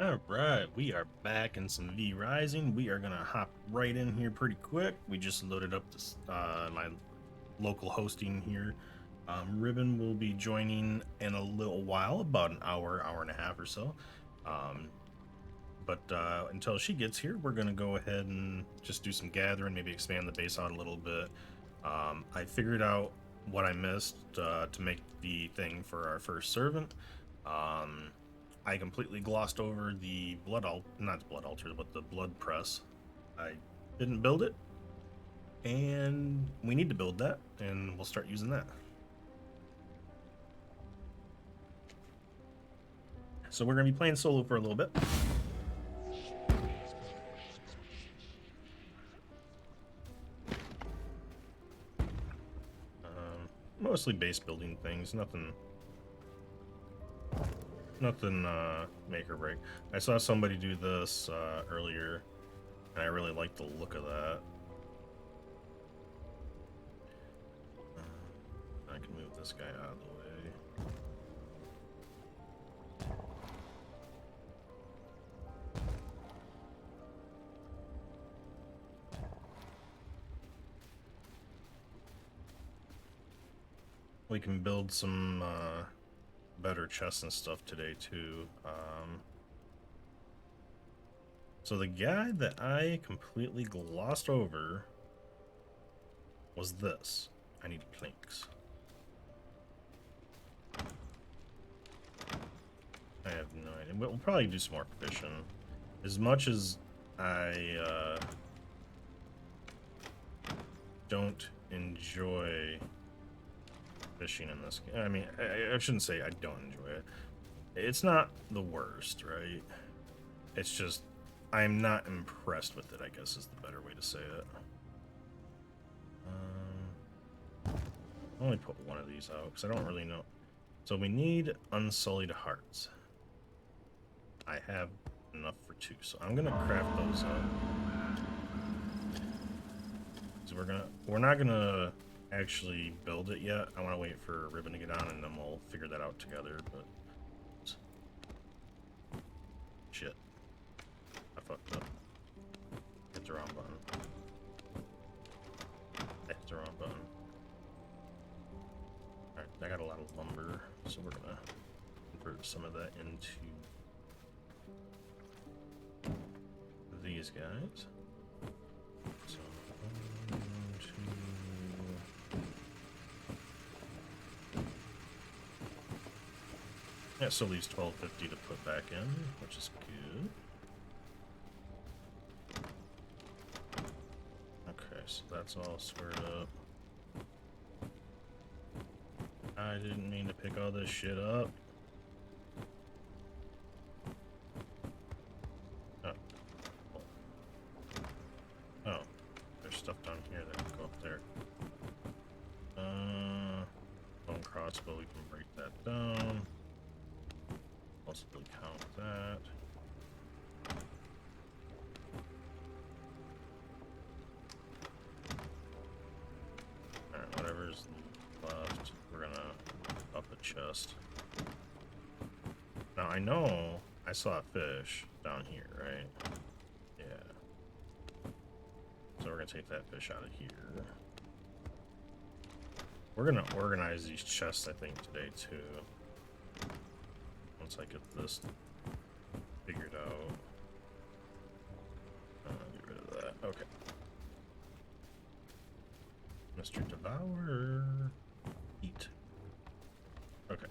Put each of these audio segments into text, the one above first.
All right, we are back in some V Rising. We are gonna hop right in here pretty quick. We just loaded up this my local hosting here. Ribbon will be joining in a little while, about an hour, hour and a half or so. But until she gets here, we're gonna go ahead and just do some gathering, maybe expand the base out a little bit. I figured out what I missed to make the thing for our first servant. I completely glossed over the not the blood altar, but the blood press. I didn't build it, and we need to build that, and we'll start using that. So we're gonna be playing solo for a little bit. Mostly base building things, nothing make or break. I saw somebody do this earlier, and I really like the look of that. I can move this guy out of the way. We can build some better chests and stuff today too. So the guy that I completely glossed over was this. I need planks. I have no idea. We'll probably do some more fishing. As much as I don't enjoy fishing in this game. I mean, I shouldn't say I don't enjoy it. It's not the worst, right? It's just I'm not impressed with it, I guess is the better way to say it. I'll only put one of these out because I don't really know. So we need unsullied hearts. I have enough for 2, so I'm gonna craft those up. So we're not gonna actually build it yet. I want to wait for Ribbon to get on, and then we'll figure that out together. But shit, I fucked up. Hit the wrong button. I hit the wrong button. All right, I got a lot of lumber, so we're gonna convert some of that into these guys. So 1, 2. Yeah, so leaves 1250 to put back in, which is good. Okay, so that's all squared up. I didn't mean to pick all this shit up. Oh, there's stuff down here that can go up there. Bone crossbow, we can break that down. Possibly count that. Alright, whatever's left, we're gonna up a chest. Now I know I saw a fish down here, right? Yeah. So we're gonna take that fish out of here. We're gonna organize these chests, I think, today too. Once I get this figured out. Get rid of that. Okay. Mr. Devourer. Eat. Okay.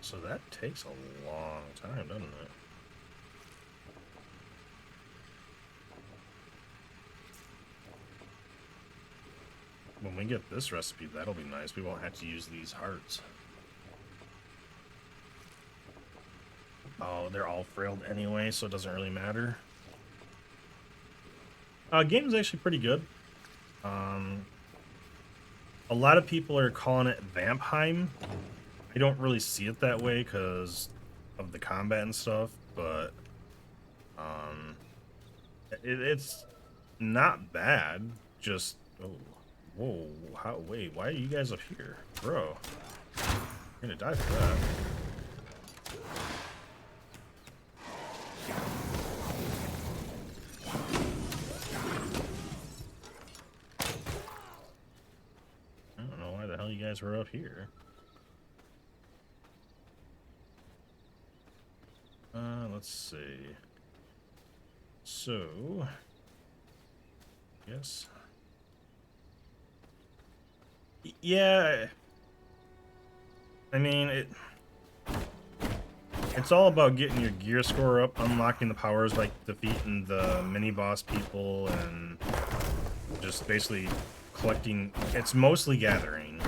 So that takes a long time, doesn't it? When we get this recipe, that'll be nice. We won't have to use these hearts. Oh, they're all frailed anyway, so it doesn't really matter. Game's actually pretty good. A lot of people are calling it Vampheim. I don't really see it that way because of the combat and stuff, but it's not bad. Just Whoa, how, wait, why are you guys up here? Bro, you're gonna die for that. I don't know why the hell you guys were up here. Let's see. So, yes. Yeah, I mean, it's all about getting your gear score up, unlocking the powers like defeating the mini-boss people, and just basically collecting. It's mostly gathering.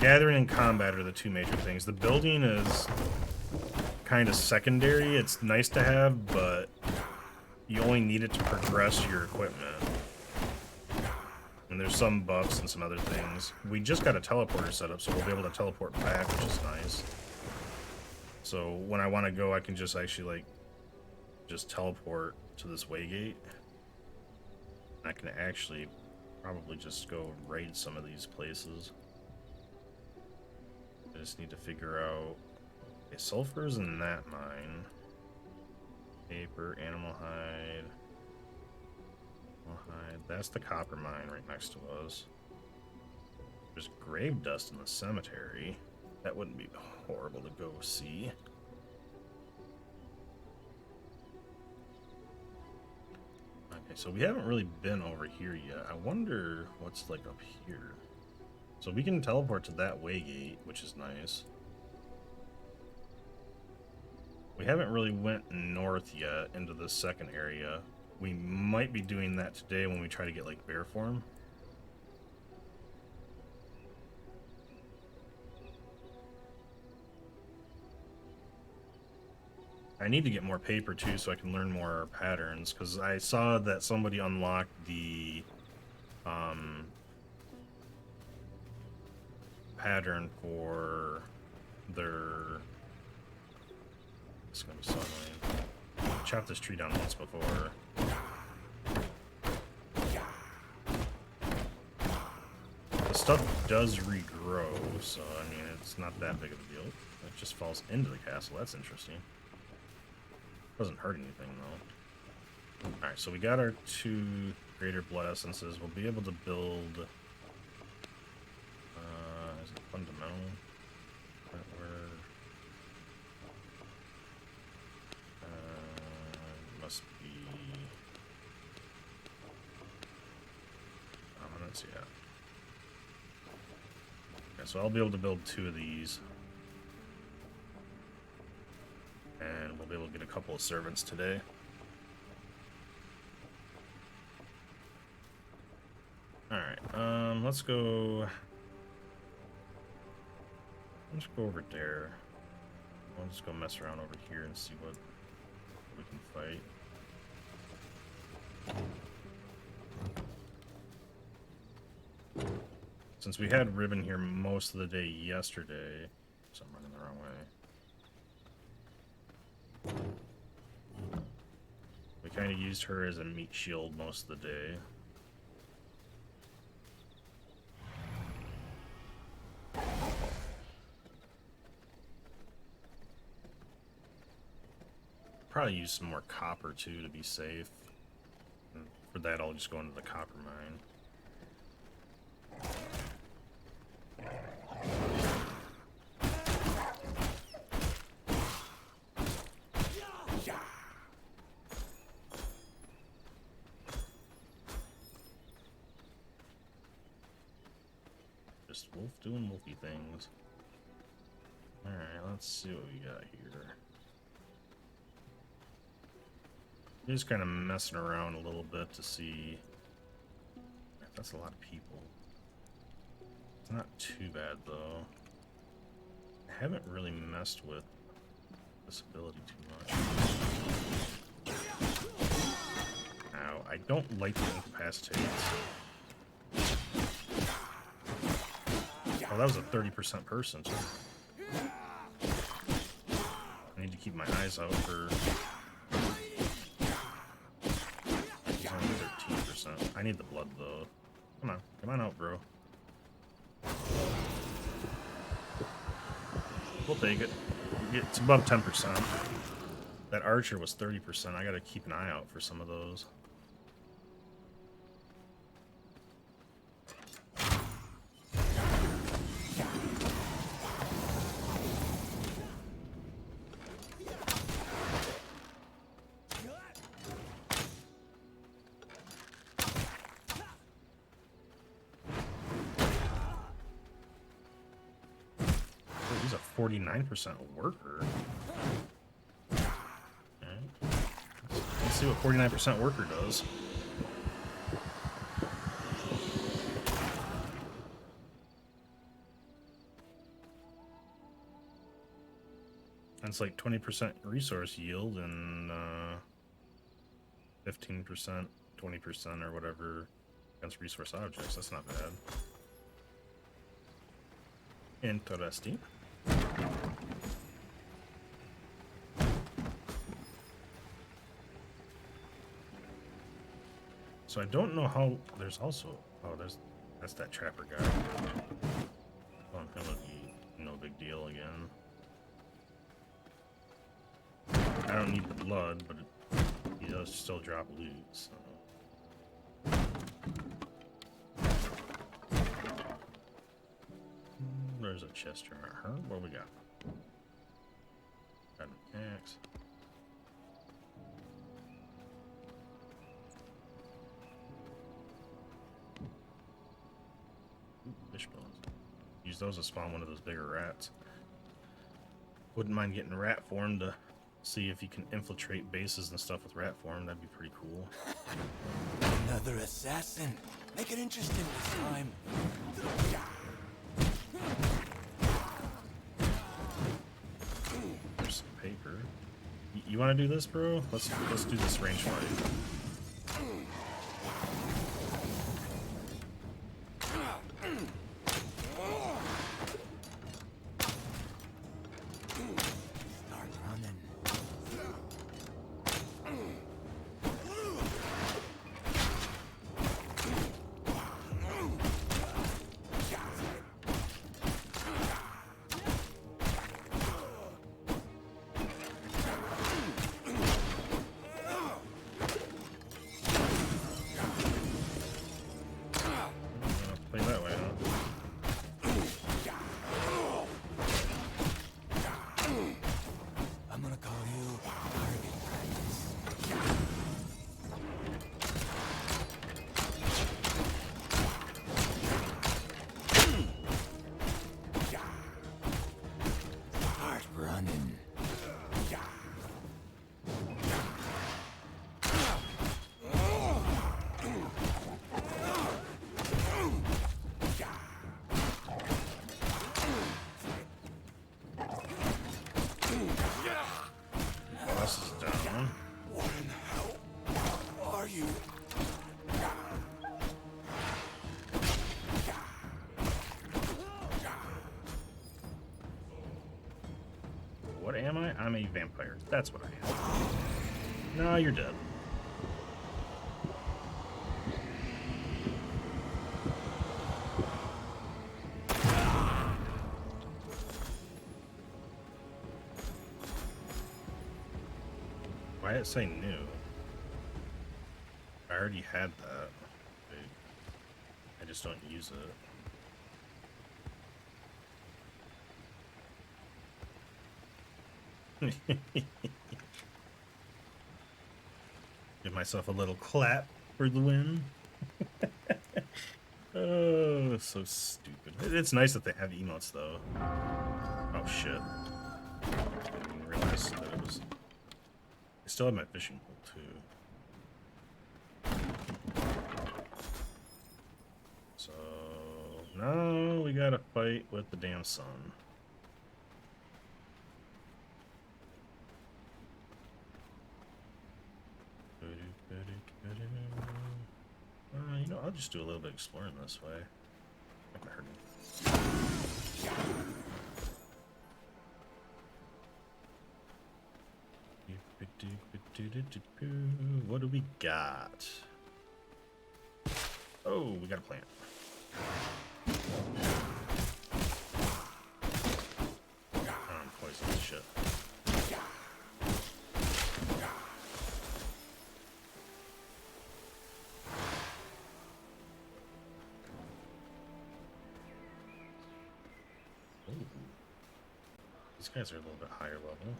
Gathering and combat are the two major things. The building is kind of secondary. It's nice to have, but you only need it to progress your equipment. And there's some buffs and some other things. We just got a teleporter set up, so we'll be able to teleport back, which is nice. So when I want to go, I can just actually, like, just teleport to this waygate. I can actually probably just go raid some of these places. I just need to figure out... Okay, sulfur's in that mine. Paper, animal hide. Animal hide. That's the copper mine right next to us. There's grave dust in the cemetery. That wouldn't be horrible to go see. Okay, so we haven't really been over here yet. I wonder what's like up here. So we can teleport to that waygate, which is nice. We haven't really went north yet into the second area. We might be doing that today when we try to get like bear form. I need to get more paper too so I can learn more patterns, because I saw that somebody unlocked the pattern for their... It's gonna be so annoying. Chopped this tree down once before. The stuff does regrow, so I mean it's not that big of a deal. It just falls into the castle. That's interesting. Doesn't hurt anything though. Alright, so we got our 2 greater blood essences. We'll be able to build... is it fundamental? Must be... Dominance, yeah. Okay, so I'll be able to build 2 of these. And we'll be able to get a couple of servants today. Alright, let's go... Let's go over there. I'll just go mess around over here and see what we can fight. Since we had Ribbon here most of the day yesterday, so I'm running the wrong way. We kind of used her as a meat shield most of the day. Probably use some more copper too to be safe. And for that, I'll just go into the copper mine. Just wolf doing wolfy things. Alright, let's see what we got here. Just kind of messing around a little bit to see. That's a lot of people. It's not too bad though. I haven't really messed with this ability too much. Ow, I don't like the incapacitate. Oh, that was a 30% person too. I need to keep my eyes out for... He's only 13%. I need the blood though. Come on out, bro. We'll take it. It's above 10%. That archer was 30%. I gotta keep an eye out for some of those. Oh, he's a 49% worker. Let's see what 49% worker does. It's like 20% resource yield and 15%, 20% or whatever against resource objects. That's not bad. Interesting. So I don't know how. There's also that's that trapper guy. Oh, him would be no big deal again. I don't need the blood, but he does still drop loot. So. There's a chest here. What do we got? Got an axe. Fish bones. Use those to spawn one of those bigger rats. Wouldn't mind getting rat form to see if you can infiltrate bases and stuff with rat form. That'd be pretty cool. Another assassin. Make it interesting this time. There's some paper. You want to do this, bro? Let's do this range fight. What am I? I'm a vampire. That's what I am. No, you're dead. Why did it say new? I already had that. I just don't use it. Give myself a little clap for the win. Oh, so stupid. It's nice that they have emotes, though. Oh, shit. I didn't realize that it was... I still have my fishing pole, too. So... now we gotta fight with the damn sun. You know, I'll just do a little bit of exploring this way. Not gonna hurt me. What do we got? Oh, we got a plant. I'm poisonous shit. Ooh. These guys are a little bit higher level.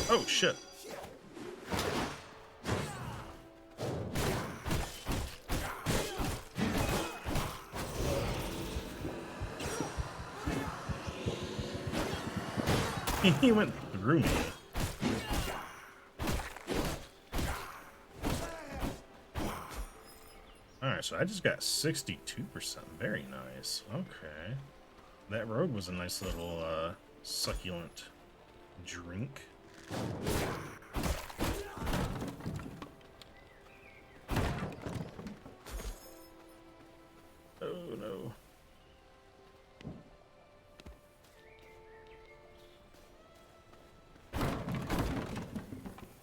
Oh shit. He went through me. Alright, so I just got 62%. Very nice. Okay. That rogue was a nice little succulent drink. Oh no.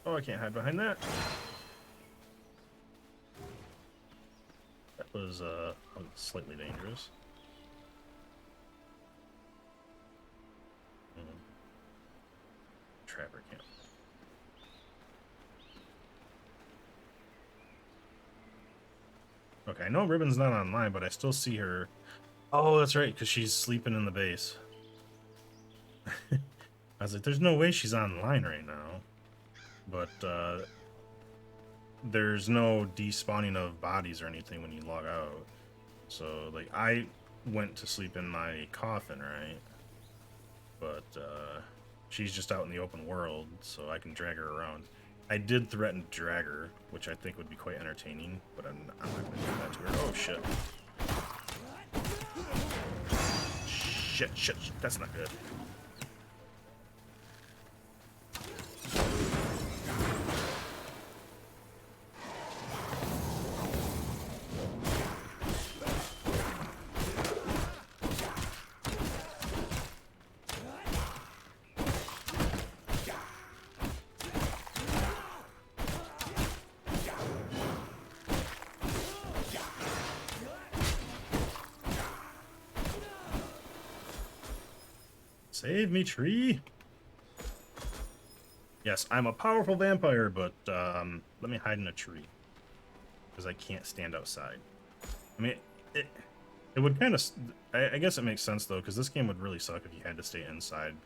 Oh, I can't hide behind that. That was slightly dangerous. Trapper camp. Okay, I know Ribbon's not online, but I still see her. Oh, that's right, because she's sleeping in the base. I was like, there's no way she's online right now. But there's no despawning of bodies or anything when you log out. So, like, I went to sleep in my coffin, right? But she's just out in the open world, so I can drag her around. I did threaten to drag her, which I think would be quite entertaining, but I'm not going to do that to her. Oh, shit. Shit. That's not good. Save me, tree. Yes, I'm a powerful vampire, but let me hide in a tree. Because I can't stand outside. I mean, it would kind of... I guess it makes sense, though, because this game would really suck if you had to stay inside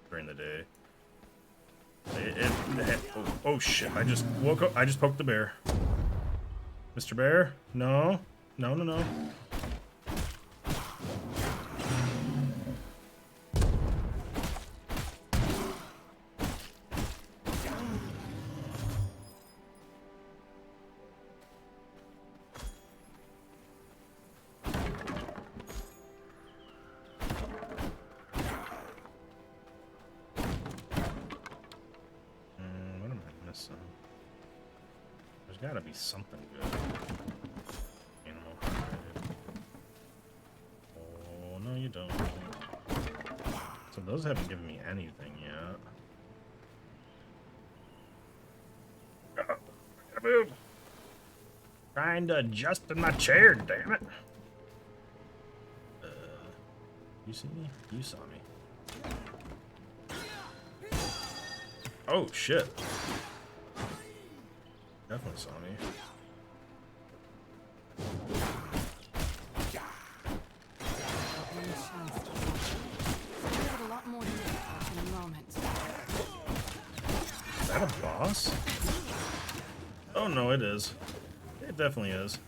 during the day. Oh, shit. I just woke up. I just poked the bear. Mr. Bear? No. No. What am I missing? There's gotta be something good. Animal hide. Oh, no you don't. So those haven't given me anything yet. Oh, I gotta move! Trying to adjust in my chair, damn it! You see me? You saw me. Oh, shit. Definitely saw me. Is that a boss? Oh no, it is. It definitely is.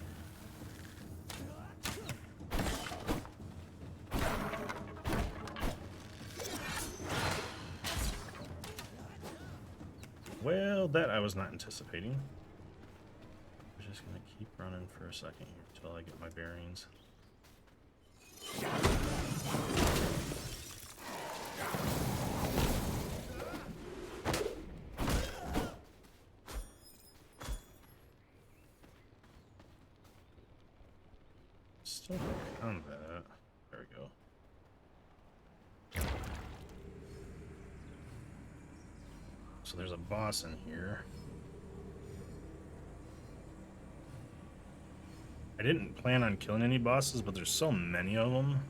Well, that I was not anticipating. I'm just gonna keep running for a second here until I get my bearings. Still in combat. There we go. so there's a boss in here. I didn't plan on killing any bosses, but there's so many of them.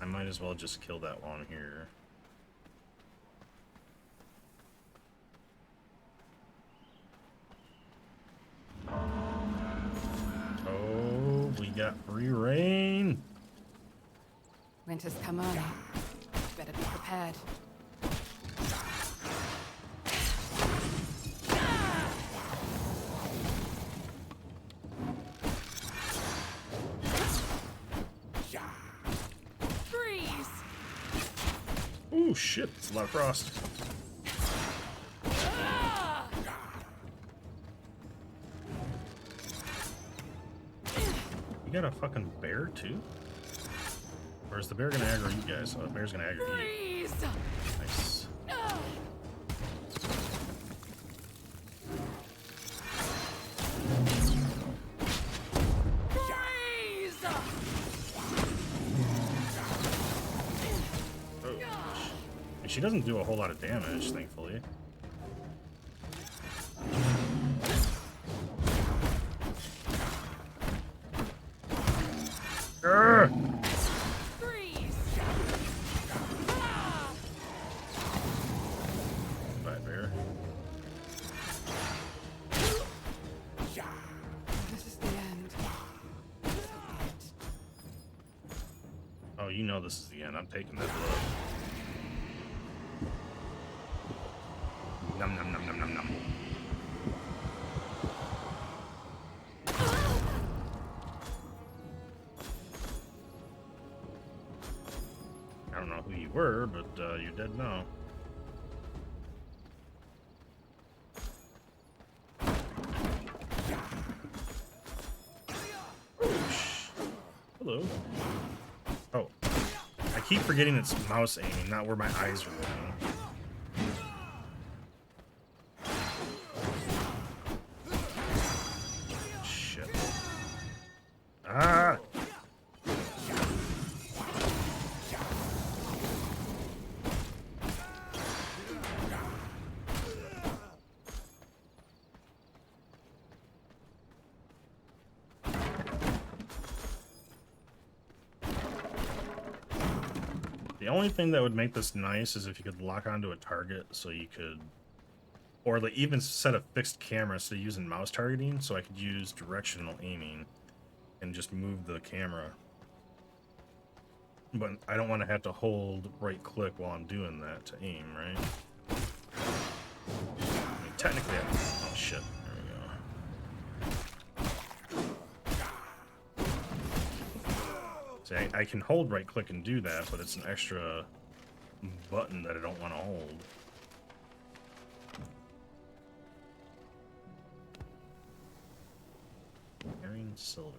I might as well just kill that one here. Oh, we got free reign. Winter's come early. Better be prepared. Freeze! Ooh, shit, it's a lot of frost. You got a fucking bear, too? Or is the bear gonna aggro you guys? Oh, the bear's gonna aggro you. Freeze! Nice. Freeze! Oh. And she doesn't do a whole lot of damage, thankfully. Urgh! Freeze! Bye, bear. This is the end. So be it. Oh, you know this is the end. I'm taking that blood. Num num num num num num. I don't know who you were, but you're dead now. Hello. Oh. I keep forgetting it's mouse aiming, not where my eyes are looking. Shit. Ah! The only thing that would make this nice is if you could lock onto a target so you could, or like even set a fixed camera so using mouse targeting so I could use directional aiming and just move the camera. But I don't want to have to hold right click while I'm doing that to aim, right? I mean, technically, oh shit, there we go. See, I can hold right click and do that, but it's an extra button that I don't want to hold. Carrying silver.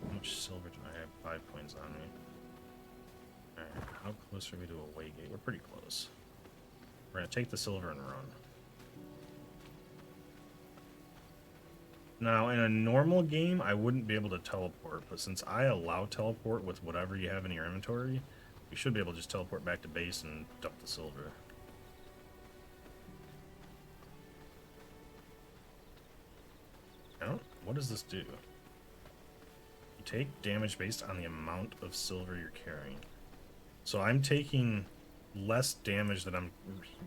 How much silver do I have? 5 points on me. Alright, how close are we to a way gate? We're pretty close. We're gonna take the silver and run. Now, in a normal game, I wouldn't be able to teleport, but since I allow teleport with whatever you have in your inventory, we should be able to just teleport back to base and dump the silver. Oh, what does this do? You take damage based on the amount of silver you're carrying. So I'm taking less damage than I'm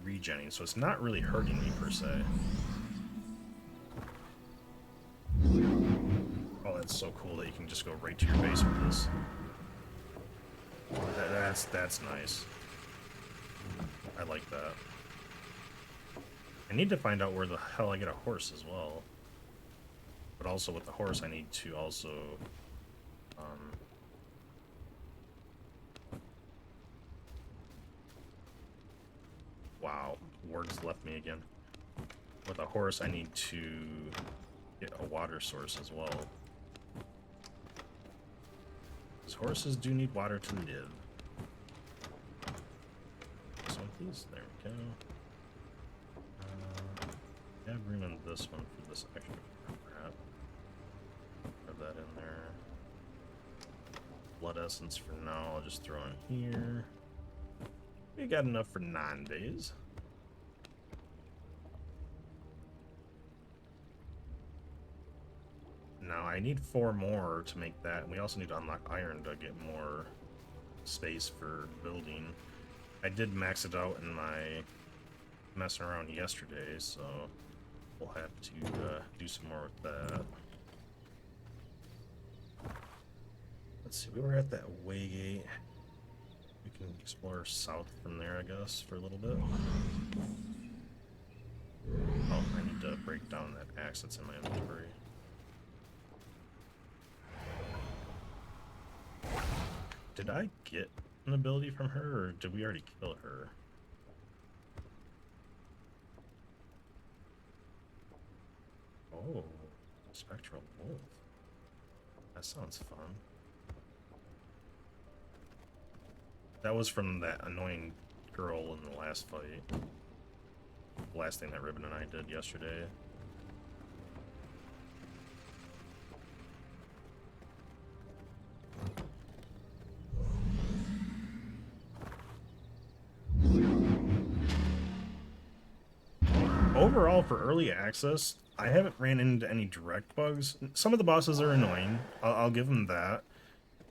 regenning, so it's not really hurting me per se. Oh, that's so cool that you can just go right to your base with this. That's nice. I like that. I need to find out where the hell I get a horse as well. But also with the horse I need to also wow, words left me again. With a horse I need to get a water source as well. Because horses do need water to live. This one, please. There we go. I have room in this one for this extra crap. Put that in there. Blood essence for now. I'll just throw in here. We got enough for 9 days. now. I need 4 more to make that, and we also need to unlock iron to get more space for building. I did max it out in my messing around yesterday, so we'll have to do some more with that. Let's see, we were at that waygate. We can explore south from there, I guess, for a little bit. Oh, I need to break down that axe that's in my inventory. Did I get an ability from her, or did we already kill her? Oh, Spectral Wolf. That sounds fun. That was from that annoying girl in the last fight. The last thing that Ribbon and I did yesterday. Overall, for early access, I haven't ran into any direct bugs. Some of the bosses are annoying, I'll give them that,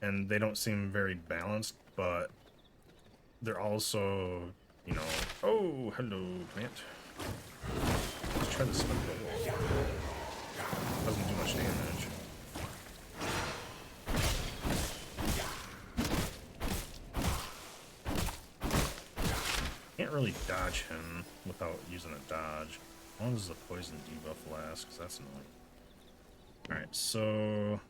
and they don't seem very balanced, but they're also, you know... Oh, hello, plant. Let's try this spin bubble. Doesn't do much damage. Can't really dodge him without using a dodge. As long as the poison debuff lasts, because that's annoying. Alright, so...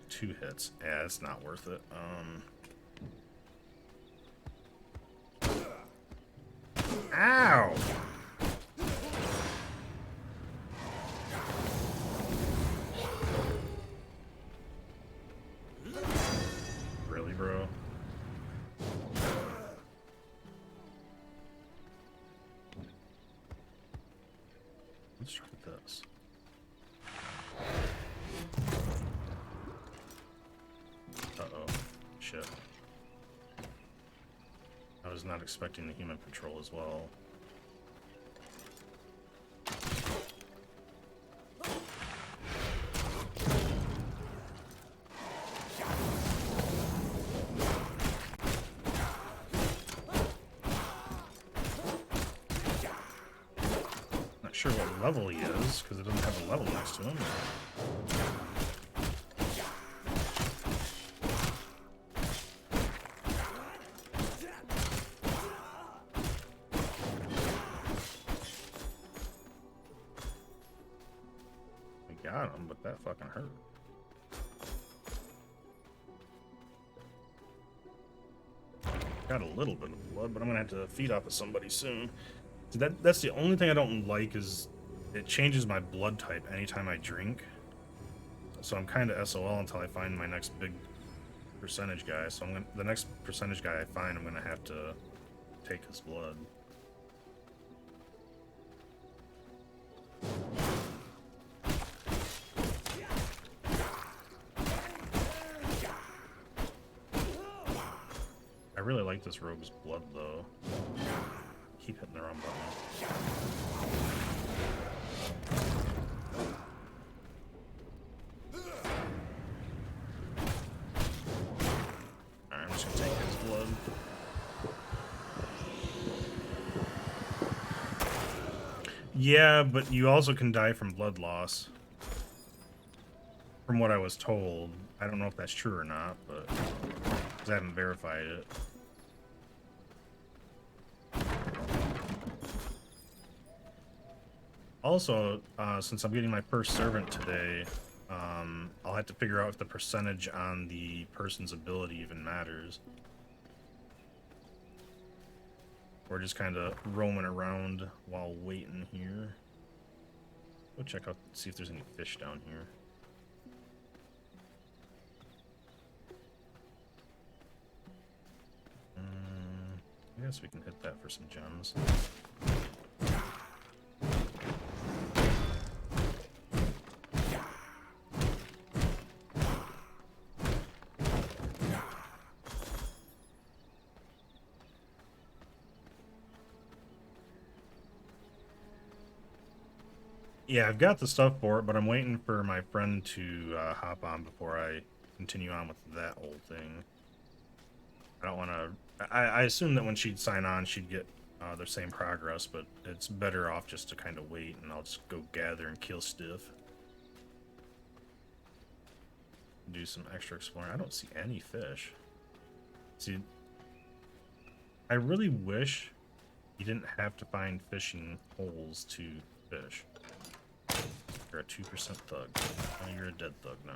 2 hits. Yeah, it's not worth it. Ow! Really, bro? Let's try this. Uh-oh. Shit. I was not expecting the human patrol as well. Not sure what level he is, because it doesn't have a level next to him. Got him, but that fucking hurt. Got a little bit of blood, but I'm gonna have to feed off of somebody soon. So that's the only thing I don't like, is it changes my blood type anytime I drink. So I'm kind of SOL until I find my next big percentage guy. So the next percentage guy I find, I'm gonna have to take his blood. I really like this rogue's blood, though. Keep hitting the wrong button. Alright, I'm just gonna take his blood. Yeah, but you also can die from blood loss. From what I was told. I don't know if that's true or not, but... because I haven't verified it. Also, since I'm getting my first servant today, I'll have to figure out if the percentage on the person's ability even matters. We're just kind of roaming around while waiting here. Go check out, see if there's any fish down here. I guess we can hit that for some gems. Yeah, I've got the stuff for it, but I'm waiting for my friend to hop on before I continue on with that whole thing. I don't want to. I assume that when she'd sign on, she'd get the same progress, but it's better off just to kind of wait, and I'll just go gather and kill stuff. Do some extra exploring. I don't see any fish. See, I really wish you didn't have to find fishing holes to fish. You're a 2% thug. Oh, you're a dead thug now.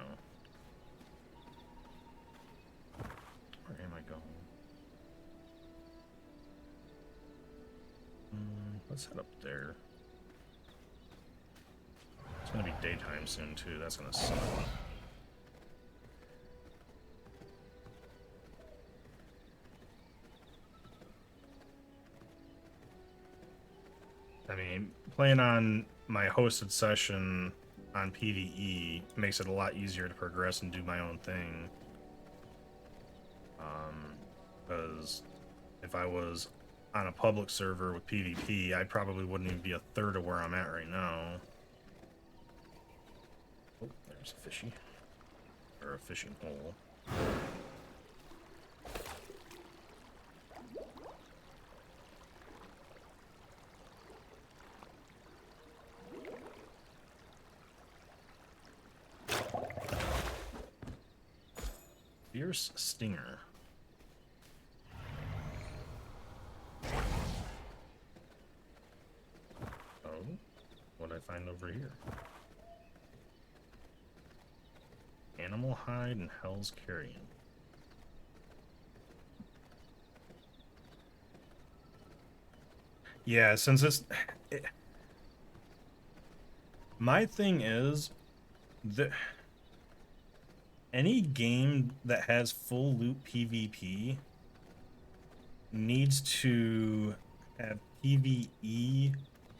Where am I going? Let's head up there. It's gonna be daytime soon too. That's gonna suck. I mean, playing on my hosted session on PvE makes it a lot easier to progress and do my own thing. Because if I was on a public server with PvP, I probably wouldn't even be a third of where I'm at right now. Oh, there's a fishy. Or a fishing hole. Fierce stinger. Oh, what'd I find over here? Animal hide and Hell's Carrion. Yeah, since my thing is that any game that has full loop PvP needs to have PvE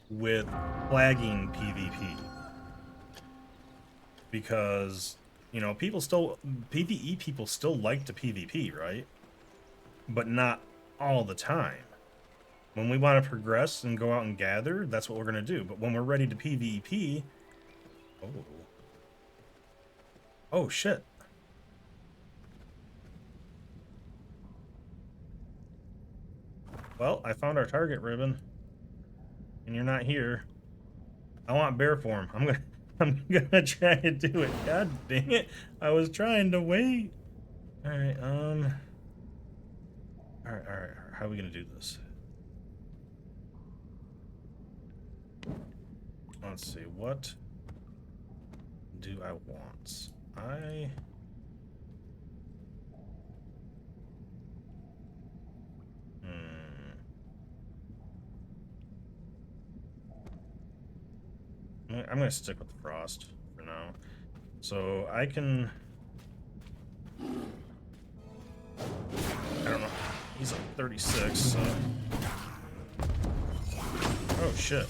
with flagging PvP. Because, you know, PvE people still like to PvP, right? But not all the time. When we want to progress and go out and gather, that's what we're going to do. But when we're ready to PvP... Oh. Oh, shit. Well, I found our target, Ribbon. And you're not here. I want bear form. I'm gonna try to do it. God dang it. I was trying to wait. Alright, Alright. How are we gonna do this? Let's see, what do I want? I'm gonna stick with Frost for now. So I can... I don't know. He's like 36, so... Oh, shit.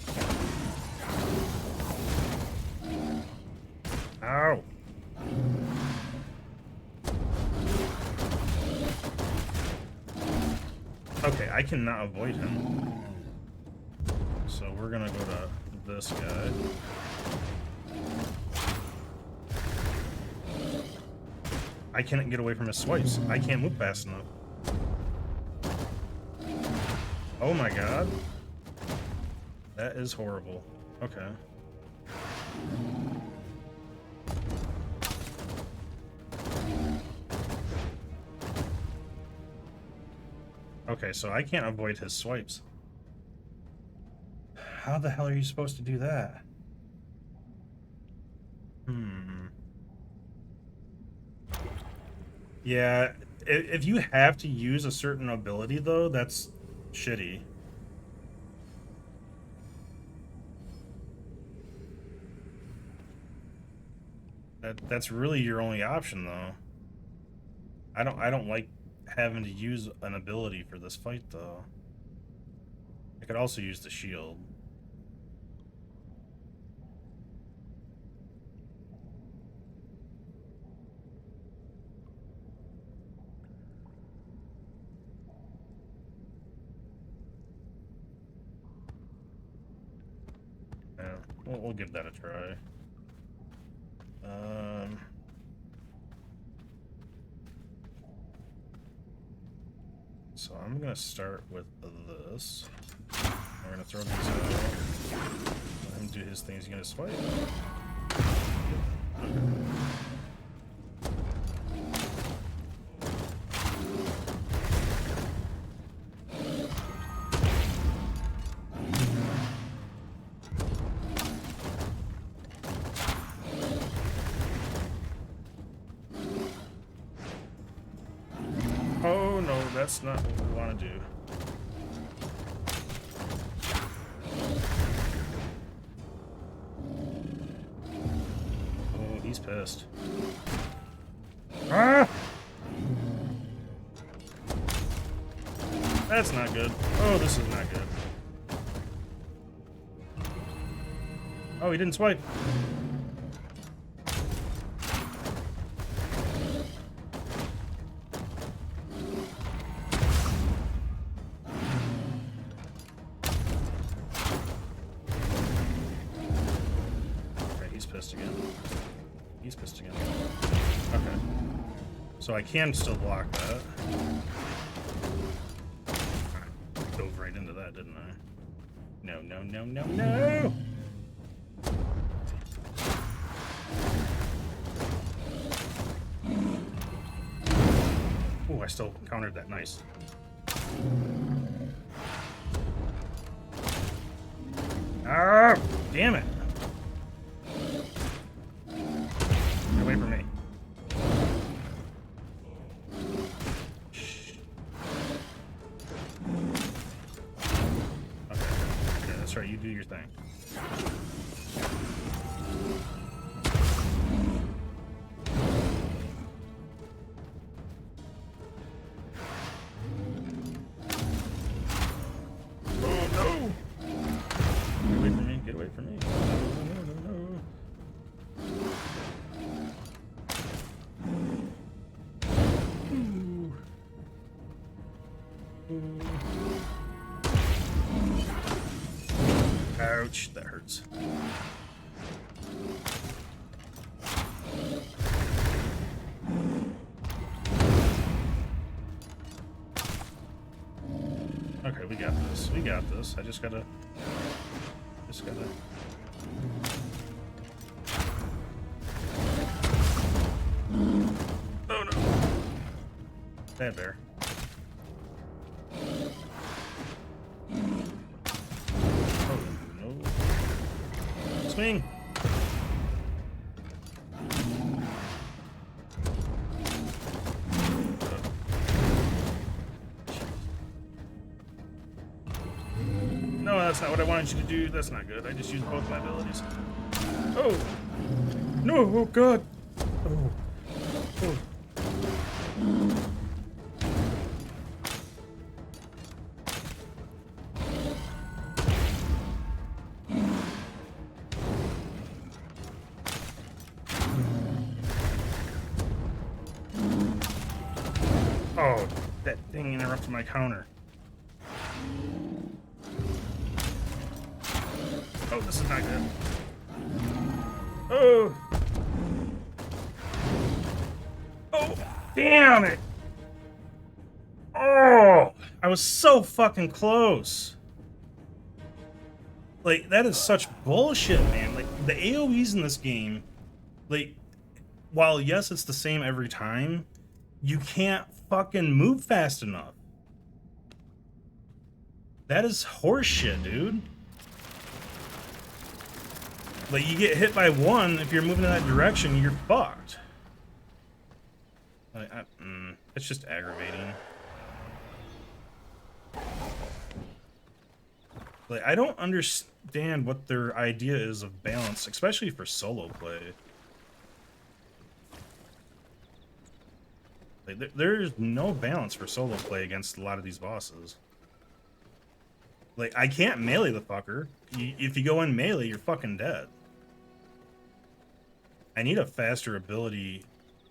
Ow! Okay, I cannot avoid him. So we're gonna go to this guy. I can't get away from his swipes. I can't move fast enough. Oh my god. That is horrible. Okay. Okay, so I can't avoid his swipes. How the hell are you supposed to do that? Yeah, if you have to use a certain ability, though, that's shitty. That's really your only option, though. I don't like having to use an ability for this fight, though. I could also use the shield. Yeah, we'll give that a try. So I'm gonna start with this. We're gonna throw these out. Let him do his thing. He's gonna swipe. Oh no, that's not what we want to do. Oh, he's pissed. Ah! That's not good. Oh, this is not good. Oh, he didn't swipe. Pissed again. He's pissed again. Okay. So I can still block that. I dove right into that, didn't I? No, no, no, no, no! Oh, I still countered that. Nice. Ah! Damn it! Away from me. Okay, that's right. You do your thing. Oh no! Get away from me. Get away from me. Ouch, that hurts. Okay, we got this. We got this. I just gotta... Oh no! Bad bear. Swing. No, that's not what I wanted you to do. That's not good. I just used both my abilities. Oh! No! Oh, God! Oh. Oh. Oh, that thing interrupted my counter. Oh, this is not good. Oh! Oh, damn it! Oh! I was so fucking close. Like, that is such bullshit, man. Like, the AoEs in this game, like, while yes, it's the same every time, you can't fucking move fast enough. That is horseshit, dude. Like, you get hit by one, if you're moving in that direction, you're fucked. Like, it's just aggravating. Like, I don't understand what their idea is of balance, especially for solo play. Like, there's no balance for solo play against a lot of these bosses. Like, I can't melee the fucker. If you go in melee, you're fucking dead. I need a faster ability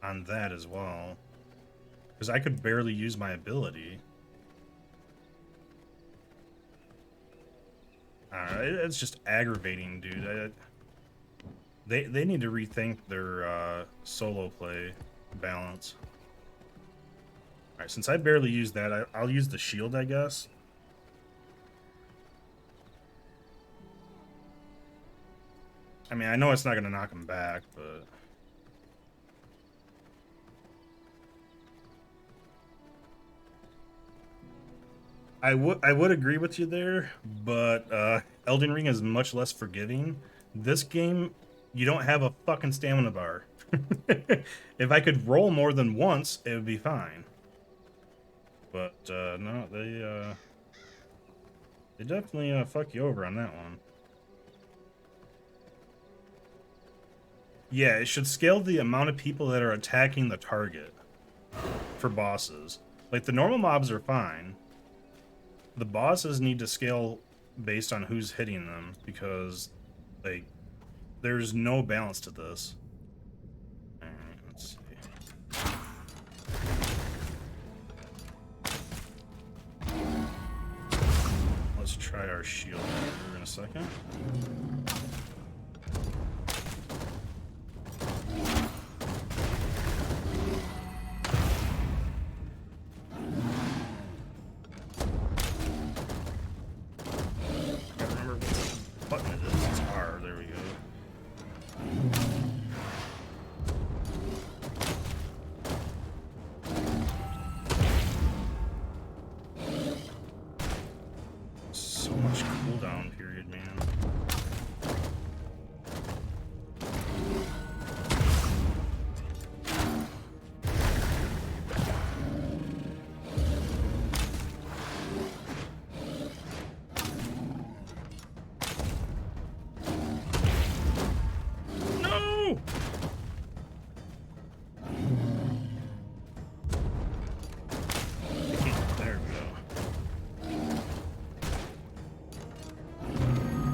on that as well. Because I could barely use my ability. I don't know, it's just aggravating, dude. They need to rethink their solo play balance. All right, since I barely use that, I'll use the shield, I guess. I mean, I know it's not going to knock him back, but... I would agree with you there, but Elden Ring is much less forgiving. This game, you don't have a fucking stamina bar. If I could roll more than once, it would be fine. But no, they definitely fuck you over on that one. Yeah, it should scale the amount of people that are attacking the target for bosses. Like, the normal mobs are fine. The bosses need to scale based on who's hitting them, because, like, there's no balance to this. Alright, let's see. Let's try our shield here in a second.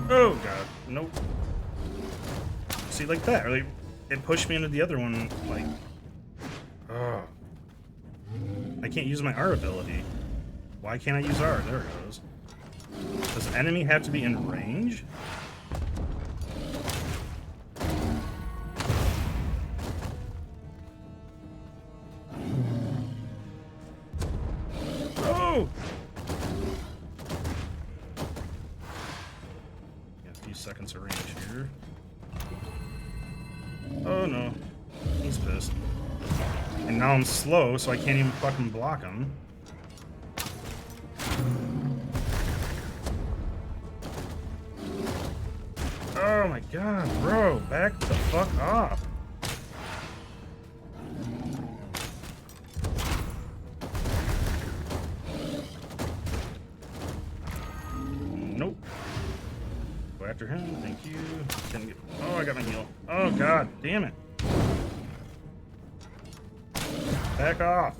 Oh god, nope. See, like that, like, it pushed me into the other one, like, oh. I can't use my R ability. Why can't I use R? There it goes. Does the enemy have to be in range? Oh! Seconds of range here. Oh no. He's pissed. And now I'm slow, so I can't even fucking block him. Oh my god, bro. Back the fuck off. Nope. After him, thank you. Oh, I got my heal. Oh god, damn it. Back off.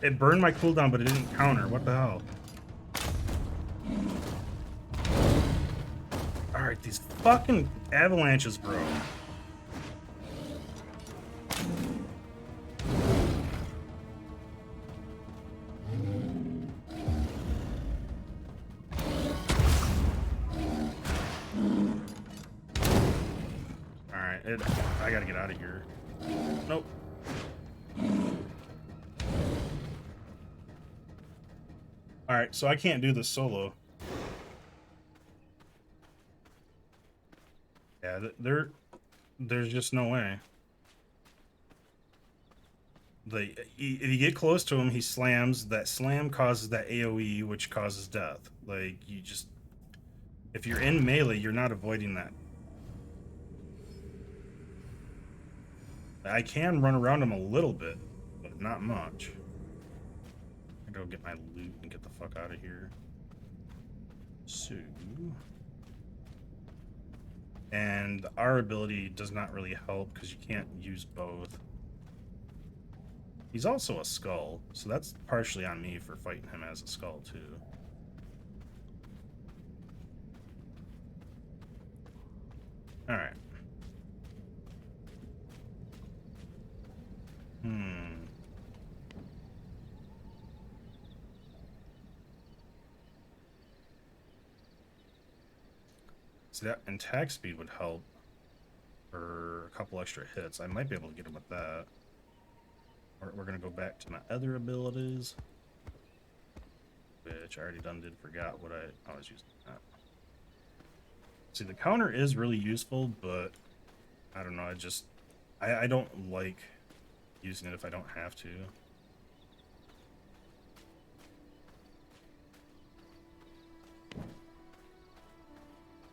It burned my cooldown, but it didn't counter. What the hell? Alright, these fucking avalanches, bro. I gotta get out of here. Nope. Alright, so I can't do this solo. Yeah, there's just no way. If you get close to him, he slams. That slam causes that AoE, which causes death. Like, you just... If you're in melee, you're not avoiding that. I can run around him a little bit, but not much. I gotta go get my loot and get the fuck out of here. So... And our ability does not really help because you can't use both. He's also a skull, so that's partially on me for fighting him as a skull too. Alright. So that attack speed would help for a couple extra hits. I might be able to get him with that. We're gonna go back to my other abilities, which I already forgot what I was using that. See, the counter is really useful, but I don't know, I don't like using it if I don't have to.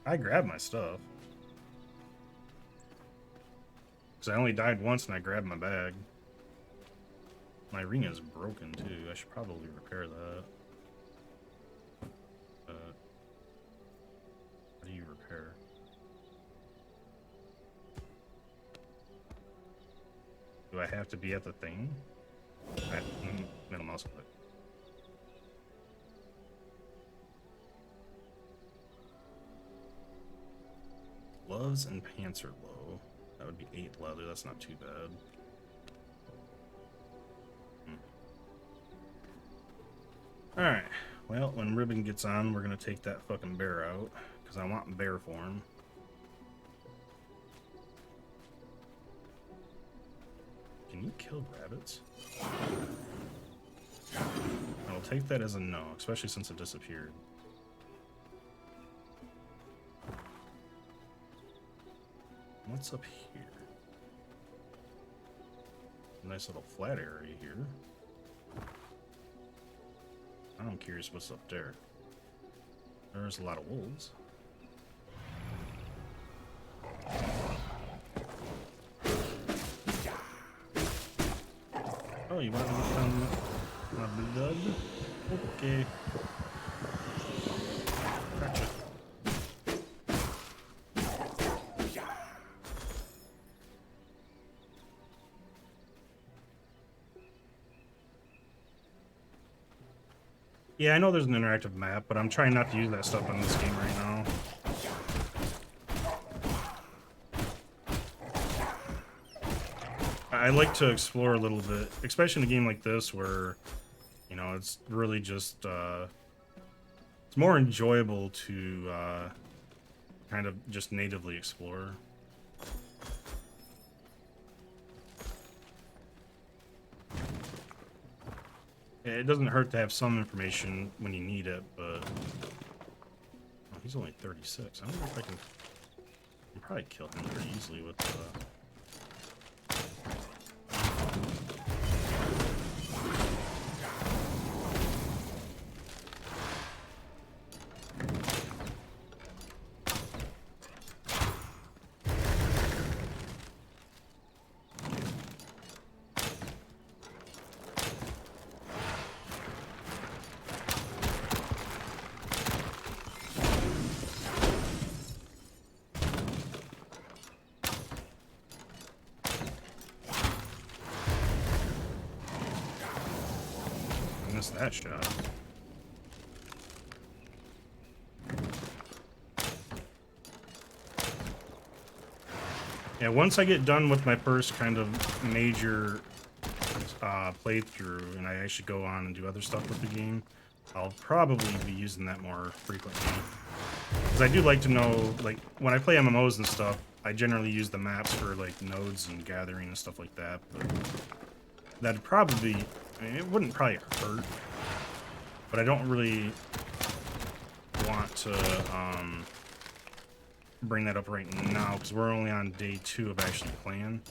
I grabbed my stuff. Because I only died once and I grabbed my bag. My ring is broken too. I should probably repair that. What do you repair? Do I have to be at the thing? Middle mouse click. Gloves and pants are low. That would be 8 leather. That's not too bad. Alright. Well, when Ribbon gets on, we're going to take that fucking bear out. Because I want bear form. Can you kill rabbits? I'll take that as a no, especially since it disappeared. What's up here? Nice little flat area here. I'm curious what's up there. There's a lot of wolves. Oh, you want to become my blood? Okay. Gotcha. Yeah, I know there's an interactive map, but I'm trying not to use that stuff in this game right now. I like to explore a little bit, especially in a game like this where, you know, it's really just, it's more enjoyable to kind of just natively explore. It doesn't hurt to have some information when you need it, but... Oh, he's only 36. I wonder if I can probably kill him pretty easily with that shot. Yeah, once I get done with my first kind of major playthrough and I actually go on and do other stuff with the game, I'll probably be using that more frequently. Because I do like to know, like, when I play MMOs and stuff, I generally use the maps for, like, nodes and gathering and stuff like that, but that'd probably, I mean, it wouldn't probably hurt, but I don't really want to bring that up right now because we're only on day 2 of actually playing.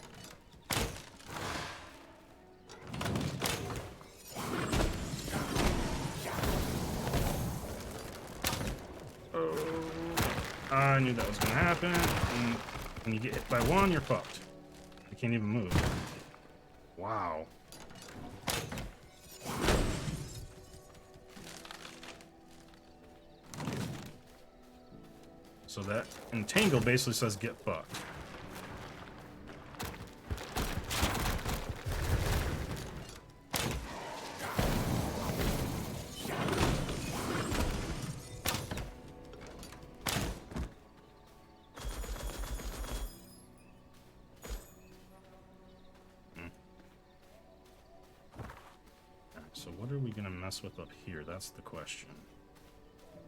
Oh, I knew that was gonna happen. And when you get hit by one, you're fucked. You can't even move. Wow. So that entangle basically says get fucked. So what are we gonna mess with up here? That's the question.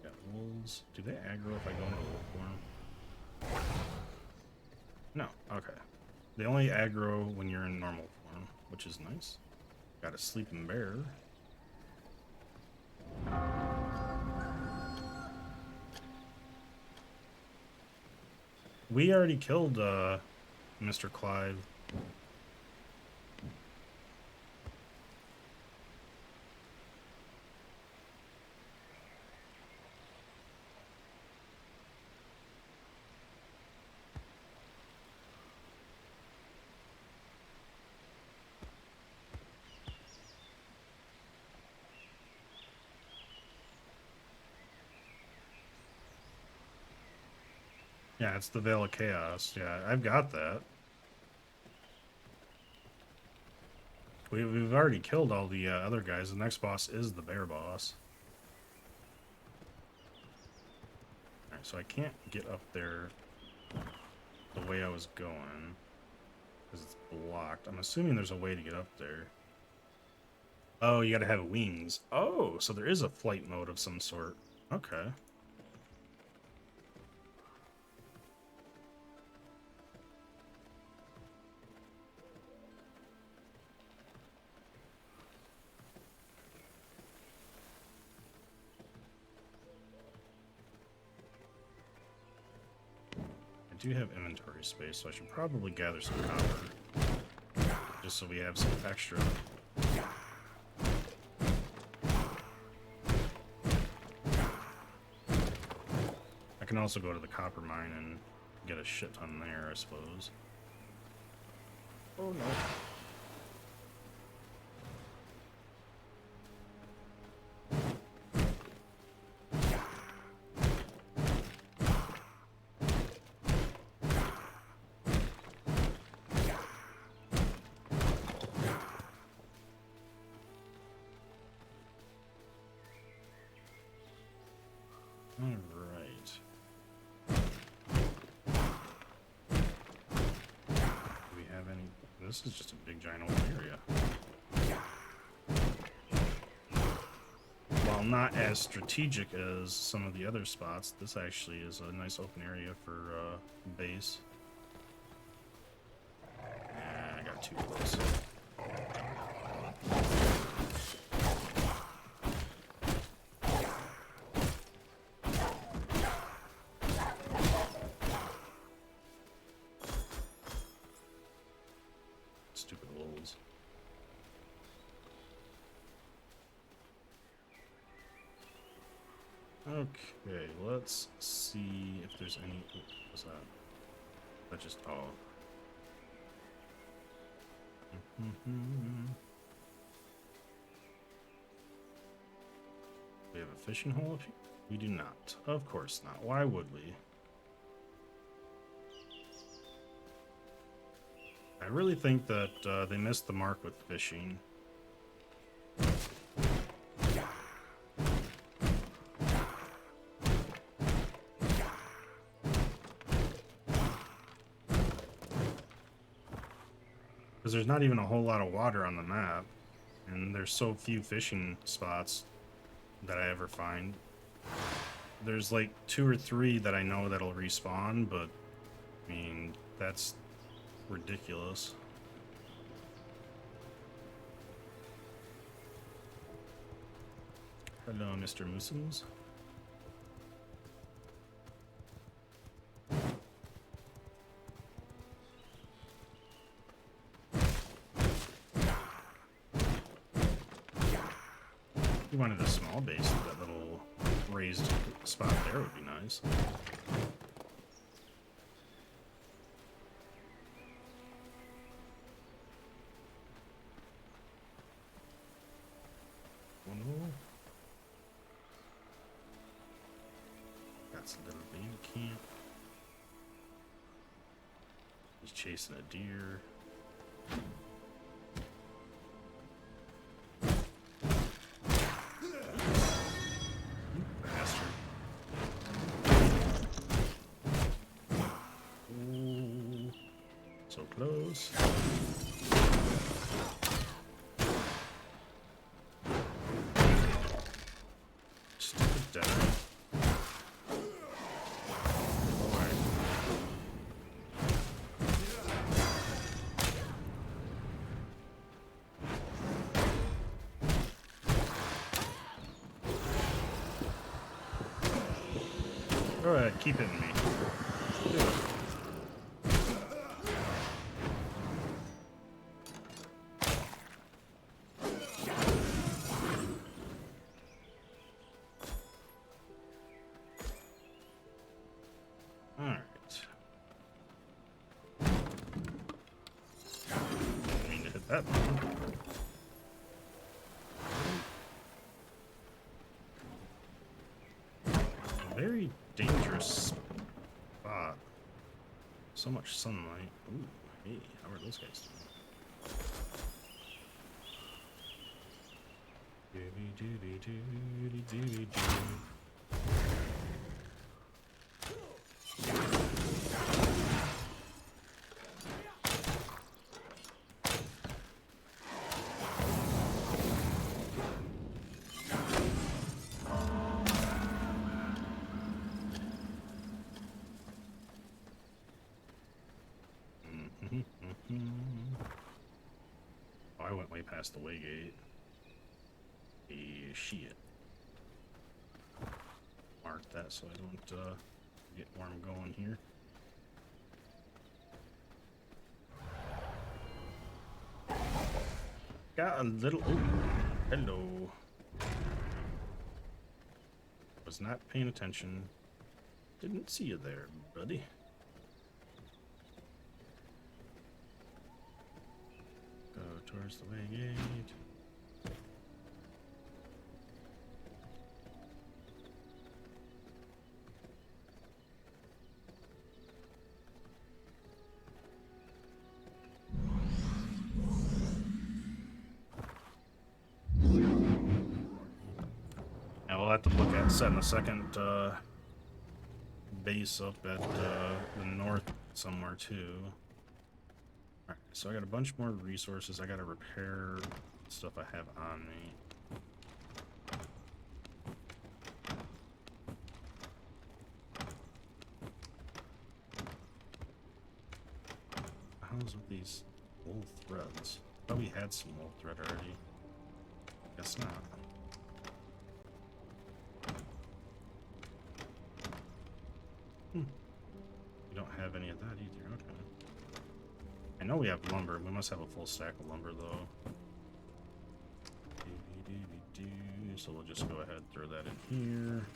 Got wolves. Do they aggro if I go into wolf form? No, okay. They only aggro when you're in normal form, which is nice. Got a sleeping bear. We already killed Mr. Clive. Yeah, it's the Veil of Chaos. Yeah, I've got that. We've already killed all the other guys. The next boss is the bear boss. Alright, so I can't get up there the way I was going because it's blocked. I'm assuming there's a way to get up there. Oh, you gotta have wings. Oh, so there is a flight mode of some sort. Okay. I do have inventory space, so I should probably gather some copper. Just so we have some extra. I can also go to the copper mine and get a shit ton there, I suppose. Oh no. Alright. Do we have any... This is just a big giant open area. While not as strategic as some of the other spots, this actually is a nice open area for base. I got too close. Stupid wolves. Okay, let's see if there's any... What's that? That just... Oh. We have a fishing hole up here? We do not. Of course not. Why would we? I really think that they missed the mark with fishing. Because there's not even a whole lot of water on the map. And there's so few fishing spots that I ever find. There's like 2 or 3 that I know that'll respawn, but I mean, that's ridiculous. Hello, Mr. Musums. We wanted a small base, that little raised spot there would be nice. That's a little baby camp. He's chasing a deer. Bastard. Ooh, so close. Stupid dead. Alright. Go ahead, keep hitting me. Do it. Alright. Didn't mean to hit that button. Very dangerous spot. So much sunlight. Ooh, hey, how are those guys doing? Oh, I went way past the waygate. Shit. Mark that so I don't get where I'm going here. Got a little. Oh, hello. Was not paying attention. Didn't see you there, buddy. Go towards the waygate. Now we'll have to look at setting a second base up at the north somewhere too. Alright, so I got a bunch more resources. I gotta repair stuff I have on me. How's with these wool threads? I thought we had some wool thread already. Guess not. We don't have any of that either. Okay. I know we have lumber. We must have a full stack of lumber though. So we'll just go ahead and throw that in here.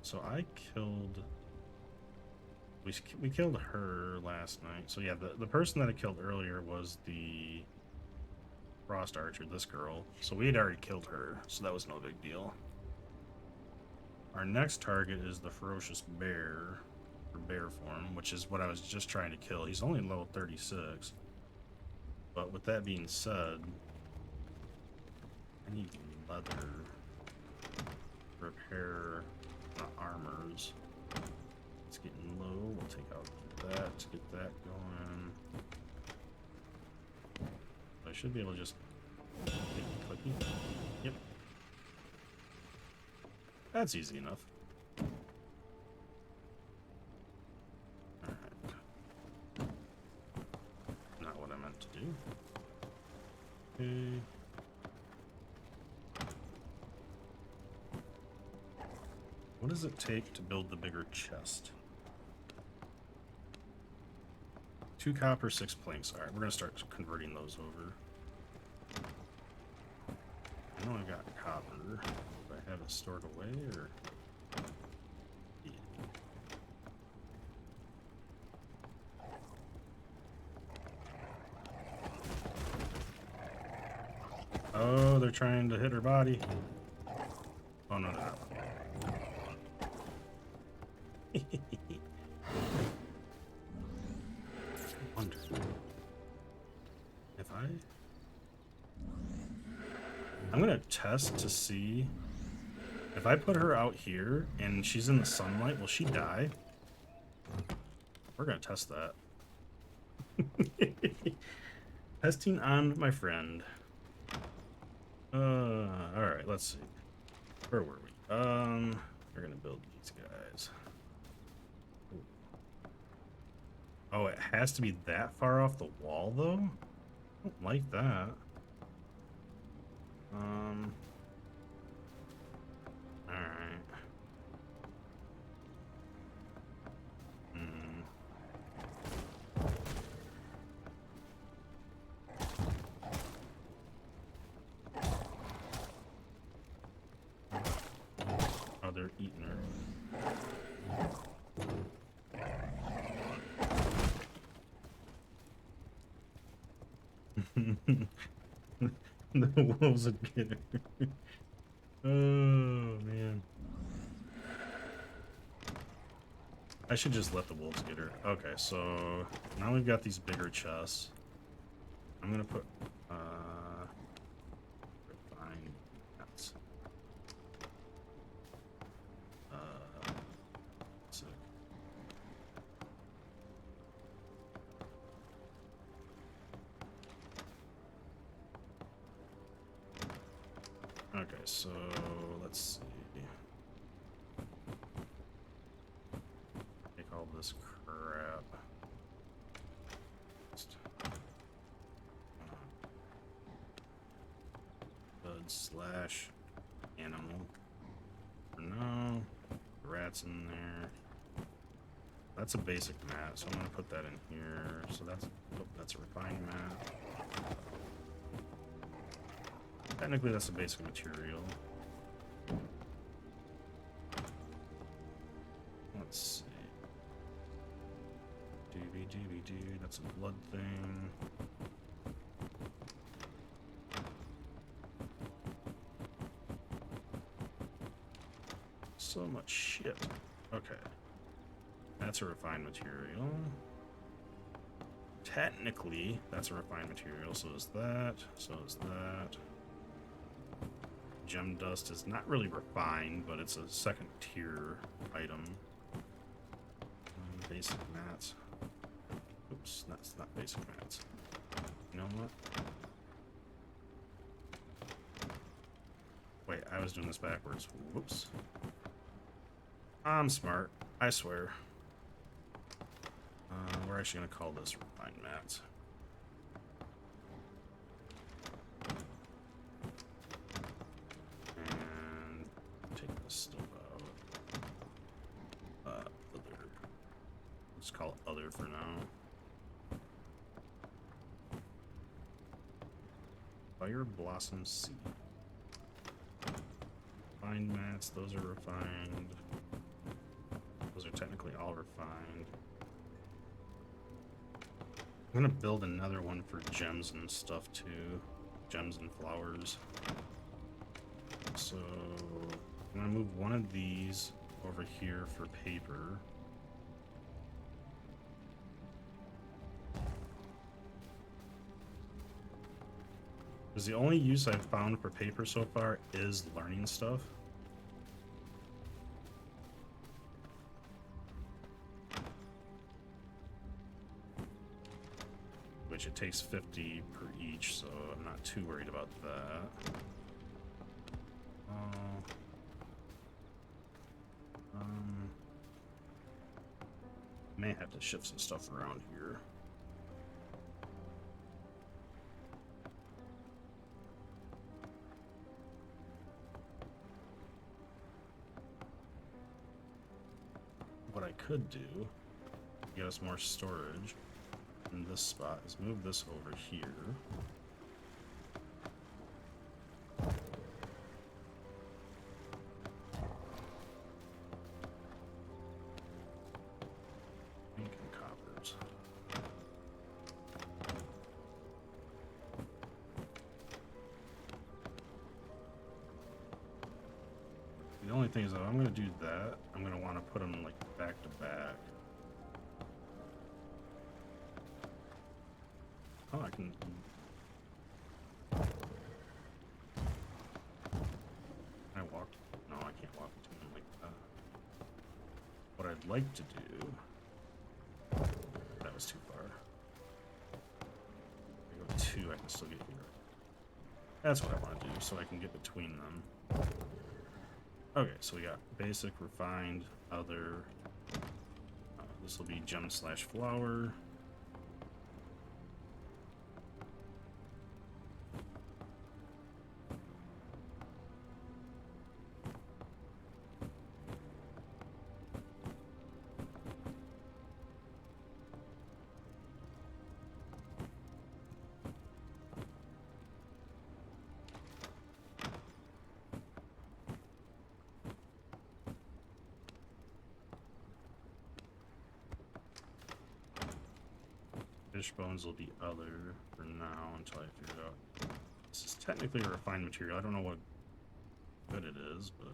So I killed. We killed her last night. So yeah, the person that I killed earlier was the Frost Archer, this girl. So we had already killed her, so that was no big deal. Our next target is the Ferocious Bear, or Bear form, which is what I was just trying to kill. He's only level 36. But with that being said, I need leather to repair the armors. It's getting low. We'll take out that to get that going. I should be able to just click. Yep. That's easy enough. Alright. Not what I meant to do. Okay. What does it take to build the bigger chest? 2 copper, 6 planks. Alright, we're gonna start converting those over. I know I got copper. Do I have it stored away or? Yeah. Oh, they're trying to hit her body. Oh no, no. I wonder if I'm gonna test to see if I put her out here and she's in the sunlight, will she die? We're gonna test that. Testing on my friend. Alright, let's see. Where were we? We're gonna build these guys. Ooh. Oh, it has to be that far off the wall, though? I don't like that. eating her. The wolves would get her. Oh man. I should just let the wolves get her. Okay, so now we've got these bigger chests. I'm gonna put refined nuts. Sick. Okay, so let's see. Take all this crap. Just, bud slash animal. For now, rats in there. That's a basic mat, so I'm gonna put that in here. So that's a refined mat. Technically, that's a basic material. Let's see. Dooby, that's a blood thing. So much shit. Okay. That's a refined material. Technically, that's a refined material. So is that. So is that. Gem dust is not really refined, but it's a second tier item. Basic mats. Oops, that's not basic mats. You know what? Wait, I was doing this backwards. Whoops. I'm smart, I swear. We're actually gonna call this refined mats. And take this stuff out. Other. Let's call it other for now. Fire blossom seed. Refined mats, those are refined. Those are technically all refined. I'm gonna build another one for gems and stuff too. Gems and flowers. So I'm gonna move one of these over here for paper. Because the only use I've found for paper so far is learning stuff. Which it takes 50 per each, so I'm not too worried about that. May have to shift some stuff around here. What I could do to get us more storage in this spot is move this over here. Ink and coppers. The only thing is that I'm going to do that, I'm going to want to put them like back to back. Oh, I can. I walk. No, I can't walk between them like that. What I'd like to do. That was too far. If I go 2, I can still get here. That's what I want to do, so I can get between them. Okay, so we got basic, refined, other. This will be gem slash flower. fish bones will be other for now until I figure it out. This is technically a refined material. I don't know what good it is, but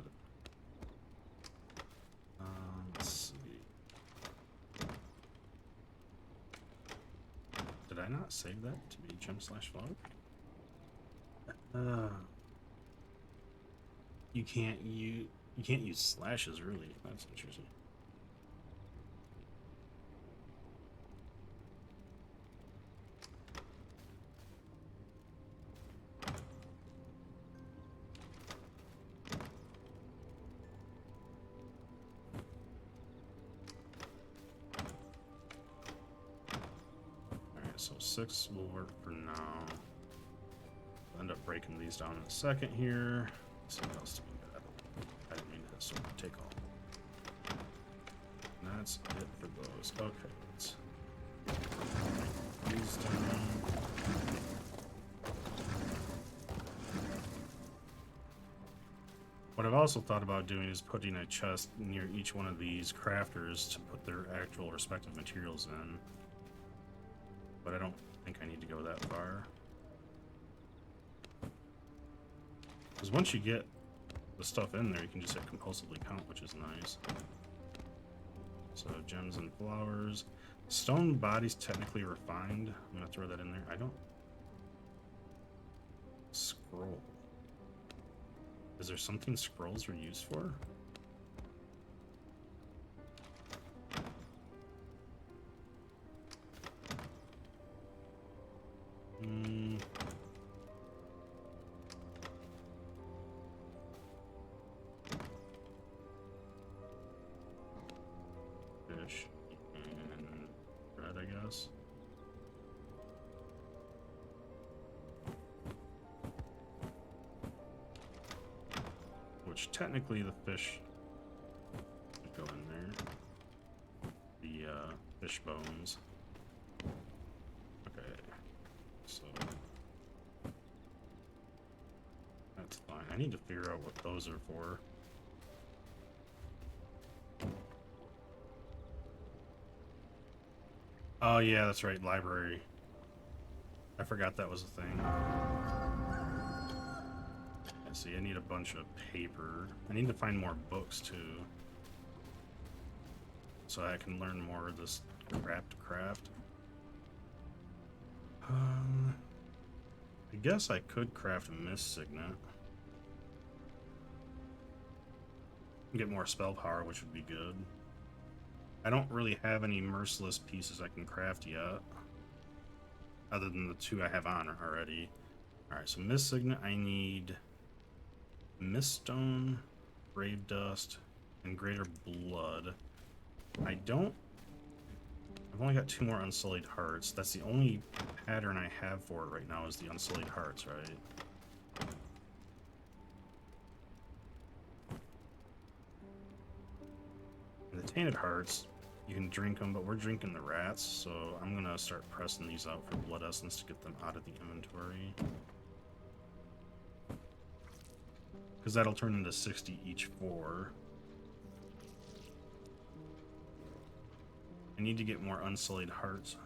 let's see. Did I not save that to be gem/log? You can't use slashes, really. That's interesting. Alright, so 6 will work for now. I'll end up breaking these down in a second here. Let's see what else do we got. I didn't mean to sort of take all. And that's it for those. Okay, let's break these down. What I've also thought about doing is putting a chest near each one of these crafters to put their actual respective materials in. But I don't think I need to go that far. Because once you get the stuff in there, you can just hit compulsively count, which is nice. So gems and flowers. Stone body's technically refined. I'm going to throw that in there. I don't... Scroll. Is there something scrolls are used for? Fish and bread, I guess. Which technically the fish would go in there. The fish bones. Okay, so that's fine. I need to figure out what those are for. Oh yeah, that's right, library. I forgot that was a thing. See, I need a bunch of paper. I need to find more books too, so I can learn more of this craft. I guess I could craft a mist signet. Get more spell power, which would be good. I don't really have any merciless pieces I can craft yet, other than the 2 I have on already. Alright, so mist signet, I need Miststone, Brave Dust, and Greater Blood. I've only got 2 more Unsullied Hearts. That's the only pattern I have for it right now is the Unsullied Hearts, right? And the Tainted Hearts, you can drink them, but we're drinking the rats, so I'm gonna start pressing these out for Blood Essence to get them out of the inventory. Because that'll turn into 60 each for. I need to get more Unsullied Hearts.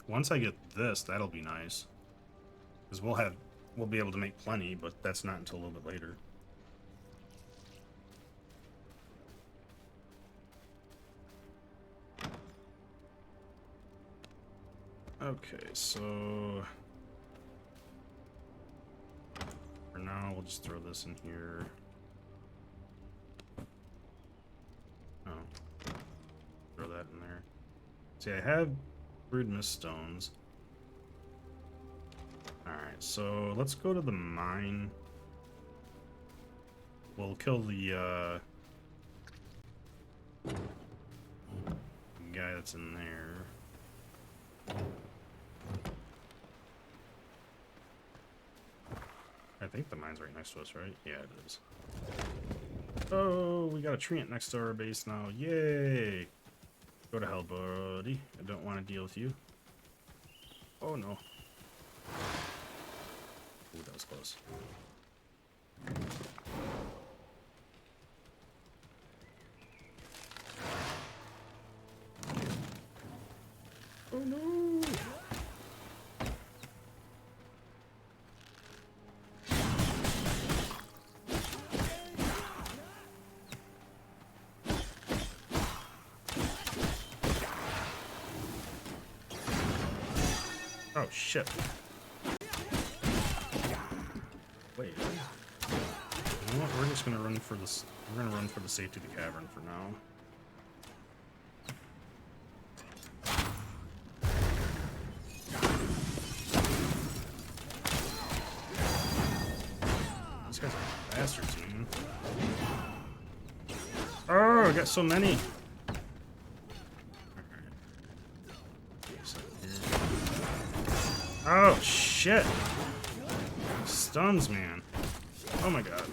Once I get this, that'll be nice. Because we'll be able to make plenty, but that's not until a little bit later. Okay, so for now we'll just throw this in here. Oh, throw that in there. See, I have brewed mist stones. Alright, so let's go to the mine. We'll kill the guy that's in there. I think the mine's right next to us, right? Yeah, it is. Oh, we got a treant next to our base now. Yay! Go to hell, buddy. I don't want to deal with you. Oh, no. Ooh, that was close. Oh no! Oh shit! Wait. You know what? We're just gonna run for this. We're gonna run for the safety of the cavern for now. These guys are bastards, man. Oh, I got so many. Oh shit! Stuns, man. Oh my god.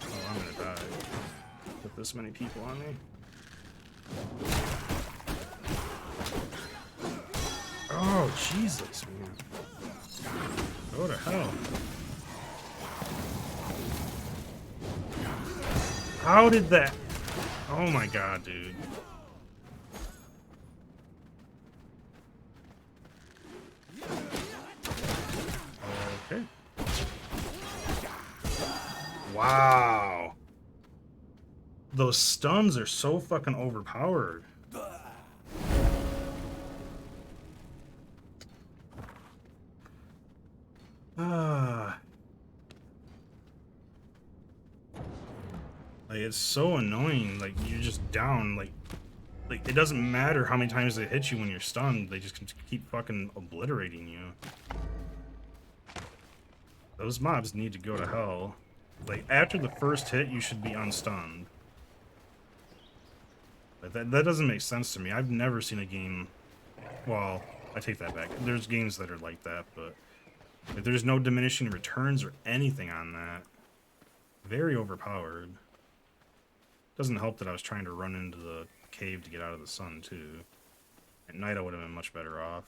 Oh, I'm gonna die. With this many people on me. Oh, Jesus, man. Go to hell. How did that? Oh my god, dude. Okay. Wow. Those stuns are so fucking overpowered. Like, it's so annoying. Like, you're just down. Like it doesn't matter how many times they hit you when you're stunned. They just keep fucking obliterating you. Those mobs need to go to hell. Like, after the first hit, you should be unstunned. But that doesn't make sense to me. I've never seen a game... Well, I take that back. There's games that are like that, but... Like, there's no diminishing returns or anything on that. Very overpowered. Doesn't help that I was trying to run into the cave to get out of the sun, too. At night, I would have been much better off.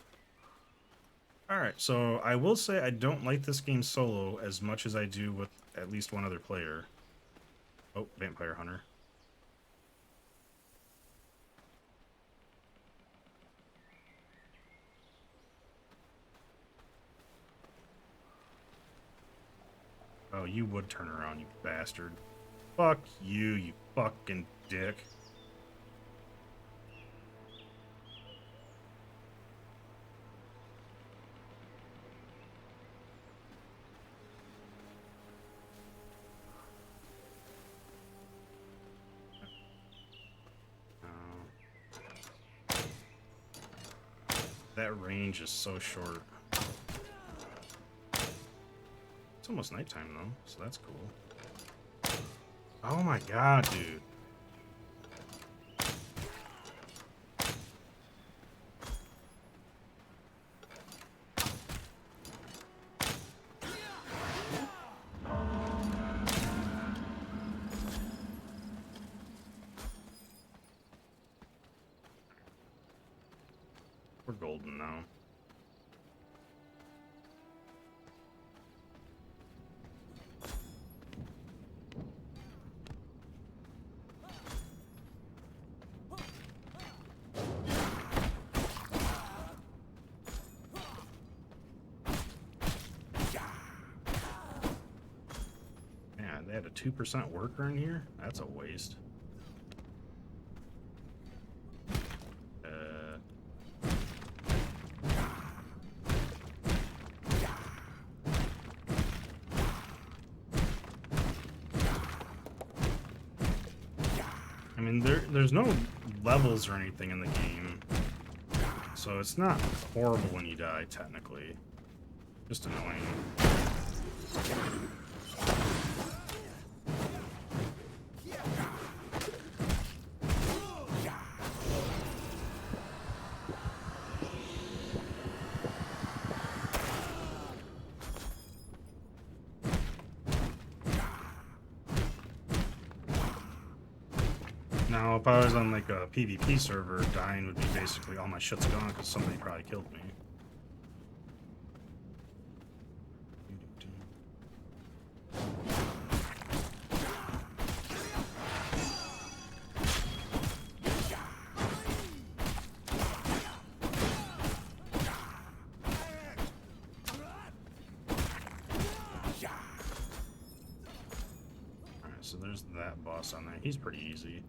Alright, so I will say I don't like this game solo as much as I do with at least one other player. Oh, Vampire Hunter. Oh, you would turn around, you bastard. Fuck you, you fucking dick. That range is so short. It's almost nighttime though, so that's cool. Oh my god, dude. We're golden now. Man, they had a 2% worker in here? That's a waste. I mean, there's no levels or anything in the game, so it's not horrible when you die, technically. Just annoying. Now, if I was on like a PvP server, dying would be basically all my shit's gone because somebody probably killed me. so there's that boss on there. He's pretty easy.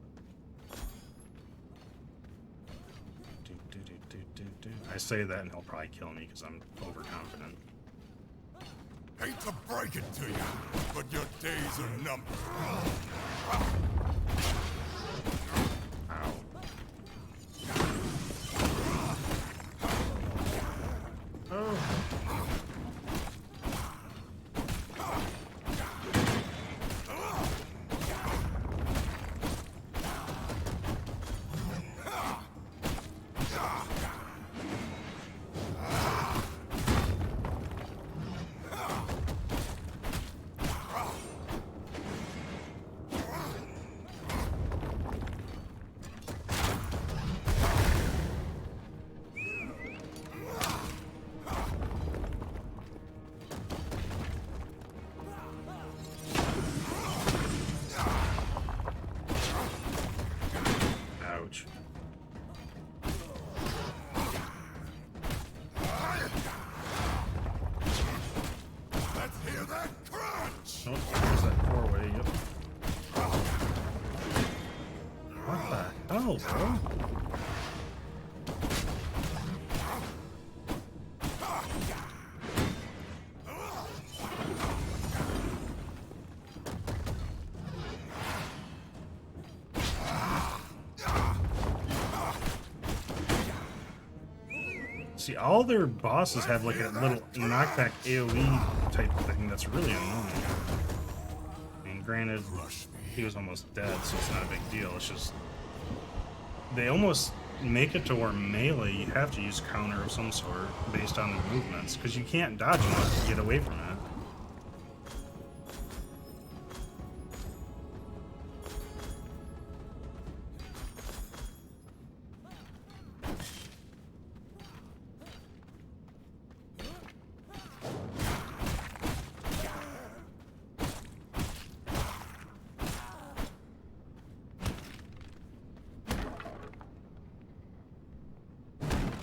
I say that and he'll probably kill me because I'm overconfident. Hate to break it to you, but your days are numbered. Ow. Oh. Ouch. Let's hear that crunch! Oh, there's that four-way, yep. What the hell, bro? See, all their bosses have like a little knockback AoE type thing that's really annoying. I mean, granted, he was almost dead, so it's not a big deal. It's just they almost make it to where melee you have to use counter of some sort based on the movements, because you can't dodge enough to get away from it.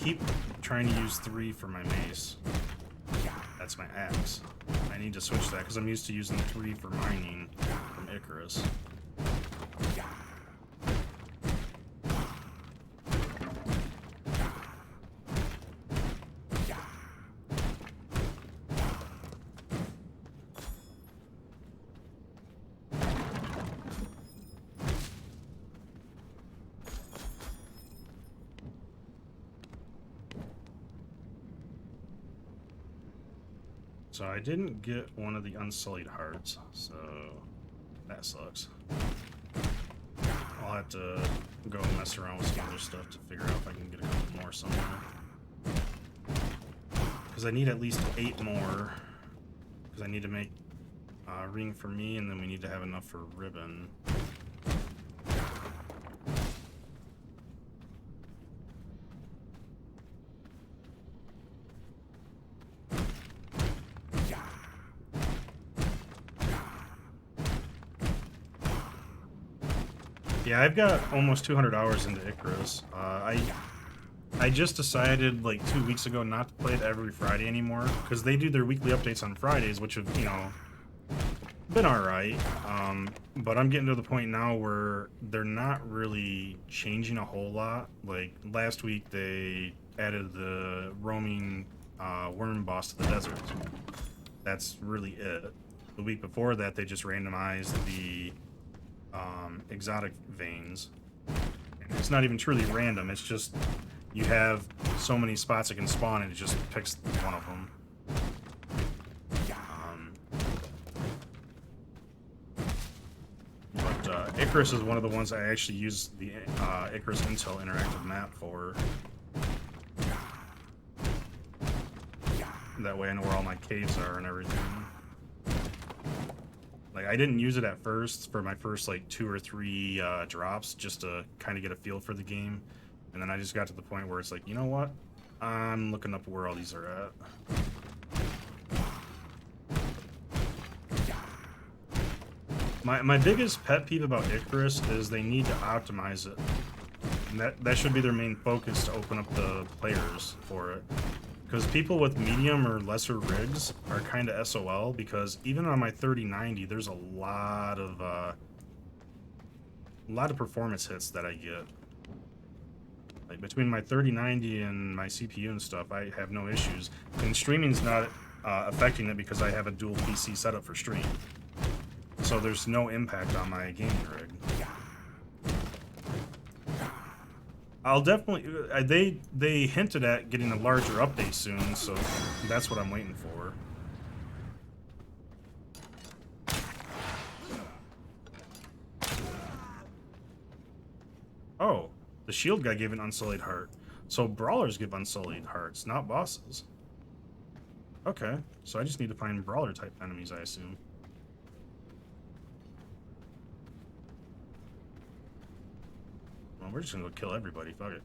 Keep trying to use 3 for my mace. That's my axe. I need to switch that because I'm used to using 3 for mining from Icarus. So I didn't get one of the unsullied hearts, so that sucks. I'll have to go mess around with some other stuff to figure out if I can get a couple more somewhere. Because I need at least 8 more. Because I need to make a ring for me, and then we need to have enough for ribbon. Yeah, I've got almost 200 hours into Icarus. I just decided like 2 weeks ago not to play it every Friday anymore because they do their weekly updates on Fridays, which have, you know, been alright. But I'm getting to the point now where they're not really changing a whole lot. Like last week they added the roaming worm boss to the desert. That's really it. The week before that they just randomized the exotic veins. And it's not even truly random, it's just you have so many spots it can spawn and it just picks one of them. But Icarus is one of the ones I actually use the Icarus Intel interactive map for. That way I know where all my caves are and everything. Like, I didn't use it at first for my first, like, 2 or 3 drops, just to kind of get a feel for the game. And then I just got to the point where it's like, you know what? I'm looking up where all these are at. My biggest pet peeve about Icarus is they need to optimize it. And that should be their main focus to open up the players for it. Because people with medium or lesser rigs are kind of SOL, because even on my 3090, there's a lot of a lot of performance hits that I get. Like between my 3090 and my CPU and stuff, I have no issues. And streaming's not affecting it because I have a dual PC setup for stream. So there's no impact on my gaming rig. I'll definitely... they hinted at getting a larger update soon, so that's what I'm waiting for. Oh, the shield guy gave an unsullied heart. So brawlers give unsullied hearts, not bosses. Okay, so I just need to find brawler type enemies, I assume. Well, we're just gonna go kill everybody, fuck it.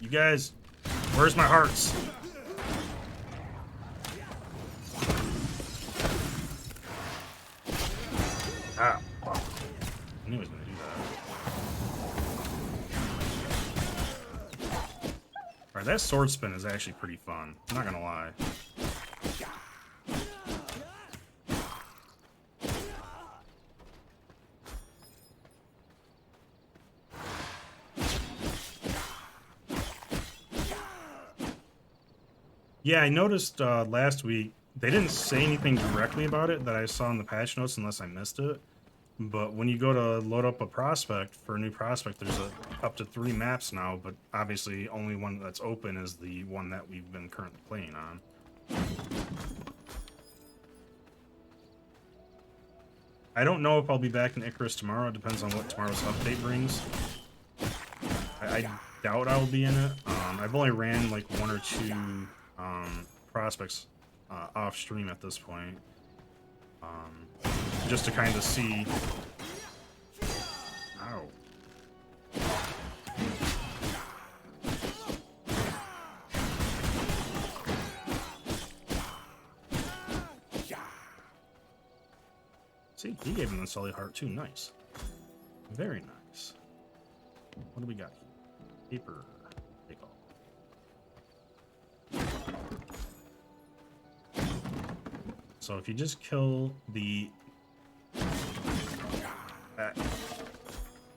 You guys, where's my hearts? Ah, fuck. I knew he was gonna do that. Alright, that sword spin is actually pretty fun. I'm not gonna lie. Yeah, I noticed last week, they didn't say anything directly about it that I saw in the patch notes unless I missed it. But when you go to load up a prospect for a new prospect, there's up to 3 maps now, but obviously only one that's open is the one that we've been currently playing on. I don't know if I'll be back in Icarus tomorrow. It depends on what tomorrow's update brings. I doubt I'll be in it. I've only ran like 1 or 2 prospects off stream at this point, just to kind of see. Ow. See, he gave him the solid heart too. Nice, very nice. What do we got here? Paper. So if you just kill the...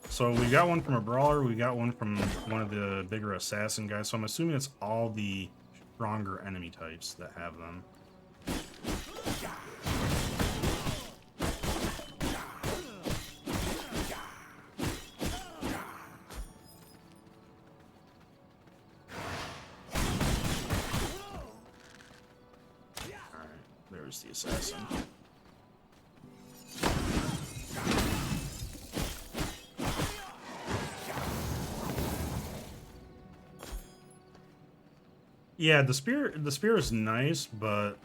So we got one from a brawler, we got one from one of the bigger assassin guys, so I'm assuming it's all the stronger enemy types that have them. There's the assassin. Yeah, the spear is nice, but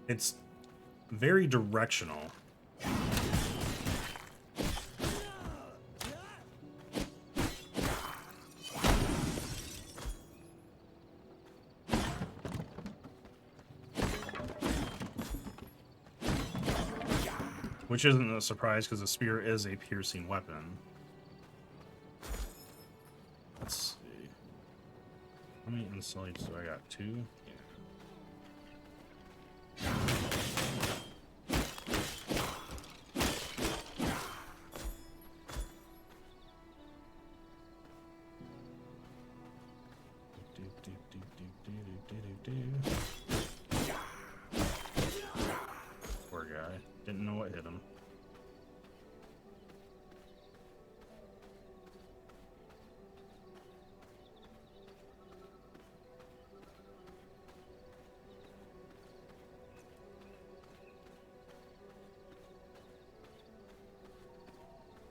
it's very directional. Which isn't a surprise because the spear is a piercing weapon. Let's see. How many insights do I got? 2? Yeah. Poor guy. Didn't know what hit him.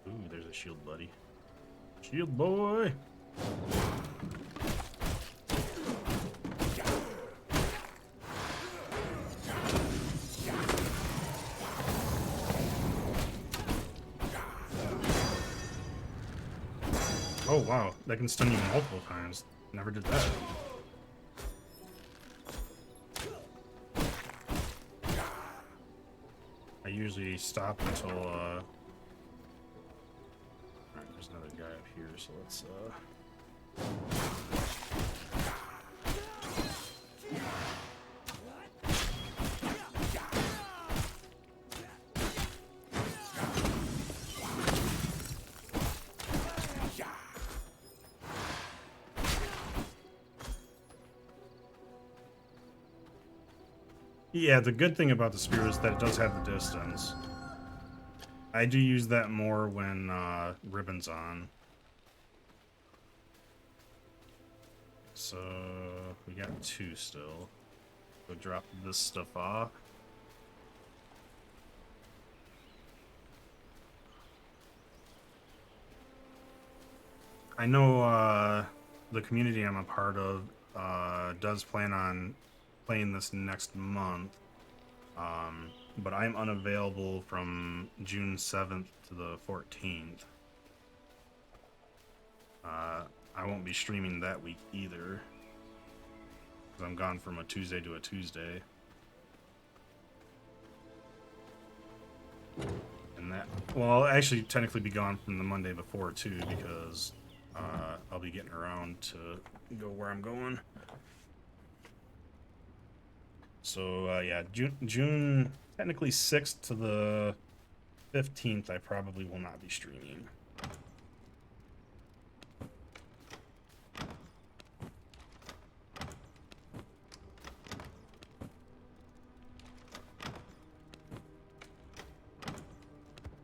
Ooh, there's a shield buddy. Shield boy! Oh wow, that can stun you multiple times. Never did that. I usually stop until Alright, there's another guy up here, so let's Yeah, the good thing about the spear is that it does have the distance. I do use that more when ribbon's on. So we got 2 still. Go drop this stuff off. I know the community I'm a part of does plan on playing this next month, but I'm unavailable from June 7th to the 14th. I won't be streaming that week either, because I'm gone from a Tuesday to a Tuesday. And that, well, I'll actually technically be gone from the Monday before too, because I'll be getting around to go where I'm going. So yeah, June technically 6th to the 15th, I probably will not be streaming.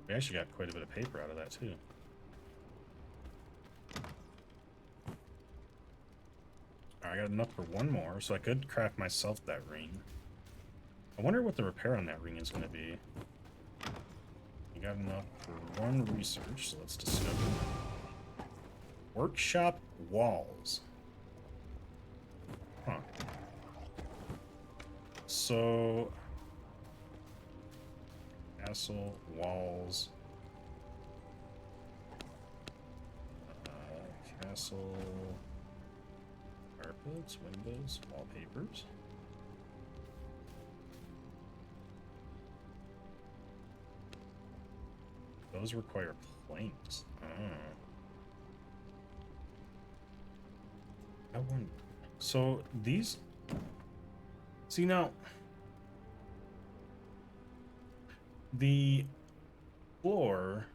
We actually got quite a bit of paper out of that too. I got enough for 1 more, so I could craft myself that ring. I wonder what the repair on that ring is going to be. We got enough for 1 research, so let's discover. Workshop walls. Huh. So... Castle walls. Castle... Carpets, windows, wallpapers. Those require planks. I wonder. So these. See now. The floor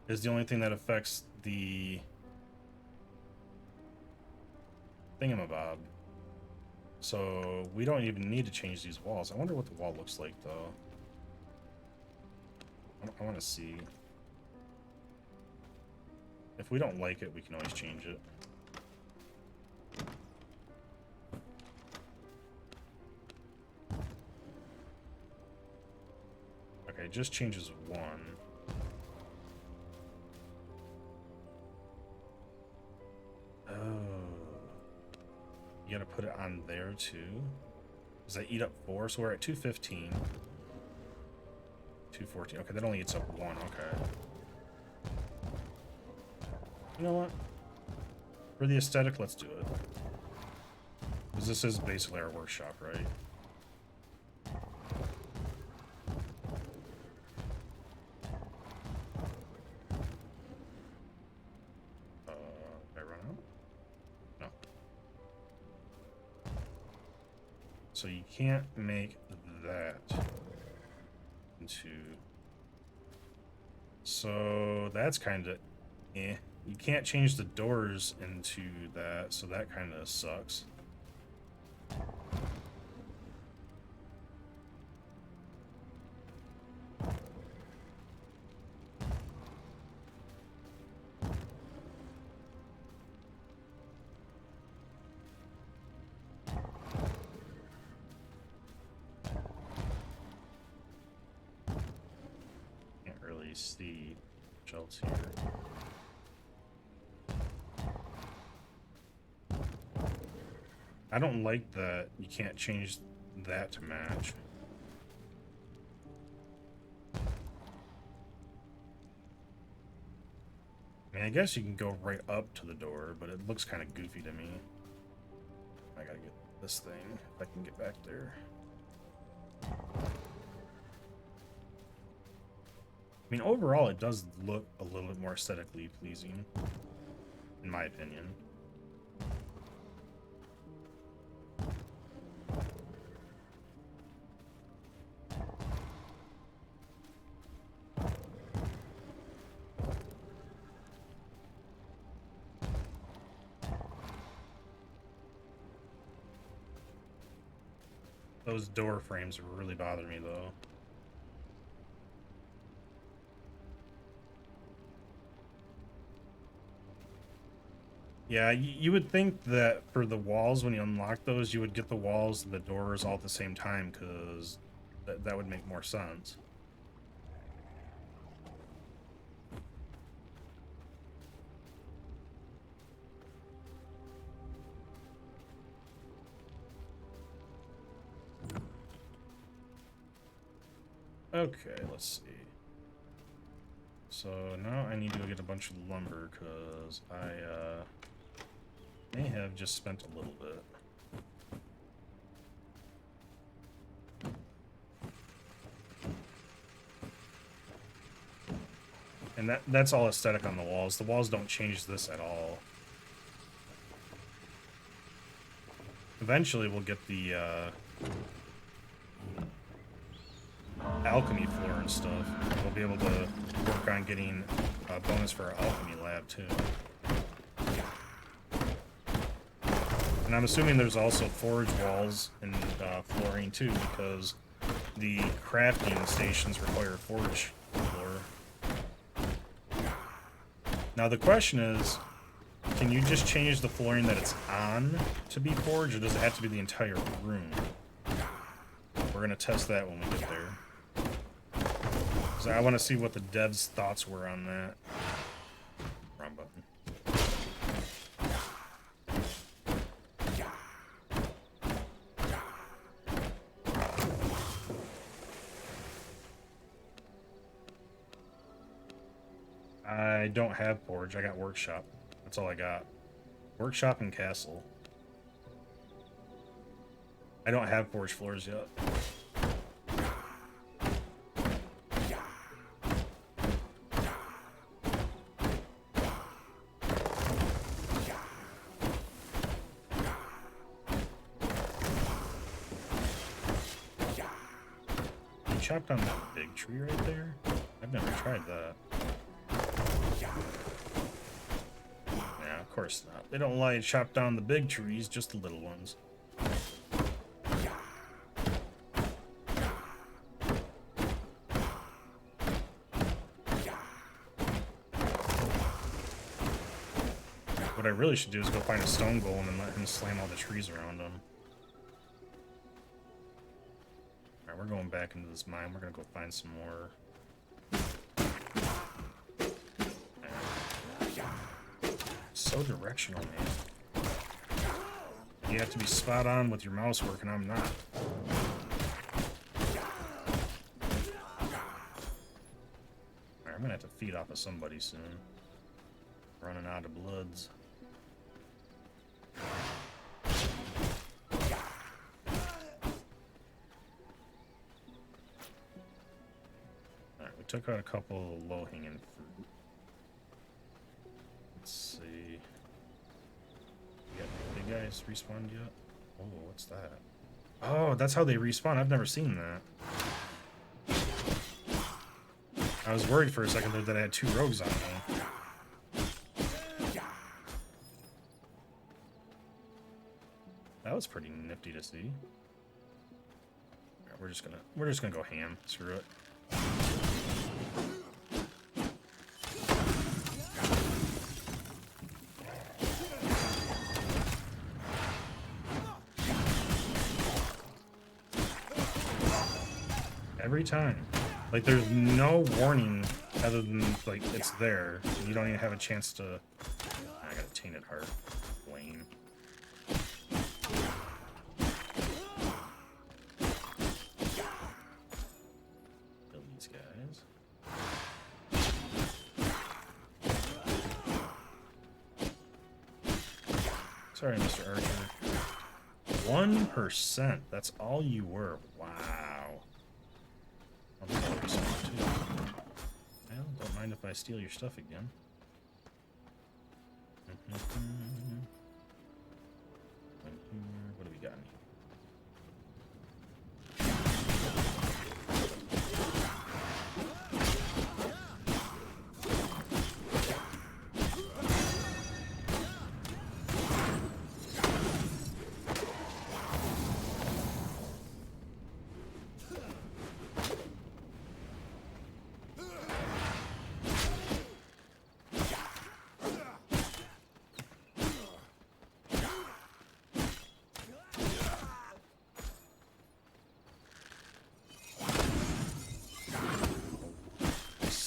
is the only thing that affects the thingamabob. So we don't even need to change these walls. I wonder what the wall looks like though. I want to see. If we don't like it, we can always change it. Okay, it just changes 1. Oh. You gotta put it on there too? Does that eat up 4? So we're at 215. 214. Okay, that only eats up 1. Okay. You know what? For the aesthetic, let's do it. Because this is basically our workshop, right? Did I run out? No. So you can't make that into... So that's kind of eh. You can't change the doors into that, so that kind of sucks. Can't really see much else here. I don't like that you can't change that to match. I mean, I guess you can go right up to the door, but it looks kind of goofy to me. I gotta get this thing, if I can get back there. I mean, overall, it does look a little bit more aesthetically pleasing, in my opinion. Those door frames really bother me, though. Yeah, you would think that for the walls, when you unlock those, you would get the walls and the doors all at the same time, because that would make more sense. Okay, let's see. So now I need to go get a bunch of lumber, because I may have just spent a little bit. And that's all aesthetic on the walls. The walls don't change this at all. Eventually we'll get the alchemy floor and stuff. We'll be able to work on getting a bonus for our alchemy lab too. And I'm assuming there's also forge walls and flooring too, because the crafting stations require forge floor. Now the question is, can you just change the flooring that it's on to be forged, or does it have to be the entire room? We're gonna test that when we get there. So I want to see what the devs' thoughts were on that. Wrong button. I don't have forge. I got workshop. That's all I got. Workshop and castle. I don't have forge floors yet. You chopped down that big tree right there? I've never tried that. Yeah, of course not. They don't allow you to chop down the big trees, just the little ones. What I really should do is go find a stone golem and let him slam all the trees around him. Alright, we're going back into this mine. We're gonna go find some more. So directional, man. You have to be spot on with your mouse work, and I'm not. Alright, I'm gonna have to feed off of somebody soon. Running out of bloods. Alright, we took out a couple of low-hanging fruit. Let's see. You got any big guys respawned yet? Oh, what's that? Oh, that's how they respawn. I've never seen that. I was worried for a second there that I had two rogues on me. That was pretty nifty to see. We're just gonna go ham. Screw it. Every time. Like, there's no warning other than, like, it's there. You don't even have a chance to... I got a tainted heart. Lame. Kill these guys. Sorry, Mr. Archer. 1%. That's all you were. Wow. Well, don't mind if I steal your stuff again. What do we got in here?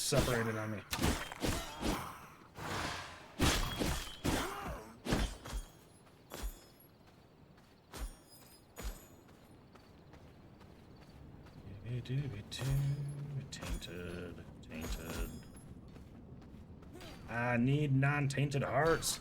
separated on me. Tainted. Tainted. I need non-tainted hearts.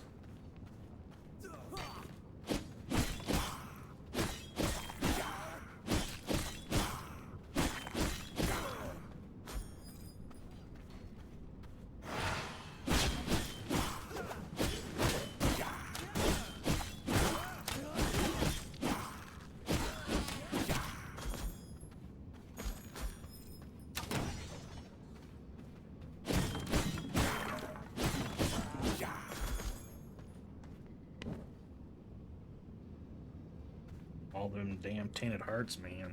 All them damn tainted hearts, man.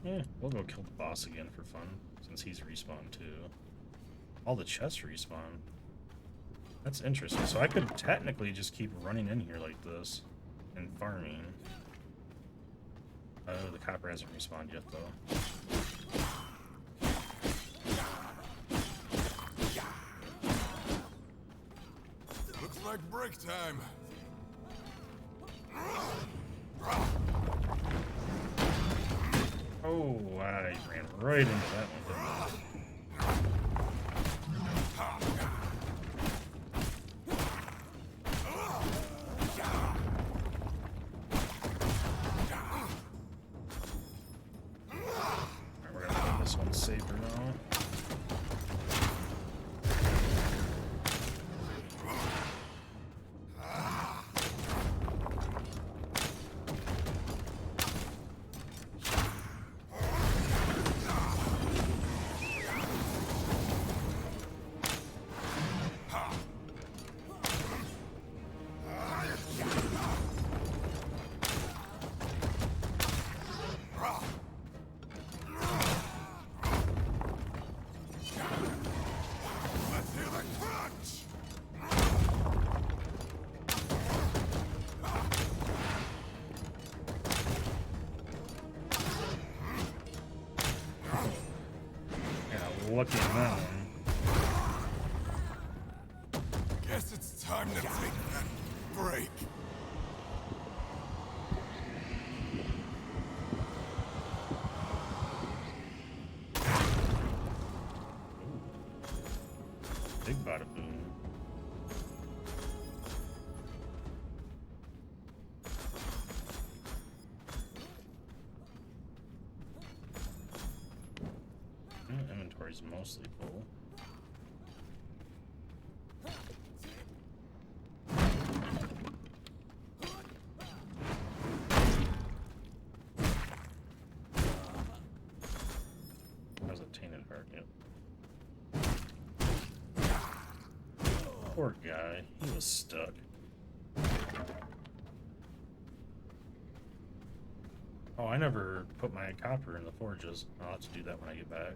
Yeah, we'll go kill the boss again for fun, since he's respawned too. All the chests respawn. That's interesting. So I could technically just keep running in here like this and farming. Oh, the copper hasn't respawned yet though. Looks like break time. Oh, I ran right into that one, didn't I? Alright, we're gonna make this one safer now. Lucky on that one. Guess it's time to take that break. Big bada boom. Inventory's mostly full. How's a tainted heart? Yep. Poor guy. He was stuck. Oh, I never put my copper in the forges. I'll have to do that when I get back.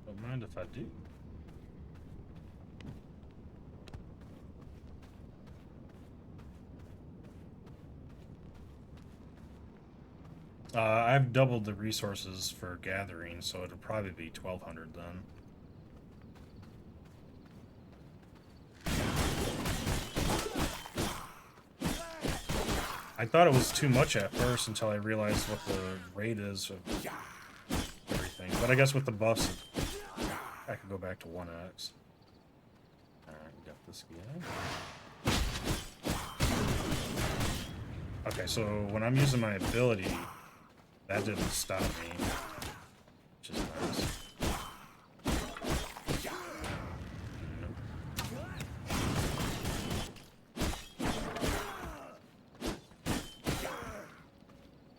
Don't mind if I do. I've doubled the resources for gathering, so it'll probably be 1,200 then. I thought it was too much at first until I realized what the rate is of everything. But I guess with the buffs, I could go back to 1x. Alright, we got this guy. Okay, so when I'm using my ability, that didn't stop me, which is nice.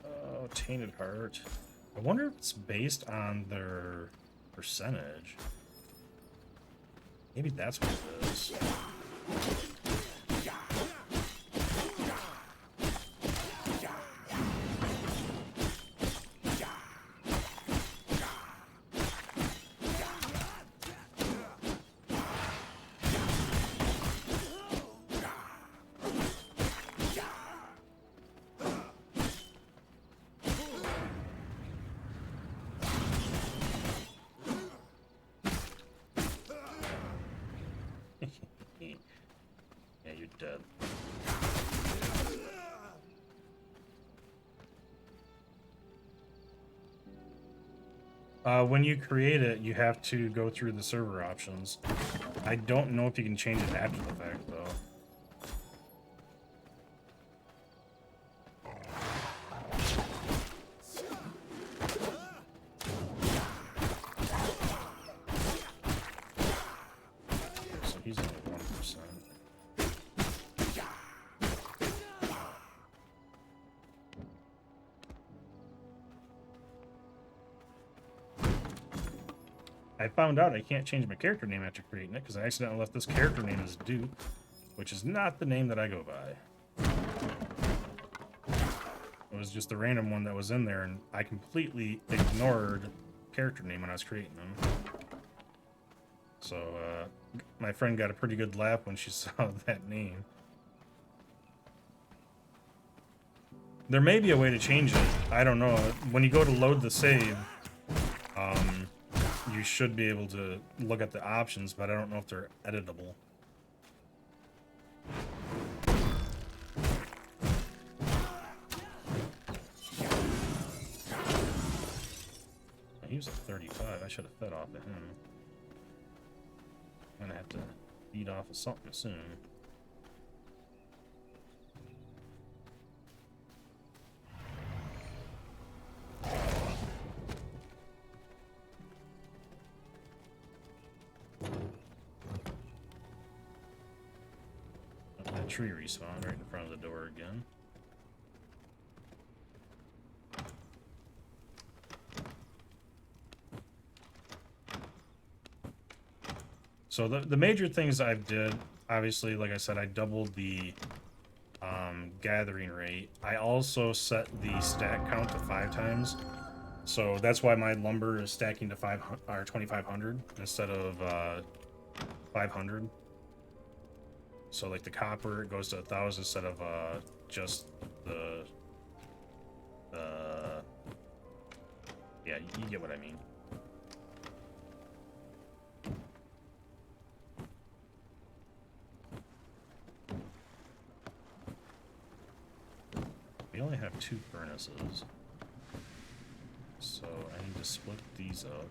Oh, tainted heart. I wonder if it's based on their percentage. Maybe that's what it is. Yeah, you're dead. When you create it, you have to go through the server options. I don't know if you can change it after the fact, though. So he's only 1%. I found out I can't change my character name after creating it because I accidentally left this character name as Duke, which is not the name that I go by. It was just the random one that was in there, and I completely ignored character name when I was creating them. So, my friend got a pretty good laugh when she saw that name. There may be a way to change it. I don't know. When you go to load the save, you should be able to look at the options, but I don't know if they're editable. He was at 35. I should have fed off of him. I'm gonna have to feed off of something soon. That tree respawned right in front of the door again. So the major things I've did, obviously, like I said, I doubled the gathering rate. I also set the stack count to 5 times. So that's why my lumber is stacking to 2,500 instead of 500. So like the copper, it goes to 1,000 instead of just the yeah, you get what I mean. We only have 2 furnaces, so I need to split these up.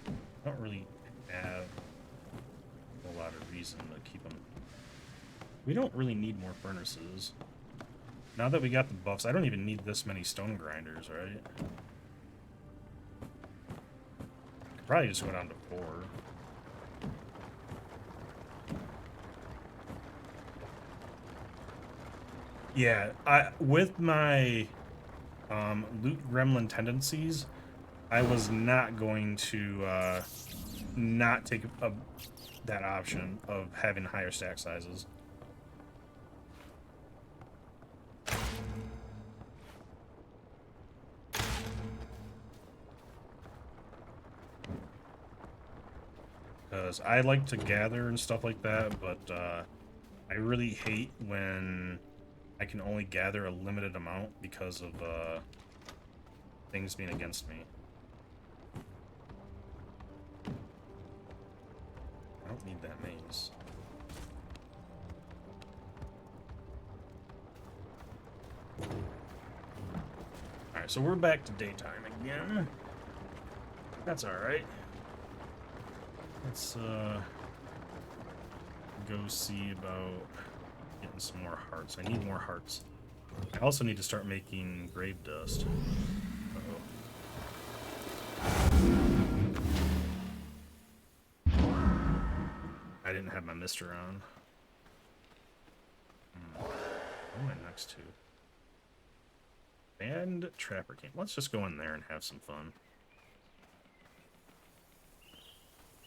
I don't really have a lot of reason to keep them. We don't really need more furnaces. Now that we got the buffs, I don't even need this many stone grinders, right? Could probably just go down to 4. Yeah, with my loot gremlin tendencies, I was not going to not take that option of having higher stack sizes. Because I like to gather and stuff like that, but I really hate when I can only gather a limited amount because of things being against me. I don't need that maze. Alright, so we're back to daytime again. That's alright. Let's go see about getting some more hearts. I need more hearts. I also need to start making grave dust. I didn't have my mister on. What am I next to? And trapper camp. Let's just go in there and have some fun.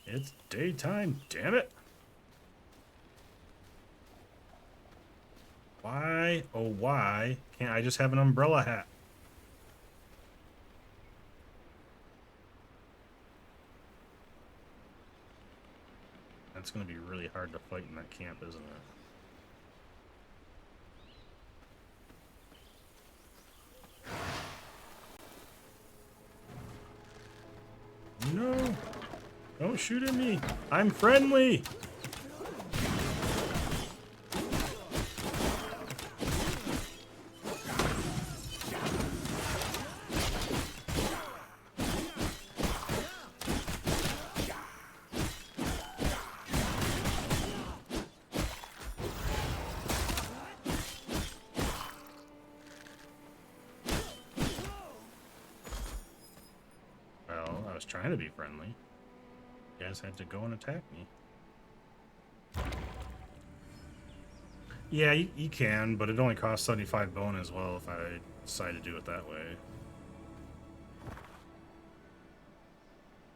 It's daytime, damn it! Why, oh why, can't I just have an umbrella hat? That's gonna be really hard to fight in that camp, isn't it? No! Don't shoot at me! I'm friendly! Well, I was trying to be friendly. You guys had to go and attack me. Yeah, you can, but it only costs 75 bone as well if I decide to do it that way.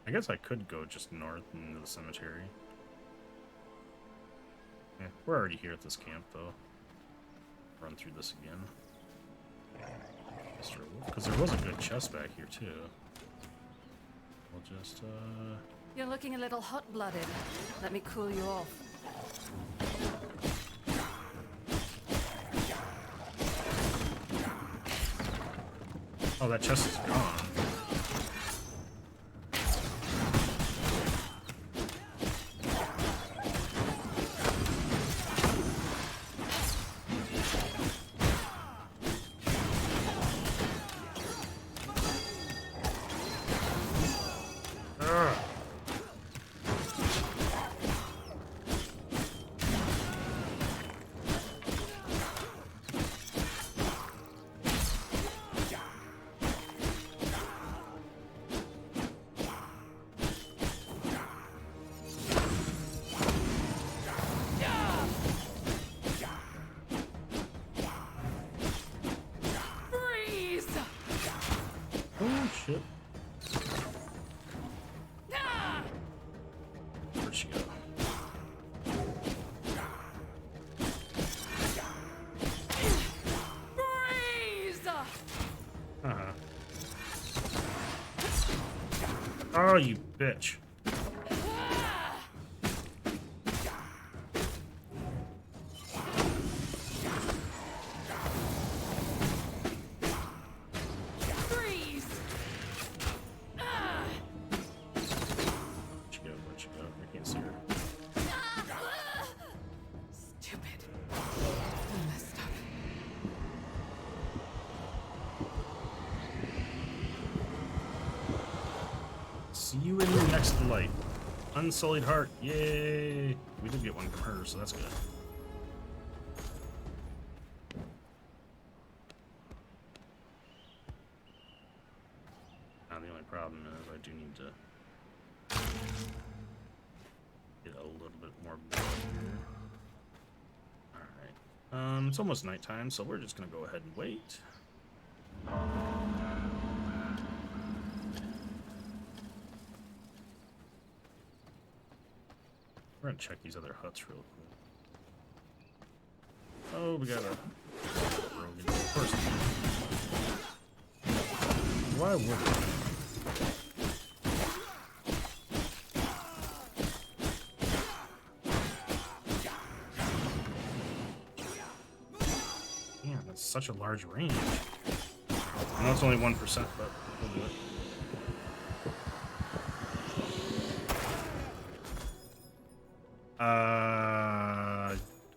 I guess I could go just north into the cemetery. Yeah, we're already here at this camp, though. Run through this again. Because there was a good chest back here, too. We'll just, You're looking a little hot-blooded. Let me cool you off. Oh, that chest is gone. Oh, shit. Where'd she go? Uh-huh. Oh, you bitch. Where'd she go? I can't see her. Stupid. I messed up. See you in the next light. Unsullied heart. Yay! We did get one from her, so that's good. Now the only problem is I do need to get a little bit more blood here. Alright. It's almost nighttime, so we're just gonna go ahead and wait. We're gonna check these other huts real quick. Oh, we got a rogue. Of course. Why would it? Damn, that's such a large range. I know it's only 1%, but we'll do it.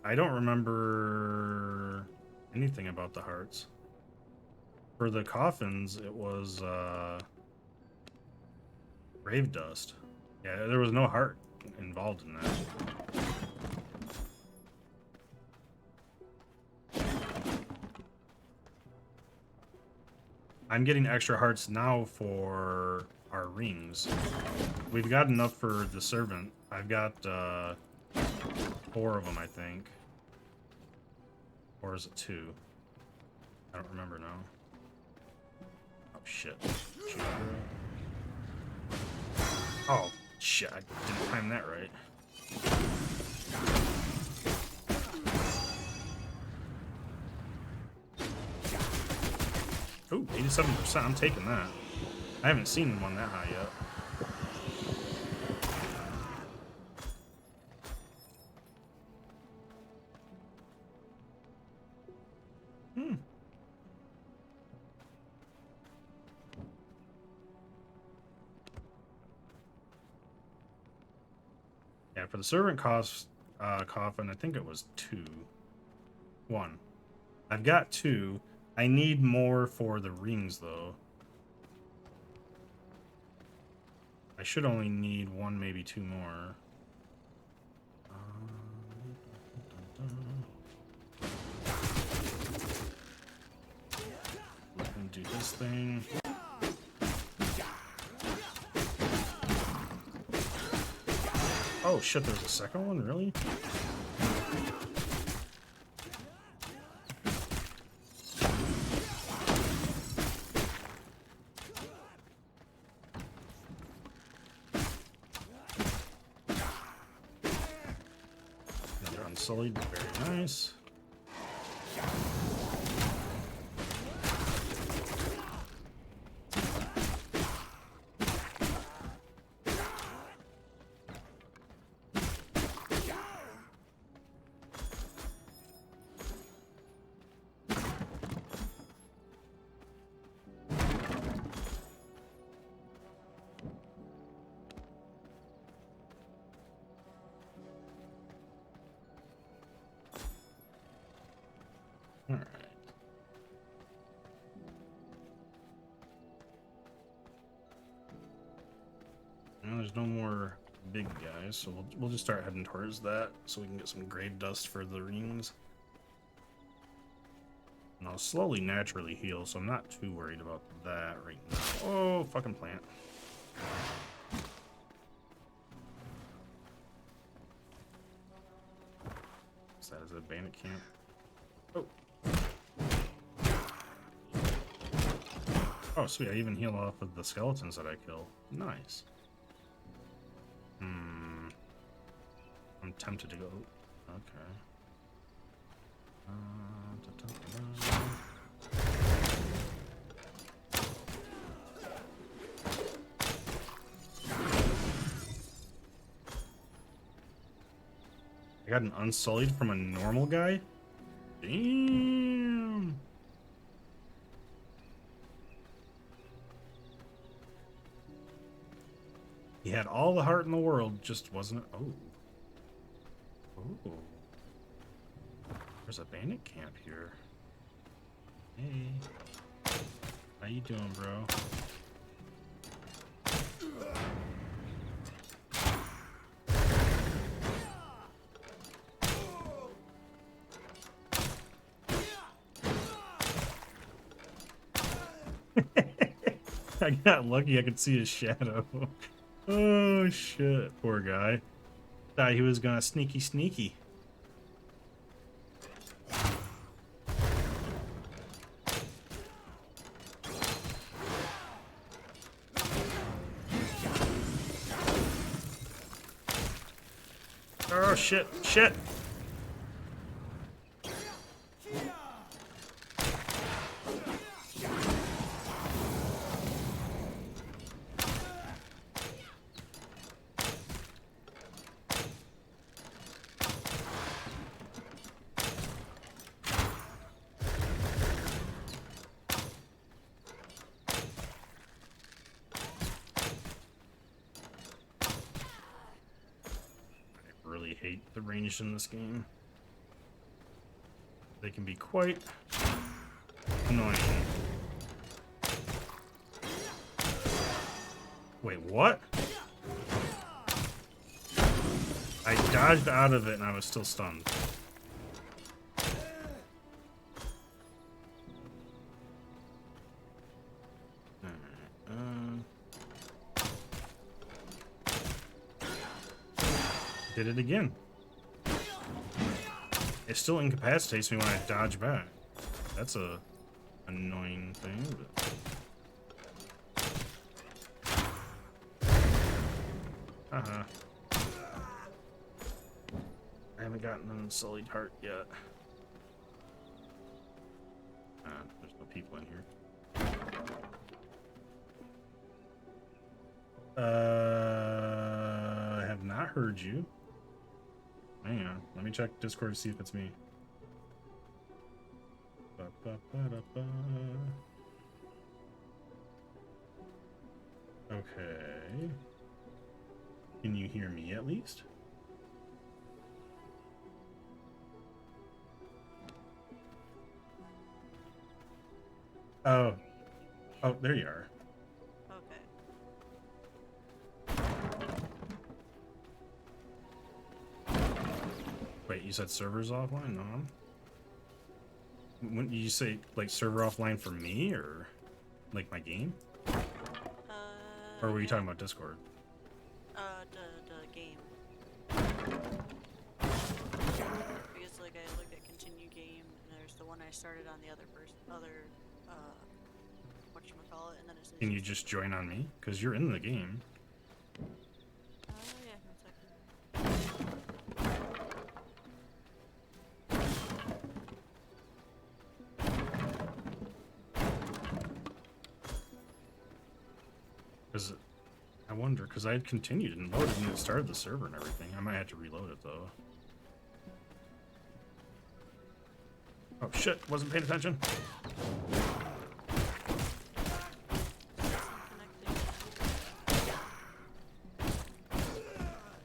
I don't remember anything about the hearts. For the coffins, it was grave dust. Yeah, there was no heart involved in that. I'm getting extra hearts now for our rings. We've got enough for the servant. I've got 4 of them, I think. Or is it 2? I don't remember now. shit. Oh, shit. I didn't time that right. Oh, 87%. I'm taking that. I haven't seen one that high yet. Yeah, for the servant coffin, I think it was 2. 1. I've got 2. I need more for the rings, though. I should only need 1, maybe 2 more. Let him do his thing. Oh shit, there's a second one? Really? Another unsullied, very nice. Alright. Well, there's no more big guys, so we'll just start heading towards that so we can get some grave dust for the rings. And I'll slowly naturally heal, so I'm not too worried about that right now. Oh, fucking plant. Is that a bandit camp? Oh. Oh, sweet. I even heal off of the skeletons that I kill. Nice. I'm tempted to go. Okay. I got an unsullied from a normal guy? Damn. He had all the heart in the world, just wasn't. Oh. Oh. There's a bandit camp here. Hey. How you doing, bro? I got lucky I could see his shadow. Oh shit, poor guy. Thought he was gonna sneaky. Oh shit. Really hate the ranged in this game. They can be quite annoying. Wait, what? I dodged out of it and I was still stunned. Did it again. It still incapacitates me when I dodge back. That's a annoying thing. But... Uh-huh. I haven't gotten an Unsullied Heart yet. There's no people in here. I have not heard you. Hang on. Let me check Discord to see if it's me. Ba-ba-ba-da-ba. Okay. Can you hear me at least? Oh. Oh, there you are. Okay. Wait, you said servers offline? No. When did you say, like, server offline for me, or like my game? Or were you Yeah. talking about Discord? The game. Because like I looked at continue game, and there's the one I started on the other whatchamacallit, and then it says. Can you just join on me? Because you're in the game. Yeah, 1 second. Because I wonder, because I had continued and loaded and it started the server and everything. I might have to reload it though. Oh shit, wasn't paying attention.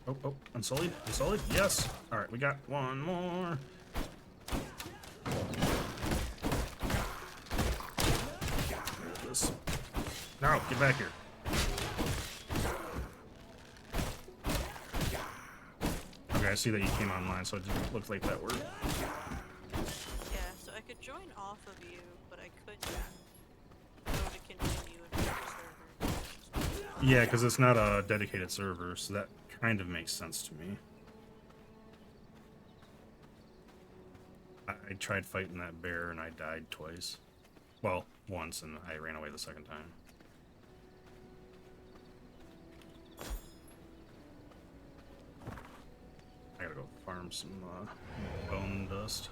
Oh, Unsullied? Unsullied? Yes! Alright, we got one more. This. No, get back here. Okay, I see that you came online, so it just looks like that worked. Yeah, so I could join off of you, but I couldn't go to continue and make a server. Yeah, because it's not a dedicated server, so that kind of makes sense to me. I tried fighting that bear and I died twice. Well, once, and I ran away the second time. I gotta go farm some bone dust.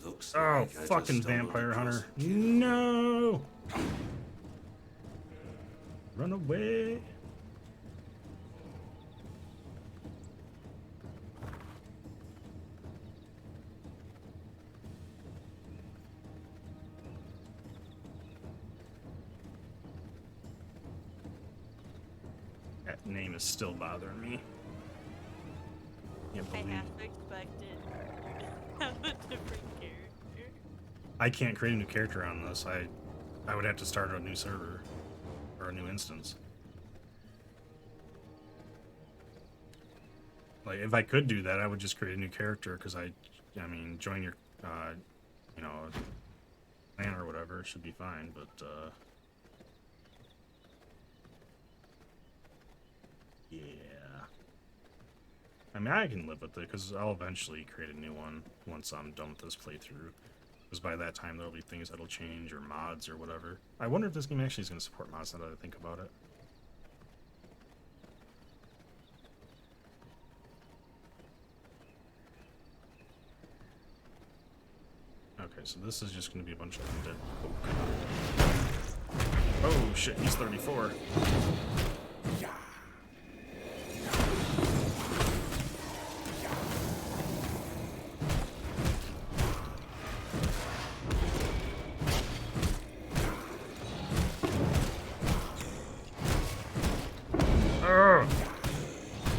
Looks Oh, like I just fucking stumbled vampire across hunter. a kid. No! Run away! That name is still bothering me. Can't I believe half expected to have a different character. I can't create a new character on this. I would have to start a new server or a new instance. Like if I could do that, I would just create a new character because I mean, join your you know, clan or whatever, it should be fine. But yeah, I mean, I can live with it because I'll eventually create a new one once I'm done with this playthrough. Because by that time there'll be things that'll change or mods or whatever. I wonder if this game actually is going to support mods now that I think about it. Okay, so this is just going to be a bunch of undead. Oh shit, he's 34.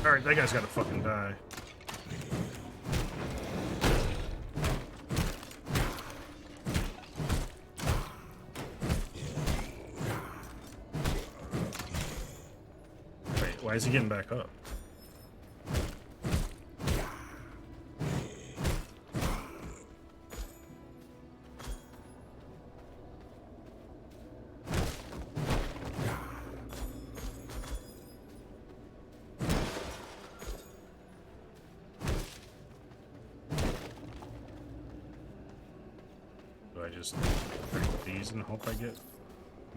Alright, that guy's gotta fucking die. Wait, why is he getting back up? Do I just break these and hope I get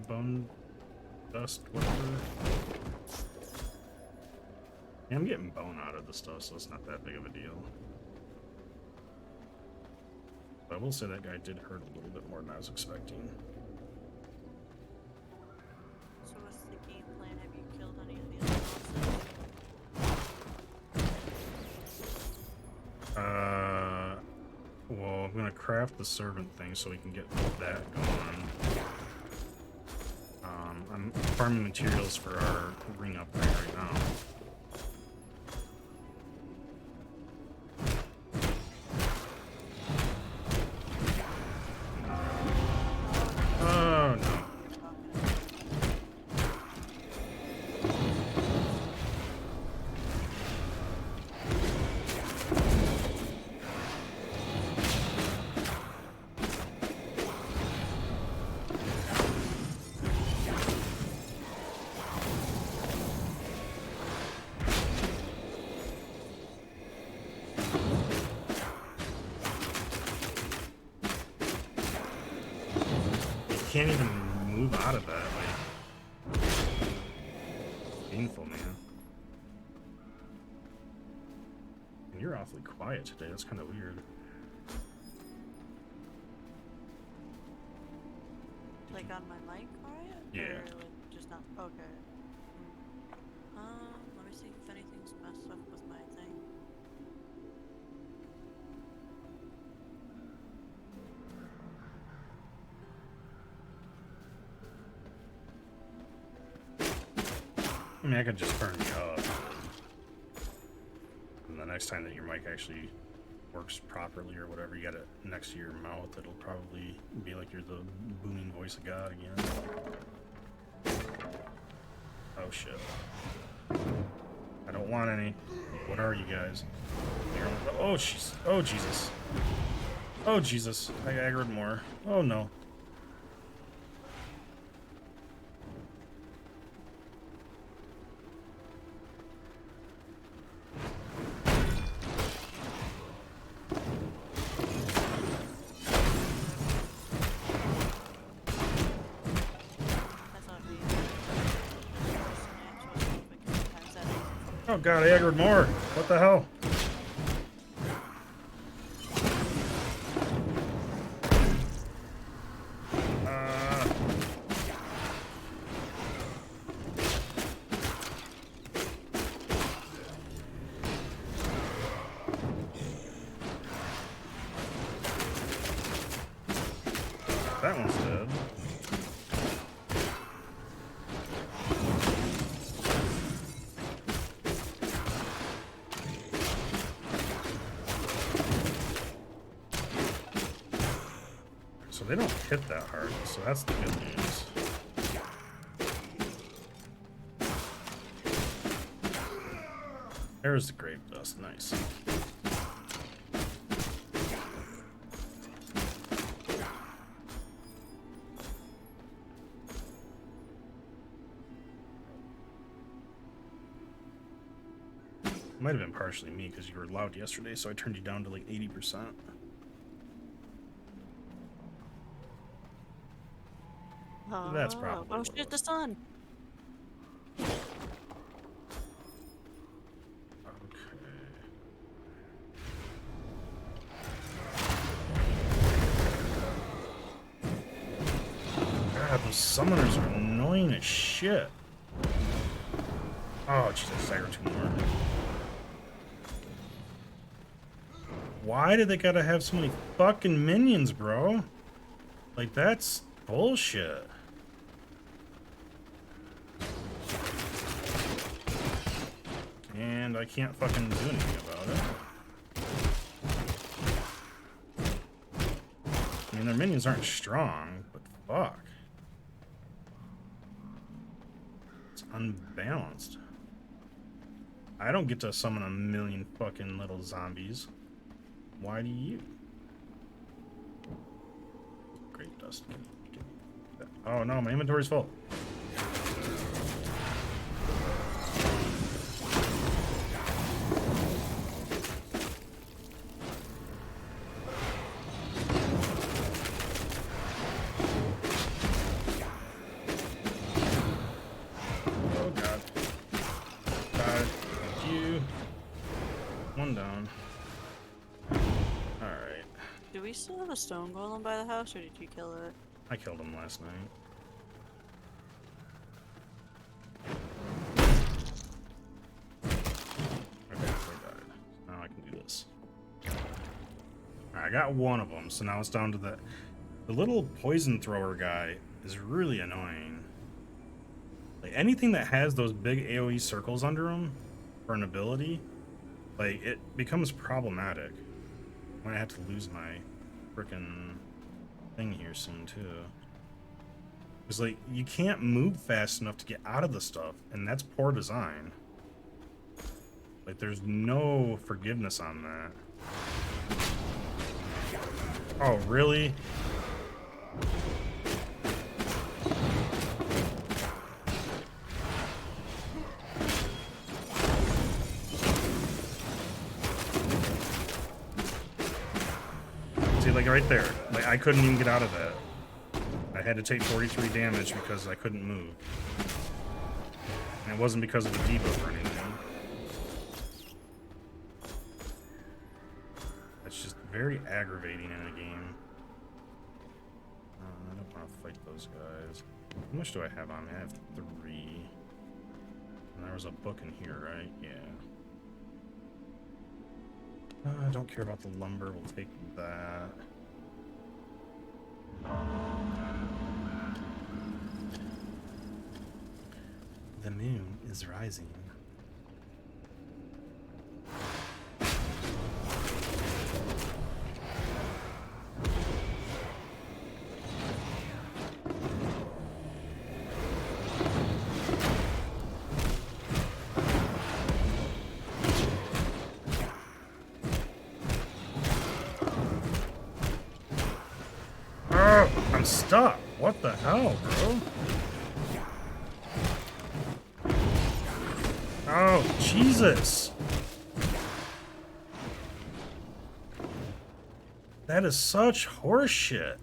bone dust, whatever. Yeah, I'm getting bone out of the stuff, so it's not that big of a deal. But I will say that guy did hurt a little bit more than I was expecting. So what's the game plan? Have you killed any of the other bosses? Well, I'm gonna craft the servant thing so we can get that going. I'm farming materials for our ring upgrade right now. Oh no. Can't even move out of that, like, painful, man. And you're awfully quiet today, that's kind of weird. Like on my mic, quiet? Yeah. Or like just not? Okay. Let me see if anything's messed up with my thing. I mean, I could just turn you up. And the next time that your mic actually works properly or whatever, you got it next to your mouth, it'll probably be like you're the booming voice of God again. Oh shit. I don't want any. What are you guys? Oh jeez. Oh Jesus. Oh Jesus. I aggroed more. Oh no. That's not me. Oh god, I aggroed more. What the hell? That one's dead. So they don't hit that hard, so that's the good news. There's the grape dust, nice. Might have been partially me because you were loud yesterday, so I turned you down to like 80%. That's probably Oh what shit, it the was. sun! God, those summoners are annoying as shit. Oh, Jesus, I aggroed two more. Why do they gotta have so many fucking minions, bro? Like, that's bullshit. And I can't fucking do anything about it. I mean, their minions aren't strong, but fuck. It's unbalanced. I don't get to summon a million fucking little zombies. Why do you? Great dust. Oh no, my inventory's full. do we still have a stone golem by the house, or did you kill it? I killed him last night. Okay, they died. Now I can do this. Alright, I got one of them, so now it's down to the little poison thrower guy is really annoying. Like anything that has those big AoE circles under them for an ability, like it becomes problematic. I might have to lose my frickin' thing here soon too. It's like you can't move fast enough to get out of the stuff, and that's poor design. Like there's no forgiveness on that. Oh, really? See, like right there. Like I couldn't even get out of that. I had to take 43 damage because I couldn't move. And it wasn't because of the debuff or anything. That's just very aggravating in a game. I don't want to fight those guys. How much do I have on me? I have 3. And there was a book in here, right? Yeah. I don't care about the lumber. We'll take that. The moon is rising. I'm stuck. What the hell, bro? Oh, Jesus. That is such horseshit.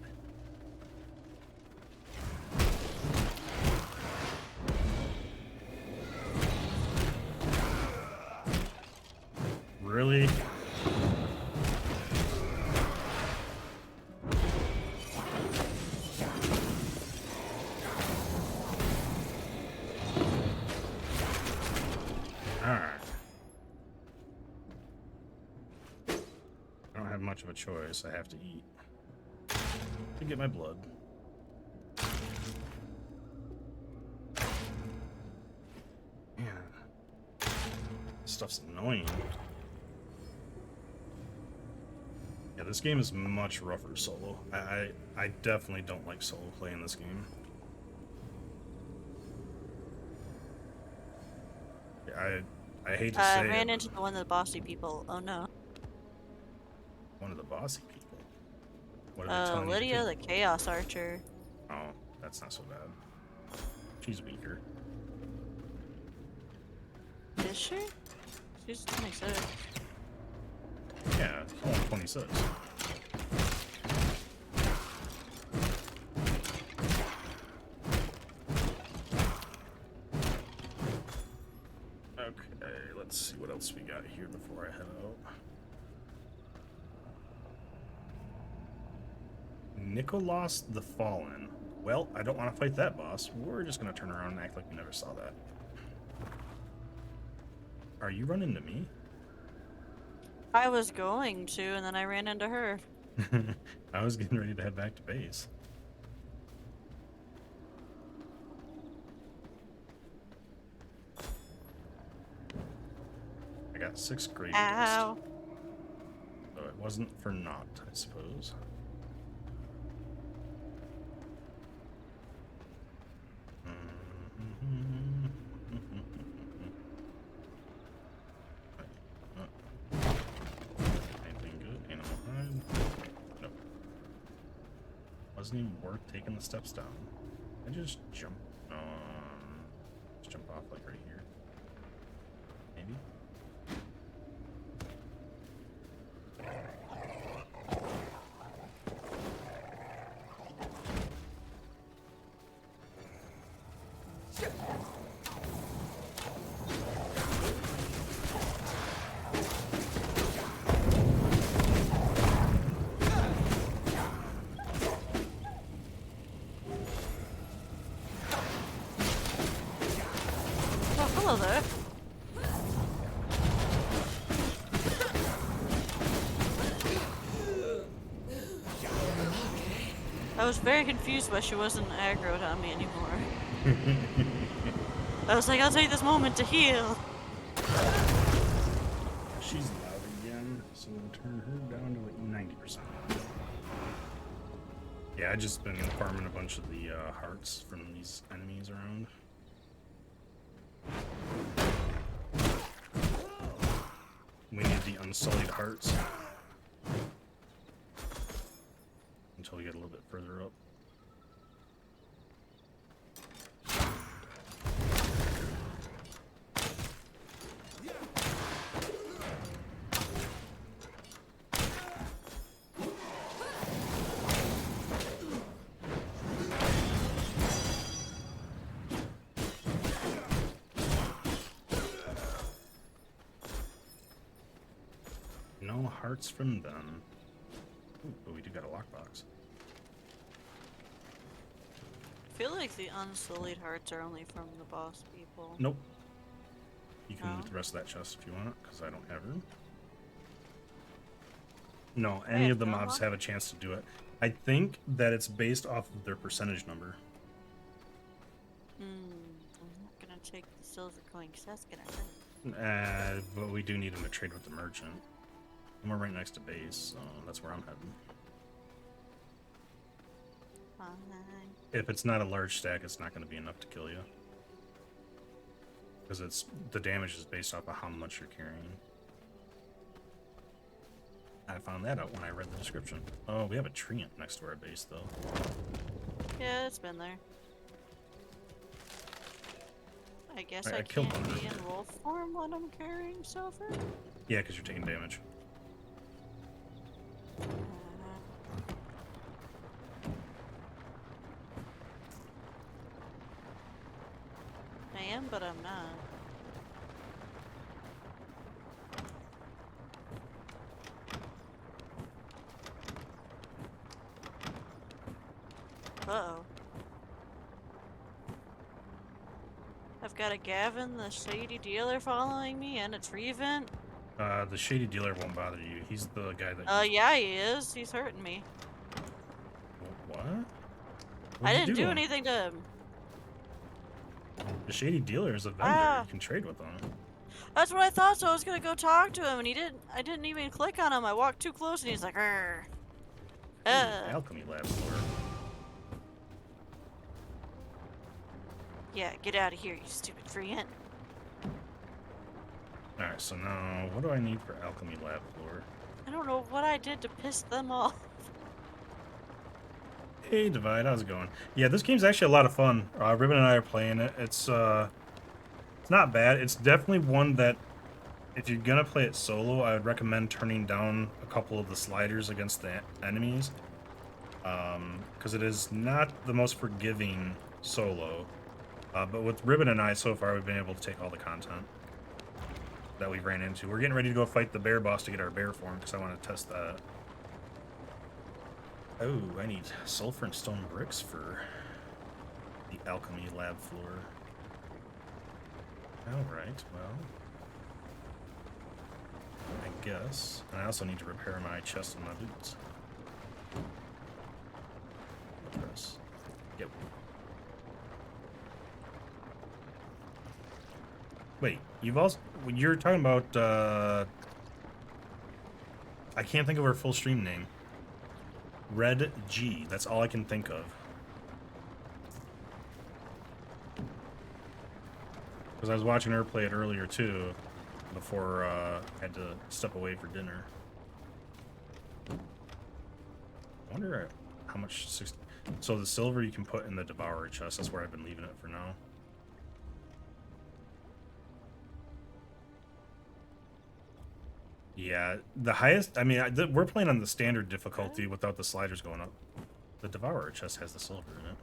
Really? Much of a choice. I have to eat to get my blood. Man, this stuff's annoying. Yeah, this game is much rougher solo. I definitely don't like solo play in this game. I hate to say I ran it, into one of the bossy people. Oh no. One of the bossy people. What are they telling you to Lydia, do? the Chaos Archer. Oh, that's not so bad. She's weaker. Is she? She's 26. Yeah, only 26. Okay, let's see what else we got here before I head out. Nicholas the Fallen. Well, I don't want to fight that boss. We're just going to turn around and act like we never saw that. Are you running to me? I was going to, and then I ran into her. I was getting ready to head back to base. I got 6 grade dust. Ow. So it wasn't for naught, I suppose. Anything good? Animal hide? Nope. Wasn't even worth taking the steps down. I just jump. Just jump off like right here. Maybe. Hello there. I was very confused why she wasn't aggroed on me anymore. I was like, I'll take this moment to heal. She's loud again, so we'll turn her down to like 90%. Yeah, I just been farming a bunch of the hearts from these enemies around. We need the unsullied hearts until we get a little bit further up. No hearts from them. Ooh, but we do got a lockbox. I feel like the unsullied hearts are only from the boss people. Nope. You can No? loot the rest of that chest if you want, because I don't have room. No, I any have of the no mobs one. have a chance to do it. I think that it's based off of their percentage number. I'm not gonna take the silver coin because that's gonna hurt. But we do need them to trade with the merchant. And we're right next to base, so that's where I'm heading. Fine. If it's not a large stack, it's not going to be enough to kill you. Because it's the damage is based off of how much you're carrying. I found that out when I read the description. Oh, we have a treant next to our base, though. Yeah, it's been there. I guess I I killed can't one. be in wolf form when I'm carrying silver? Yeah, because you're taking damage. I am, but I'm not. Uh-oh. I've got a Gavin, the shady dealer, following me, and a tree vent. The shady dealer won't bother you. He's the guy that. Yeah, he is. He's hurting me. What? I What'd you didn't do to him? anything to him. The shady dealer is a vendor. Ah. You can trade with him. That's what I thought, so I was gonna go talk to him, and he didn't. I didn't even click on him. I walked too close, and he's like, "Arr." Alchemy lab floor. Yeah, get out of here, you stupid treant. Alright, so now, what do I need for alchemy lab floor? I don't know what I did to piss them off. Hey, Divide, how's it going? Yeah, this game's actually a lot of fun. Ribbon and I are playing it. It's not bad. It's definitely one that, if you're gonna play it solo, I would recommend turning down a couple of the sliders against the enemies. Because it is not the most forgiving solo. But with Ribbon and I, so far, we've been able to take all the content that we've ran into. We're getting ready to go fight the bear boss to get our bear form, because I want to test that. Oh, I need sulfur and stone bricks for the alchemy lab floor. Alright, well, I guess. And I also need to repair my chest and my boots. Press. Yep. Wait, you've also... When you're talking about, I can't think of her full stream name. Red G. That's all I can think of. Because I was watching her play it earlier, too, before I had to step away for dinner. I wonder how much... So the silver you can put in the Devourer chest. That's where I've been leaving it for now. Yeah, the highest... I mean, we're playing on the standard difficulty without the sliders going up. The Devourer chest has the silver in it.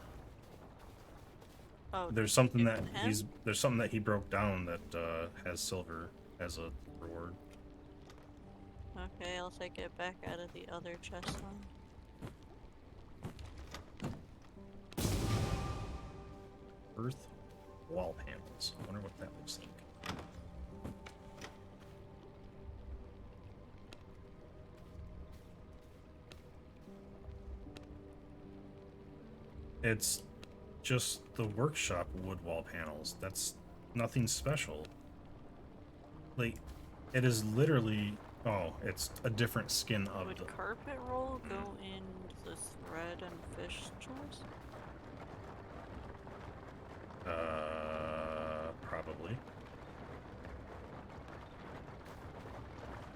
Oh, There's something give that it to him? there's something that he broke down that has silver as a reward. Okay, I'll take it back out of the other chest one. Earth. wall panels. I wonder what that looks like. It's just the workshop wood wall panels. That's nothing special. Like, it is literally... Oh, it's a different skin of Would the... carpet roll go in the thread and fish choice? Probably.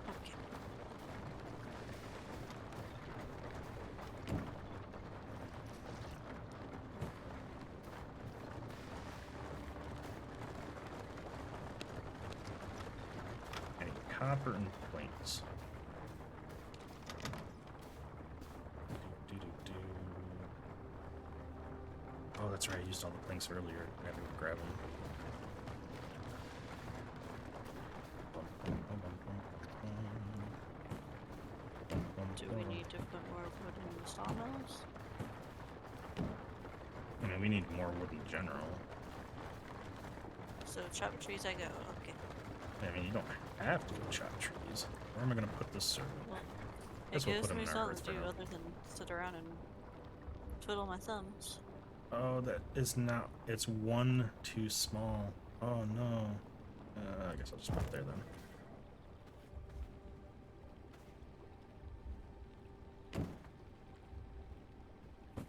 Okay. Any copper and plates. Do-do-do. Oh, that's right. I used all the planks earlier. I had to go grab them. Do we need to put more wood in the sawmills? I mean, we need more wood in general. So chop trees I go, okay. I mean, you don't have to go chop trees. Where am I going to put this server? Well, Guess it we'll gives put 'em me in our something earth to do for now. other than sit around and twiddle my thumbs. Oh, that is not... It's one too small. Oh, no. I guess I'll just put it there then.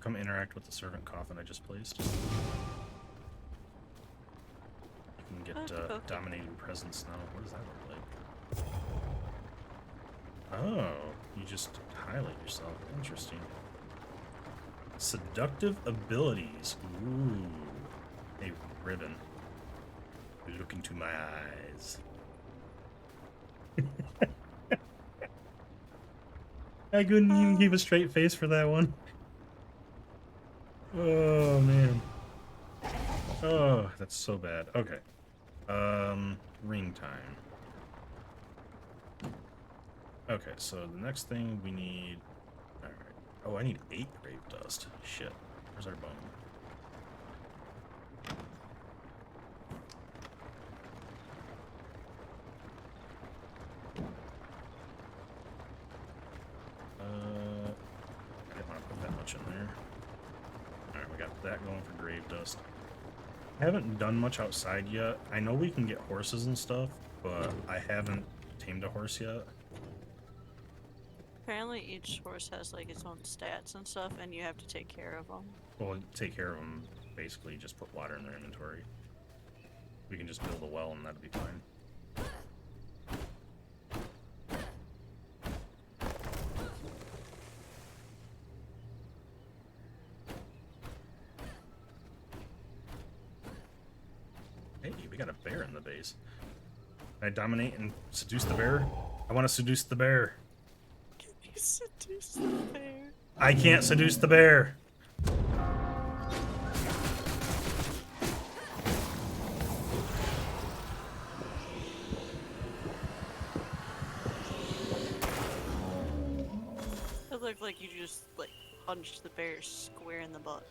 Come interact with the servant coffin I just placed. You can get Okay. dominating presence now. What does that look like? Oh, you just highlight yourself. Interesting. Seductive abilities. Ooh. A ribbon. Look into my eyes. I couldn't even keep a straight face for that one. Oh, man. Oh, that's so bad. Okay. Ring time. Okay, so the next thing we need... Alright. Oh, I need 8 grave dust. Shit. Where's our bone? I didn't want to put that much in there. Alright, we got that going for grave dust. I haven't done much outside yet. I know we can get horses and stuff, but I haven't tamed a horse yet. Apparently each horse has like its own stats and stuff, and you have to take care of them. Well, take care of them, basically just put water in their inventory. We can just build a well and that'll be fine. Hey, we got a bear in the base. Can I dominate and seduce the bear? I want to seduce the bear. Can you seduce the bear? I can't seduce the bear. It looked like you just like punched the bear square in the butt.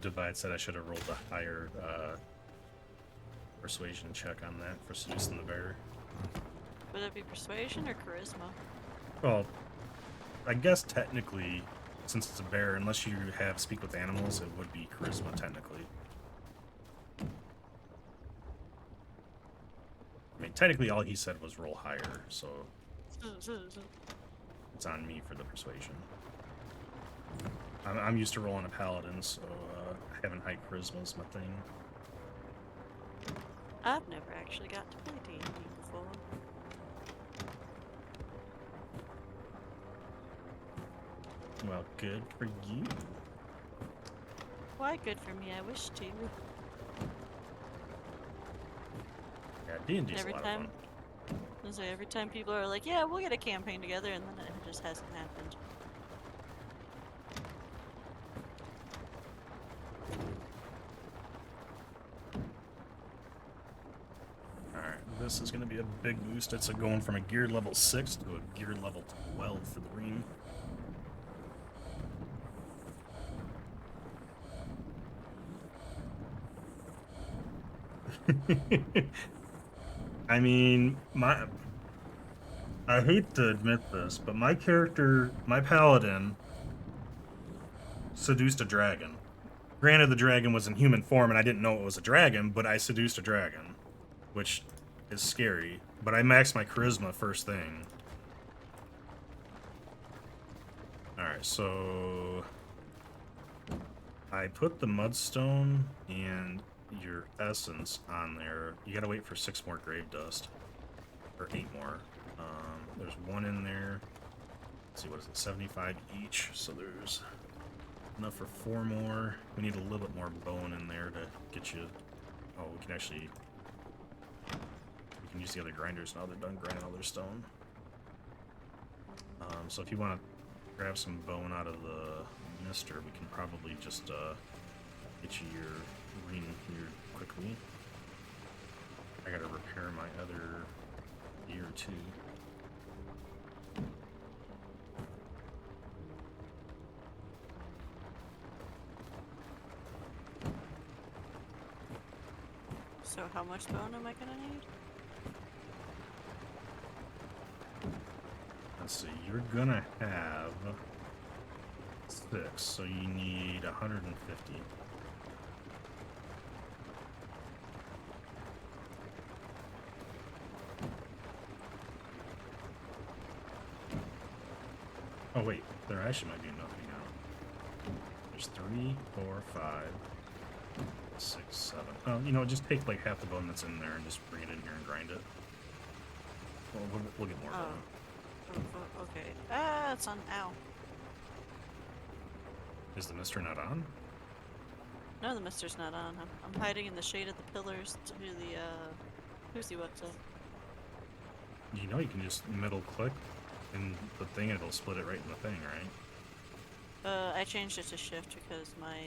Divide said I should have rolled a higher persuasion check on that for seducing the bear. Would it be persuasion or charisma? Well, I guess technically, since it's a bear, unless you have speak with animals, it would be charisma technically. I mean, technically all he said was roll higher, so it's on me for the persuasion. I'm used to rolling a paladin, so having high charisma is my thing. I've never actually got to play D&D before. Well, good for you. Why good for me? I wish to. Yeah, D&D's a Every lot of time, fun. so every time people are like, "Yeah, we'll get a campaign together," and then it just hasn't happened. This is going to be a big boost. It's going from a gear level 6 to a gear level 12 for the green. I mean, I hate to admit this, but my character, my paladin, seduced a dragon. Granted, the dragon was in human form and I didn't know it was a dragon, but I seduced a dragon, which is scary. But I maxed my charisma first thing. Alright, so I put the mudstone and your essence on there. You gotta wait for 6 more grave dust. Or 8 more. There's 1 in there. Let's see, what is it? 75 each. So there's enough for 4 more. We need a little bit more bone in there to get you... Oh, we can actually... We can use the other grinders now they're done grinding all their stone. So if you want to grab some bone out of the mister, we can probably just get you your green here quickly. I gotta repair my other gear too. So how much bone am I gonna need? Let's see, you're gonna have 6, so you need 150. Oh wait, there actually might be enough now. There's 3, 4, 5, 6, 7. Oh, you know, just take like half the bone that's in there and just bring it in here and grind it. Well, we'll get more bone. Okay. Ah, it's on. Ow. Is the mister not on? No, the mister's not on. I'm hiding in the shade of the pillars to the, who's he what's up? You know you can just middle click in the thing and it'll split it right in the thing, right? I changed it to shift because my,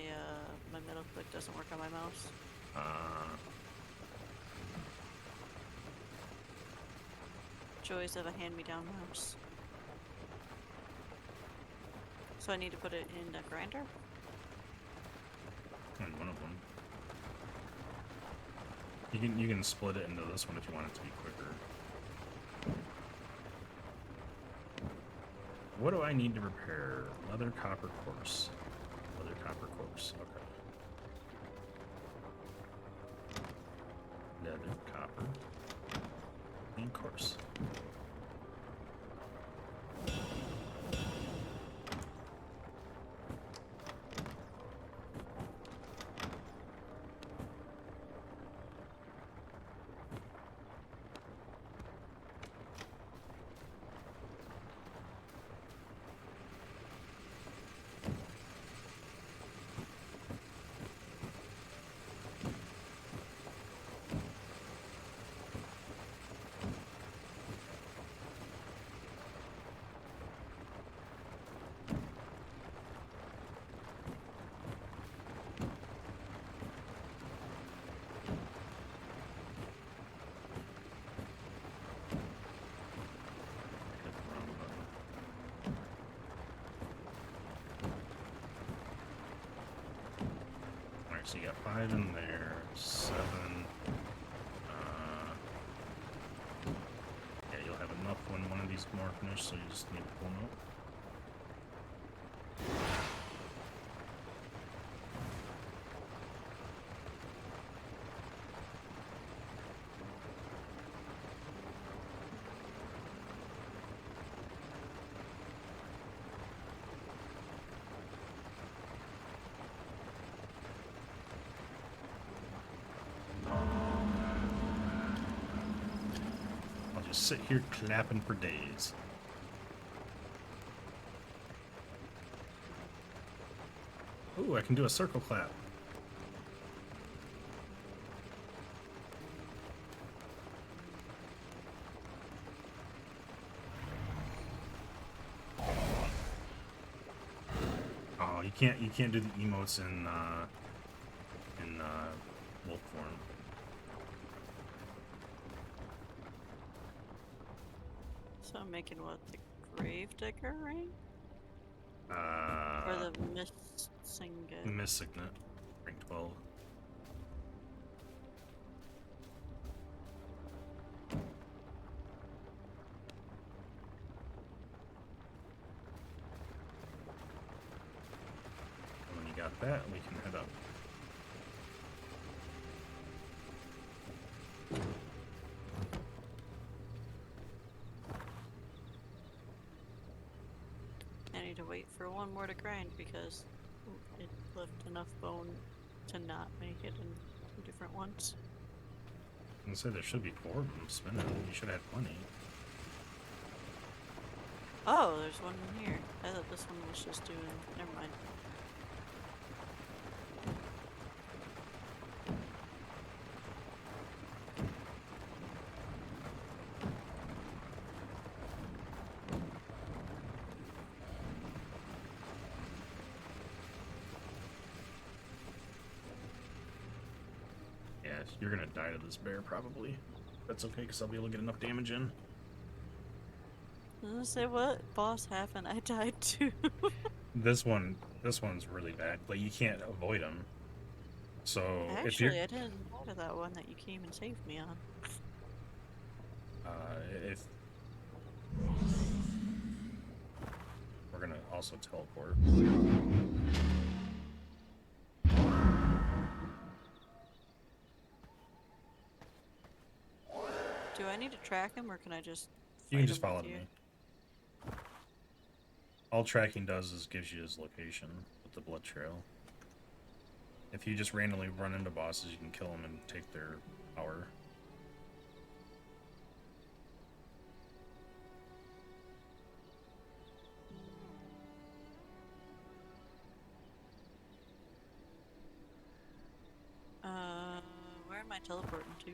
my middle click doesn't work on my mouse. Joys of a hand-me-down mouse. So I need to put it in a grinder? And one of them. You can split it into this one if you want it to be quicker. What do I need to repair? Leather, copper, quartz. Leather, copper, quartz. Okay. Leather, copper, and quartz. So you got 5 in there, 7. Yeah, you'll have enough when one of these more finish, so you just need to pull them out. Sit here clapping for days. Ooh, I can do a circle clap. Oh, you can't do the emotes in wolf form. So I'm making what, the Gravedigger ring? Or Uh, the missing Miss Signet, rank 12. And when you got that, we can head up. I need to wait for one more to grind because it left enough bone to not make it in 2 different ones. I was gonna say there should be 4 of them spinning. You should have had plenty. Oh, there's one in here. I thought this one was just doing. Never mind. Yeah, you're gonna die to this bear probably. That's okay, because I'll be able to get enough damage in. I was gonna say, what boss happened? I died too. This one's really bad, but you can't avoid them. So if you're, Actually, I didn't go to that one that you came and saved me on. if we're gonna also teleport. Do I need to track him, or can I just? You can fight just him with follow you? me. All tracking does is gives you his location with the blood trail. If you just randomly run into bosses, you can kill them and take their power. Where am I teleporting to?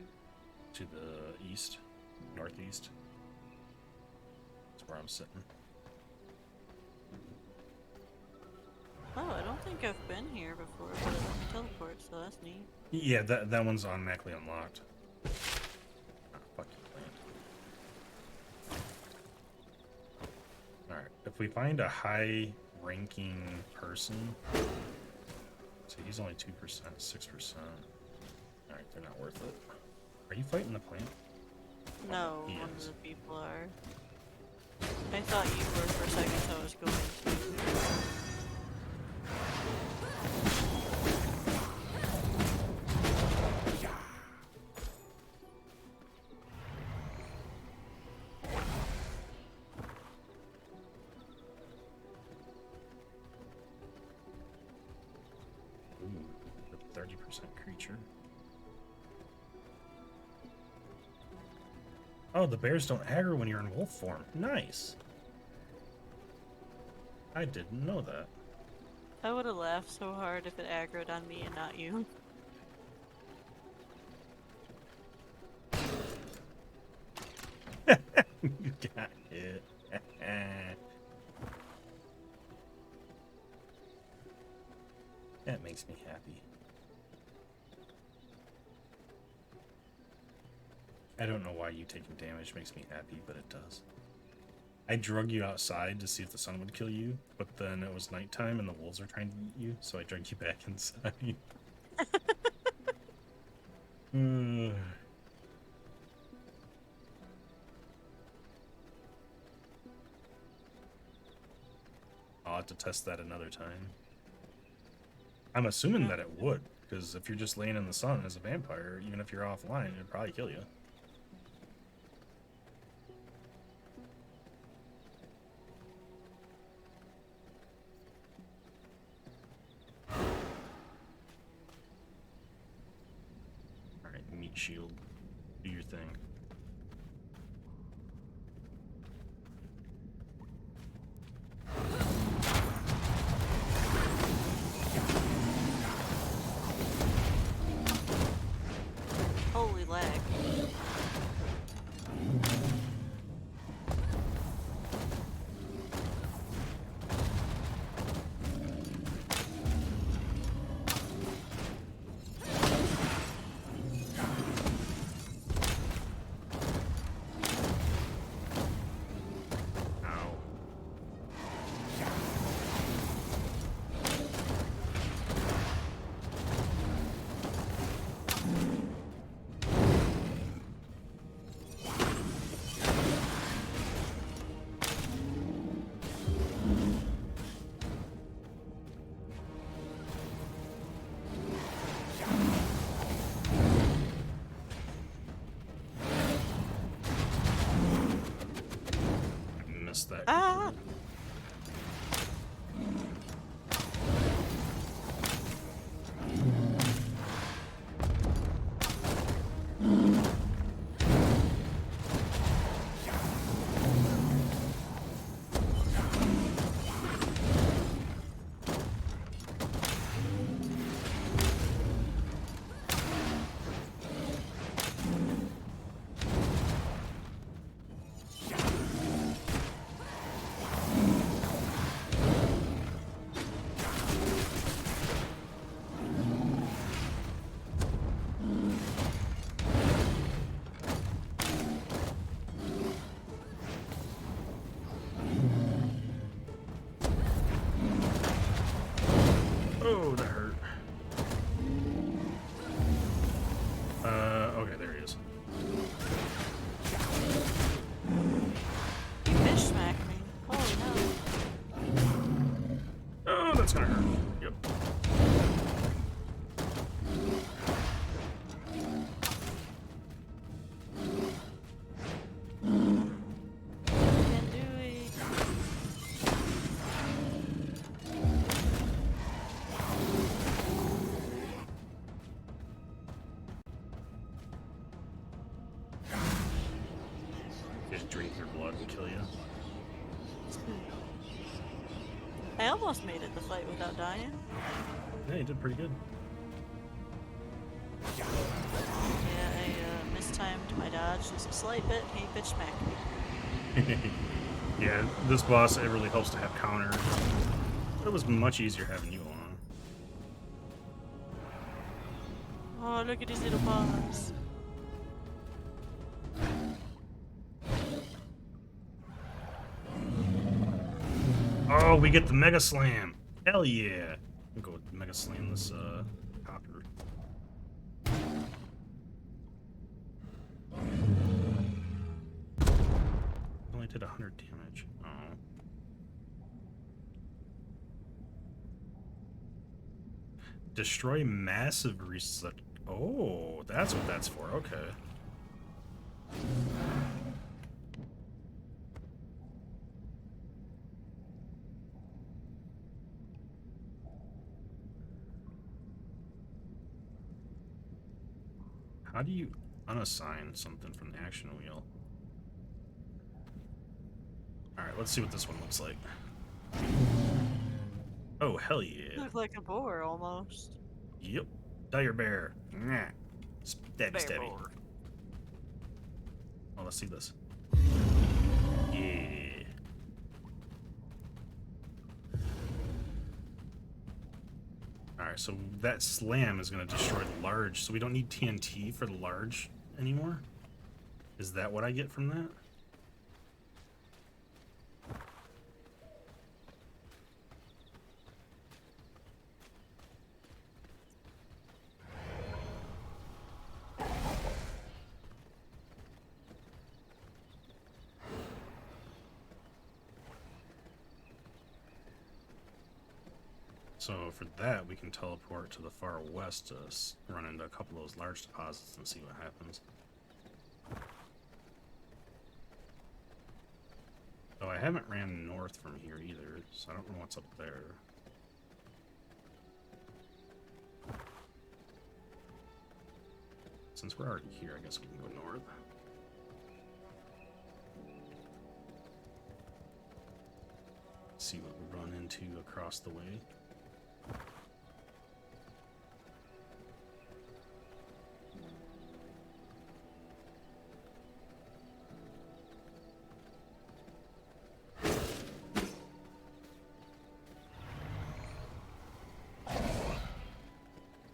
To the east, northeast. That's where I'm sitting. Oh, I don't think I've been here before, but it let me teleport, so that's neat. Yeah, that one's automatically unlocked. Ah, fuck you, plant. Alright, if we find a high-ranking person... So he's only 2%, 6%. Alright, they're not worth it. Are you fighting the plant? No, He one of is. the people are. I thought you were for a second, so I was going to. Ooh, the 30% creature. Oh, the bears don't aggro when you're in wolf form. Nice. I didn't know that. I would have laughed so hard if it aggroed on me and not you. You got it. That makes me happy. I don't know why you taking damage makes me happy, but it does. I drug you outside to see if the sun would kill you, but then it was nighttime and the wolves were trying to eat you, so I dragged you back inside. I'll have to test that another time. I'm assuming that it would, because if you're just laying in the sun as a vampire, even if you're offline, it'd probably kill you. Alright, meat shield. Do your thing. Holy lag. missed that. Ah! Oh, that hurt. Okay, there he is. Fish smacked me. Holy hell. Oh, that's gonna hurt. Yep. Can do it. Just drink your blood and kill you. I almost made it the fight without dying. Yeah, you did pretty good. Yeah, I mistimed my dodge just a slight bit. He bitch smacked me. Yeah, this boss, it really helps to have counter. But it was much easier having you on. Oh, look at these little paws. Oh, we get the Mega Slam. Hell yeah. I'll go with the Mega Slam this copper. Only did 100 damage. Oh. Destroy massive reset. Oh, that's what that's for. Okay. How do you unassign something from the action wheel? Alright, let's see what this one looks like. Oh, hell yeah. Look like a boar almost. Yep. Dire bear. Nah. Stabby, Bear stabby. boar. Oh, let's see this. Yeah. Alright, so that slam is going to destroy the large, so we don't need TNT for the large anymore? Is that what I get from that? So for that, we can teleport to the far west to run into a couple of those large deposits and see what happens. So I haven't ran north from here either, so I don't know what's up there. Since we're already here, I guess we can go north. See what we run into across the way.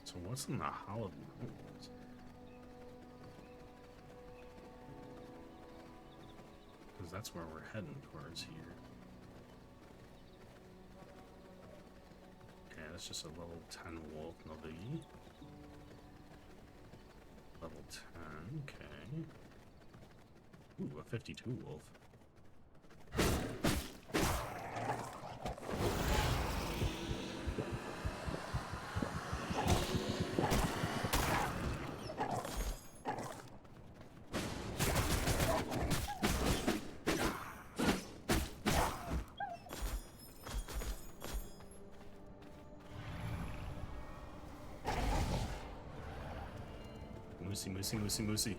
So what's in the Hollow Mountains? Because that's where we're heading towards here. Okay, that's just a level 10 wolf, no biggie. Level 10, okay. Ooh, a 52 wolf. Moosey, moosey, moosey, moosey.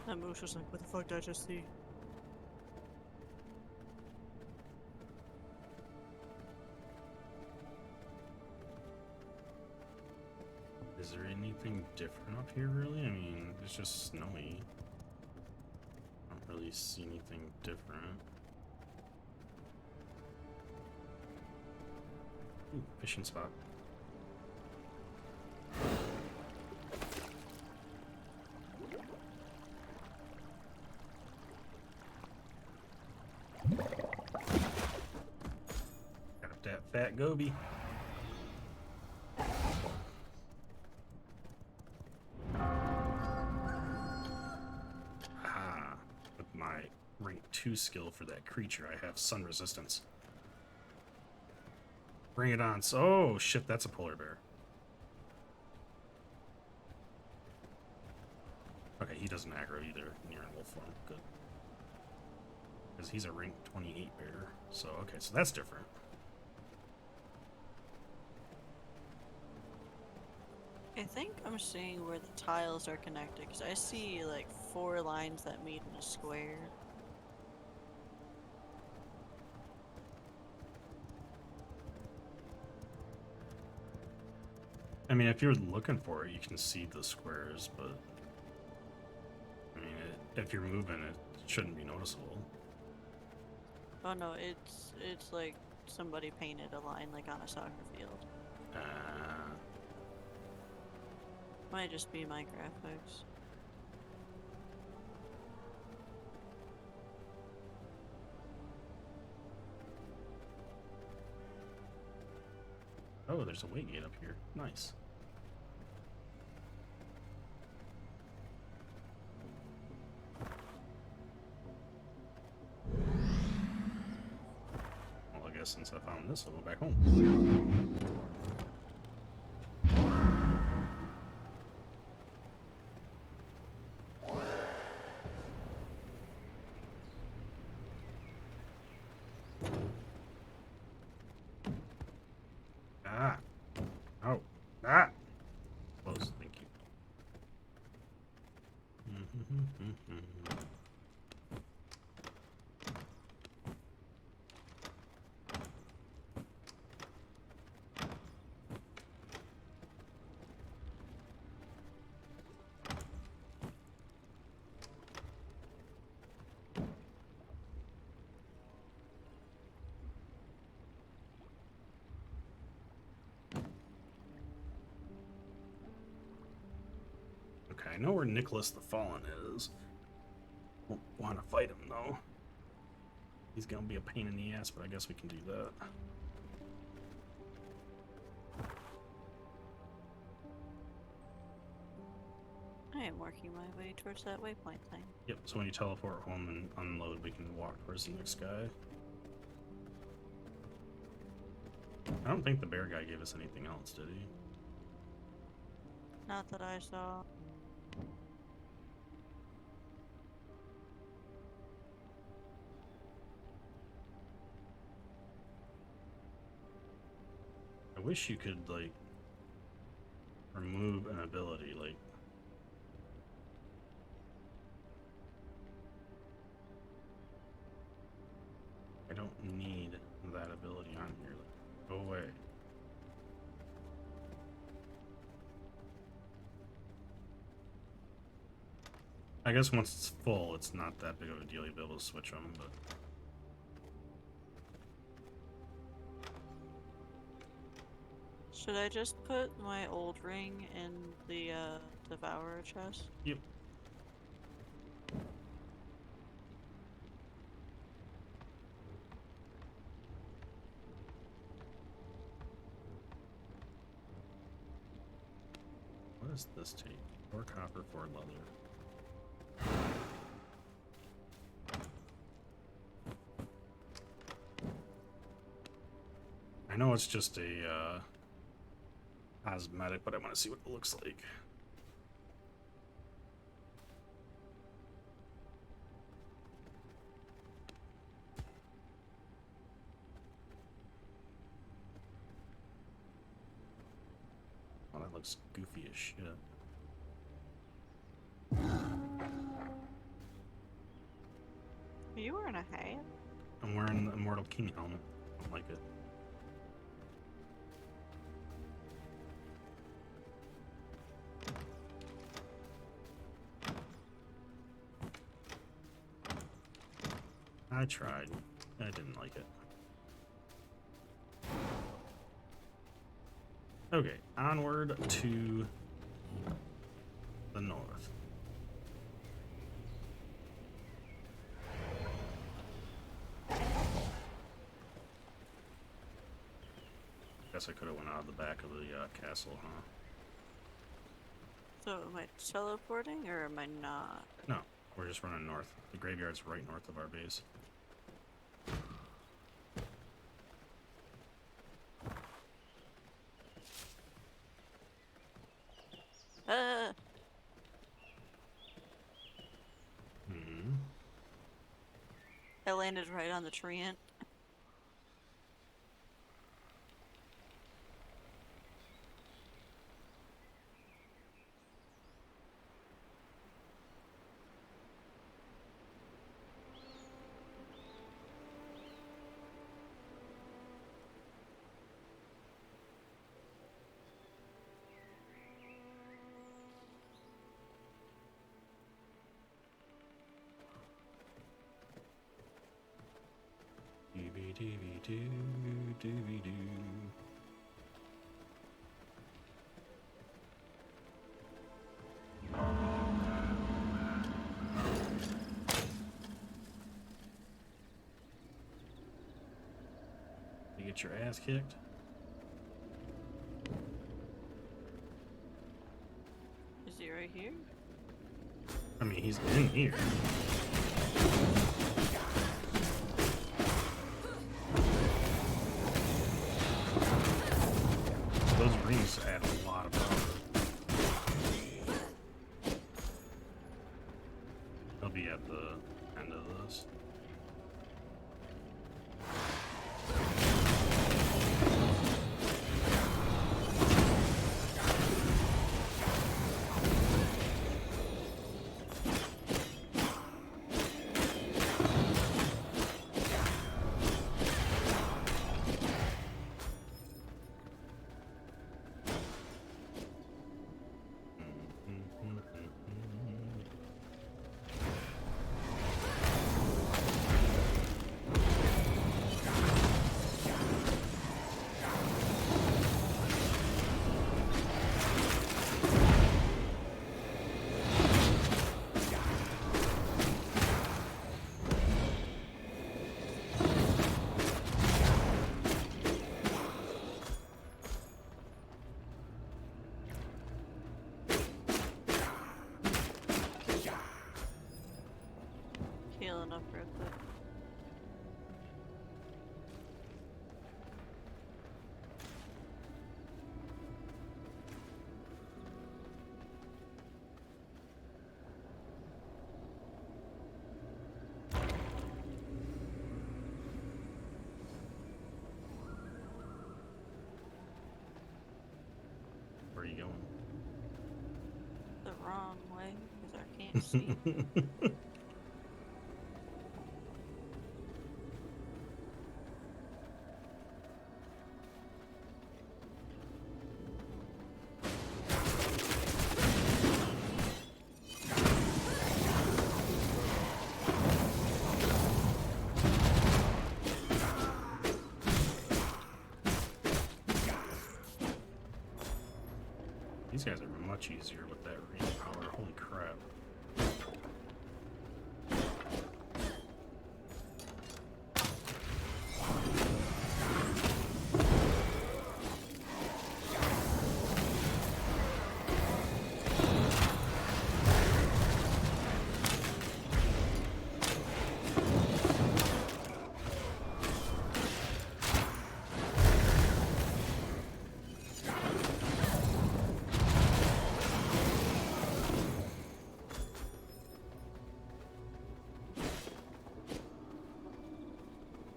That moose was like, what the fuck did I just see? Is there anything different up here, really? I mean, it's just snowy. I don't really see anything different. Ooh, fishing spot. Got that fat goby. Ah, with my rank 2 skill for that creature, I have sun resistance. Bring it on. So, oh shit, that's a polar bear. Okay, he doesn't aggro either when you're in wolf form. Good. Because he's a rank 28 bear. So, okay, so that's different. I think I'm seeing where the tiles are connected, because I see like 4 lines that meet in a square. I mean, if you're looking for it, you can see the squares, but I mean, if you're moving, it shouldn't be noticeable. Oh no, it's like somebody painted a line like on a soccer field. Might just be my graphics. Oh, there's a weight gate up here. Nice. Well, I guess since I found this, I'll go back home. Ah. Oh. Ah. Close. Thank you. Okay, I know where Nicholas the Fallen is. Won't want to fight him though. He's gonna be a pain in the ass, but I guess we can do that. I am working my way towards that waypoint thing. Yep, so when you teleport home and unload, we can walk towards the next guy. I don't think the bear guy gave us anything else, did he? Not that I saw. I wish you could, like, remove an ability, like... I don't need that ability on here. Like, go away. I guess once it's full, it's not that big of a deal. You'll be able to switch them, but... Should I just put my old ring in the devourer chest? Yep. What does this take? 4 copper, 4 leather. I know it's just a cosmetic, but I want to see what it looks like. Oh, that looks goofy as shit. you wearing a hat? I'm wearing the Immortal King helmet. I don't like it. I tried. I didn't like it. Okay, onward to the north. Guess I could have went out of the back of the castle, huh? So am I teleporting or am I not? No, we're just running north. The graveyard's right north of our base. Hmm. I landed right on the treant. Doo-be-doo-be-doo-doo-be-doo. You get your ass kicked? Is he right here? I mean, he's in here. Those rings add a lot of power. He'll be at the end of this. Healing up real quick. Where are you going? The wrong way, because I can't see. These guys are much easier with that range power. Holy crap.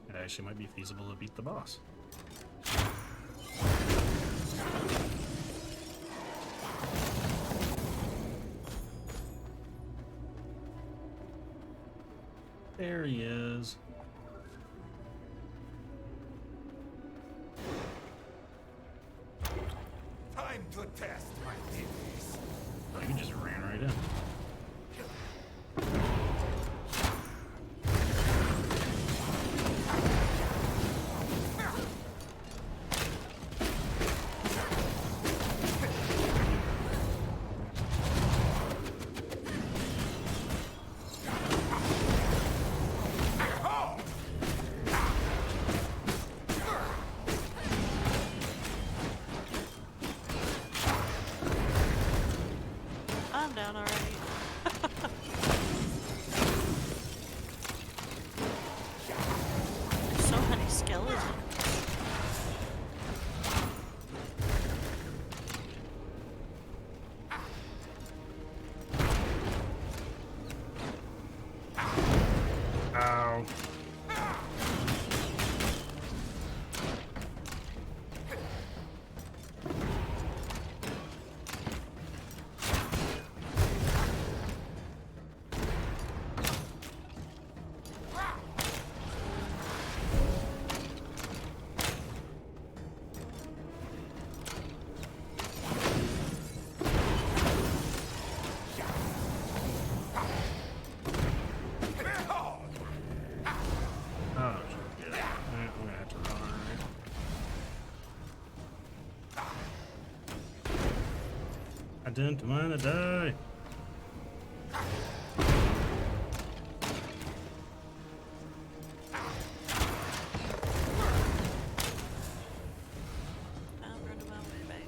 It actually might be feasible to beat the boss. There he is. Time to test my theories. Oh, you just ran right in. I'm down already. There's so many skeletons. Ow. Oh, shit, yeah. I'm gonna have to run, alright. I didn't want to die. I'm running my way back.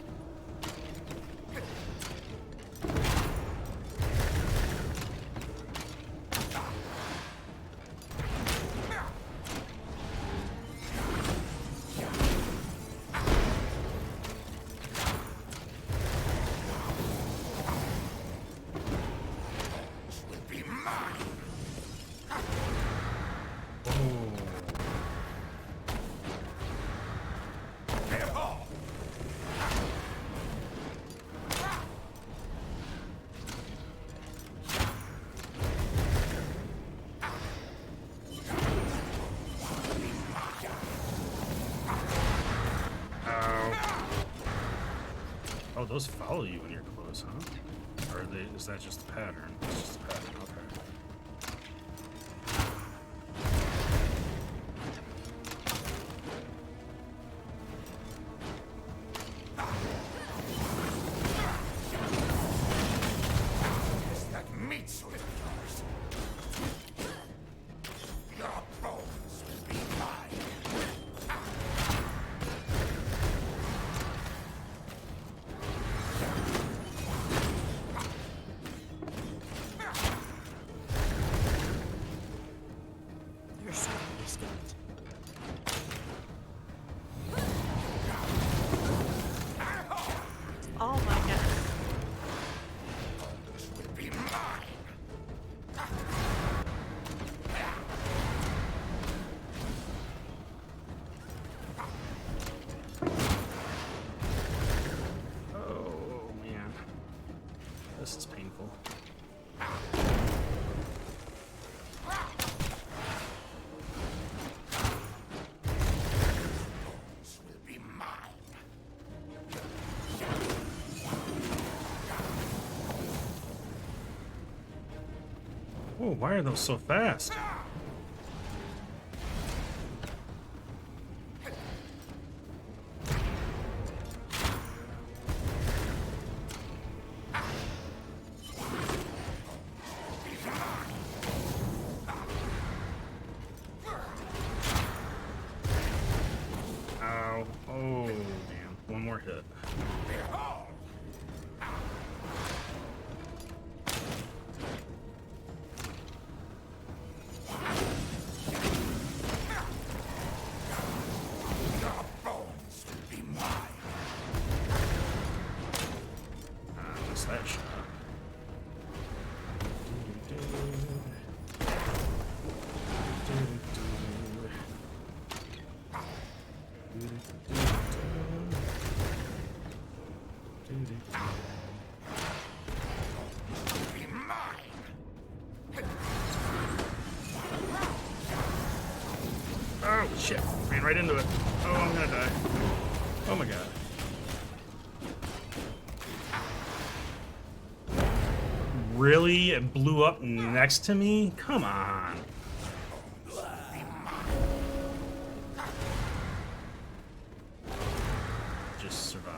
Be mine. Oh. Ow. Oh, those follow you when you're close, huh? Or are they, is that just a pattern? It's just a pattern, okay. That meats with yours. Your bones will be mine. There's so many skeletons. Oh my god. This will be mine. Oh, man. This is painful. This will be mine. Oh, why are those so fast? Ow. Oh, damn. One more hit. Behold! Shit. Ran right into it. Oh, I'm gonna die. Oh my god. Really? It blew up next to me? Come on. Just survive.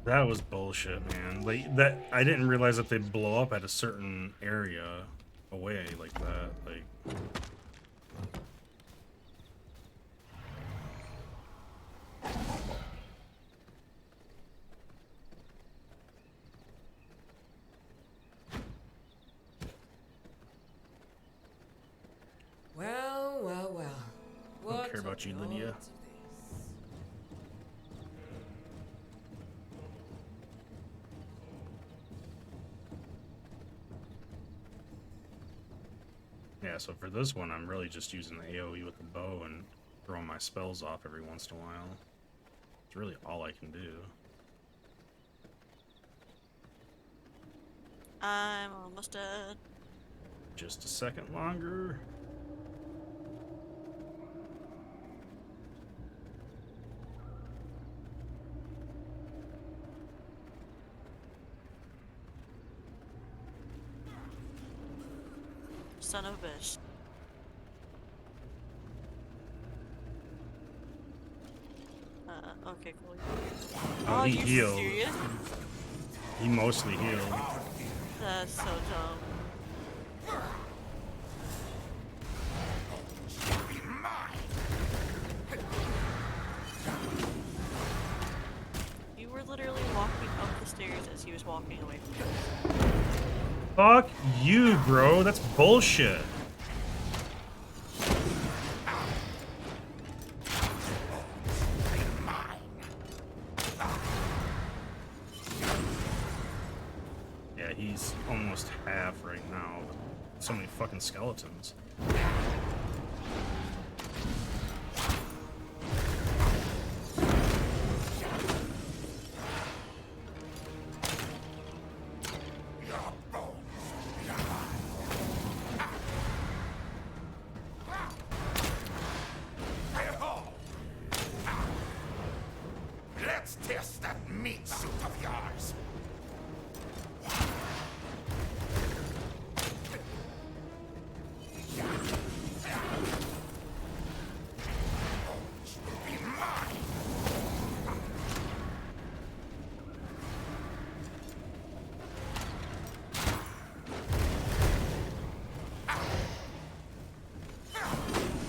That was bullshit, man. Like that, I didn't realize that they blow up at a certain area away like that. Like, Well, well, well. I don't What care about you, a Lydia. lot of this. Yeah, so for this one, I'm really just using the AoE with the bow and throwing my spells off every once in a while. It's really all I can do. I'm almost dead. Just a second longer. Son of a bitch. Okay, cool. Oh, he you're healed. serious? He mostly healed. That's so dumb. You were literally walking up the stairs as he was walking away from you. Fuck you, bro. That's bullshit. Yeah, he's almost half right now. So many fucking skeletons. Let's test that meat suit of yours.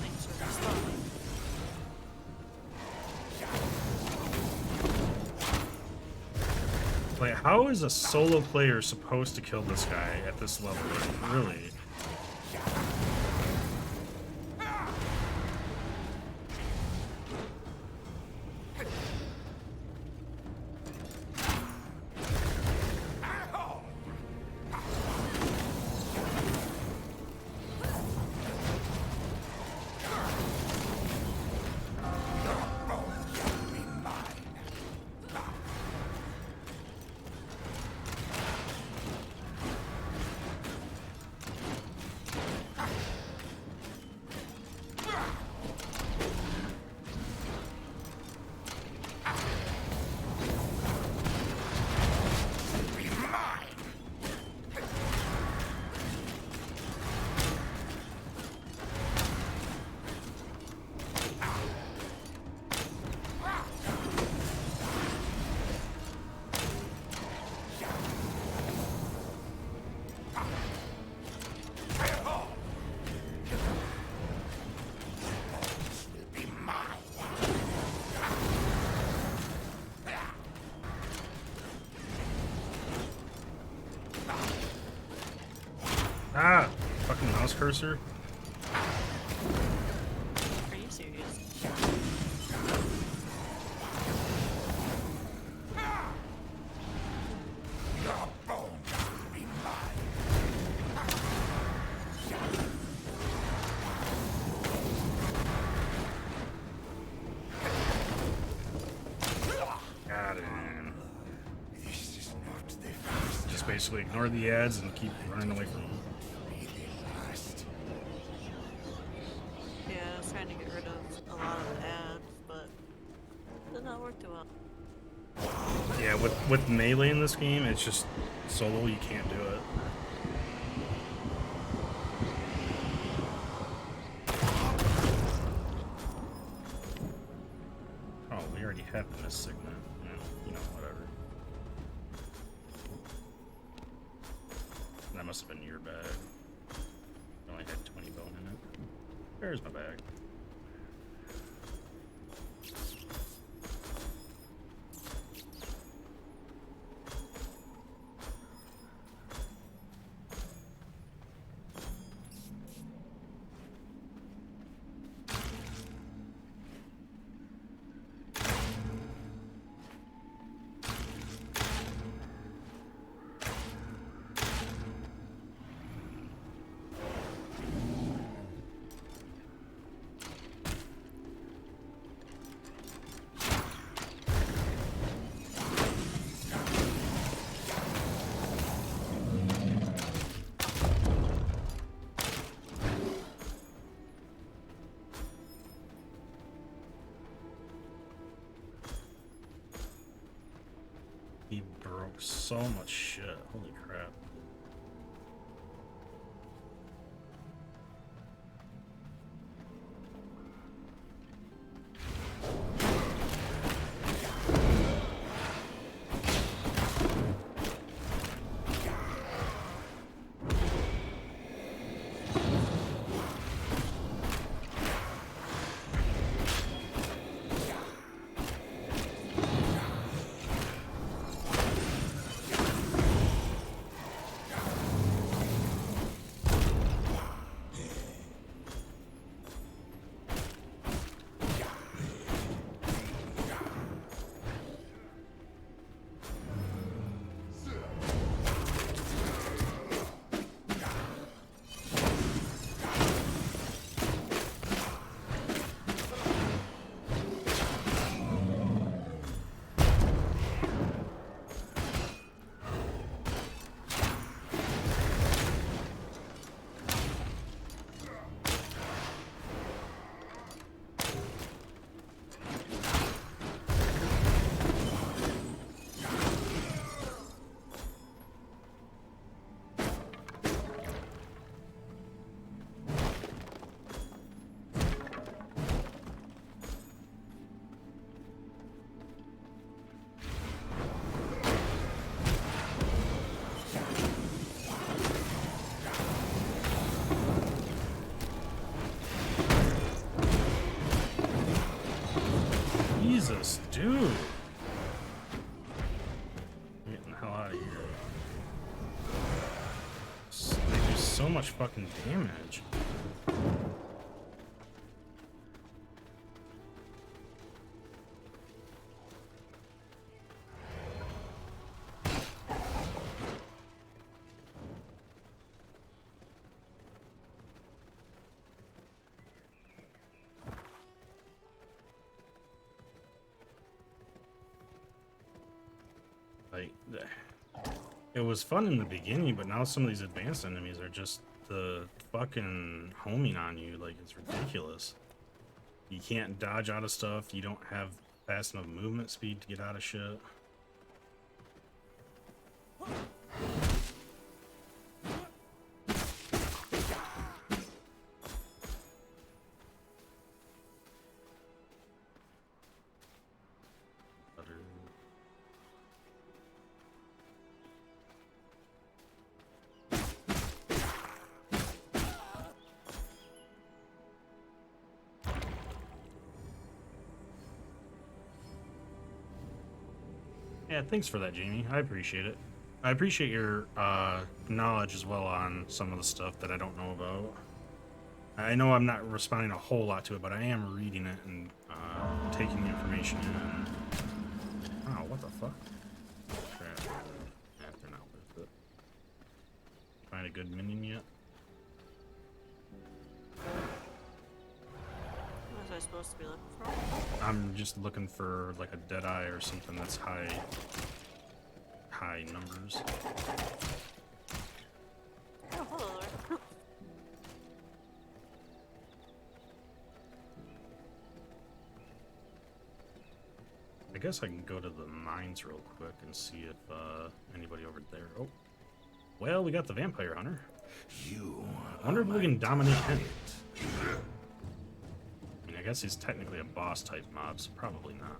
Things are just slow. Like, how is a solo player supposed to kill this guy at this level? Like, really? Ah! Fucking mouse cursor. Are you serious? Your bones will be mine. Got him. This is not the basically ignore the ads and keep running away from them. Yeah, I was trying to get rid of a lot of the ads, but it did not work too well. Yeah, with melee in this game, it's just solo, you can't do it. Oh, we already have this segment. You know, whatever. That must have been your bag. I only had 20 bone in it. There's my bag. He broke so much shit. Holy crap. Jesus, dude. I'm getting the hell out of here. They do so much fucking damage. Like, it was fun in the beginning, but now some of these advanced enemies are just the fucking homing on you. Like, it's ridiculous. You can't dodge out of stuff. You don't have fast enough movement speed to get out of shit. Yeah, thanks for that, Jamie. I appreciate it. I appreciate your knowledge as well on some of the stuff that I don't know about. I know I'm not responding a whole lot to it, but I am reading it and taking the information in. Oh, what the fuck? Crap. Yeah, they're not worth it. Find a good minion yet? What was I supposed to be looking for? I'm just looking for like a dead eye or something that's high numbers. Oh, hello there. I guess I can go to the mines real quick and see if anybody over there. Oh, well, we got the vampire hunter. You I wonder if we can dominate him. I mean, I guess he's technically a boss type mob, so probably not.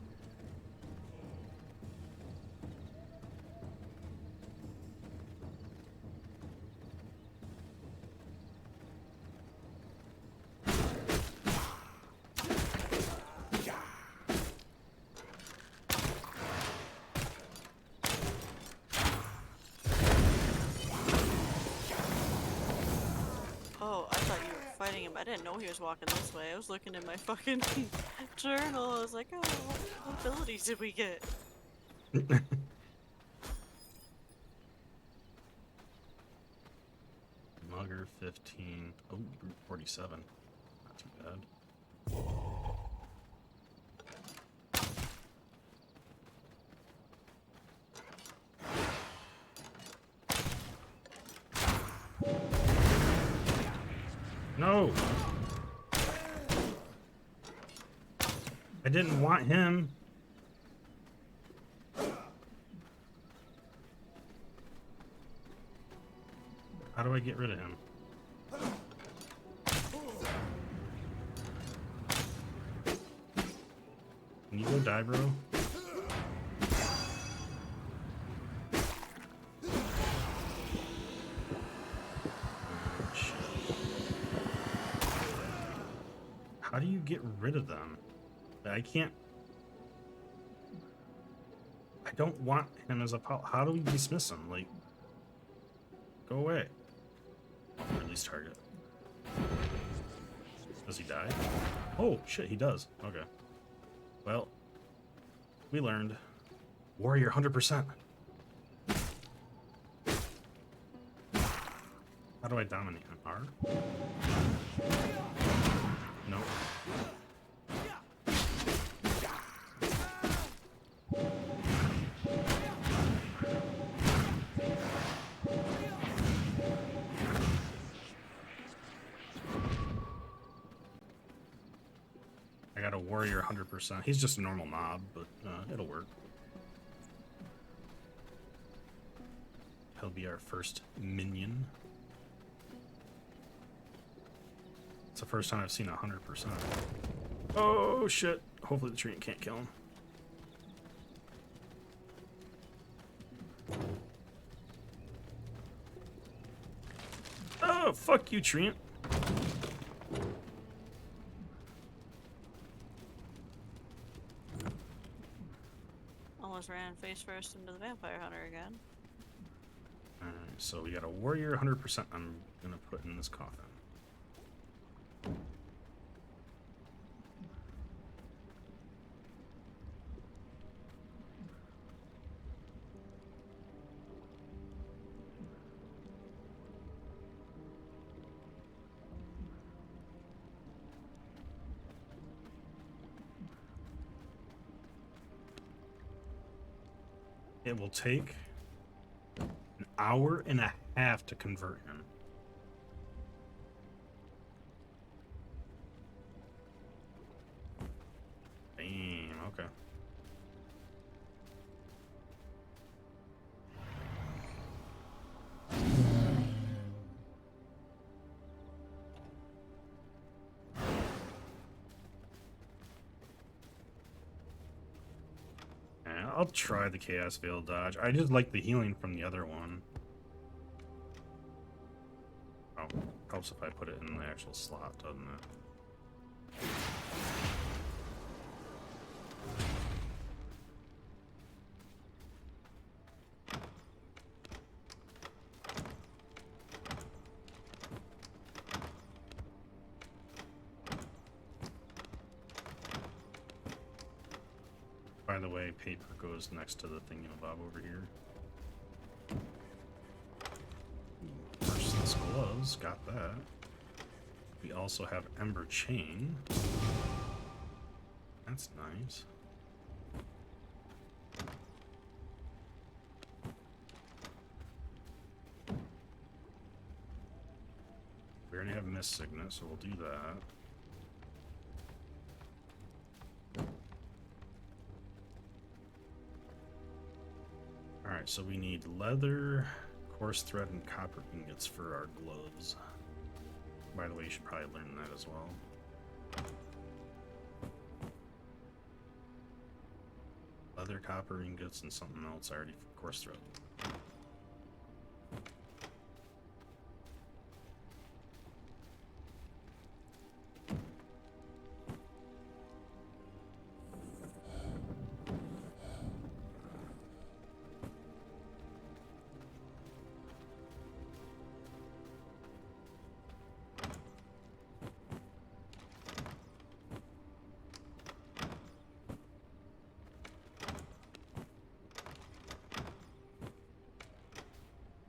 Oh, I thought you were fighting him. I didn't know he was walking this way. I was looking in my fucking journal. I was like, oh, what abilities did we get? Mugger 15. Oh, brute 47. Not too bad. No! I didn't want him. How do I get rid of him? Can you go die, bro? Shit. How do you get rid of them? I can't. I don't want him as a pal. How do we dismiss him? Like, go away. Release target. Does he die? Oh, shit, he does. Okay. Well, we learned. Warrior 100%. How do I dominate him? R? No. I got a warrior 100%. He's just a normal mob, but it'll work. He'll be our first minion. It's the first time I've seen 100%. Oh shit! Hopefully the treant can't kill him. Oh, fuck you, treant. Almost ran face first into the vampire hunter again. Alright, so we got a warrior 100% I'm gonna put in this coffin. It will take an hour and a half to convert him. Damn, okay. Yeah, I'll try the Chaos Veil dodge. I just like the healing from the other one. Oh, helps if I put it in the actual slot, doesn't it? By the way, paper goes next to the thingamabob over here. Merciless gloves, got that. We also have Ember Chain. That's nice. already have Mist Signet, so we'll do that. Alright, so we need leather, coarse thread, and copper ingots for our gloves. By the way, you should probably learn that as well. Leather, copper ingots, and something else I already coarse thread.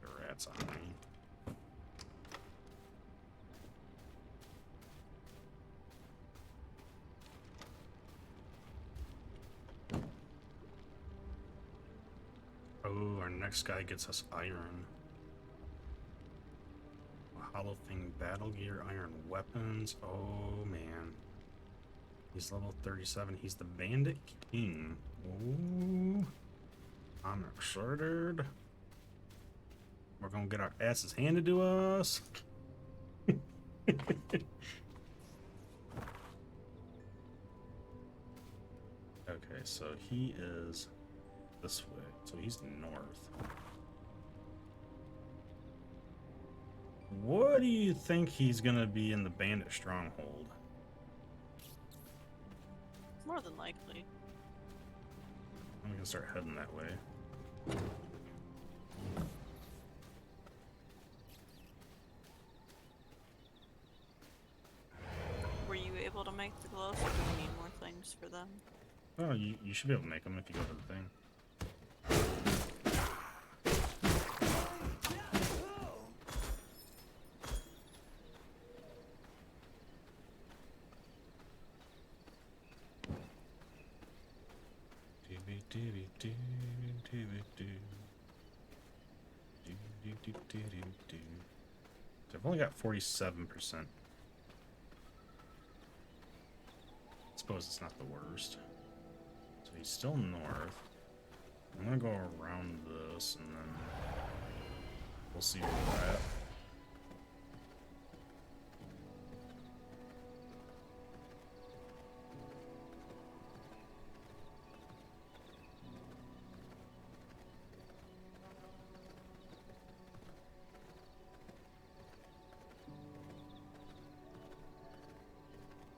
The rat's on me. Oh, our next guy gets us iron. Hollow thing, battle gear, iron weapons. Oh man. He's level 37. He's the bandit king. Oh, I'm excited. We're gonna get our asses handed to us. Okay, so he is this way. So he's north. What do you think he's gonna be in the bandit stronghold? More than likely. I'm gonna start heading that way. Were you able to make the gloves, or do we need more things for them? Oh, you should be able to make them if you go to the thing. So I've only got 47%. Suppose it's not the worst. So he's still north. I'm gonna go around this and then we'll see where we're at.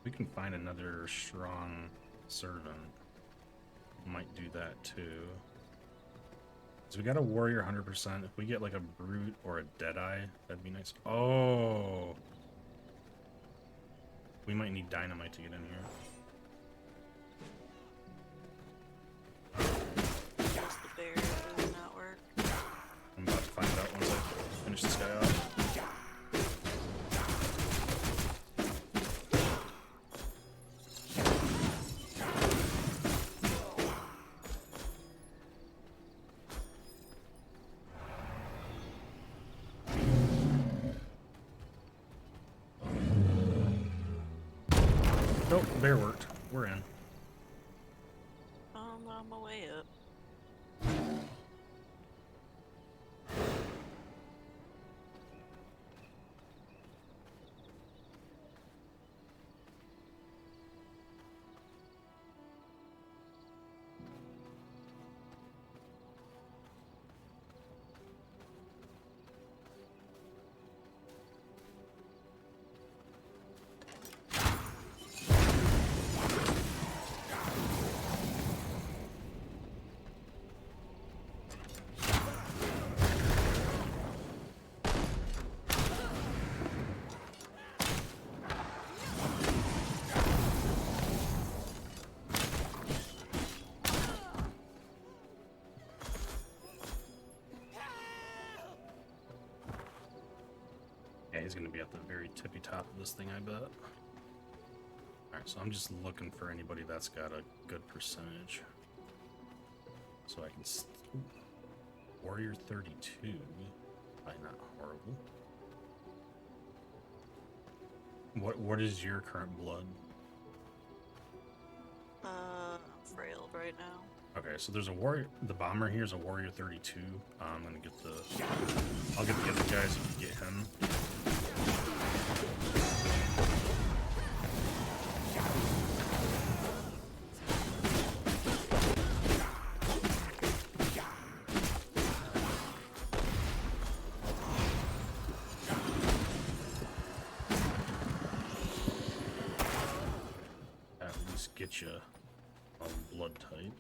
We can find another strong servant. Might do that too. So we got a warrior 100%. If we get like a brute or a deadeye, that'd be nice. Oh, we might need dynamite to get in here. Does the bear really not work? I'm about to find out once I finish this guy off. Nope, the bear worked. We're in. I'm on my way up. Yeah, he's gonna be at the very tippy top of this thing, I bet. Alright, so I'm just looking for anybody that's got a good percentage. So I can... Ooh. Warrior 32. Probably not horrible. What is your current blood? I'm frailed right now. Okay, so there's a warrior. The bomber here is a warrior 32. I'm gonna get the. I'll get the other guys if you get him. At least get you a blood type.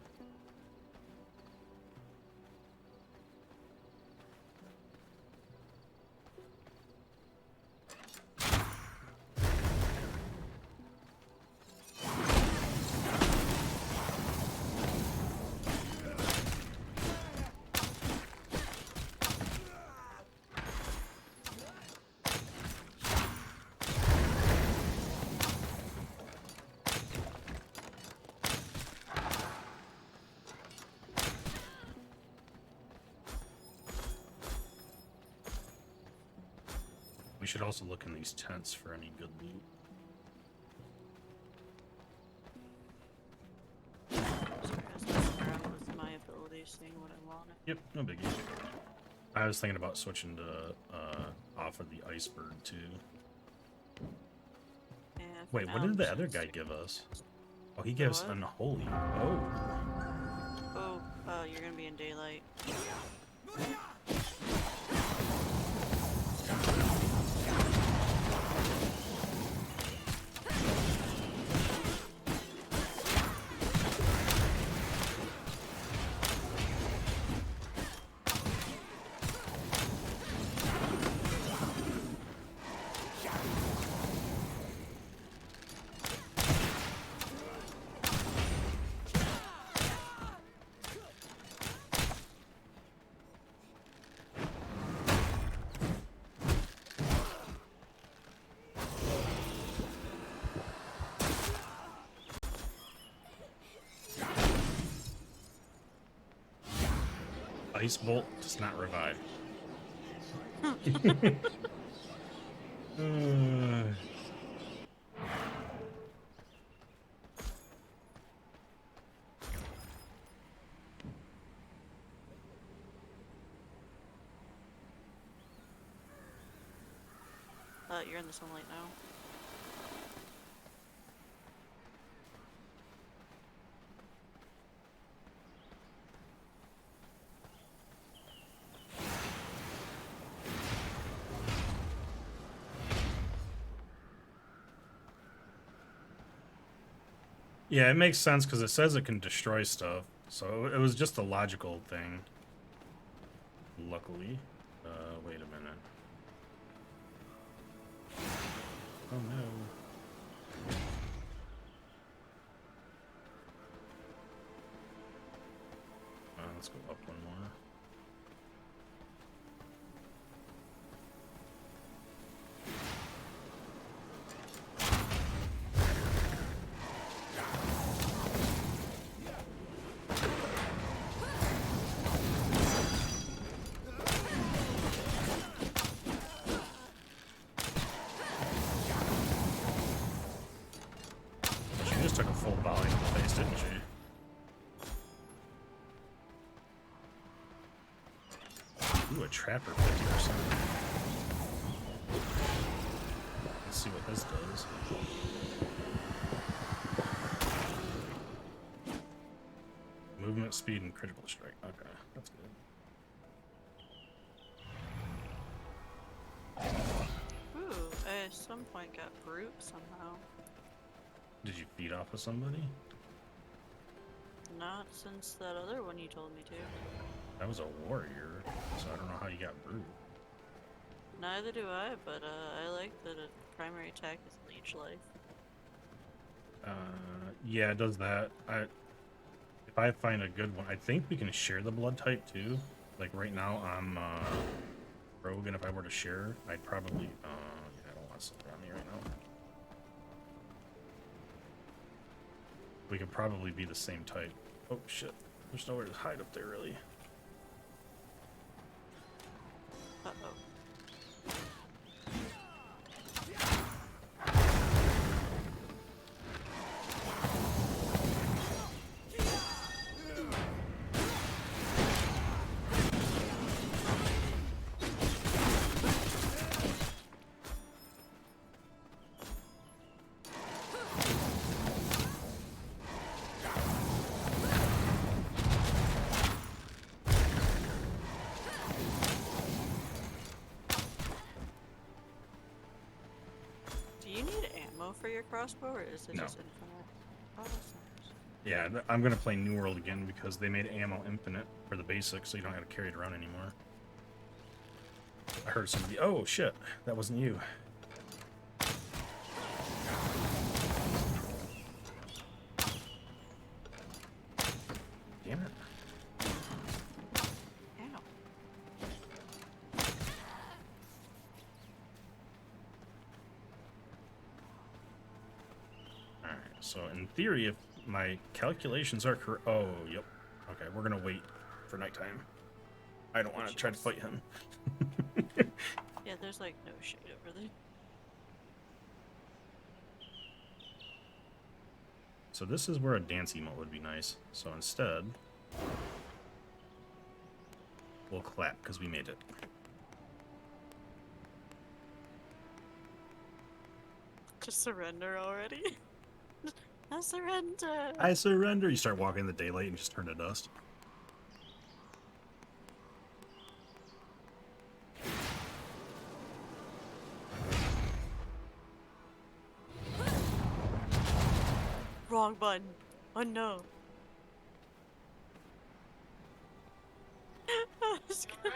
We should also look in these tents for any good loot. Sorry, I was messing around with my abilities, seeing what I wanted. Yep, no biggie. I was thinking about switching to off of the iceberg too. Yeah, Wait, for what now, did the I'm other just guy gonna give stick us? Oh, he gave us what? unholy. Oh. Oh, you're gonna be in daylight. Ice bolt does not revive. You're in the sunlight now. Yeah, it makes sense because it says it can destroy stuff. So it was just a logical thing. Luckily. Wait a minute. Oh no. Let's go up one more. She just took a full volley in the face, didn't she? Ooh, a trapper 50%. Let's see what this does. Movement, speed, and critical strike. Okay, that's good. Ooh, I at some point got brute somehow. Did you feed off of somebody? Not since that other one you told me to. That was a warrior, so I don't know how you got brute. Neither do I, but I like that a primary attack is leech life. Yeah, it does that. If I find a good one, I think we can share the blood type too. Like right now, I'm rogue, and if I were to share, I'd probably. Yeah, I don't want something on me right now. We could probably be the same type. Oh shit! There's nowhere to hide up there, really. Uh-oh. your crossbow, or is it No. just infinite? Oh, that's nice. Yeah, I'm gonna play New World again because they made ammo infinite for the basics, so you don't have to carry it around anymore. I heard somebody. Oh shit, that wasn't you. Damn it. Ow. Alright, so in theory, if my calculations are correct. Oh, yep. Okay, we're gonna wait for nighttime. I don't want to try to fight him. Yeah, there's like no shade over there. So this is where a dance emote would be nice. So instead, we'll clap because we made it. Just surrender already. I surrender. I surrender. You start walking in the daylight and just turn to dust. Wrong button. Oh no. I was gonna-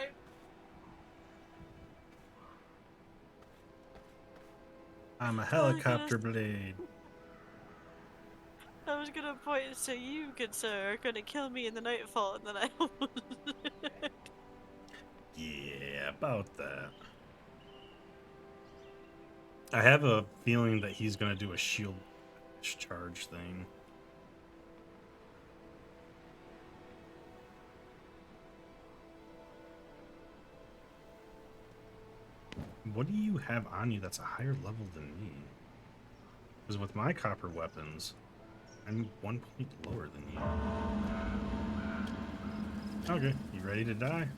I'm a helicopter blade. I was gonna point and say you, good sir, are gonna kill me in the nightfall, and then I almost. Yeah, about that. I have a feeling that he's gonna do a shield charge thing. What do you have on you that's a higher level than me? Because with my copper weapons, I'm 1 point lower than you. Okay, you ready to die?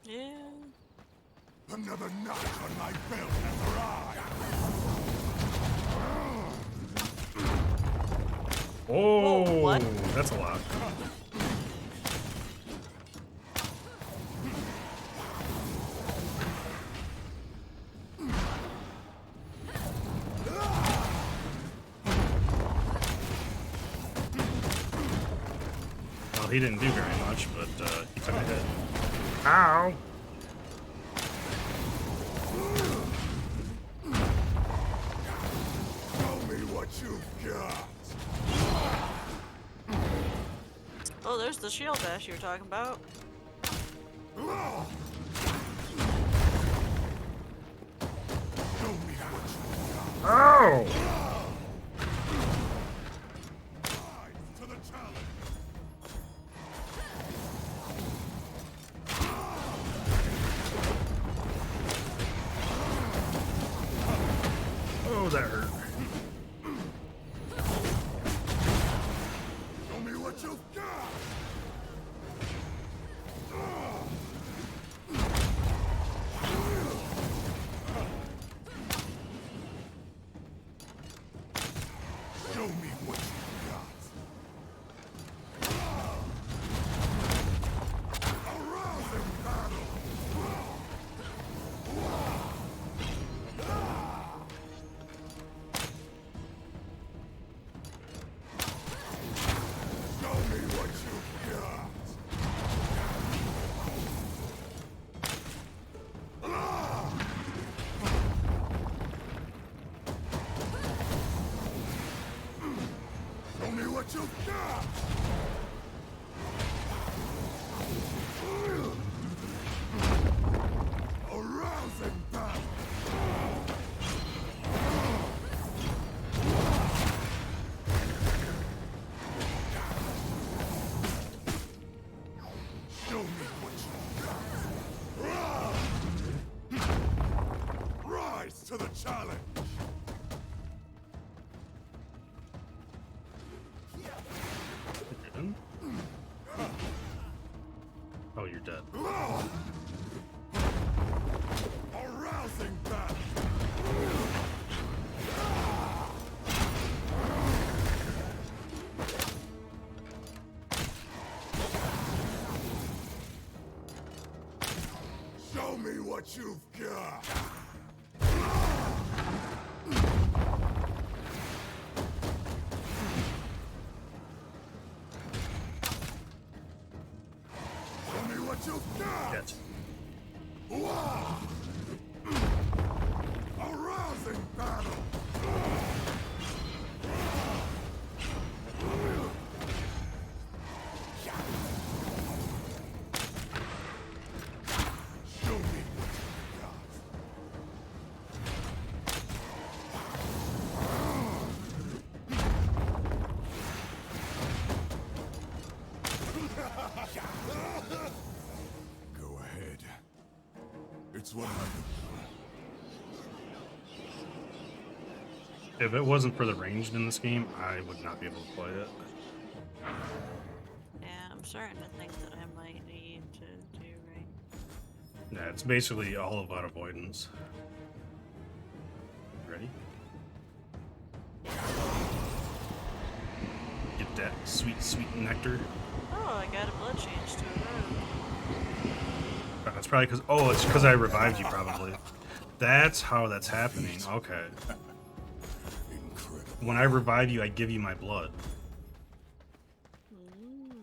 Yeah. Another notch on my belt has arrived. Oh, what? That's a lot. Well, he didn't do very much, but he took a hit. Ow! Show me what you've got. Oh, there's the shield bash you were talking about. Show me what you've got. Oh! Rise to the challenge. Oh, that hurt. Show me what you've got. Show me what you've got. A rousing battle. Show me what you've got. Show me what you've got. A rousing battle. Show me what you've got. Rise to the challenge. Oh, you're dead. A rousing battle. Show me what you've got. Shit. A rousing battle! Show me what you got. Go ahead. It's what I If it wasn't for the ranged in this game, I would not be able to play it. Yeah, I'm starting to think that I might need to do right. Yeah, it's basically all about avoidance. Ready? Get that sweet, sweet nectar. Oh, I got a blood change to a rogue. That's probably because... Oh, it's because I revived you, probably. That's how that's happening. Okay. incredible. When I revive you, I give you my blood. Mm.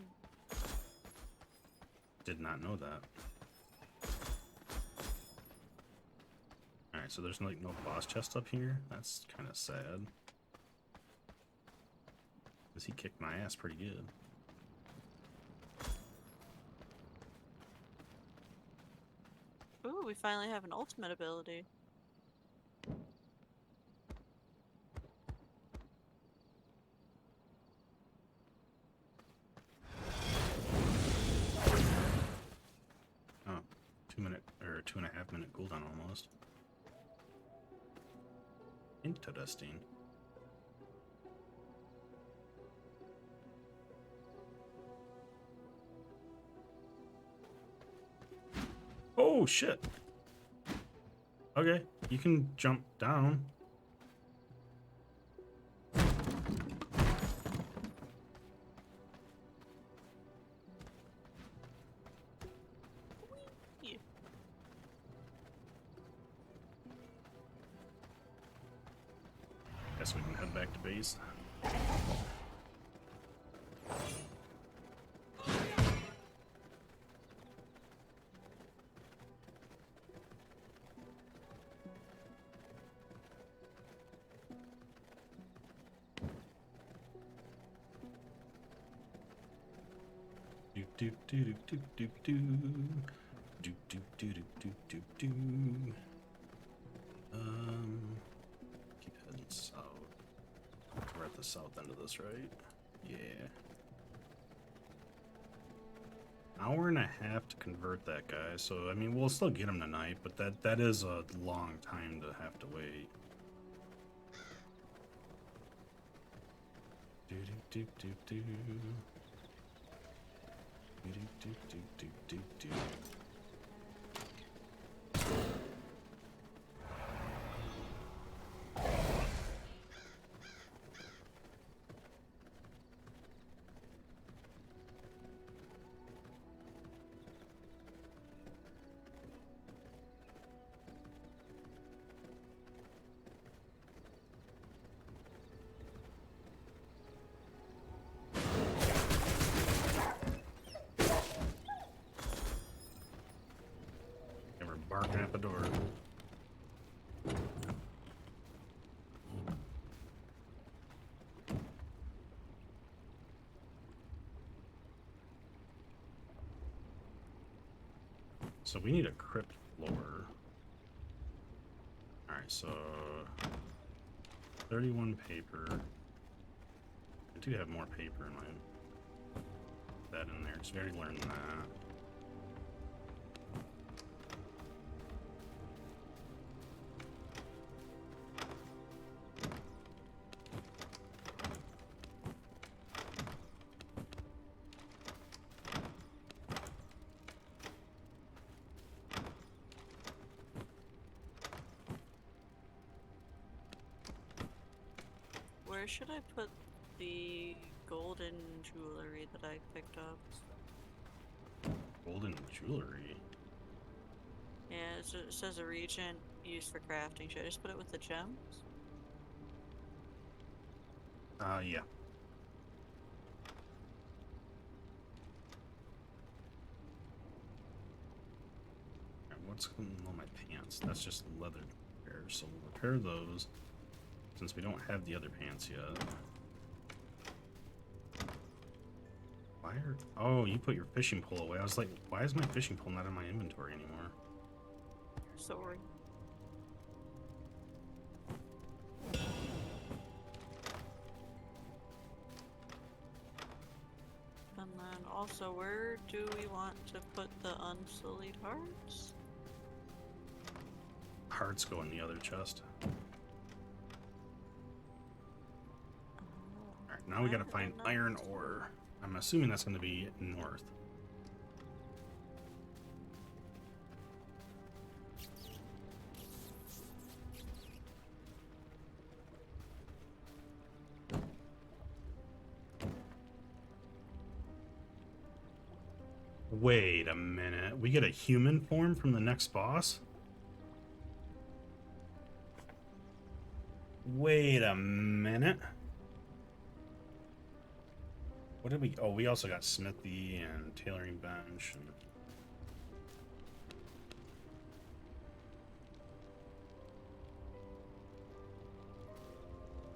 Did not know that. Alright, so there's like no boss chest up here. That's kind of sad. Because he kicked my ass pretty good. Ooh, we finally have an ultimate ability. Oh, 2-minute or 2.5-minute cooldown almost. Interesting. Oh shit. Okay, you can jump down. Yeah. Guess we can head back to base. Do do do do do do do do do do do do do. Keep heading south. We're at the south end of this, right? Yeah. Hour and a half to convert that guy, so I mean we'll still get him tonight, but that is a long time to have to wait. Do do do do do. Do do do do do do. And we're barking at the door. So we need a crypt floor. Alright, so 31 paper. I do have more paper in my that in there, because we already learned that. Where should I put the golden jewelry that I picked up? Golden jewelry. Yeah, it says a regent used for crafting. Should I just put it with the gems? Yeah. what's going on my pants? That's just leather repair, so we'll repair those since we don't have the other pants yet. Why are... Oh, you put your fishing pole away. I was like, why is my fishing pole not in my inventory anymore? Sorry. And then also, where do we want to put the unsullied hearts? Hearts go in the other chest. Alright, now we gotta find iron ore. I'm assuming that's gonna be north. Wait a minute. We get a human form from the next boss? Wait a minute. What did we... Oh, we also got smithy and tailoring bench. And...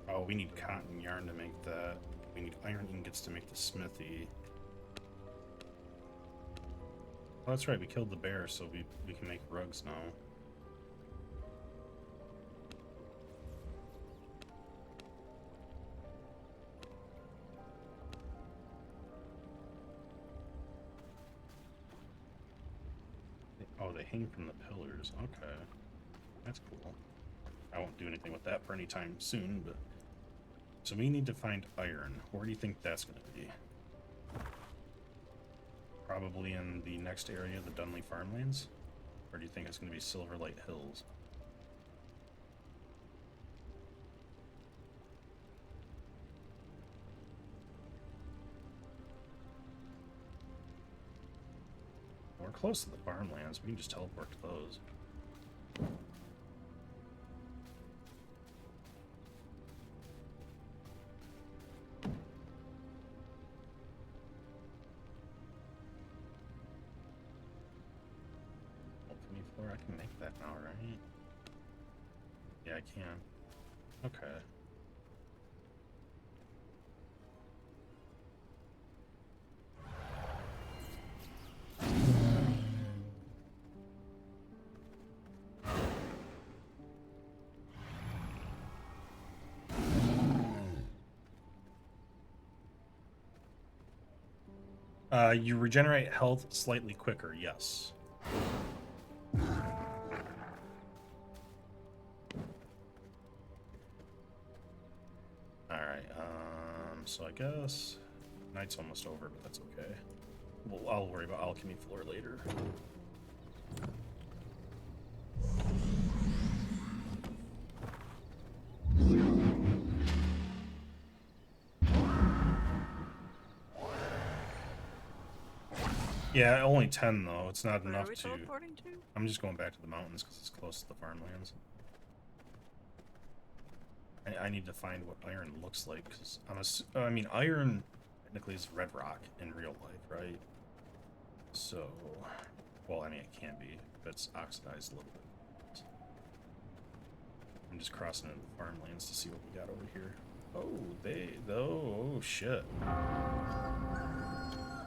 Oh, we need cotton yarn to make that. We need iron ingots to make the smithy. Oh, that's right, we killed the bear, so we can make rugs now. Oh, they hang from the pillars. Okay. That's cool. I won't do anything with that for any time soon, but... So we need to find iron. Where do you think that's going to be? Probably in the next area, the Dunley farmlands? Or do you think it's going to be Silverlight Hills? We're close to the farmlands. We can just teleport to those. I can make that now, right? Yeah, I can. Okay. You regenerate health slightly quicker, yes. Alright, so I guess night's almost over, but that's okay. Well, I'll worry about alchemy floor later. Yeah, only 10 though. It's not Where enough are we to... teleporting to? I'm just going back to the mountains because it's close to the farmlands. I need to find what iron looks like because I mean, iron technically is red rock in real life, right? So, well, I mean, it can be, but it's oxidized a little bit. I'm just crossing into the farmlands to see what we got over here. Oh, shit.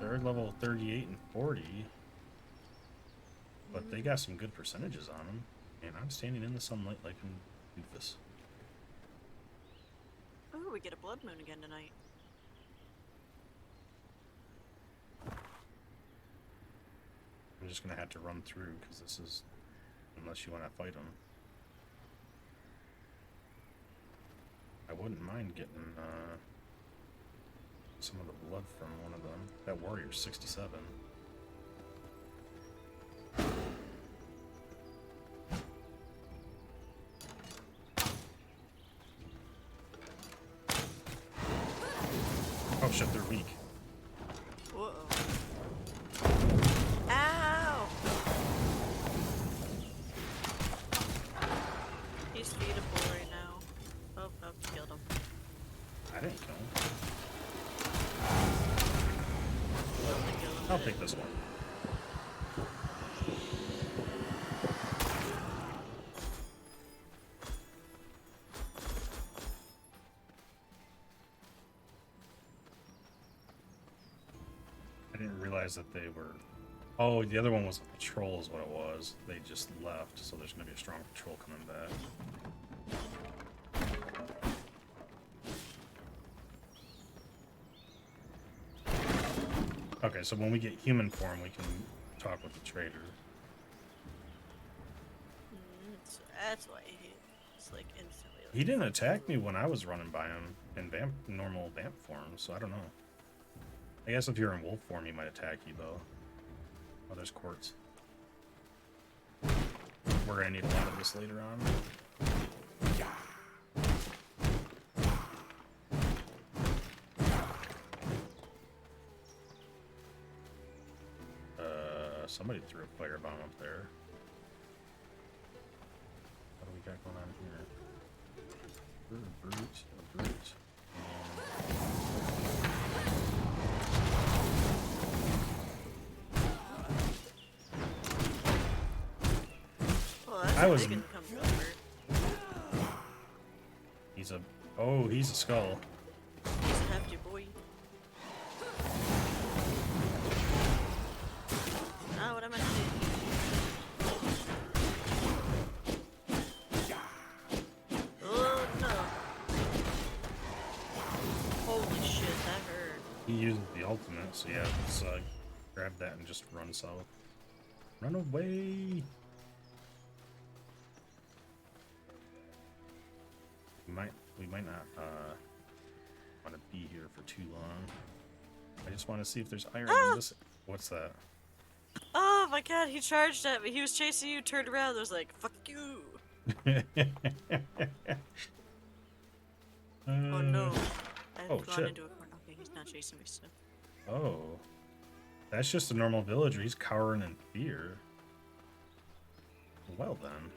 Third level 38 and 40. But they got some good percentages on them. And I'm standing in the sunlight like a doofus. Oh, we get a blood moon again tonight. I'm just gonna have to run through because this is, unless you want to fight them. I wouldn't mind getting some of the blood from one of them. That warrior's 67. Oh shit, they're weak. Whoa. Ow! He's feedable right now. Oh, killed him. I didn't kill him. Totally killed him. I'll take this one. didn't realize that they were... Oh, the other one was a patrol is what it was. They just left, so there's going to be a strong patrol coming back. Okay, so when we get human form, we can talk with the trader. So that's why he's like instantly. Like, He didn't attack me when I was running by him in normal vamp form, so I don't know. I guess if you're in wolf form, he might attack you, though. Oh, there's quartz. We're gonna need a lot of this later on. Somebody threw a firebomb up there. What do we got going on here? A brute. well, that's I was- they can come over. He's a skull. He's a hefty boy. Ah, what am I gonna do? Oh no! Holy shit, that hurt. He uses the ultimate, so yeah, let's grab that and just run south. Run away! We might not want to be here for too long. I just want to see if there's iron in this. What's that? Oh my god, he charged at me. He was chasing you, turned around, was like, fuck you. Oh no. I've oh, gone shit. into a corner. Okay, he's not chasing me still. Oh. That's just a normal villager. He's cowering in fear. Well then.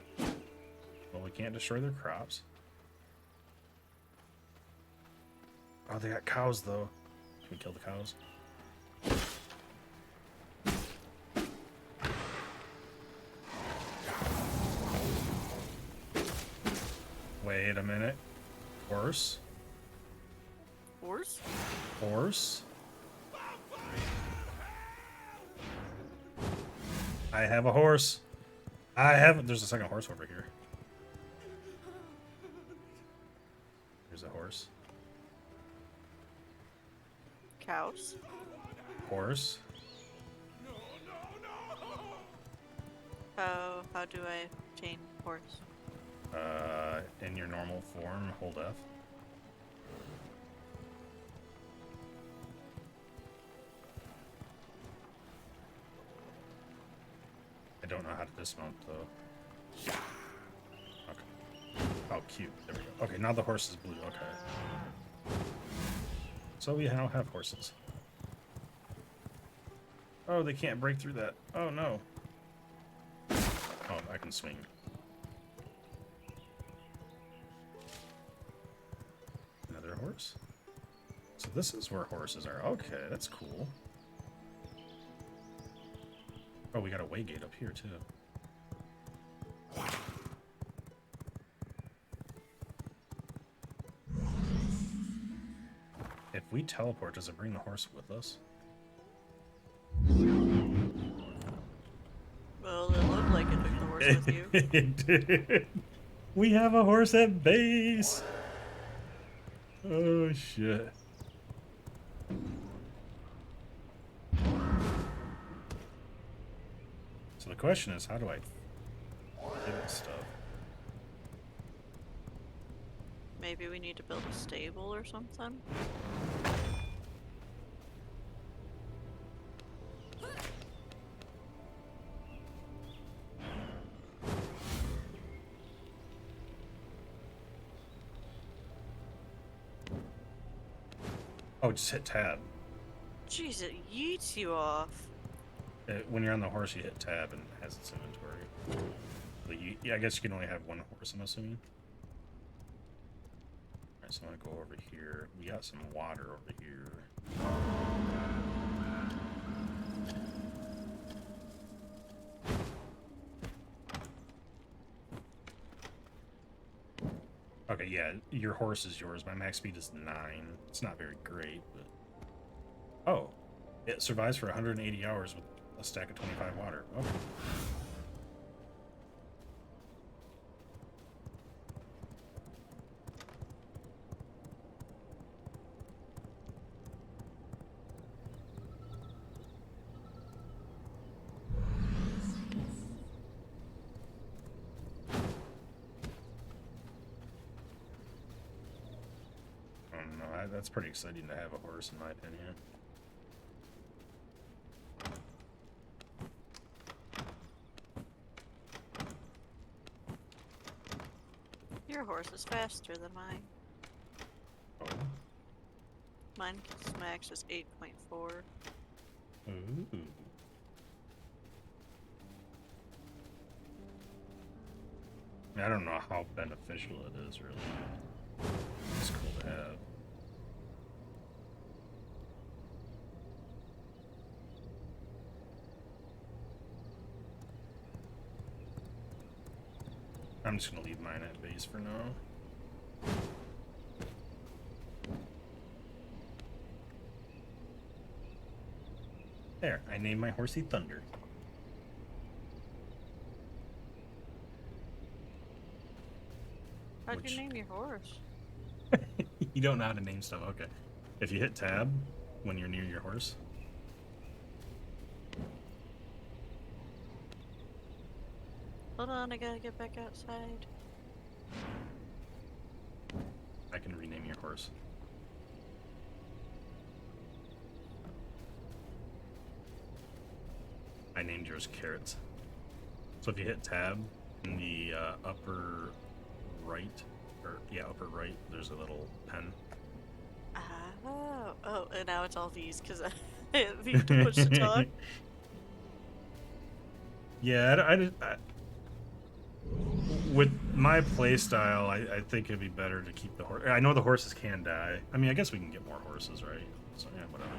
Well, we can't destroy their crops. Oh, they got cows, though. Can we kill the cows? Wait a minute. Horse? Horse? Horse? I have a horse. There's a second horse over here. There's a horse. Cows? Horse. How do I obtain horse? In your normal form, hold F. I don't know how to dismount though. Okay. Oh, cute. There we go. Okay, now the horse is blue. Okay. So we now have horses. Oh, they can't break through that. Oh no. Oh, I can swing. Another horse. So this is where horses are. Okay, that's cool. Oh, we got a waygate up here too. If we teleport, does it bring the horse with us? Well, it looked like it took the horse with you. It did. We have a horse at base. Oh shit. So the question is, how do I get this stuff? Maybe we need to build a stable or something? Oh, just hit tab. Jeez, it yeets you off. When you're on the horse, you hit tab and it has its inventory. But yeah, I guess you can only have one horse, I'm assuming. Alright, so I'm gonna go over here. We got some water over here. Okay, yeah, your horse is yours. My max speed is 9. It's not very great, but... Oh. It survives for 180 hours with a stack of 25 water. Okay. I don't know. That's pretty exciting to have a horse, in my opinion. Your horse is faster than mine. Oh. Mine max is 8.4. Ooh. I don't know how beneficial it is, really. It's cool to have. I'm just gonna leave mine at base for now. There, I named my horsey Thunder. How'd Which- you name your horse? You don't know how to name stuff. Okay. If you hit tab when you're near your horse. Hold on, I gotta get back outside. I can rename your horse. I named yours Carrots. So if you hit tab in the upper right, upper right, there's a little pen. Oh, and now it's all these because I hit V to push the talk. Yeah, with my playstyle, I think it'd be better to keep the horse. I know the horses can die. I mean, I guess we can get more horses, right? So yeah, whatever.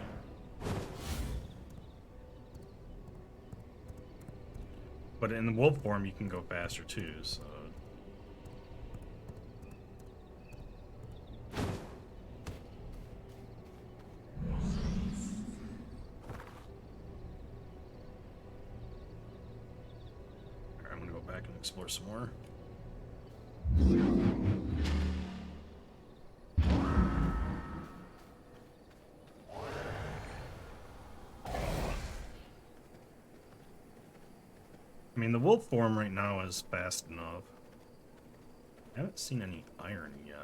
But in the wolf form, you can go faster too. So. Alright, I'm gonna go back and explore some more. I mean, the wolf form right now is fast enough. I haven't seen any iron yet.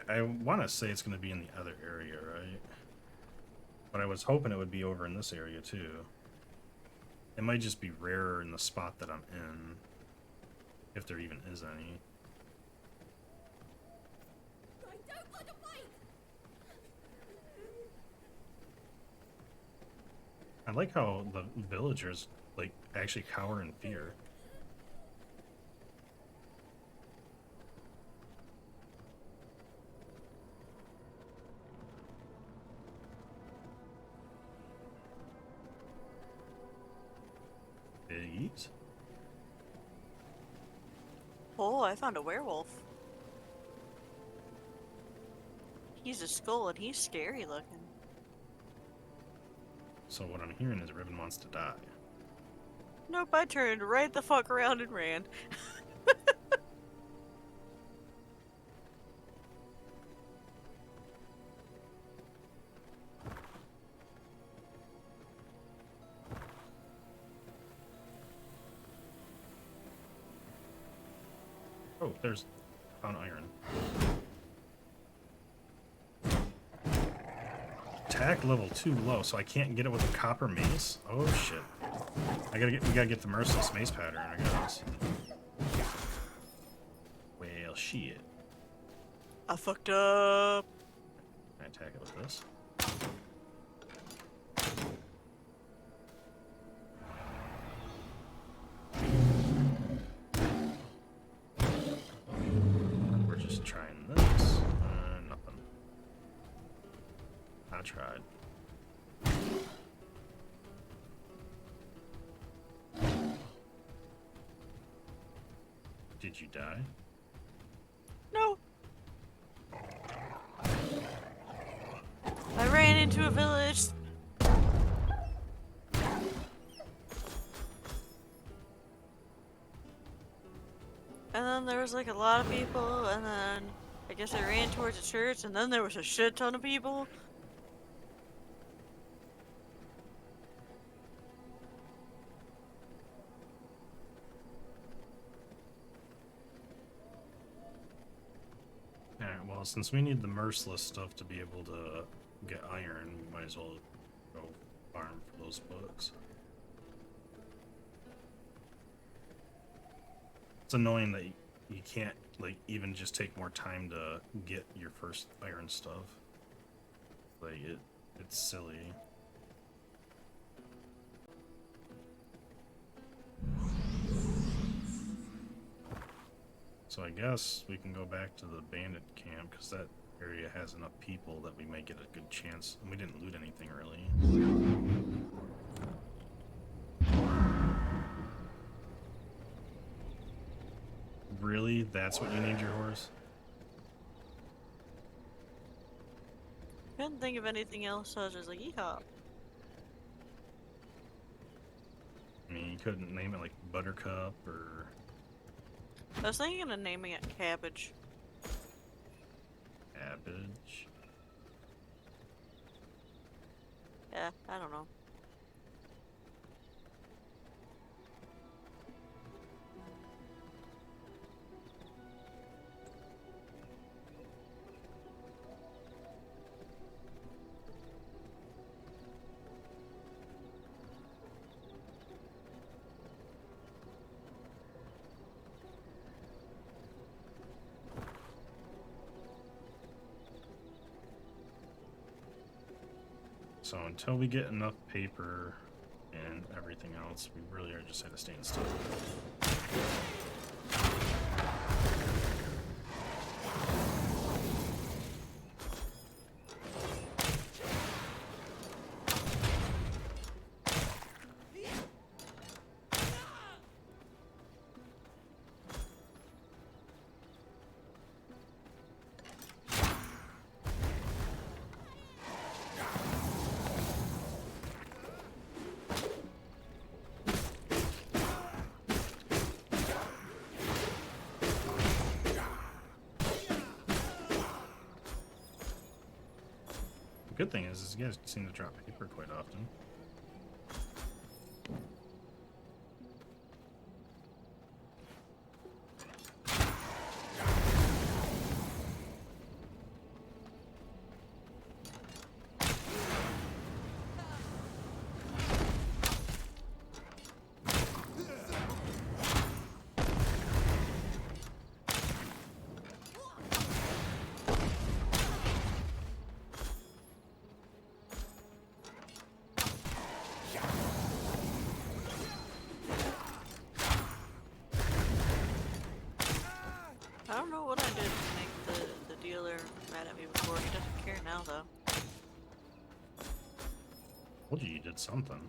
I want to say it's going to be in the other area, right? But I was hoping it would be over in this area, too. It might just be rarer in the spot that I'm in. If there even is any. I don't want to fight! I like how the villagers, like, actually cower in fear. Piggies? Oh, I found a werewolf. He's a skull and he's scary looking. So what I'm hearing is Ribbon wants to die. Nope, I turned right the fuck around and ran. Oh, there's found iron. Attack level too low, so I can't get it with a copper mace. Oh shit! We gotta get the merciless mace pattern, I guess. Well, shit. I fucked up. Can I attack it with this? We're just trying this. Nothing. I tried. Did you die? No. into a village. And then there was like a lot of people, and then I guess I ran towards a church, and then there was a shit ton of people. Alright, well, since we need the merciless stuff to be able to get iron, we might as well go farm for those books. It's annoying that you can't, like, even just take more time to get your first iron stuff. Like, it's silly. So I guess we can go back to the bandit camp, because that area has enough people that we might get a good chance. And we didn't loot anything, really. Really? That's what you named your horse? Couldn't think of anything else, so I was just like, yeehaw. I mean, you couldn't name it like Buttercup or I was thinking of naming it Cabbage. Cabbage. Yeah, I don't know. So until we get enough paper and everything else, we really are just at a standstill. The good thing is you guys seem to drop paper quite often. I don't know what I did to make the dealer mad at me before. He doesn't care now, though. Told you did something.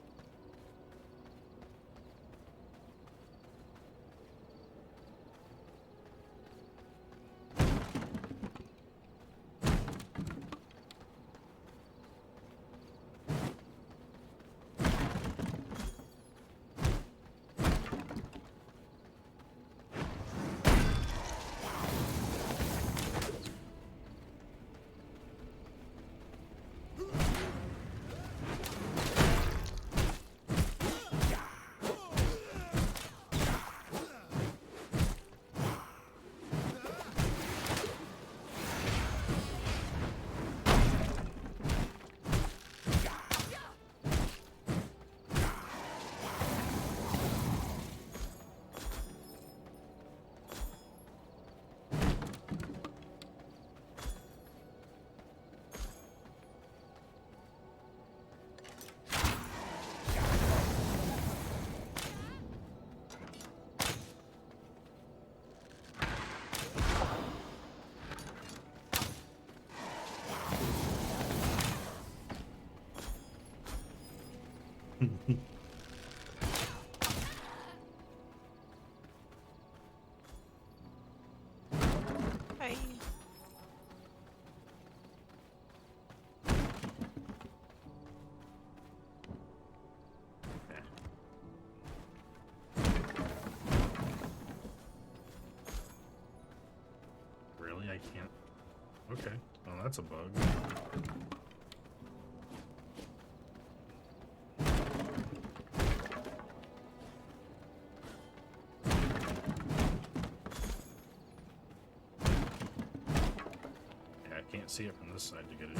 Hey. Can't. Okay. Well, that's a bug. Yeah, I can't see it from this side to get it.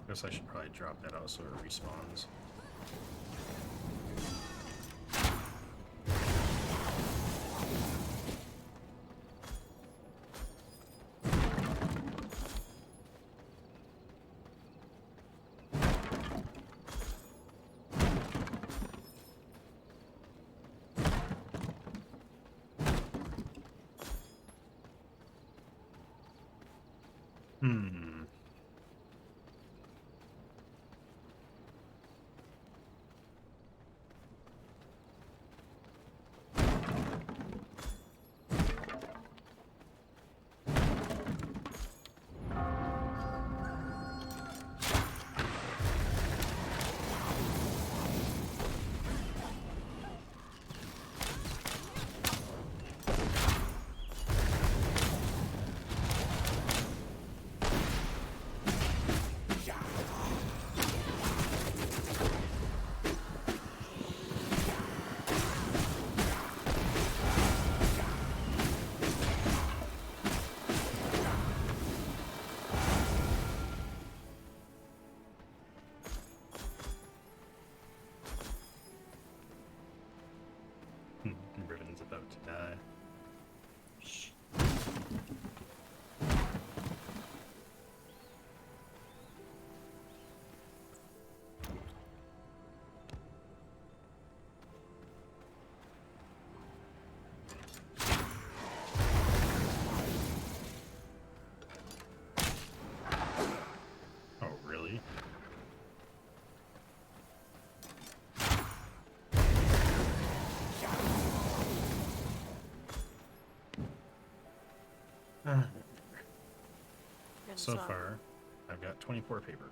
Guess I should probably drop that out so it respawns. Hmm. Riven's about to die. Shh. Oh, really? Good So song. far, I've got 24 paper.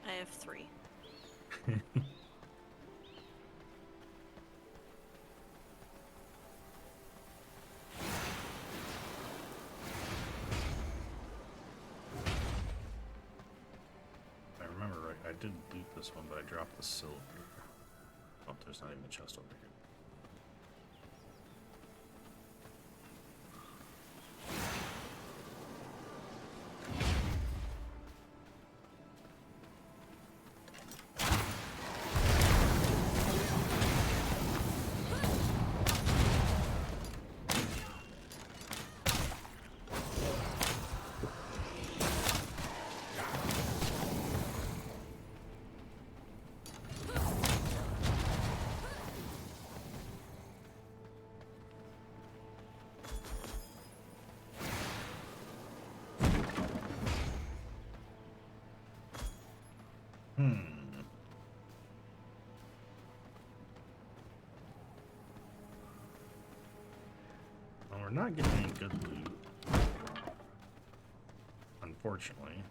I have 3. I remember right, I did loot this one, but I dropped the silver. Oh, there's not even a chest over here. Well, we're not getting any good loot, unfortunately.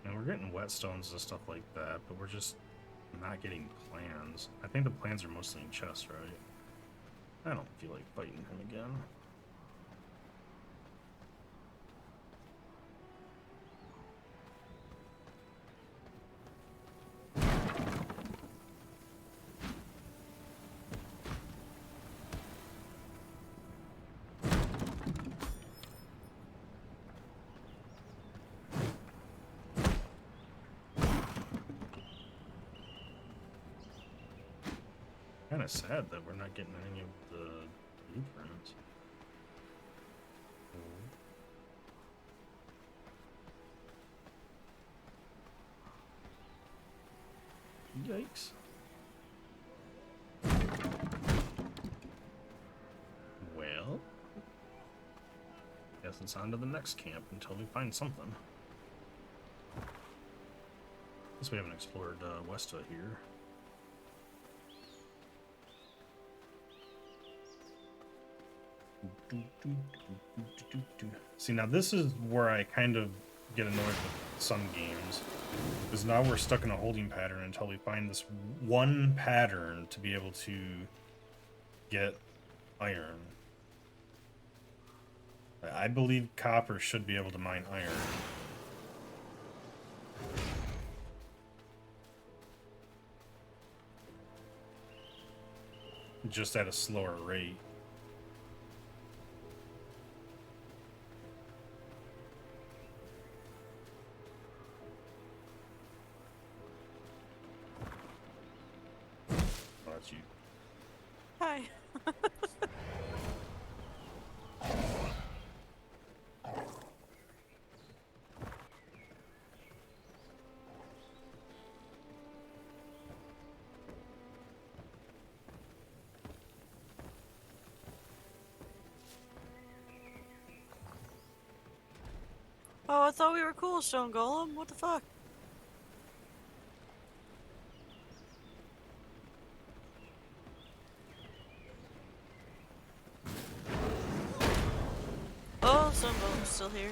And we're getting whetstones and stuff like that, but we're just not getting plans. I think the plans are mostly in chests, right? I don't feel like fighting him again. Kind of sad that we're not getting any of the blueprints. Yikes. Well, guess it's on to the next camp until we find something. Guess we haven't explored west of here. See, now this is where I kind of get annoyed with some games, because now we're stuck in a holding pattern until we find this one pattern to be able to get iron. I believe copper should be able to mine iron. Just at a slower rate. Oh, that's you. Hi. Oh, I thought we were cool, Stone Golem. What the fuck? Oh, Stone Golem's still here.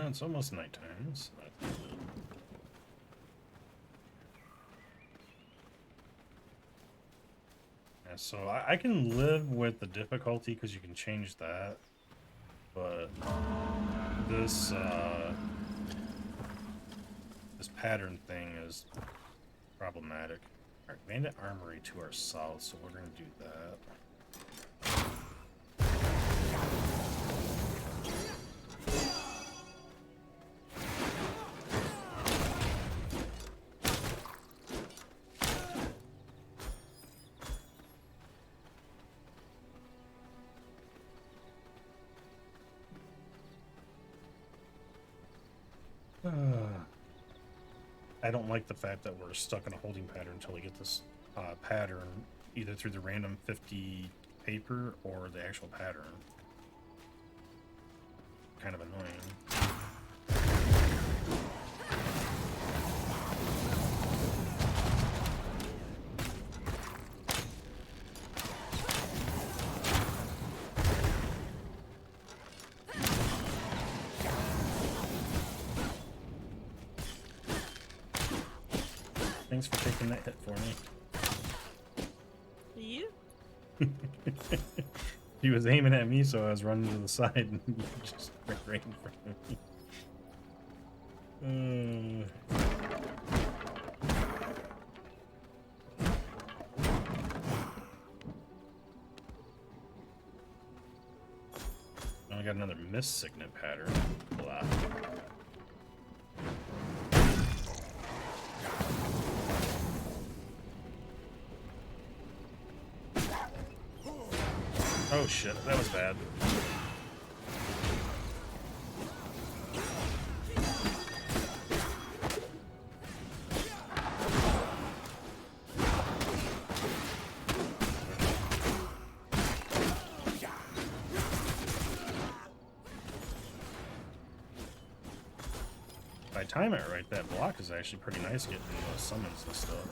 It's almost nighttime. So that's good. Yeah, so I can live with the difficulty because you can change that, but this this pattern thing is problematic. All right, bandit armory to our south, so we're gonna do that. I don't like the fact that we're stuck in a holding pattern until we get this pattern, either through the random 50 paper or the actual pattern. Kind of annoying. Thanks for taking that hit for me. You? He was aiming at me, so I was running to the side and he just went right in front of me. I got another miss signet pattern. Blah. Oh shit, that was bad. If I time it right, that block is actually pretty nice getting summons and stuff.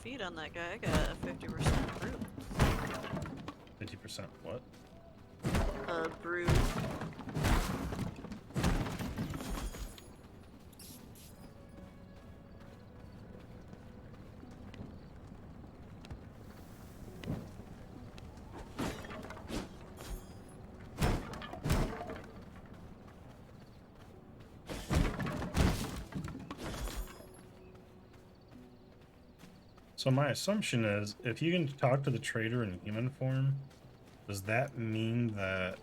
feed on that guy. I got a 50% brood. 50% what? Brood. So my assumption is, if you can talk to the trader in human form, does that mean that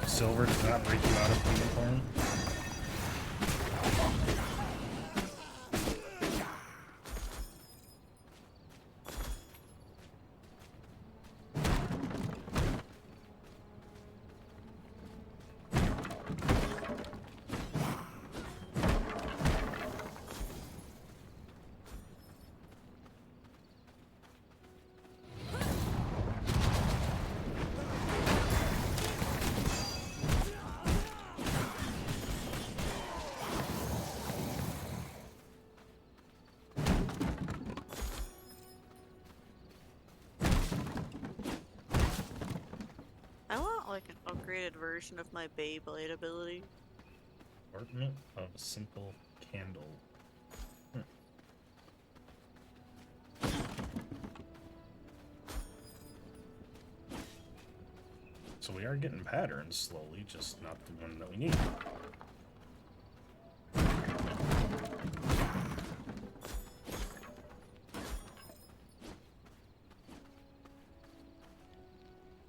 silver does not break you out of human form? I want like an upgraded version of my Beyblade ability. Assortment of a simple candle. So we are getting patterns slowly, just not the one that we need.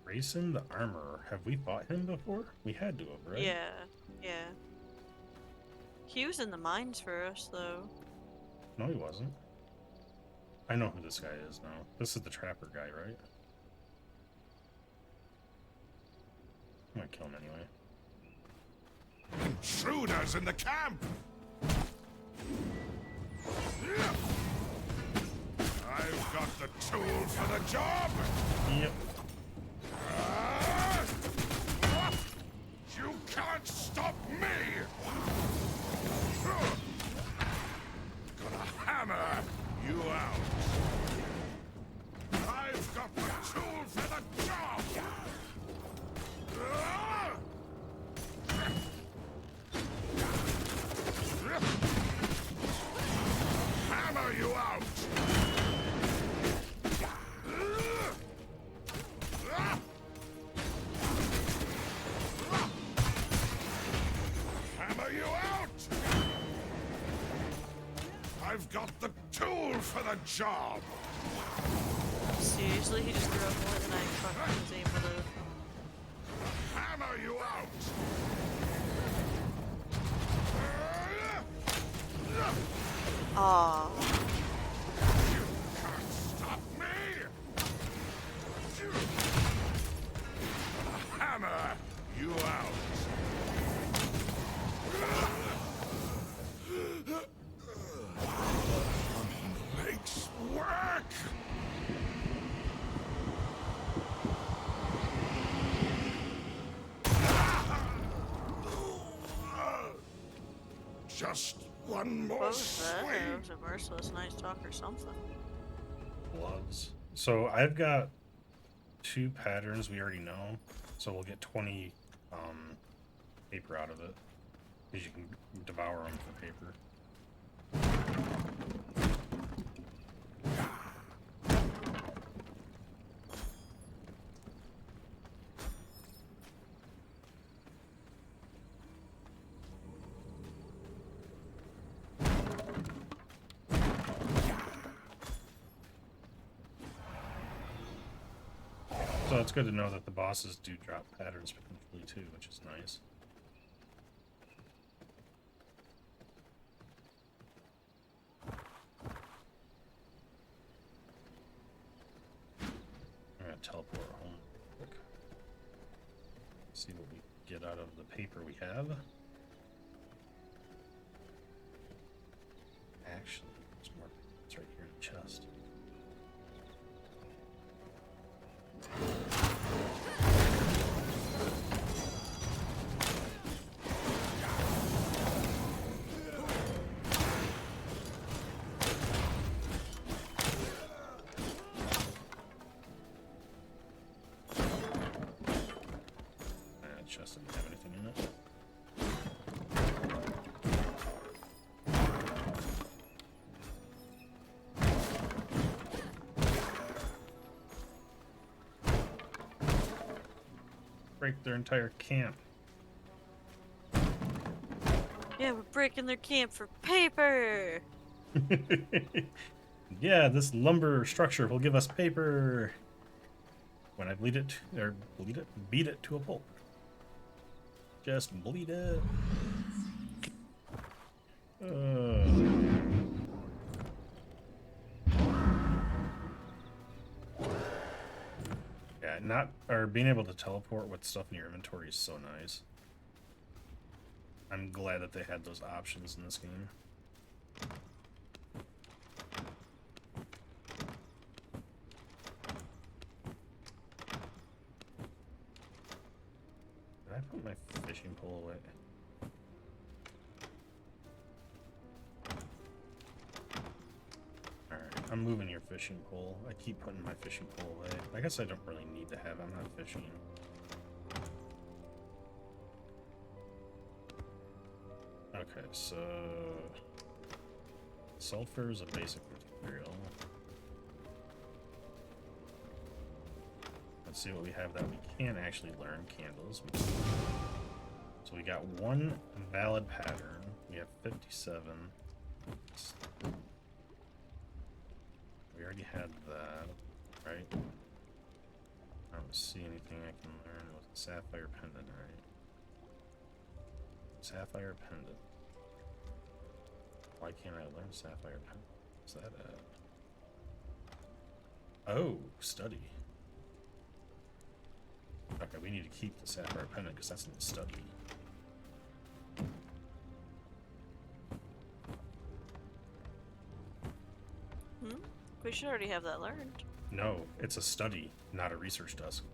Grayson the Armorer. Have we fought him before? We had to have, right? Yeah, yeah. He was in the mines for us, though. No, he wasn't. I know who this guy is now. This is the trapper guy, right? I'm gonna kill him anyway. Intruders in the camp! I've got the tool for the job! Yep. You can't stop me! Gonna hammer you out! I've got the tool for the job! Hammer you out! Hammer you out! I've got the tool for the job! Seriously, he just threw up more than I fucking was able to. Hammer you out! Aww. You can't stop me! Hammer you out! Makes work! Just one more What was that? swing. It was a merciless nice talk or something. Gloves. So I've got 2 patterns we already know. So we'll get 20 paper out of it. Because you can devour them for paper. So it's good to know that the bosses do drop patterns potentially too, which is nice. I'm gonna teleport home real quick. See what we get out of the paper we have. Actually, there's more. It's right here in the chest. break their entire camp. Yeah, we're breaking their camp for paper. Yeah, this lumber structure will give us paper. When I bleed it, or beat it to a pulp. Just bleed it. Yeah, being able to teleport with stuff in your inventory is so nice. I'm glad that they had those options in this game. Did I put my fishing pole away? Alright, I'm moving your fishing pole. I keep putting my fishing pole away. I guess I don't really need to have it. I'm not fishing. Okay, so sulfur is a basic material. Let's see what we have that we can actually learn. Candles. So we got one valid pattern. We have 57. We already had that, right? I don't see anything I can learn with a sapphire pendant, right? Sapphire pendant. Why can't I learn sapphire pendant? What's that at? Oh, study. Okay, we need to keep the sapphire pendant because that's in the study. We should already have that learned. No, it's a study, not a research desk.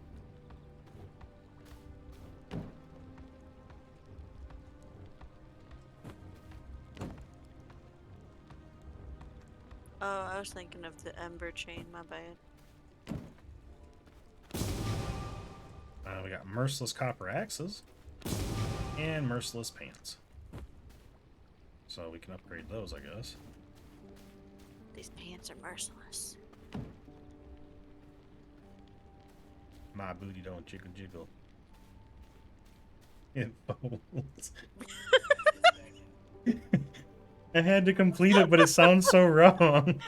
Oh, I was thinking of the ember chain, my bad. We got merciless copper axes and merciless pants. So we can upgrade those, I guess. These pants are merciless. My booty don't jiggle jiggle. It folds. I had to complete it, but it sounds so wrong.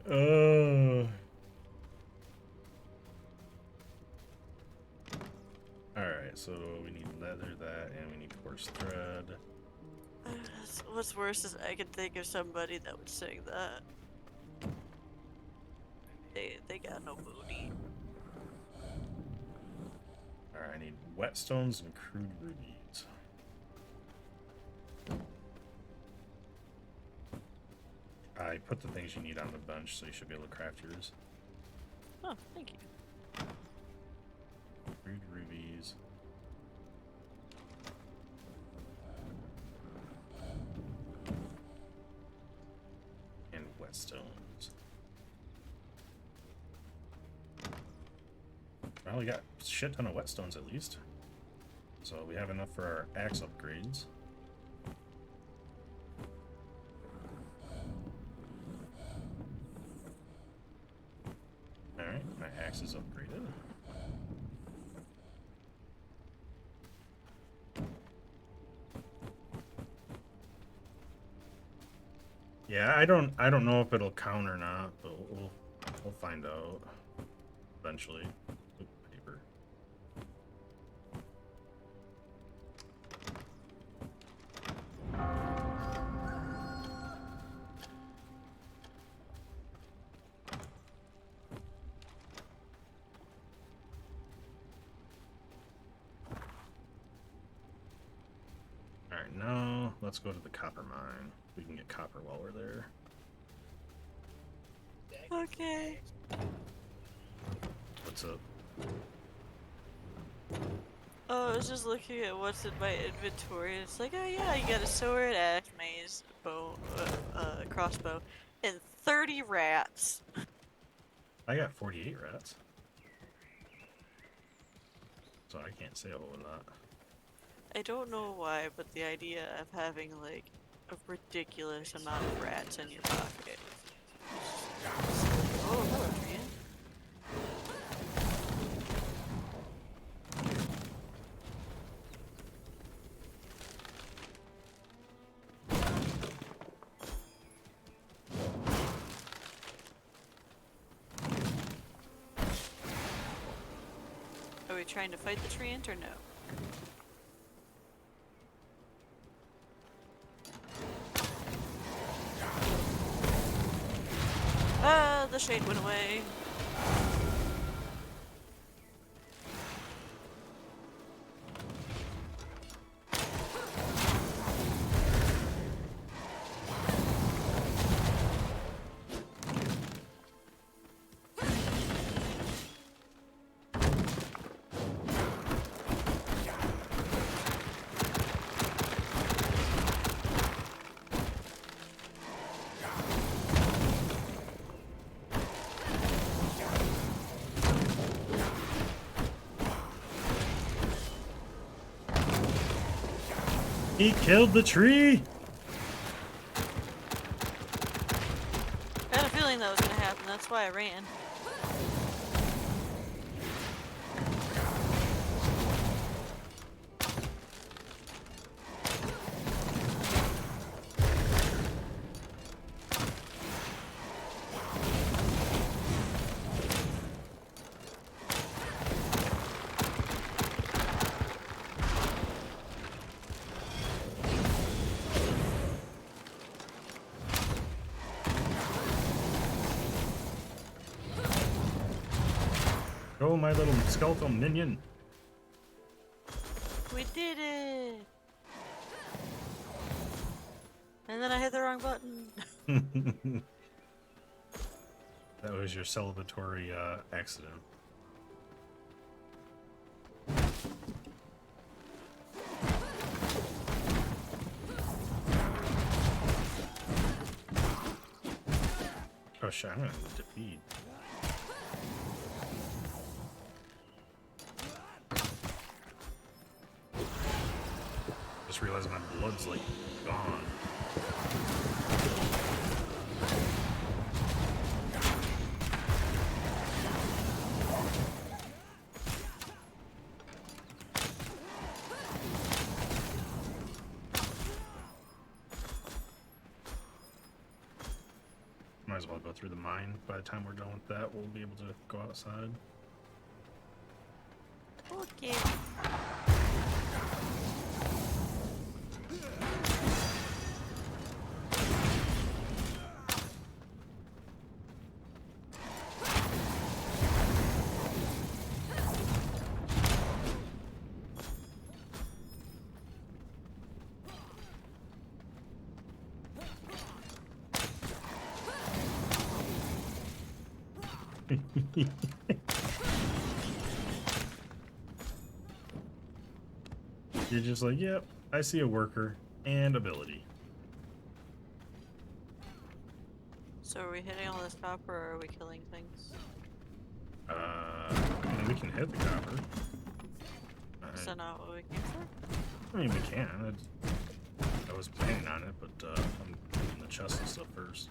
Oh. Alright, so we need leather, that, and we need coarse thread. What's worse is I could think of somebody that would sing that. They got no booty. Alright, I need whetstones and crude rubies. I put the things you need on the bench, so you should be able to craft yours. Oh, thank you. Crude rubies. And whetstones. Well, we got a shit ton of whetstones at least. So we have enough for our axe upgrades. Alright, my axe is upgraded. Yeah, I don't know if it'll count or not, but we'll find out eventually. Oop, paper. Alright, now let's go to the copper mine. We can get copper while we're there. Okay. What's up? Oh, I was just looking at what's in my inventory. It's like, oh yeah, you got a sword, axe, mace, bow, crossbow, and 30 rats. I got 48 rats. So I can't say a whole lot. I don't know why, but the idea of having like a ridiculous amount of rats in your pocket. Oh, hello, Adrian. we trying to fight the treant or no? Ah, the shade went away. He killed the tree! I had a feeling that was gonna happen, that's why I ran. Oh, my little skeletal minion. We did it! And then I hit the wrong button. That was your celebratory accident. Oh shit, I'm gonna defeat. Just realized my blood's like gone. Might as well go through the mine. By the time we're done with that, we'll be able to go outside. Okay. You're just like, yep, I see a worker and ability. So are we hitting all this copper or are we killing things? I mean, we can hit the copper. Is that not what we came for? I mean, we can. I was planning on it, but I'm doing the chest and stuff first.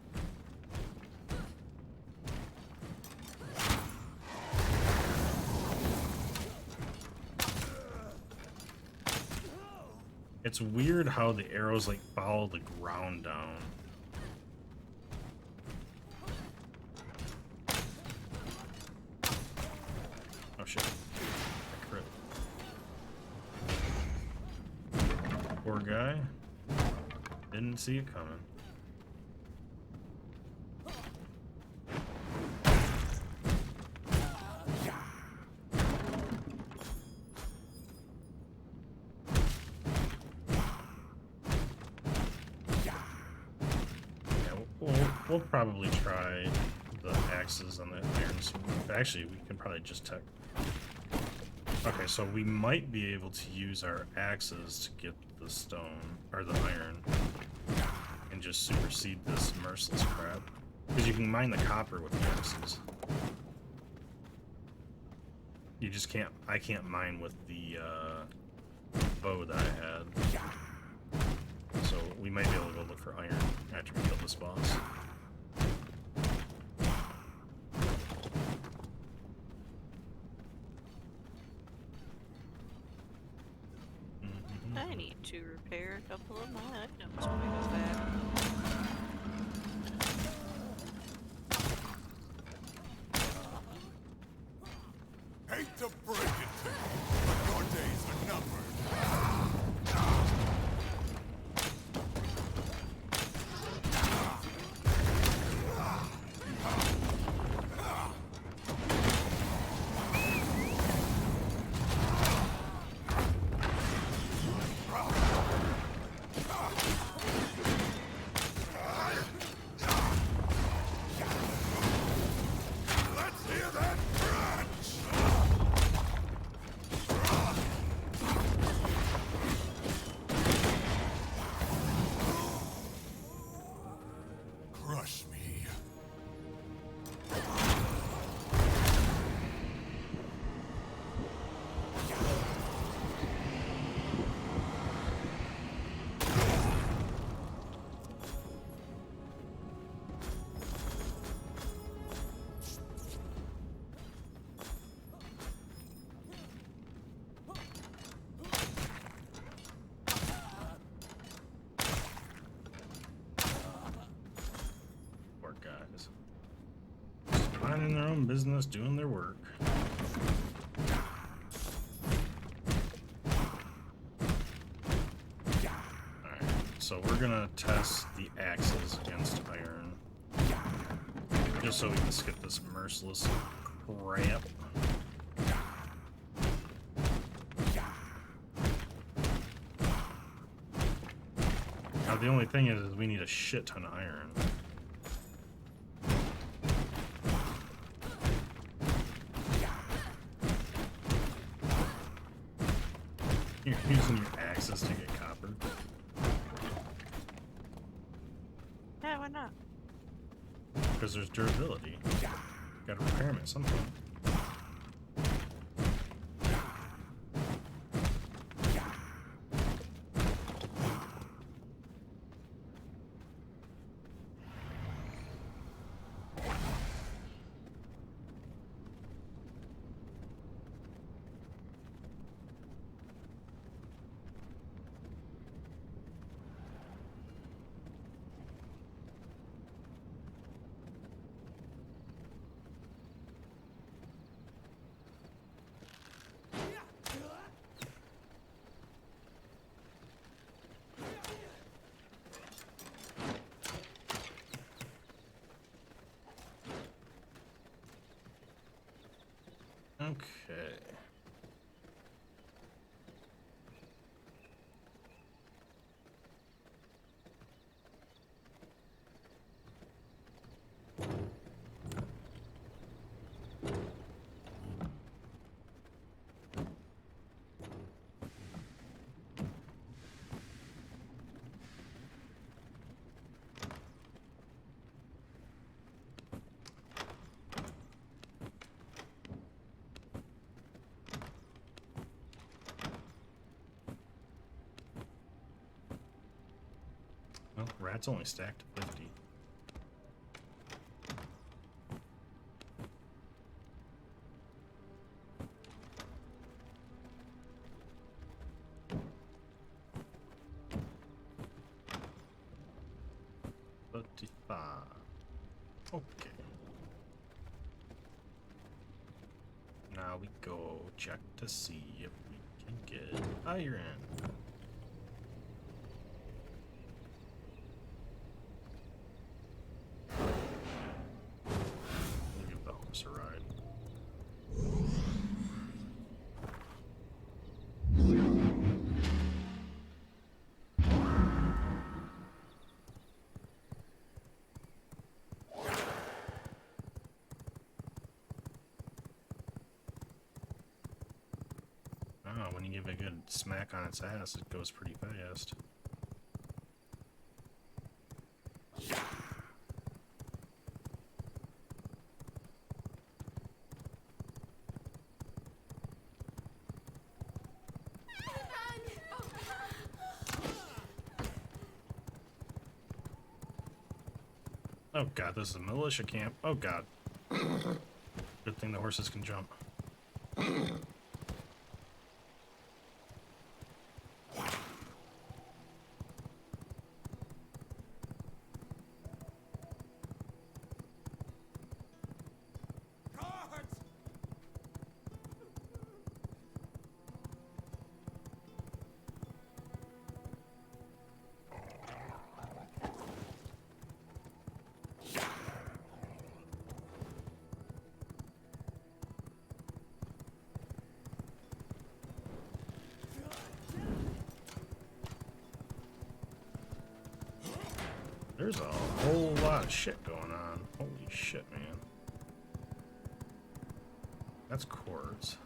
It's weird how the arrows like follow the ground down. Oh shit. I crit. Poor guy. Didn't see it coming. We'll probably try the axes on the iron sword. Actually, we can probably just tech. Okay, so we might be able to use our axes to get the stone, or the iron, and just supersede this merciless crap. Because you can mine the copper with the axes. You just can't, I can't mine with the bow that I had. So we might be able to go look for iron after we kill this boss. I need to repair a couple of my items when we go back. Hate to break it to you. crush me. Poor guys. Just minding their own business, doing their work. Alright, so we're gonna test the axes against iron. Just so we can skip this merciless crap. Now the only thing is we need a shit ton of iron. You're using your axes to get copper. Yeah, why not? Because there's durability. Gotta repair them at some point. Okay. Well, rats only stacked to 50. Okay. Now we go check to see if we can get iron. We'll give the horse a ride. Oh, when you give it a good smack on its ass, it goes pretty fast. Oh god, this is a militia camp. Oh god. Good thing the horses can jump. Guards! There's a whole lot of shit going on. Holy shit, man. That's quartz.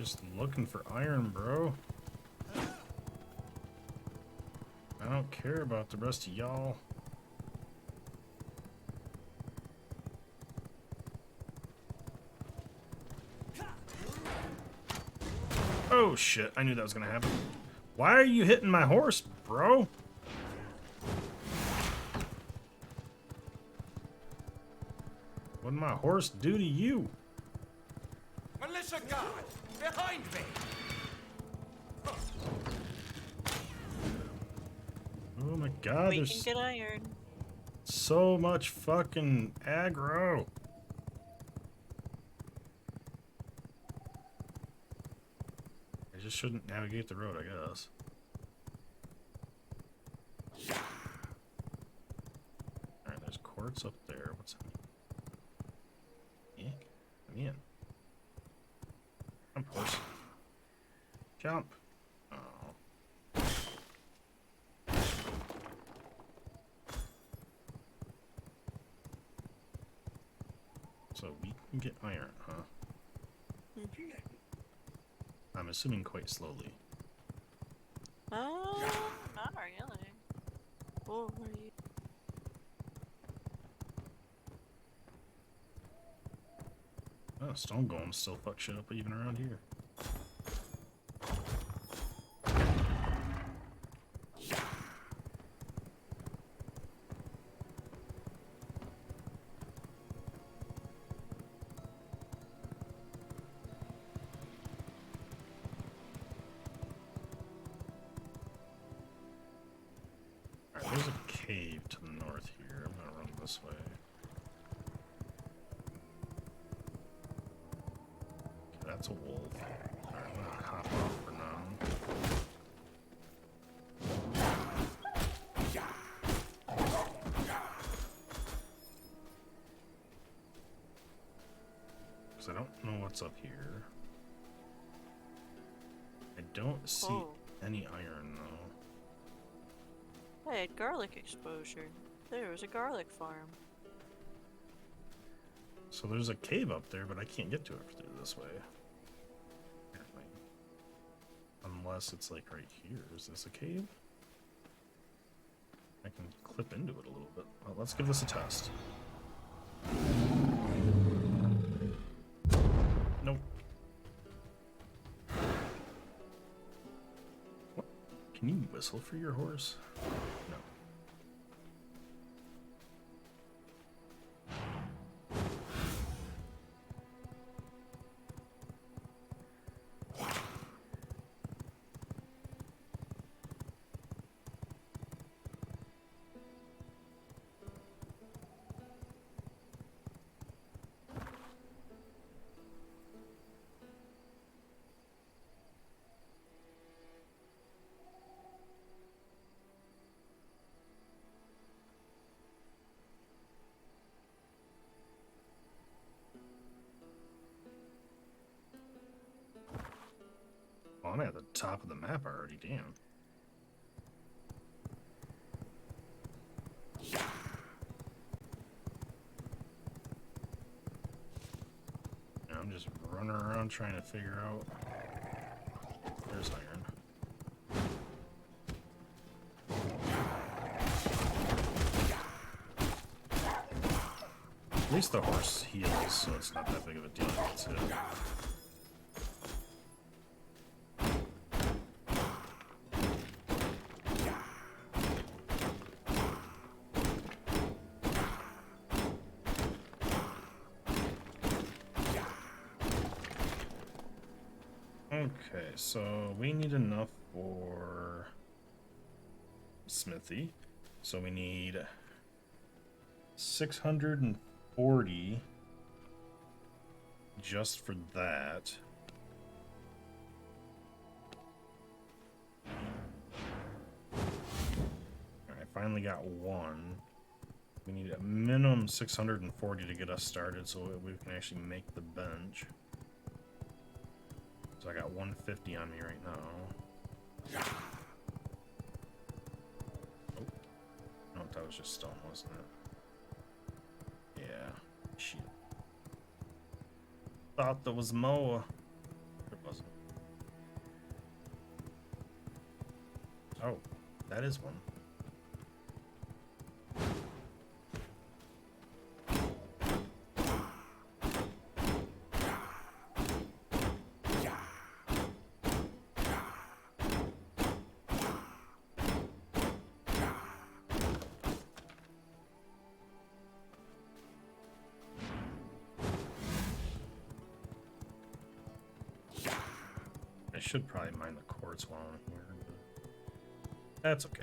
Just looking for iron, bro. I don't care about the rest of y'all. Oh shit, I knew that was gonna happen. Why are you hitting my horse, bro? What did my horse do to you? Militia guard! Behind me! Oh my god, We can there's get iron. so much fucking aggro. I just shouldn't navigate the road, I guess. Alright, there's quartz up there. What's that? Yeah, I'm in. Jump, horse. Jump. Oh. So we can get iron, huh? I'm assuming quite slowly. Not really. Oh, what are you? Oh, stone golems still fuck shit up even around here. Alright, there's a cave to the north here. I'm gonna run this way. Okay, that's a wolf. Alright, I'm gonna hop off for now. Because I don't know what's up here. I don't see Oh. any iron though. I had garlic exposure. There was a garlic farm. So there's a cave up there, but I can't get to it through this way. Apparently. Unless it's like right here. Is this a cave? I can clip into it a little bit. Well, let's give this a test. Nope. What? Can you whistle for your horse? No. Well, I'm at the top of the map already, damn. Yeah, I'm just running around trying to figure out. There's iron. At least the horse heals, so it's not that big of a deal. That's it. Okay, so we need enough for smithy. So we need 640 just for that. Alright, I finally got one. We need a minimum 640 to get us started so we can actually make the bench. So I got 150 on me right now. Oh. No, that was just stone, wasn't it? Yeah. Shit. Thought there was more. It wasn't. Oh, that is one. I should probably mine the quartz while I'm here, but that's okay.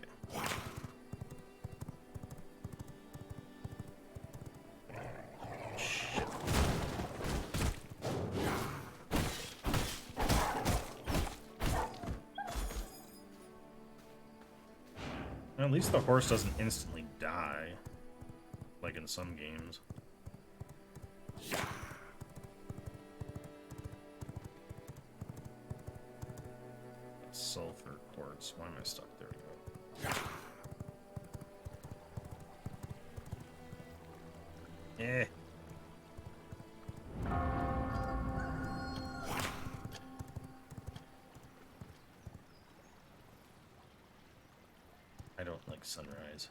At least the horse doesn't instantly die, like in some games. Sulfur quartz. Why am I stuck? There we go. Eh. I don't like sunrise.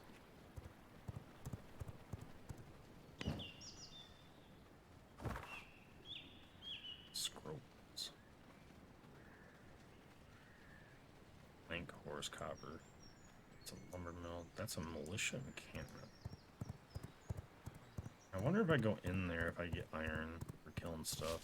Scrolls. Plank, horse, copper. It's a lumber mill. That's a militia encampment. I wonder if I go in there if I get iron for killing stuff.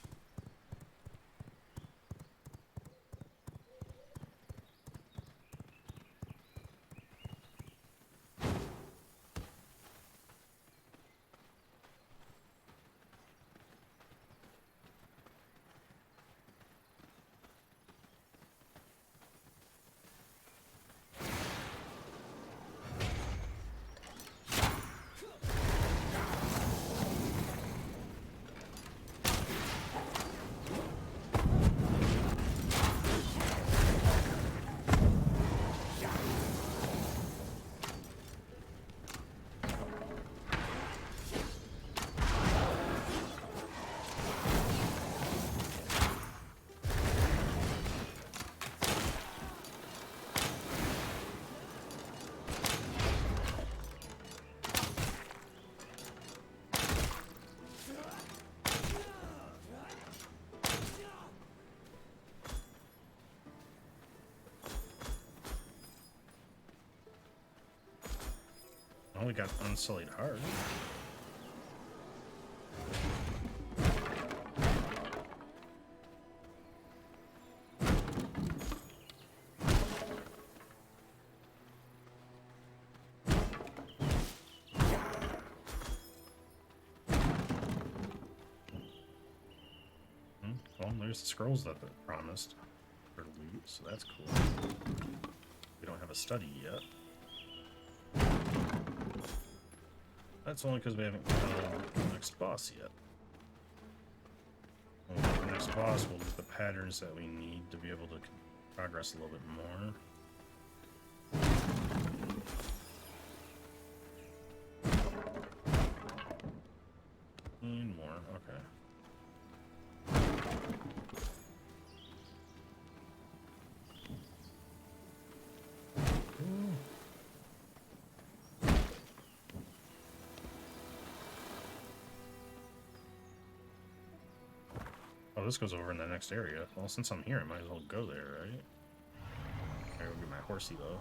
Oh, we got unsullied heart. Well, there's the scrolls that they promised for loot, so that's cool. We don't have a study yet. That's only because we haven't found the next boss yet. When we get the next boss, we'll get the patterns that we need to be able to progress a little bit more. And more, okay. Oh, this goes over in the next area. Well, since I'm here, I might as well go there, right? I go get my horsey, though.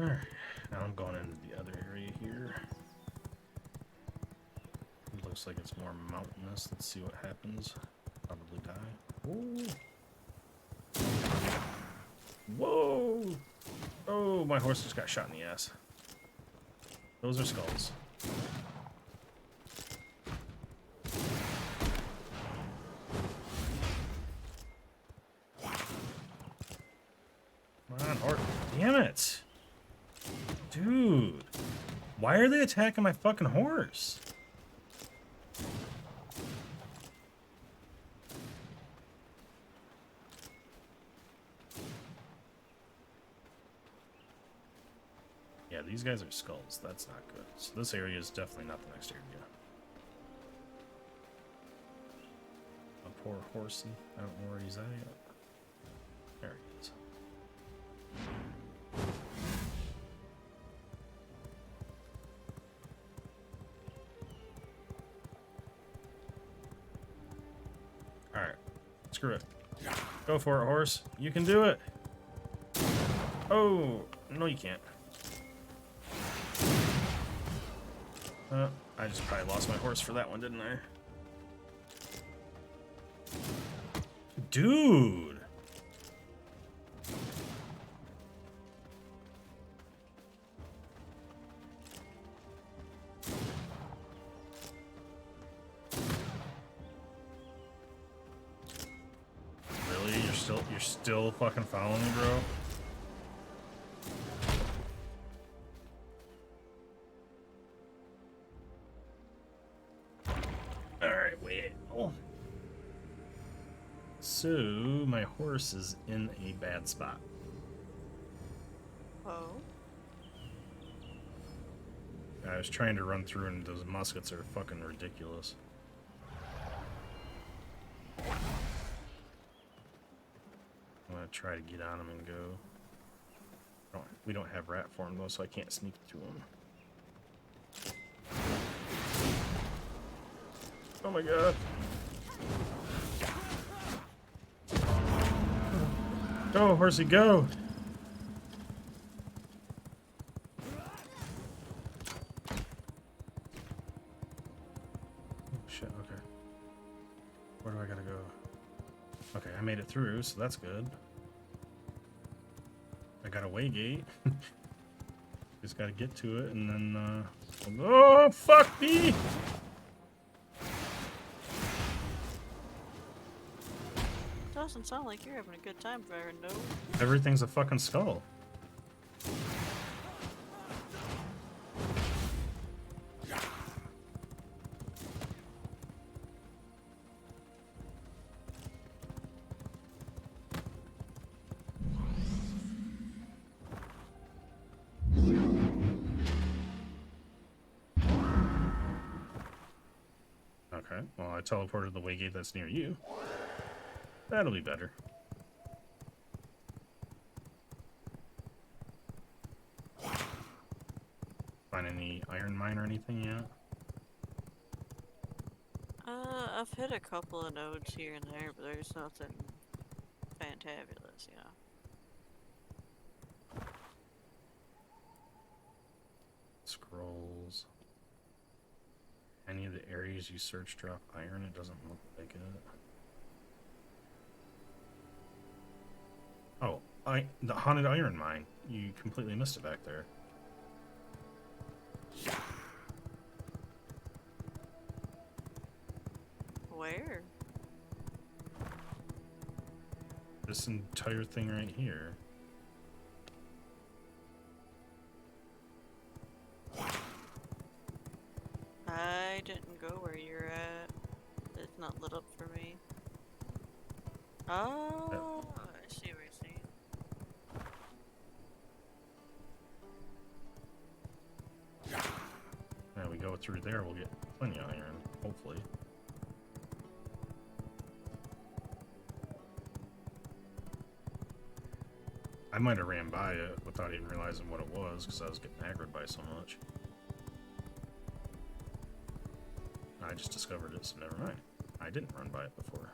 Alright, now I'm going into the other area here. It looks like it's more mountainous. Let's see what happens. Probably die. Ooh. Whoa! Oh, my horse just got shot in the ass. Those are skulls. Come on, horse. Damn it. Dude. Why are they attacking my fucking horse? Yeah, these guys are skulls. That's not good. So this area is definitely not the next area. A poor horsey. I don't know where he's at yet. There he is. Alright. Screw it. Go for it, horse. You can do it. Oh, no you can't. I just probably lost my horse for that one, didn't I? Dude! Really? You're still fucking following me, bro? Alright, wait. Oh. So, my horse is in a bad spot. Oh. I was trying to run through and those muskets are fucking ridiculous. I'm gonna try to get on him and go. We don't have rat form though, so I can't sneak to him. Oh my god. Go, horsey, go! Oh shit, okay. Where do I gotta go? Okay, I made it through, so that's good. I got a way gate. Just gotta get to it, and then, oh, fuck me! Doesn't sound like you're having a good time there, no. Everything's a fucking skull. Okay, well, I teleported the waygate that's near you. That'll be better. Find any iron mine or anything yet? I've hit a couple of nodes here and there, but there's nothing fantabulous, you know. Scrolls. Any of the areas you search drop iron? It doesn't look like it. Oh, the haunted iron mine. You completely missed it back there. Where? This entire thing right here. I didn't go where you're at. It's not lit up for me. Oh, I see what you're saying. Yeah, we go through there, we'll get plenty of iron, hopefully. I might have ran by it without even realizing what it was, because I was getting aggroed by so much. I just discovered it, so never mind. I didn't run by it before.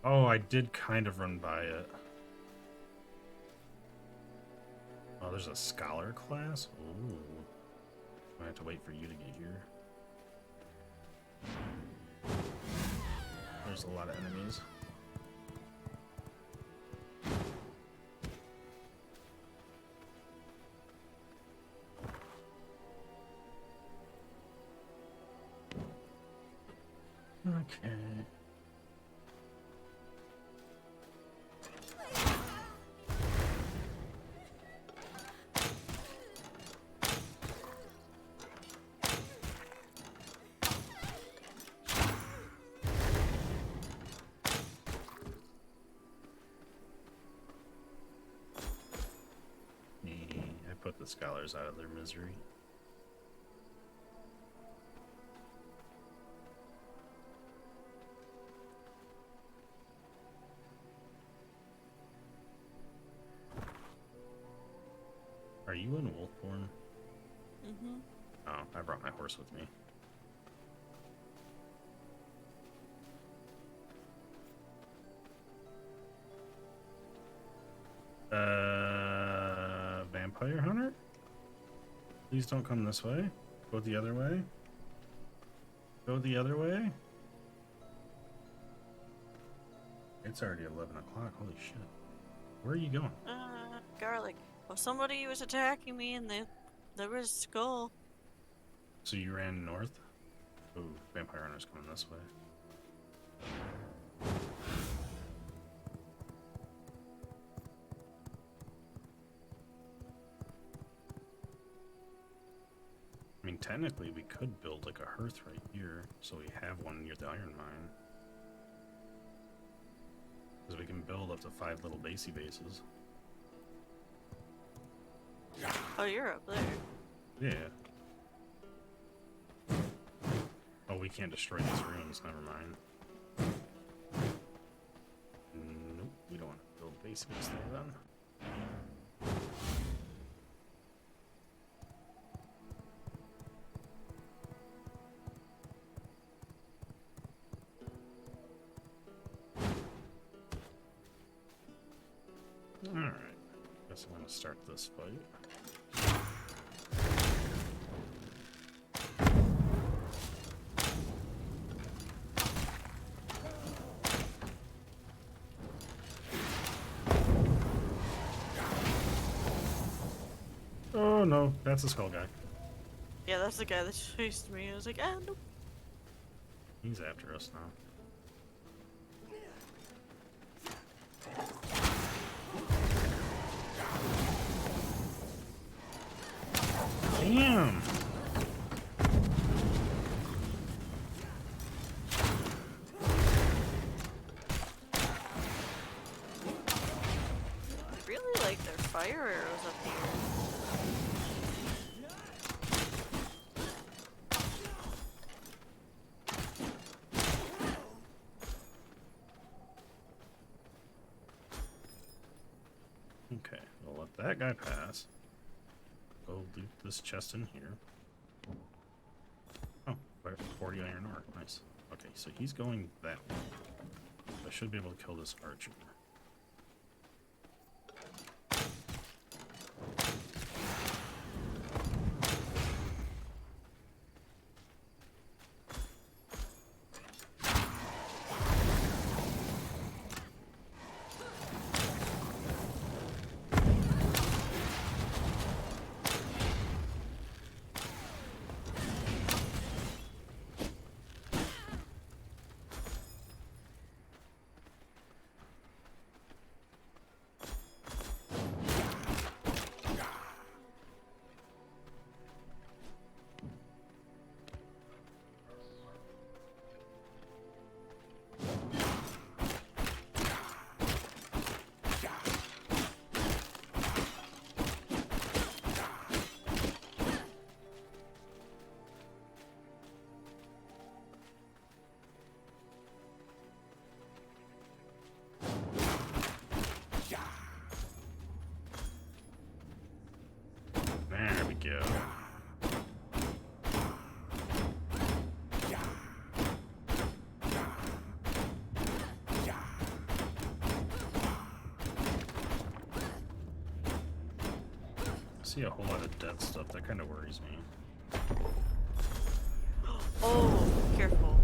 Oh, I did kind of run by it. Oh, there's a scholar class? Ooh. I have to wait for you to get here. There's a lot of enemies. Okay. I put the scholars out of their misery. Are you in Wolfborn? Mm-hmm. Oh, I brought my horse with me. Vampire hunter? Please don't come this way. Go the other way. Go the other way. It's already 11 o'clock. Holy shit. Where are you going? Garlic. Well, somebody was attacking me and there was a skull. So you ran north? Ooh, vampire hunter's coming this way. I mean, technically, we could build like a hearth right here, so we have one near the iron mine. Because we can build up to 5 little basey bases. Oh, you're up there. Yeah. Oh, we can't destroy these ruins, never mind. Nope, we don't want to build base base there then. Alright, guess I'm gonna start this fight. Oh no, that's a skull guy. Yeah, that's the guy that chased me. I was like, ah, nope. He's after us now. Damn! I really like their fire arrows up here. Okay, we'll let that guy pass. Go loot this chest in here. Oh, 40 iron ore. Nice. Okay, so he's going that way. I should be able to kill this archer. There we go. I see a whole lot of dead stuff. That kind of worries me. Oh, careful.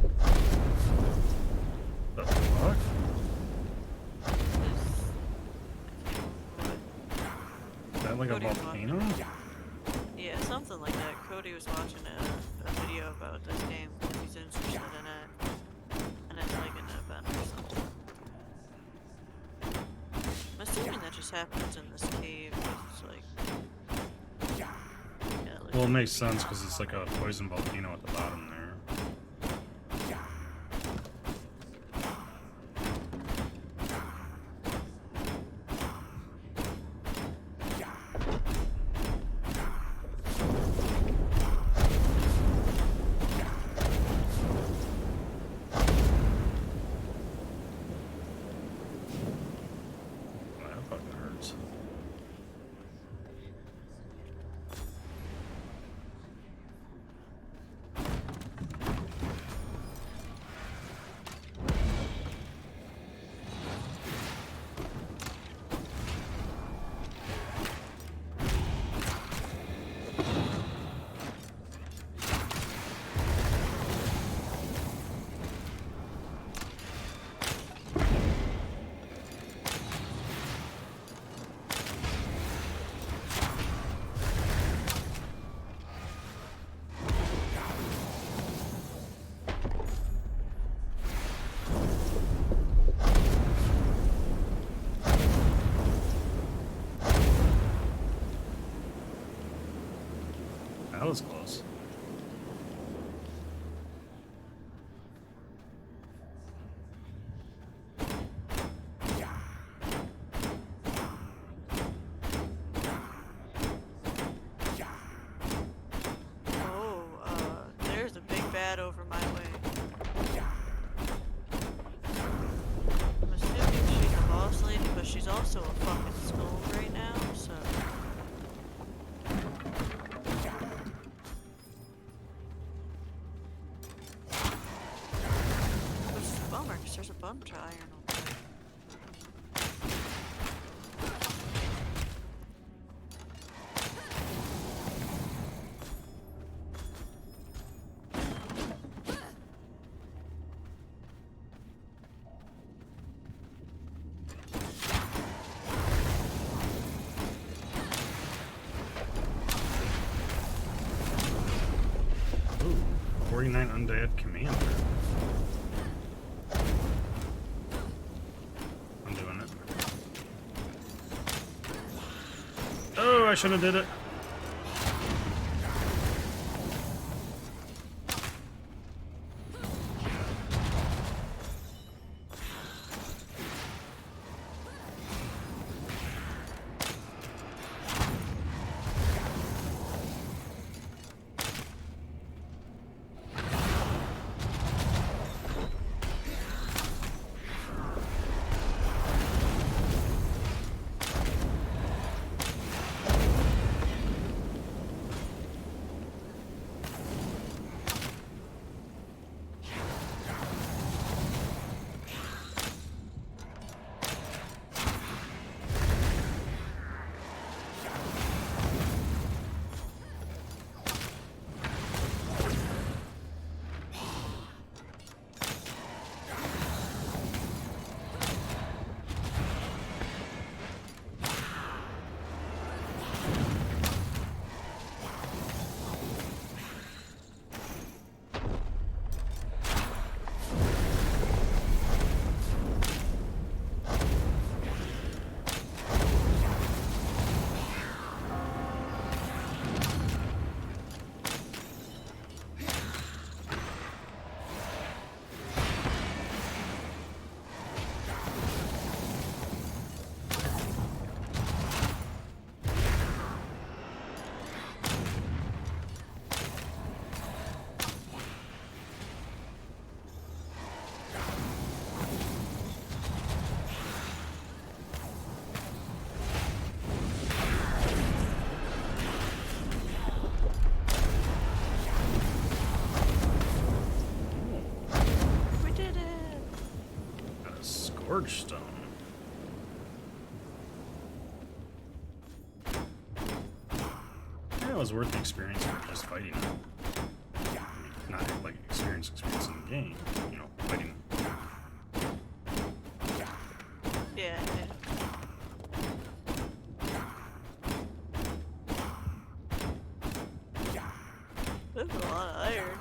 The fuck? Is Is that like a Cody was volcano? yeah, something like that. Cody was watching a video about this game because he's interested in it. And it's like an event or something. I'm assuming that just happens in this cave. It's like. Yeah, it Well, it looks makes sense because it's like a poison volcano at the bottom there. Well, that fucking hurts. That was close. Oh, there's a big bad over my way. I'm assuming she's a boss lady, but she's also a fucking skull right now, so. Which is a bummer, because there's a bunch of iron over there. Ooh, 49 undead commander. I'm doing it. Oh, I shouldn't have did it. Forge stone. Yeah, it was worth the experience for just fighting it. not like experience in the game, you know, fighting. Yeah. There's a lot of iron.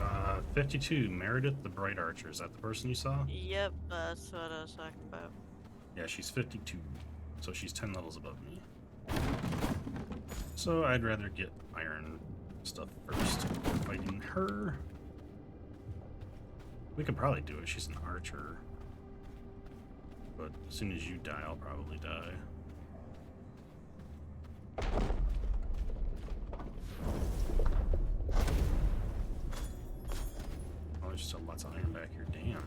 Uh, 52, Meredith the Bright Archer. Is that the person you saw? Yep, that's what I was talking about. Yeah, she's 52, so she's 10 levels above me. So I'd rather get iron stuff first before fighting her. We could probably do it. She's an archer. But as soon as you die, I'll probably die. Oh, there's still lots of iron back here. Damn.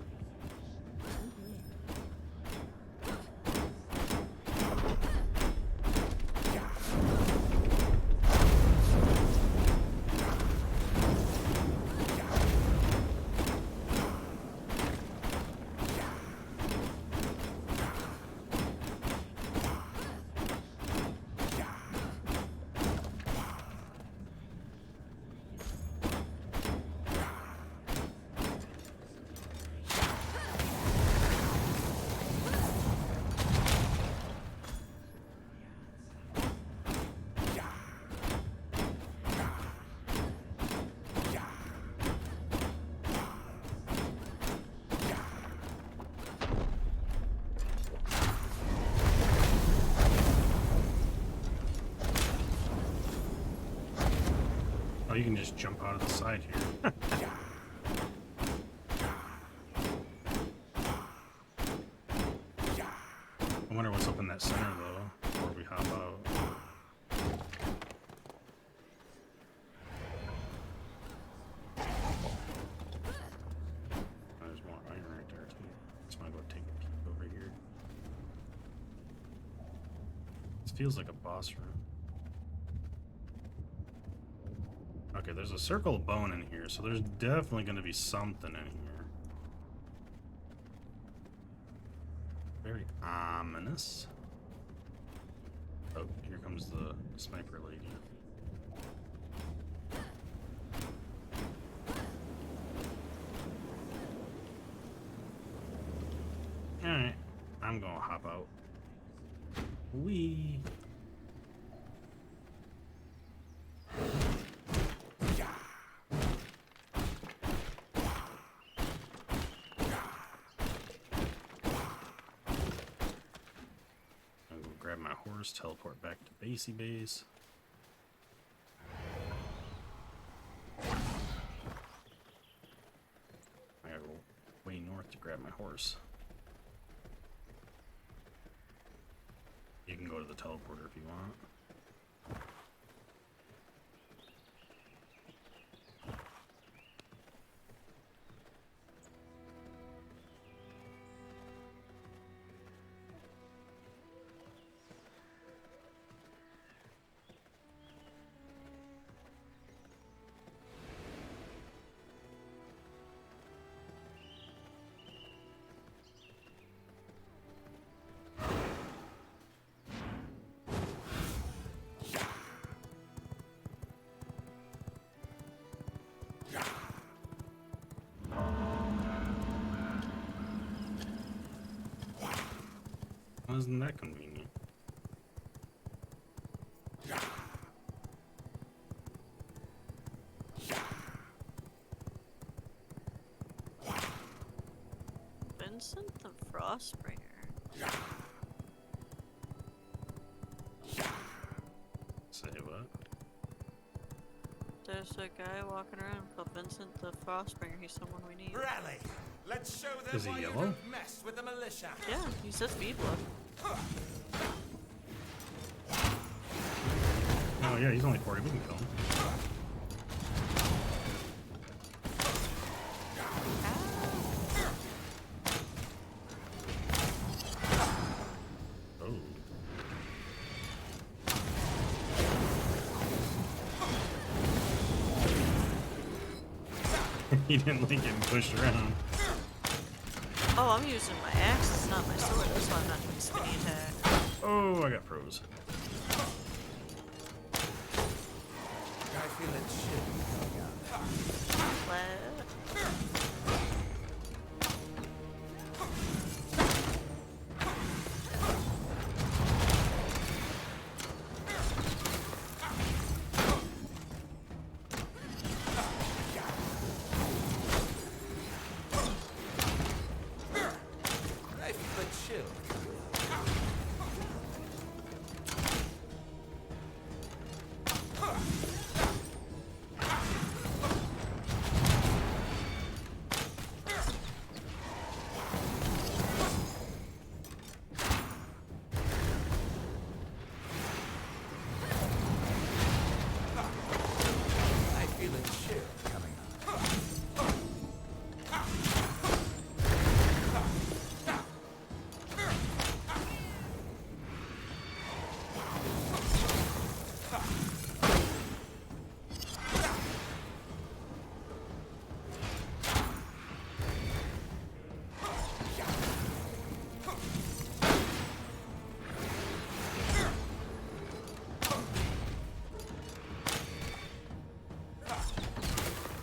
Oh, you can just jump out of the side here. I wonder what's up in that center, though, before we hop out. Oh, there's more iron right there, too. Just might go take a peek over here. This feels like a boss room. Okay, there's a circle of bone in here, so there's definitely going to be something in here. Very ominous. Oh, here comes the sniper lady. Alright, I'm gonna hop out. Wee. Grab my horse, teleport back to Basey Base. I gotta go way north to grab my horse. You can go to the teleporter if you want. Isn't that convenient? Vincent the Frostbringer. Say what? There's a guy walking around called Vincent the Frostbringer. He's someone we need. Rally! Let's show them Is he why you yellow? don't mess with the militia. Yeah, he says Vibla. Oh yeah, he's only 40. We can kill him. Oh. He didn't like getting pushed around. Oh, I'm using my axe. It's not my sword. That's why I'm not doing spinny attack. Oh, I got froze. I feel it shit. What? I feel it chill. I feel it chill coming on.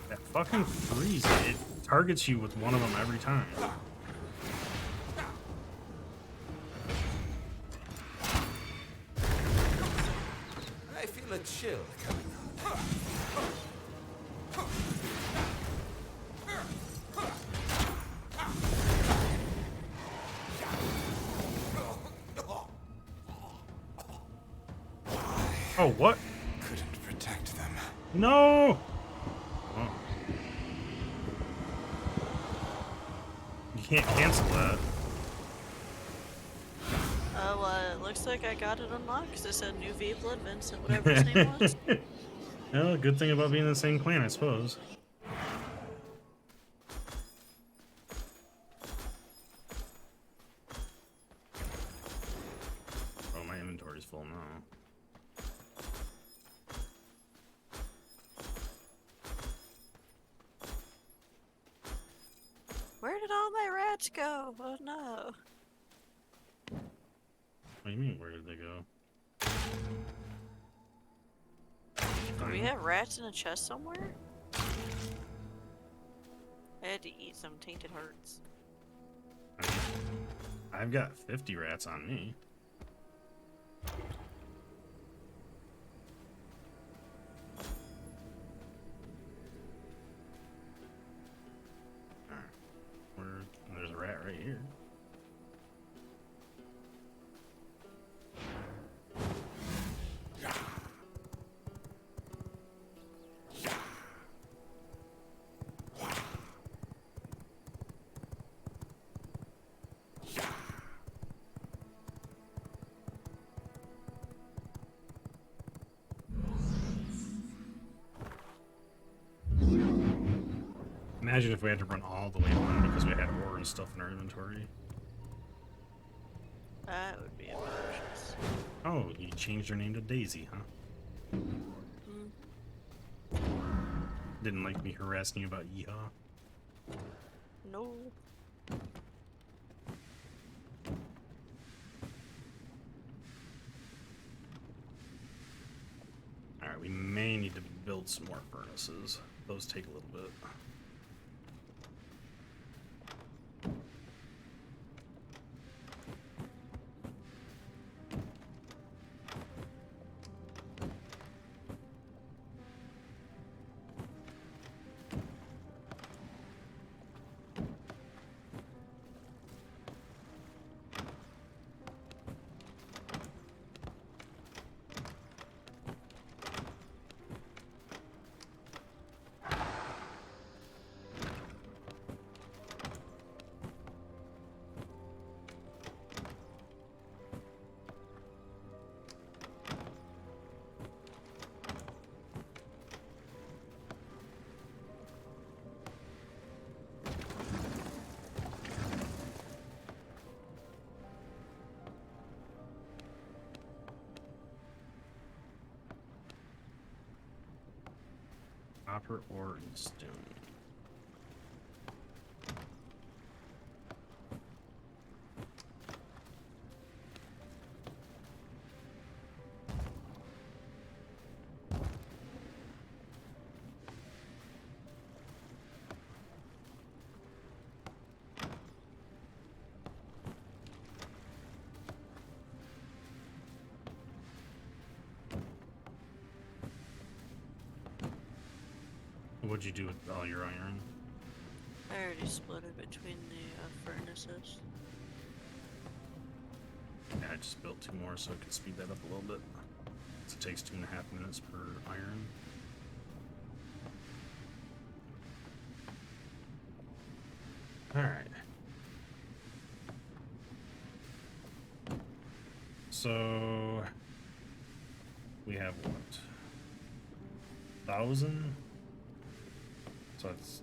That fucking freeze, it targets you with one of them every time. I feel a chill coming on. Oh, what? Couldn't protect them. No! Oh. You can't cancel that. Well, it looks like I got it unlocked because it said new Vibla, Vincent, whatever his name was. Well, good thing about being in the same clan, I suppose. Oh, my inventory's full now. Where did all my rats go? Oh no. What do you mean, where did they go? Do we have rats in a chest somewhere? I had to eat some tainted hearts. I've got 50 rats on me. Alright. There's a rat right here. Imagine if we had to run all the way home because we had ore and stuff in our inventory. That would be obnoxious. Oh, you changed your name to Daisy, huh? Didn't like me harassing you about yeehaw? No. Alright, we may need to build some more furnaces. Those take a little bit. Copper ore and stone. What'd you do with all your iron? I already split it between the furnaces. Yeah, I just built 2 more so I could speed that up a little bit. So it takes 2.5 minutes per iron. Alright. So we have what? 1,000? So it's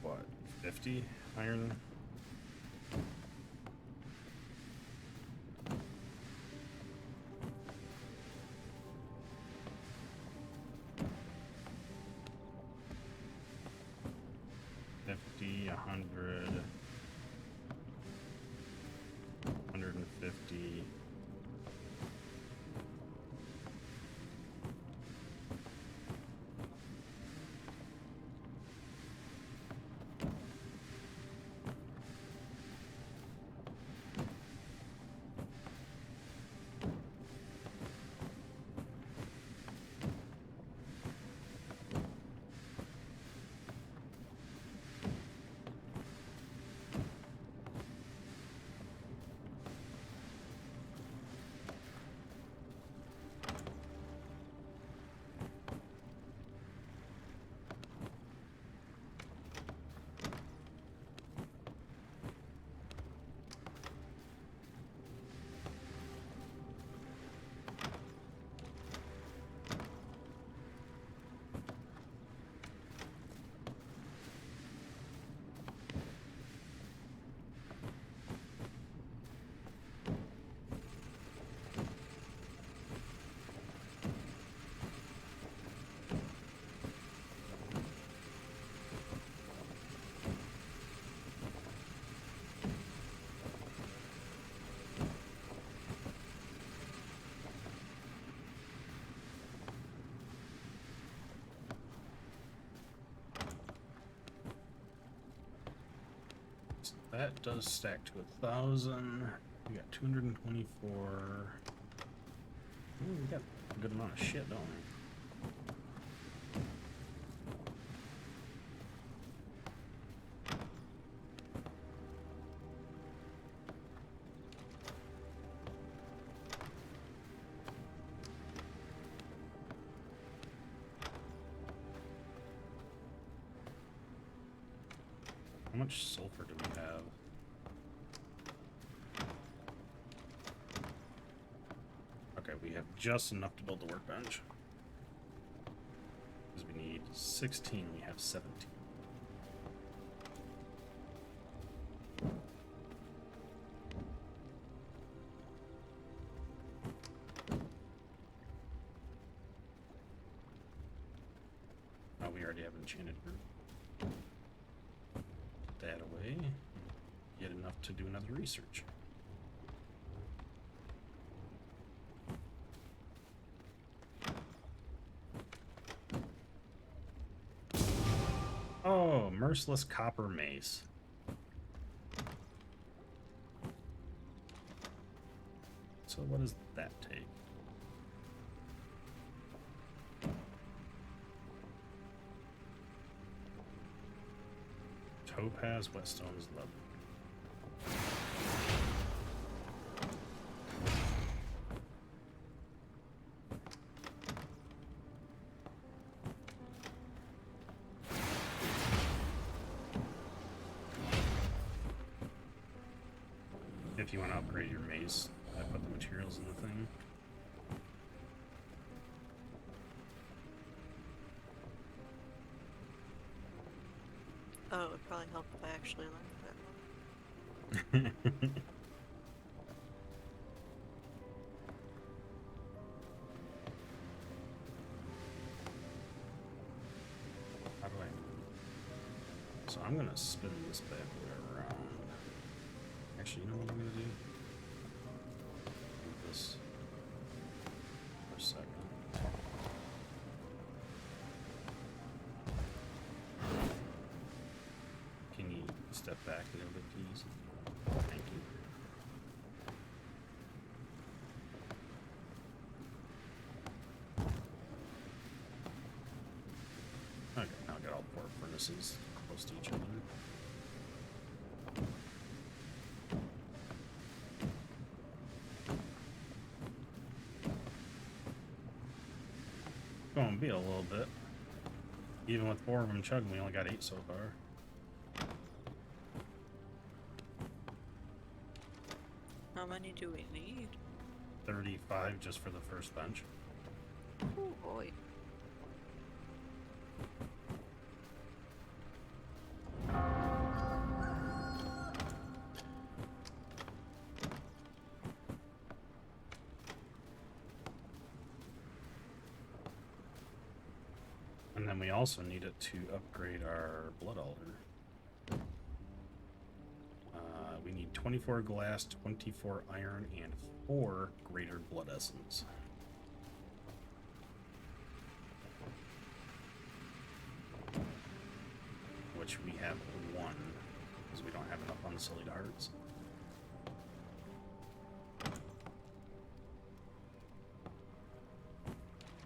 what, 50 iron? $50, 100, 150. That does stack to 1,000. We got 224. Ooh, we got a good amount of shit, don't we? How much sulfur do we have? Okay, we have just enough to build the workbench. Because we need 16, we have 17. Oh, we already have enchanted group. That away. Get enough to do another research. Oh, merciless copper mace. So what does that take? Topaz, whetstone is leather. If you want to upgrade your mace, I put the materials in the thing. Oh, it would probably help if I actually learned that one. So I'm gonna spin this bad boy around. Actually, you know what I'm gonna do? Move this for a second. Can you step back a little bit, please? Thank you. Okay, now I got all four furnaces close to each other. Gonna be a little bit. Even with 4 of them chugging, we only got 8 so far. How many do we need? 35 just for the first bench. Oh boy. And then we also need it to upgrade our blood altar. We need 24 glass, 24 iron, and 4 greater blood essence. Which we have 1, because we don't have enough unsullied hearts.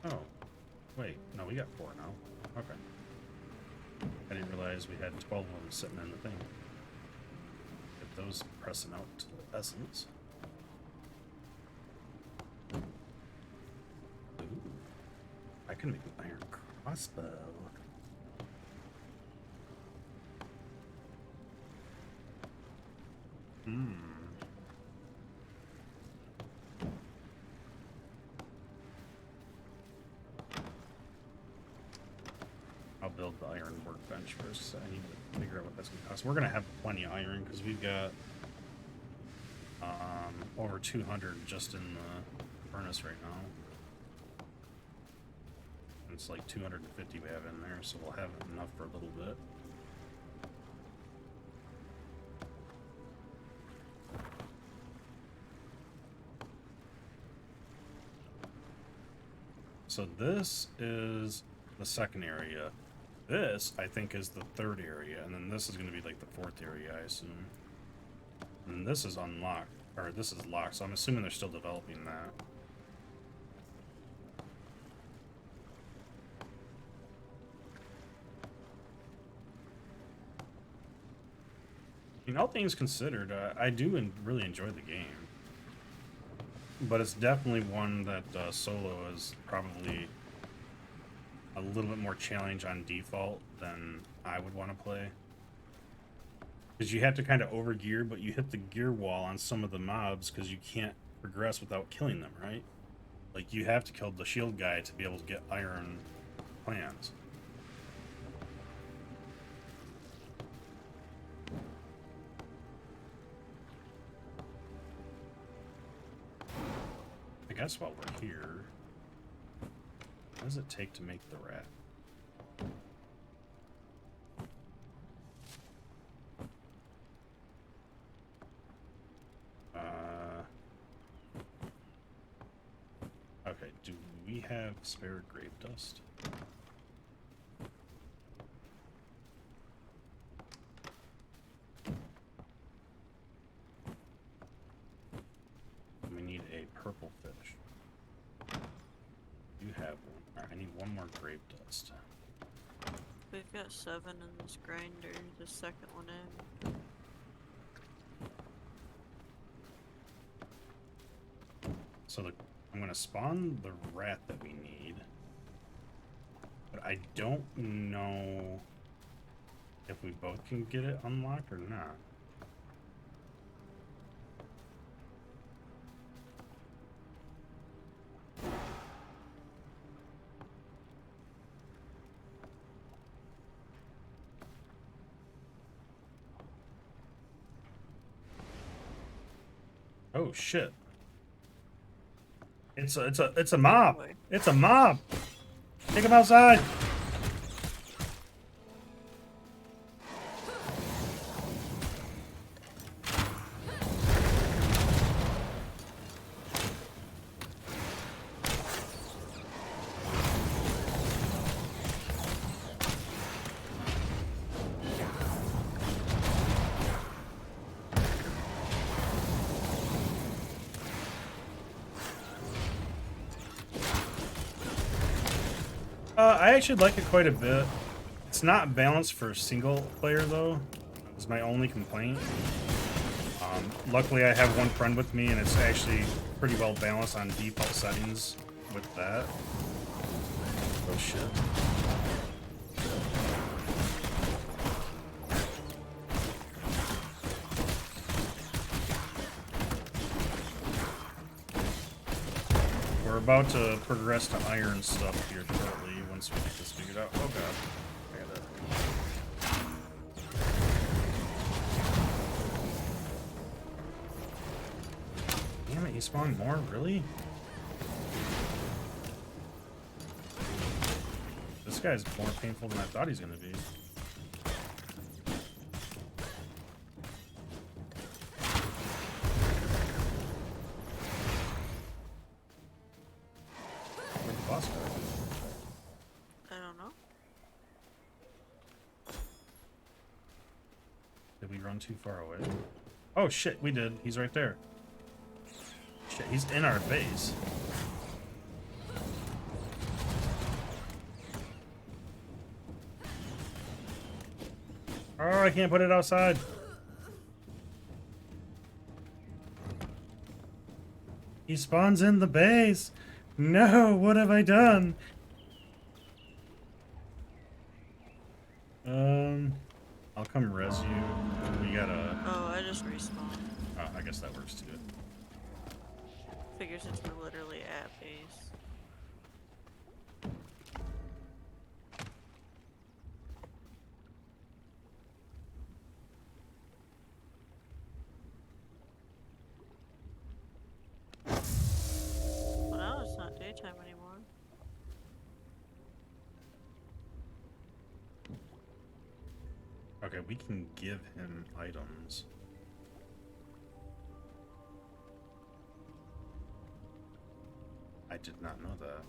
Oh, wait, no, we got 4 now. Okay. I didn't realize we had 12 of them sitting in the thing. Get those pressing out to the essence. Ooh, I can make an iron crossbow. I'll build the iron workbench first. So I need to figure out what that's going to cost. We're going to have plenty of iron because we've got over 200 just in the furnace right now. It's like 250 we have in there, so we'll have enough for a little bit. So this is the second area. This, I think, is the third area, and then this is going to be like the fourth area, I assume. And this is unlocked, or this is locked, so I'm assuming they're still developing that. I mean, all things considered, I do really enjoy the game. But it's definitely one that solo is probably a little bit more challenge on default than I would want to play. Because you have to kind of overgear, but you hit the gear wall on some of the mobs because you can't progress without killing them, right? Like, you have to kill the shield guy to be able to get iron plans. I guess while we're here, what does it take to make the rat? Okay, do we have spare grave dust? We need a purple fish. You have one. Alright, I need one more grave dust. We've got 7 in this grinder, the second one in. So I'm gonna spawn the rat that we need. But I don't know if we both can get it unlocked or not. Oh shit. It's a mob. Boy. It's a mob. Take him outside. I actually like it quite a bit. It's not balanced for single player though. Is my only complaint. Luckily, I have one friend with me, and it's actually pretty well balanced on default settings with that. Oh shit. We're about to progress to iron stuff here shortly once we get this figured out. Oh god. I got that. Damn it, he spawned more? Really? This guy's more painful than I thought he's gonna be. Where'd the boss go? I don't know. Did we run too far away? Oh shit, we did. He's right there. Shit, he's in our base. Oh, I can't put it outside. He spawns in the base. No, what have I done? I'll come res you. We gotta. Oh, I just respawned. Oh, I guess that works too. Figures it's literally at base. Well, now it's not daytime anymore. Okay, we can give him items. I did not know that.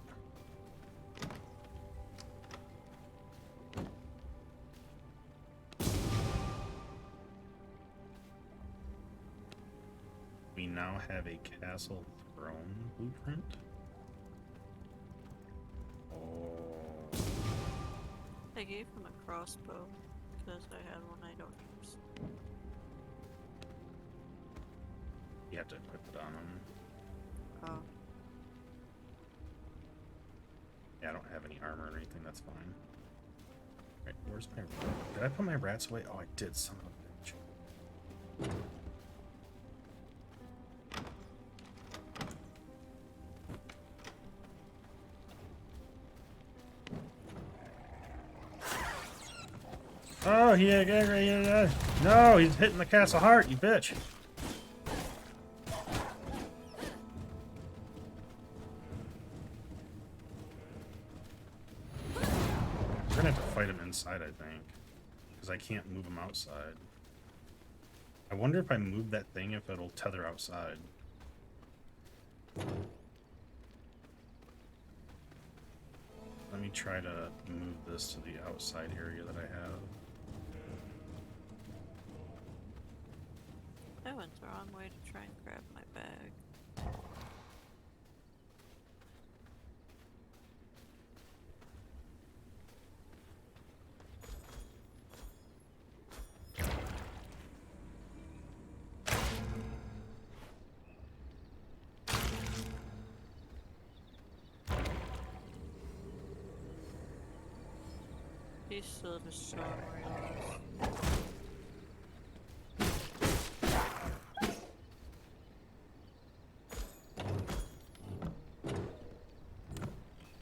We now have a castle throne blueprint. Oh. I gave him a crossbow because I had one I don't use. You have to equip it on him. Oh. Yeah, I don't have any armor or anything, that's fine. Right, where's my... Did I put my rats away? Oh, I did, son of a bitch. Oh, yeah. No, he's hitting the castle heart, you bitch. We're gonna have to fight him inside, I think. Because I can't move him outside. I wonder if I move that thing, if it'll tether outside. Let me try to move this to the outside area that I have. I went the wrong way to try and grab my bag. He's still just showing where he is.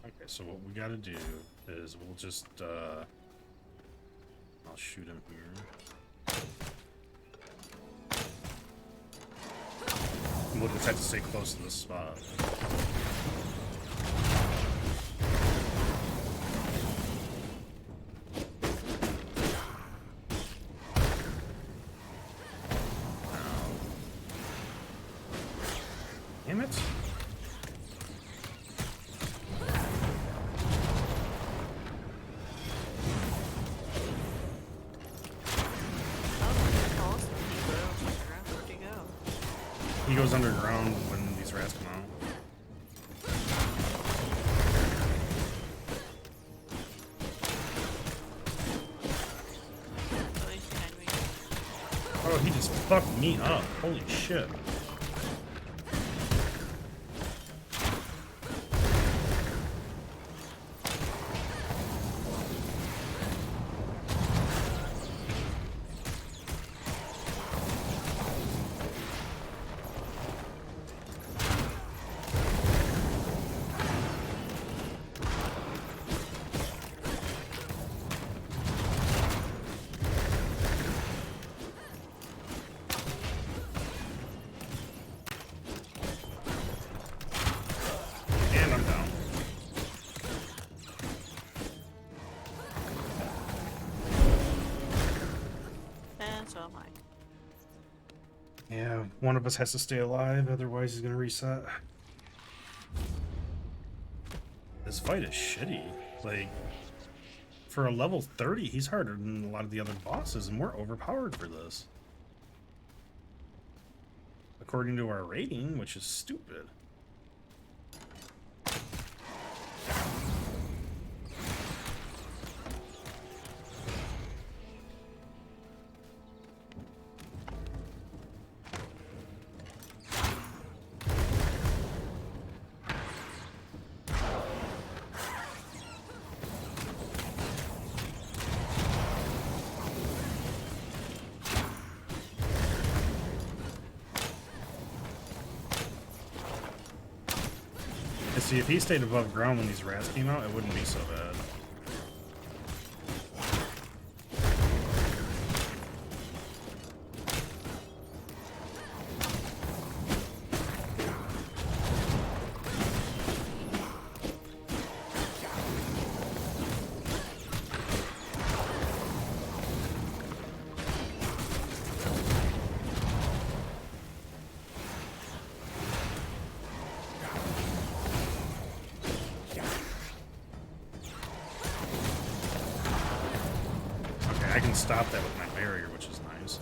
Okay, so what we gotta do is we'll just, I'll shoot him here. We'll just have to stay close to this spot. Damn it. Where'd he go? He goes underground when these rats come out. Oh, he just fucked me up. Holy shit. And I'm down. And so am I. Yeah, one of us has to stay alive, otherwise he's gonna reset. This fight is shitty. Like, for a level 30, he's harder than a lot of the other bosses, and we're overpowered for this. According to our rating, which is stupid. And see, if he stayed above ground when these rats came out, it wouldn't be so bad. I can stop that with my barrier, which is nice.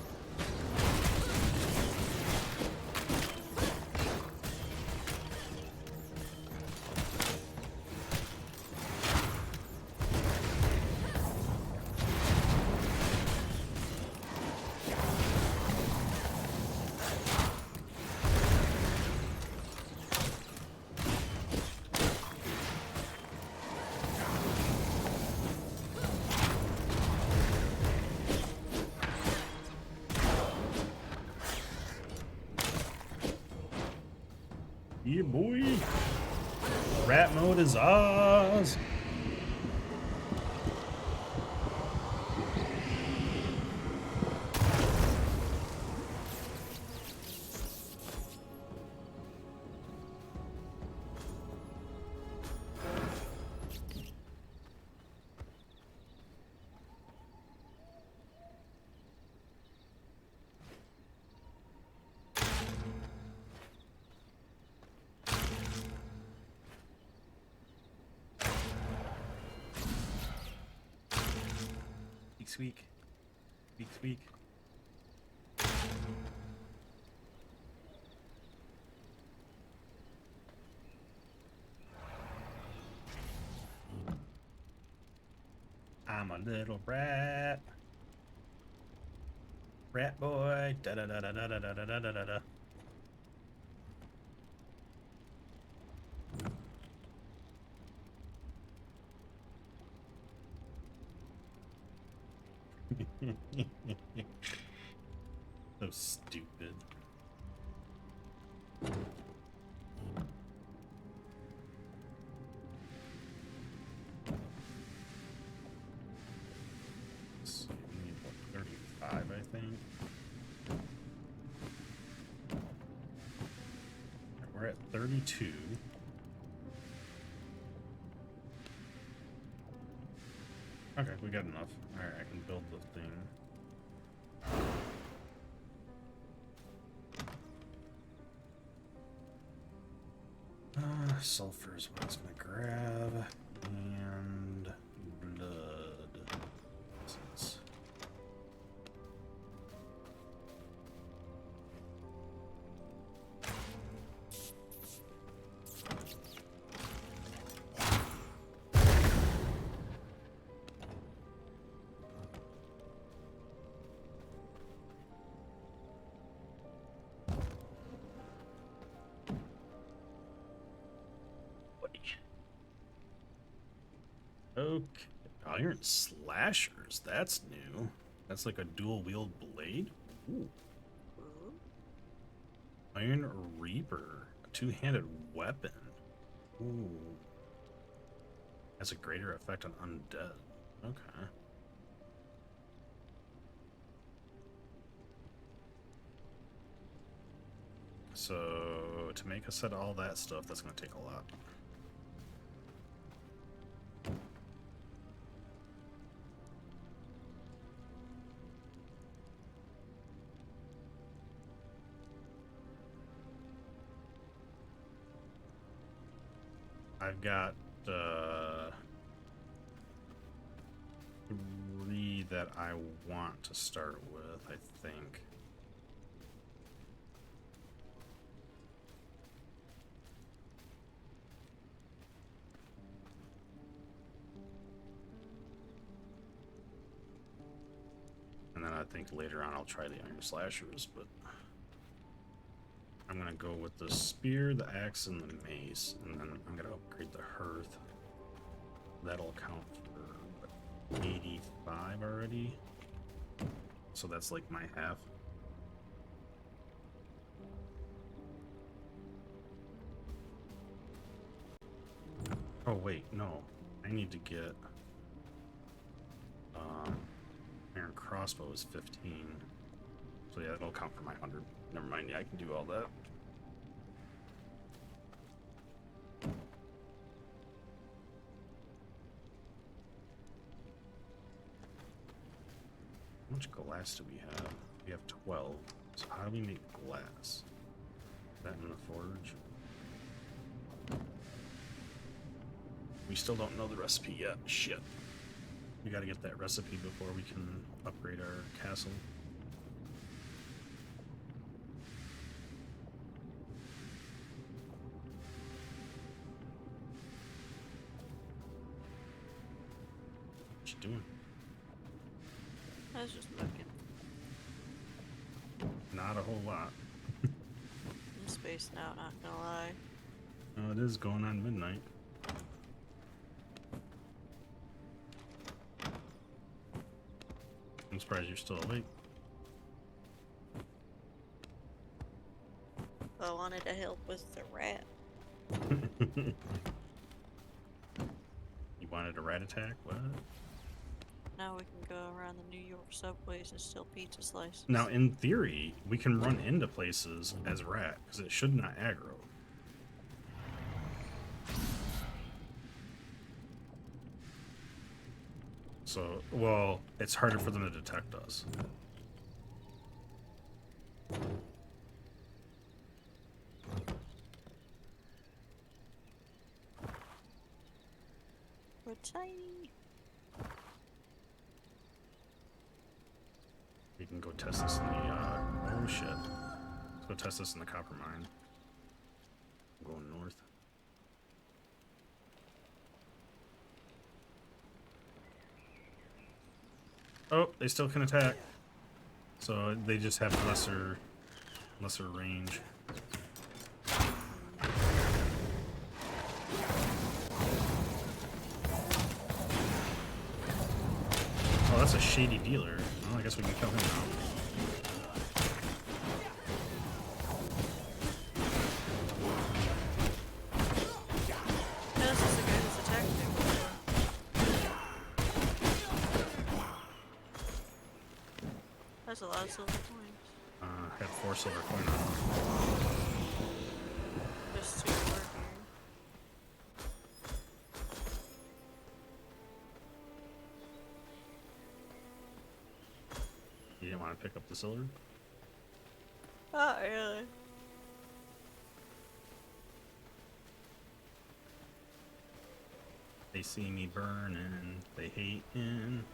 Yeah, boy. Rat mode is ours. Squeak. Squeak, squeak. I'm a little rat. Rat boy. Da da da da da da da da da da da. So stupid. So we need what, 35, I think. We're at 32. Okay, we got enough. Alright, I can build the thing. Sulfur is what I was gonna grab. And blood. Essence. Okay. Iron slashers. That's new. That's like a dual wield blade. Ooh. Ooh. Iron Reaper. A two-handed weapon. Ooh. Has a greater effect on undead. Okay. So, to make a set of all that stuff, that's going to take a lot. I've got 3 that I want to start with, I think. And then I think later on I'll try the Iron Slashers, but I'm gonna go with the spear, the axe, and the mace, and then I'm gonna upgrade the hearth. That'll count for what, 85 already. So that's like my half. Oh wait, no. I need to get Iron Crossbow is 15. So yeah, that'll count for my 100. Never mind, yeah, I can do all that. How much glass do we have? We have 12. So how do we make glass? That in the forge? We still don't know the recipe yet. Shit. We gotta get that recipe before we can upgrade our castle. What you doing? I was just looking. Not a whole lot. I'm spacing out, not gonna lie. It is going on midnight. I'm surprised you're still awake. I wanted to help with the rat. You wanted a rat attack? What? Now we can go around the New York subways and steal pizza slices. Now, in theory, we can run into places as rat, because it should not aggro. So, well, it's harder for them to detect us. We're tiny. We can go test this in the, oh shit. Let's go test this in the copper mine. I'm going north. Oh, they still can attack. So they just have lesser range. Oh, that's a shady dealer. Well, I guess we can kill him now. Yeah, this is the guy that's attacked me before. That's a lot of silver coins. Had 4 silver coin on him. There's 2 more here. You didn't want to pick up the silver? Oh, really? They see me burning, they hating.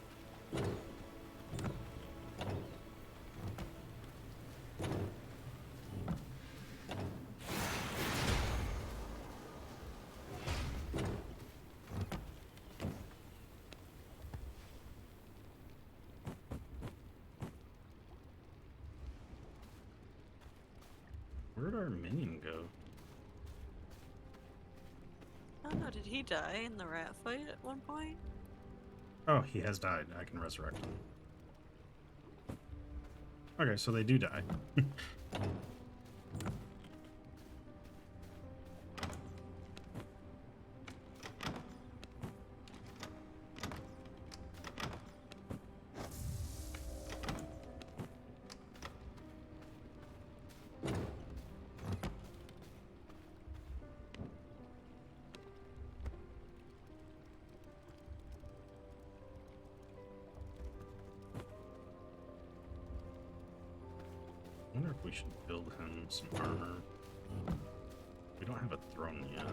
Where'd our minion go? I don't know, did he die in the rat fight at one point? Oh, he has died. I can resurrect him. Okay, so they do die. I wonder if we should build him some armor. We don't have a throne yet.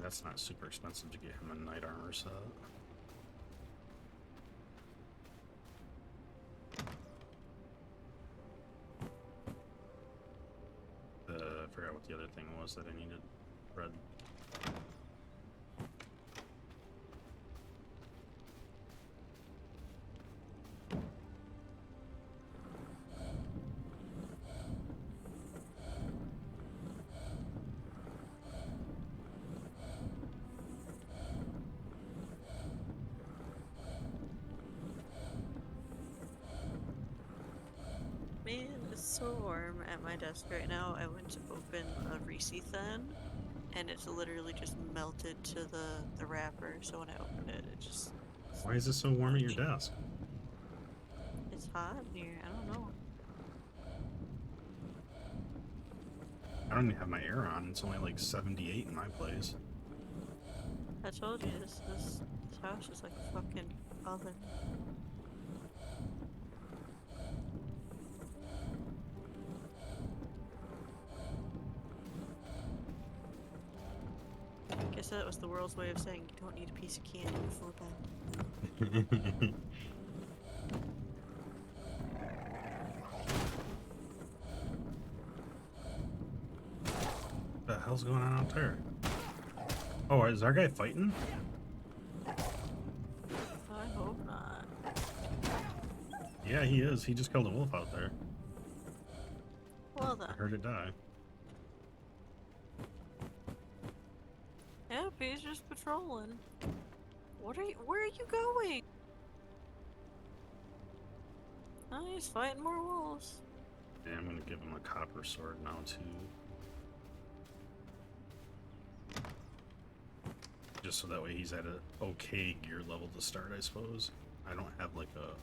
That's not super expensive to get him a knight armor set. I forgot what the other thing was that I needed. Red. Man, it's so warm at my desk right now. I went to open a Reese Thin, and it's literally just melted to the wrapper. So when I opened it, it just Why is it so warm at your desk? it's hot in here. I don't know. I don't even have my air on. It's only like 78 in my place. I told you this house is like a fucking oven. Guess that was the world's way of saying you don't need a piece of candy before bed. What the hell's going on out there? Oh, is our guy fighting? I hope not. Yeah, he is. He just killed a wolf out there. Well I then. heard it die. Yep, he's just patrolling. Where are you going? Oh, he's fighting more wolves. Yeah, I'm gonna give him a copper sword now too. Just so that way he's at a okay gear level to start, I suppose. I don't have like a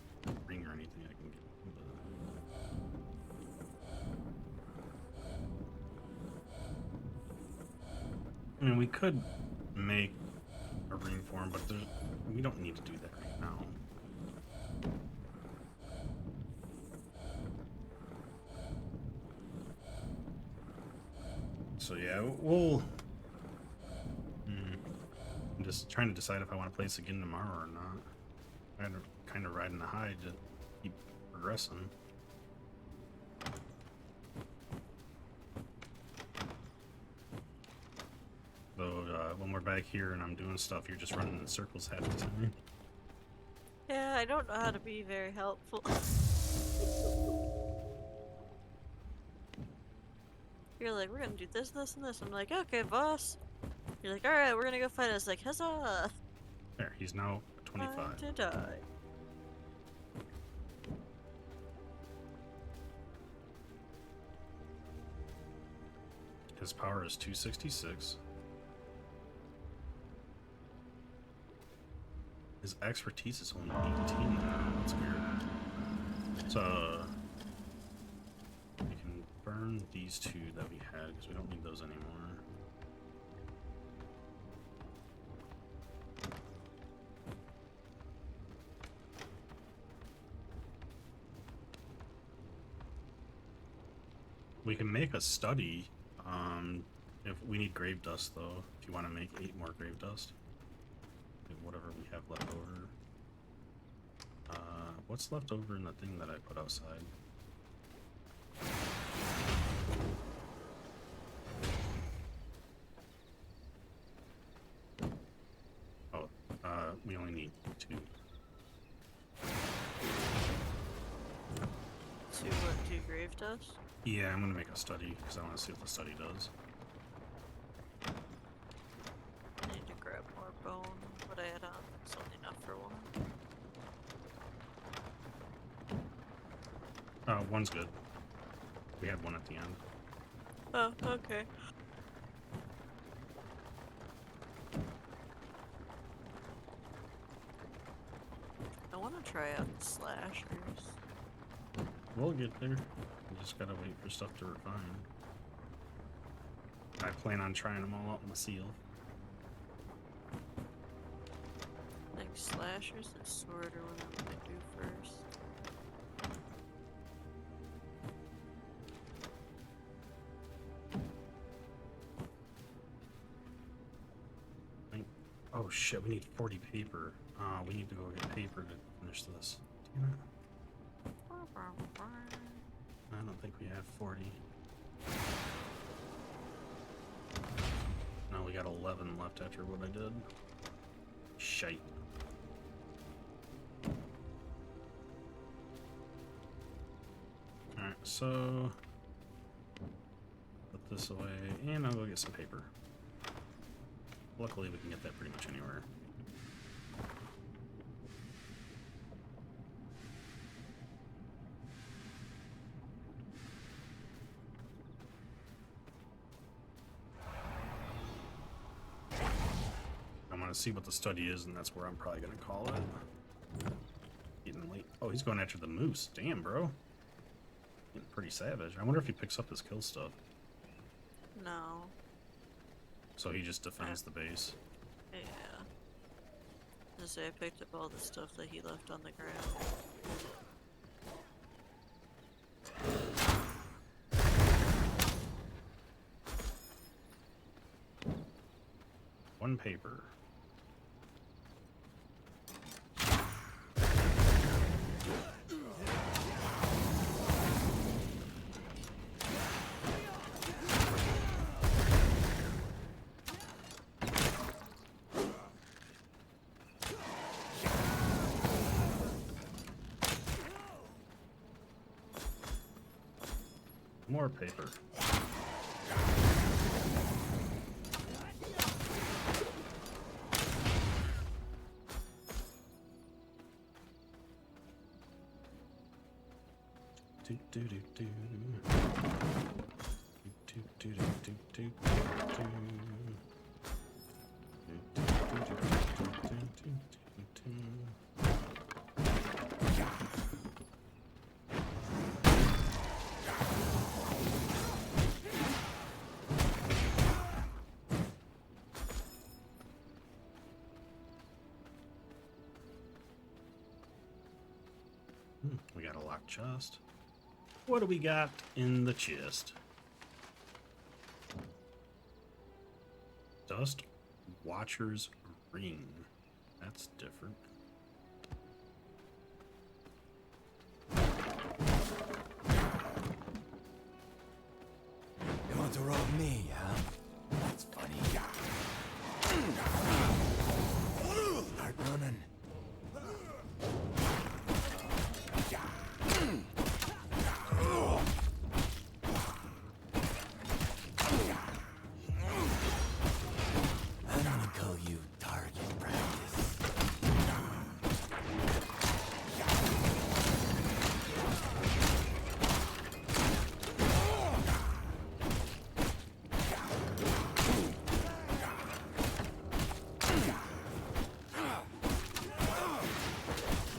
ring or anything I can get him, but... I mean, we could make a ring for him, but we don't need to do that right now. So yeah, we'll... I'm just trying to decide if I want to play this again tomorrow or not. I'm kind of riding the high to keep progressing. Though, when we're back here and I'm doing stuff, you're just running in circles half the time. Yeah, I don't know how to be very helpful. You're like, we're gonna do this, this, and this. I'm like, okay, boss. You're like, alright, we're gonna go fight. I was like, huzzah! There, he's now 25. Time to die. His power is 266. His expertise is only 18 now. That's weird. So, we can burn these two that we had because we don't need those anymore. We can make a study. If we need grave dust, though, if you want to make 8 more grave dust, like whatever we have left over. What's left over in the thing that I put outside? what, to grave dust? Yeah, I'm gonna make a study because I want to see what the study does. I need to grab more bone. What I had on, it's only enough for one. One's good. We had one at the end. Oh, okay. I want to try out the slashers. We'll get there. We just gotta wait for stuff to refine. I plan on trying them all out in the seal. I think slashers and sword are what I'm gonna do first. Oh shit, we need 40 paper. We need to go get paper to finish this. Damn it. I don't think we have 40. No, we got 11 left after what I did. Shite. Alright, so put this away and I'll go get some paper. Luckily we can get that pretty much anywhere. I'm gonna see what the study is, and that's where I'm probably gonna call it. Getting late. Oh, he's going after the moose. Damn, bro. Getting pretty savage. I wonder if he picks up his kill stuff. No. So he just defends the base. Yeah. I say I picked up all the stuff that he left on the ground. One paper. More paper. Do do do do. Do do do do do do. We got a locked chest. What do we got in the chest? Dust Watcher's Ring. That's different. You want to rob me, huh? That's funny. Start running. I'm gonna call you target practice.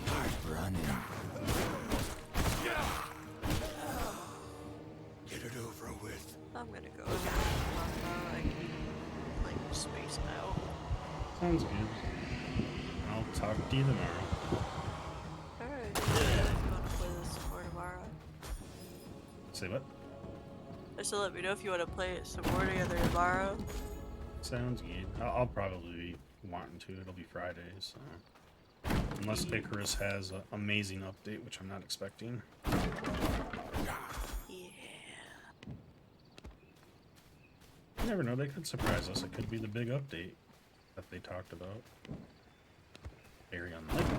Start running. Get it over with. I'm gonna go again. I keep like spacing out. Sounds good. I'll talk to you tomorrow. Alright. If you wanna play this some more tomorrow. Say what? Just to let me know if you wanna play it some more together tomorrow. Sounds good. I'll probably be wanting to. It'll be Friday, so. Unless Icarus has an amazing update, which I'm not expecting. Yeah. You never know, they could surprise us. It could be the big update that they talked about. Very unlikely.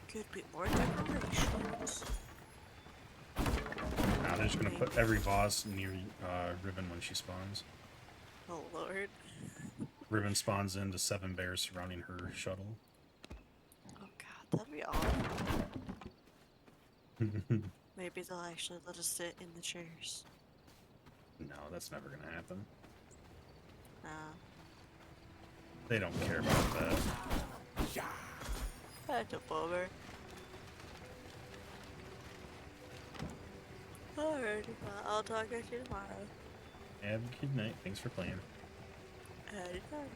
Could be more decorations. they're just gonna put every boss near Ribbon when she spawns. Oh lord. Ribbon spawns into 7 bears surrounding her shuttle. Oh god, that'd be awful. Maybe they'll actually let us sit in the chairs. No, that's never gonna happen. They They don't care about that. That's a bummer. Alrighty, well, I'll talk at you tomorrow. Have a good night. Thanks for playing. Anytime.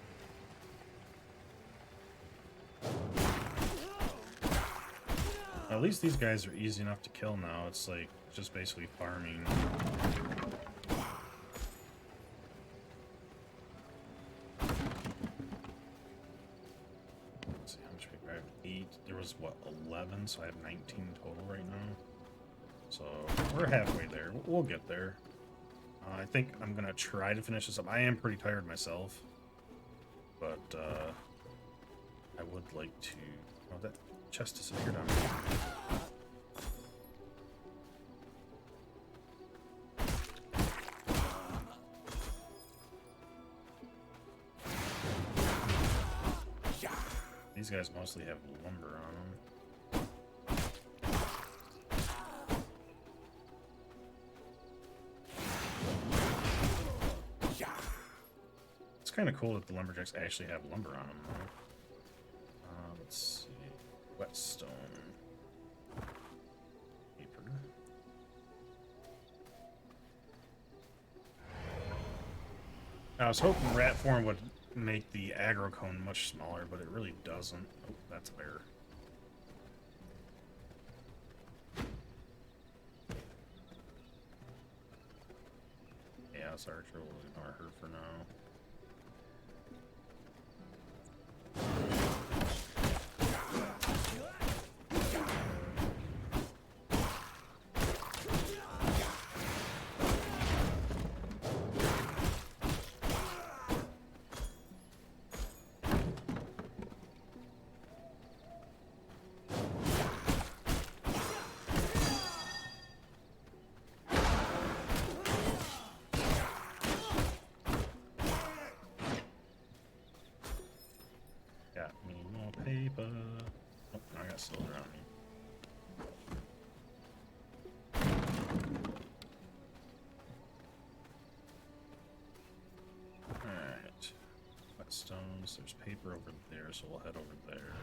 At least these guys are easy enough to kill now. It's like just basically farming. Let's see how much paper I have. 8. There was what, 11? So I have 19 total right now. So we're halfway there. We'll get there. I think I'm gonna try to finish this up. I am pretty tired myself, but I would like to. Oh, that chest disappeared on me. These guys mostly have lumber on them. It's kind of cool that the lumberjacks actually have lumber on them, though. Let's see. Whetstone. Paper. I was hoping rat form would make the aggro cone much smaller, but it really doesn't. Oh, that's a bear. Yeah, this archer will ignore her for now. Got me more paper. Oh, I got silver on me. Alright. Whetstones. There's paper over there, so we'll head over there.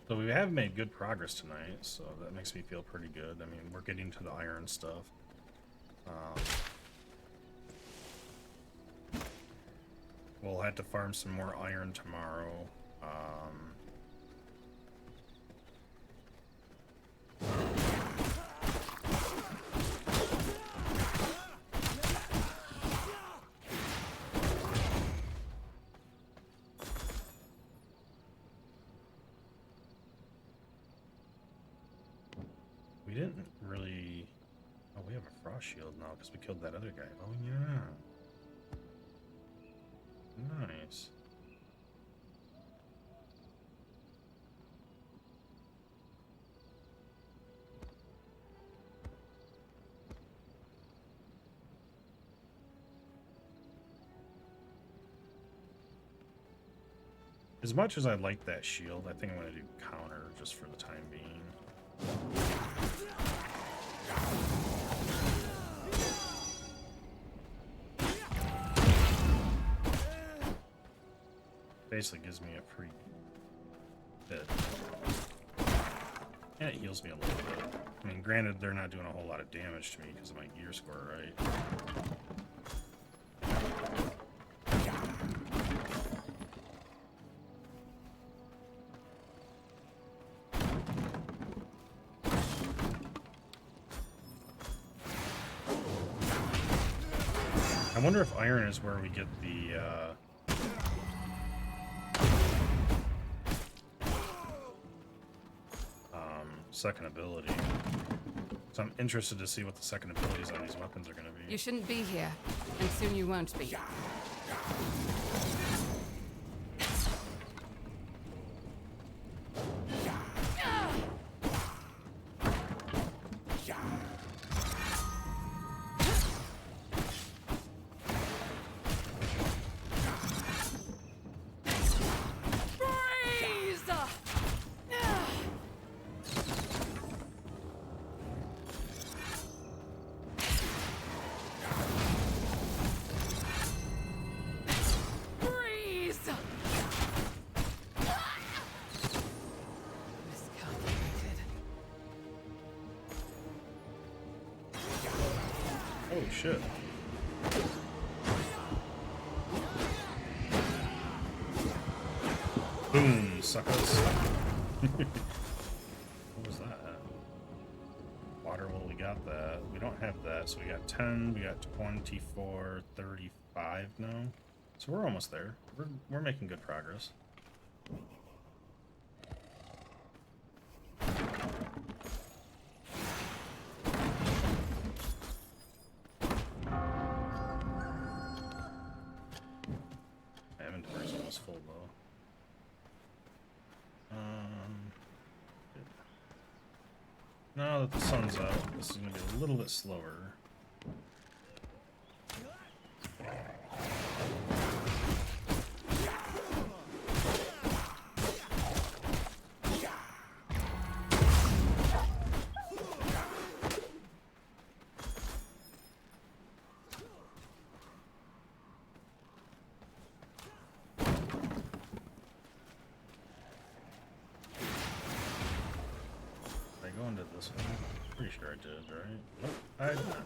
So we have made good progress tonight, so that makes me feel pretty good. I mean, we're getting to the iron stuff. We'll have to farm some more iron tomorrow. We didn't really... Oh, we have a frost shield now because we killed that other guy. Oh, yeah. Nice. As much as I like that shield, I think I'm going to do counter just for the time being. Basically gives me a free bit. And it heals me a little bit. I mean, granted, they're not doing a whole lot of damage to me because of my gear score, right? I wonder if iron is where we get the, second ability. So I'm interested to see what the second abilities on these weapons are going to be. You shouldn't be here, and soon you won't be. shit. Boom, suckers. What was that? Water, well, we got that. We don't have that, so we got 10, we got 24, 35 now. So we're almost there. We're making good progress. My inventory's almost full though. Now that the sun's out, this is gonna be a little bit slower. Go into this one. Pretty sure I did, right? Nope, I did not.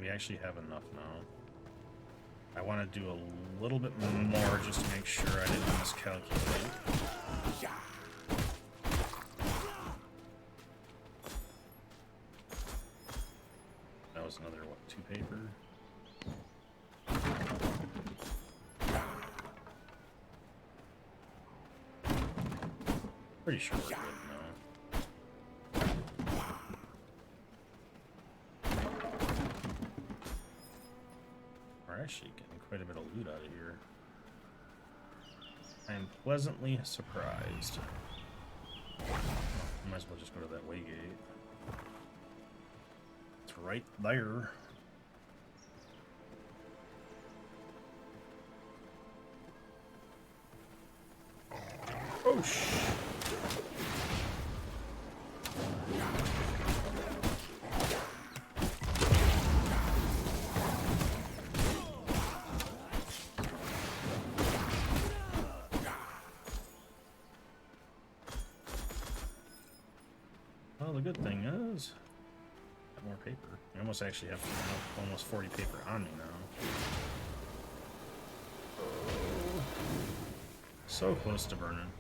We actually have enough now. I want to do a little bit more just to make sure I didn't miscalculate. That was another, what, 2 paper? Pretty sure we're good now. We're actually getting quite a bit of loot out of here. I am pleasantly surprised. Might as well just go to that waygate. It's right there. Oh, shit. Well, the good thing is, I have more paper. I almost actually have almost 40 paper on me now. So close to burning.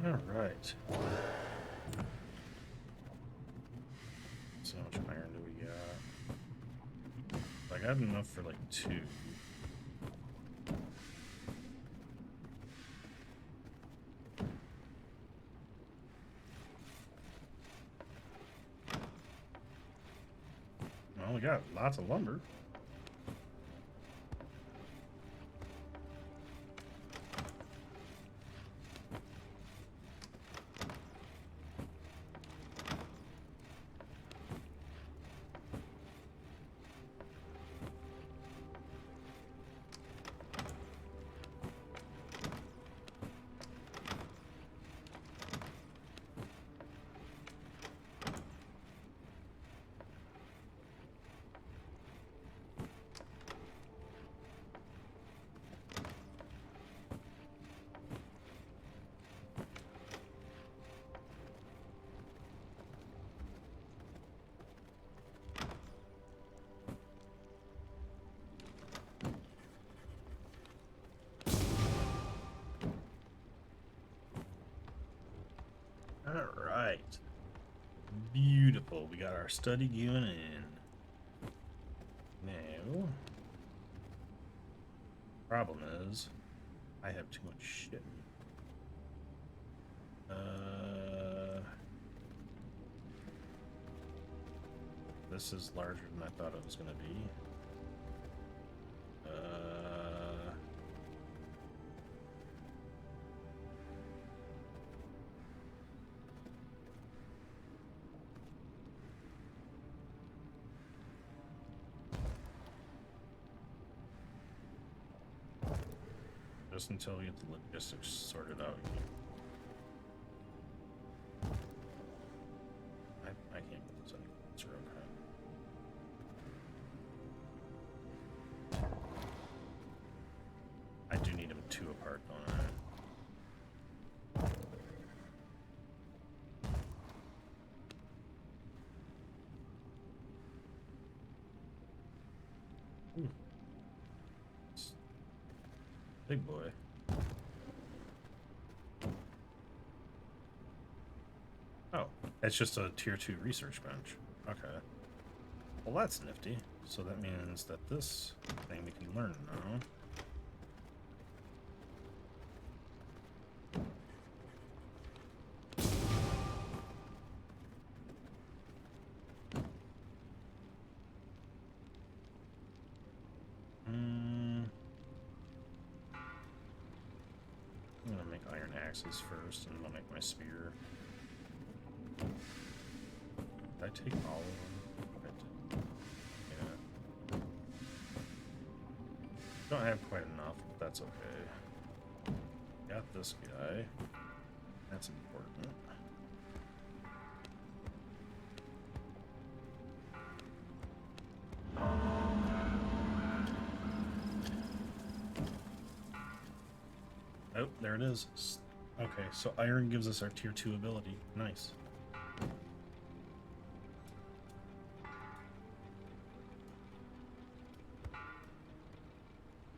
Alright. So how much iron do we got? I got enough for like 2. Well, we got lots of lumber. Alright. Beautiful. We got our study going in. Now, problem is, I have too much shit. This is larger than I thought it was going to be. just until we get the logistics sorted out. I can't get this any closer, okay. I do need them 2 apart, don't I? Big boy. Oh, it's just a tier 2 research bench. Okay. Well, that's nifty. So that means that this thing we can learn now. I'm gonna make iron axes first, and I'll make my spear. Did I take all of them? I did. Yeah. Don't have quite enough, but that's okay. Got this guy. That's important. Oh, there it is. Okay, so iron gives us our tier 2 ability. Nice.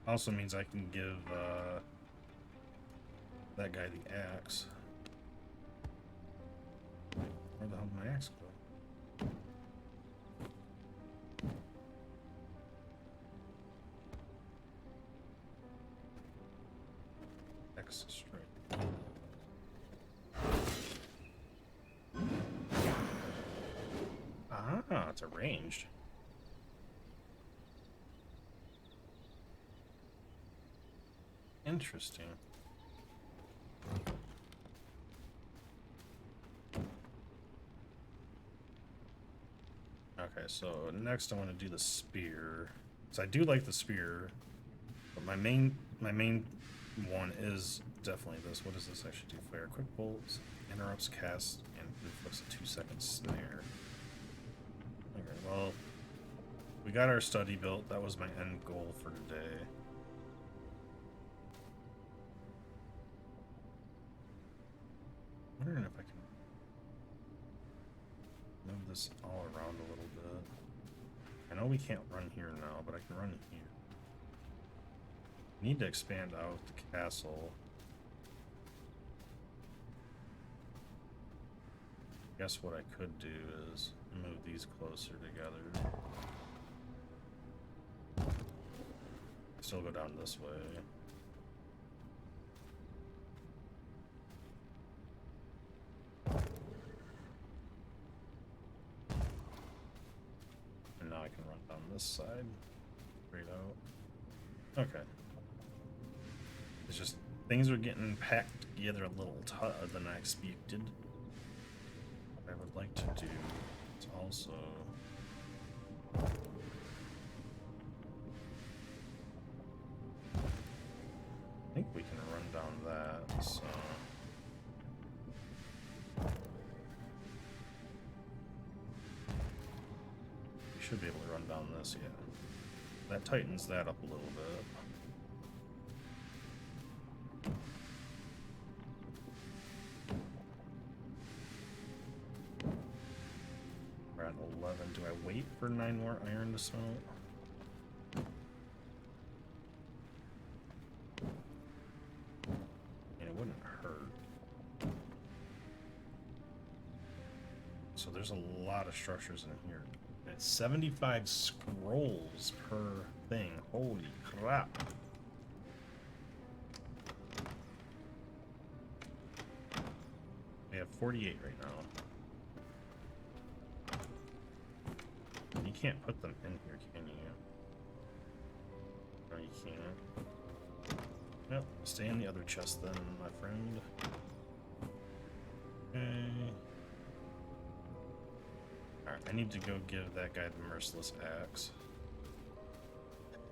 Also means I can give that guy the axe. Where the hell did my axe go? Axe straight. Ah, it's arranged. Interesting. Okay, so next I want to do the spear. So I do like the spear, but my main one is definitely this. What does this actually do? Fire quick bolts, interrupts cast, and inflicts a 2-second snare. Okay, well, we got our study built. That was my end goal for today. I'm wondering if I can move this all around a little bit. I know we can't run here now, but I can run here. Need to expand out the castle. Guess what I could do is move these closer together. Still go down this way. And now I can run down this side. Straight out. Okay. It's just things are getting packed together a little tighter than I expected. What I would like to do is also I think we can run down that, so we should be able to run down this, yeah. That tightens that up a little bit. We're at 11. Do I wait for 9 more iron to smelt? And it wouldn't hurt. So there's a lot of structures in here. It's 75 scrolls per thing. Holy crap. We have 48 right now. You can't put them in here, can you? No, you can't. Nope. Stay in the other chest then, my friend. Okay. Alright, I need to go give that guy the merciless axe.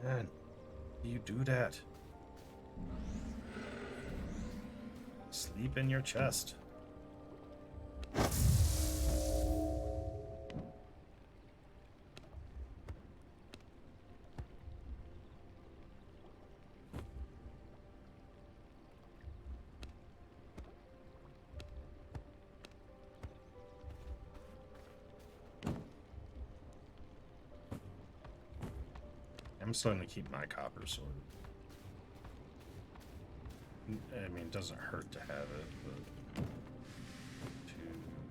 Man, do you do that? Sleep in your chest. I'm starting to keep my copper sword. I mean, it doesn't hurt to have it, but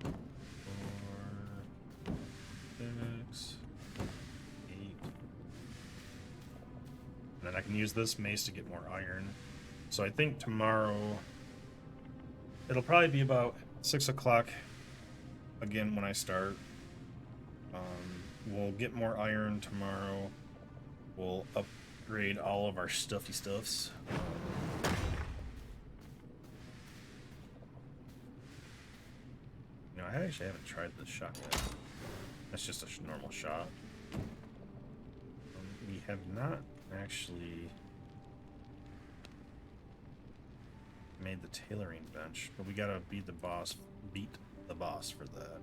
2, 4, 6, 8. And then I can use this mace to get more iron. So I think tomorrow, it'll probably be about 6 o'clock again when I start. We'll get more iron tomorrow. We'll upgrade all of our stuffy stuffs. You know, I actually haven't tried this shot yet. That's just a normal shot. We have not actually made the tailoring bench, but we gotta beat the boss for that.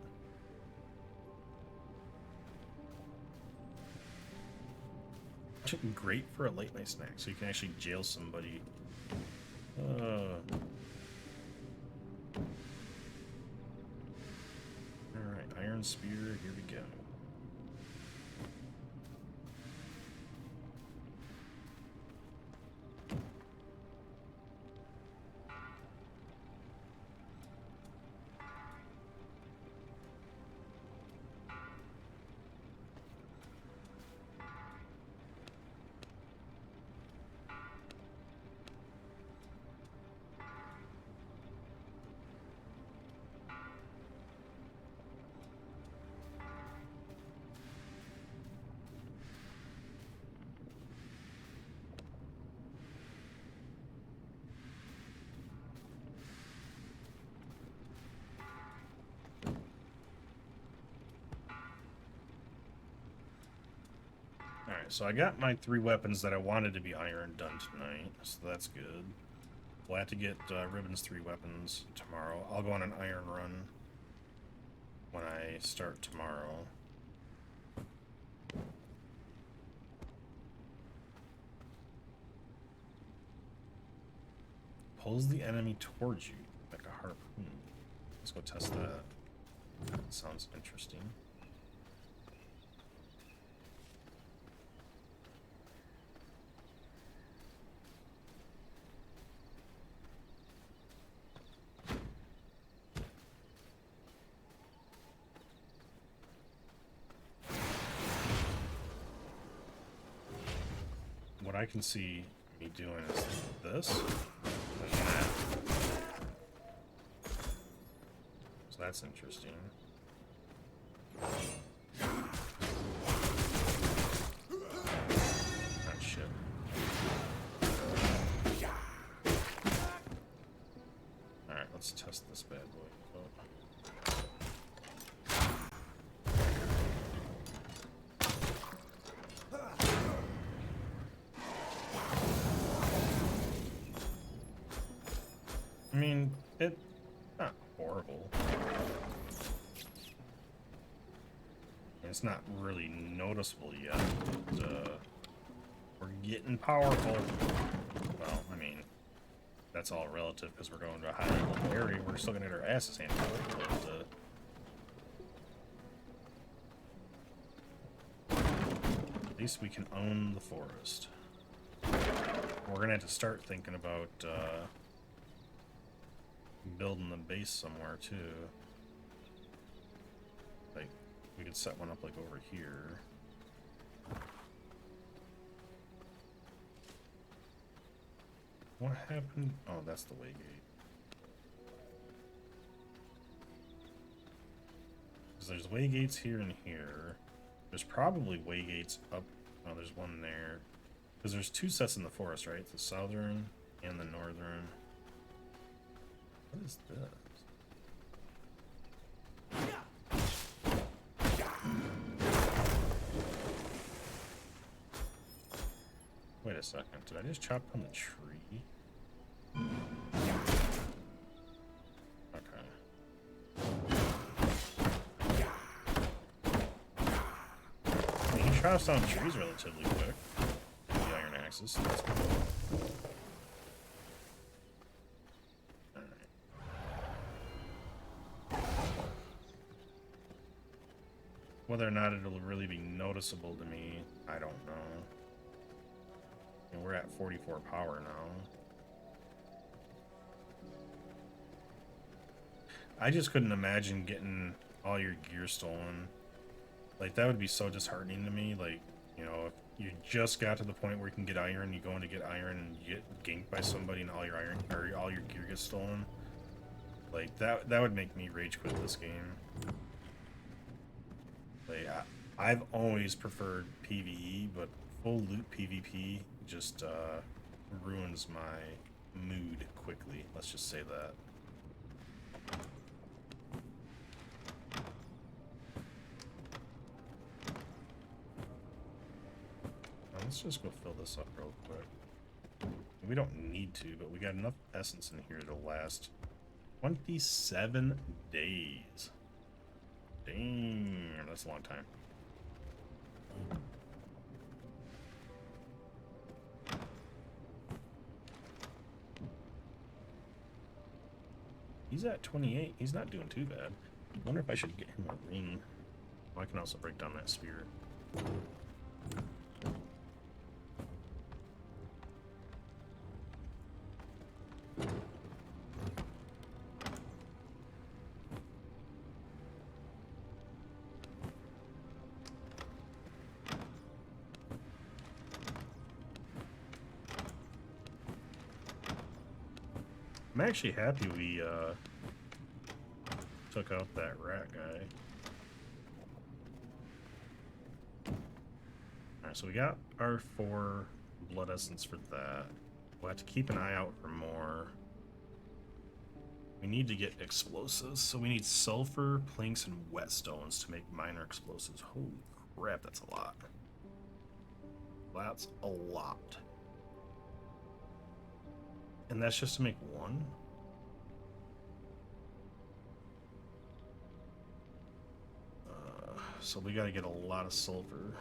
Great for a late night snack, so you can actually jail somebody. Alright, iron spear, here we go. Alright, so I got my 3 weapons that I wanted to be iron done tonight, so that's good. We'll have to get Ribbon's 3 weapons tomorrow. I'll go on an iron run when I start tomorrow. Pulls the enemy towards you like a harpoon. Let's go test that. That sounds interesting. What I can see me doing is this and that. So that's interesting. Ah, shit. Alright, let's test this bad boy. I mean, it's not horrible. It's not really noticeable yet, but we're getting powerful. Well, I mean, that's all relative because we're going to a high level area. We're still gonna get our asses handed, but at least we can own the forest. We're gonna have to start thinking about building the base somewhere too. Like, we could set one up like over here. What happened? Oh, that's the way gate. Because there's way gates here and here. There's probably way gates up. Oh, there's one there. Because there's 2 sets in the forest, right? The southern and the northern. What is this? Wait a second. Did I just chop down the tree? chops down trees relatively quick. The iron axes. So that's cool. Alright. Whether or not it'll really be noticeable to me, I don't know. And we're at 44 power now. I just couldn't imagine getting all your gear stolen. Like, that would be so disheartening to me. Like, you know, if you just got to the point where you can get iron, you go in to get iron and you get ganked by somebody and all your iron or all your gear gets stolen. Like, that would make me rage quit this game. Like, I've always preferred PvE, but full loot PvP just ruins my mood quickly. Let's just say that. Let's just go fill this up real quick. We don't need to, but we got enough essence in here to last 27 days. Damn, that's a long time. He's at 28. He's not doing too bad. I wonder if I should get him a ring. Oh, I can also break down that spear. I'm actually happy we took out that rat guy. Alright, so we got our 4 blood essence for that. We'll have to keep an eye out for more. We need to get explosives, so we need sulfur, planks, and whetstones to make minor explosives. Holy crap, that's a lot. That's a lot. And that's just to make one? So we gotta get a lot of sulfur.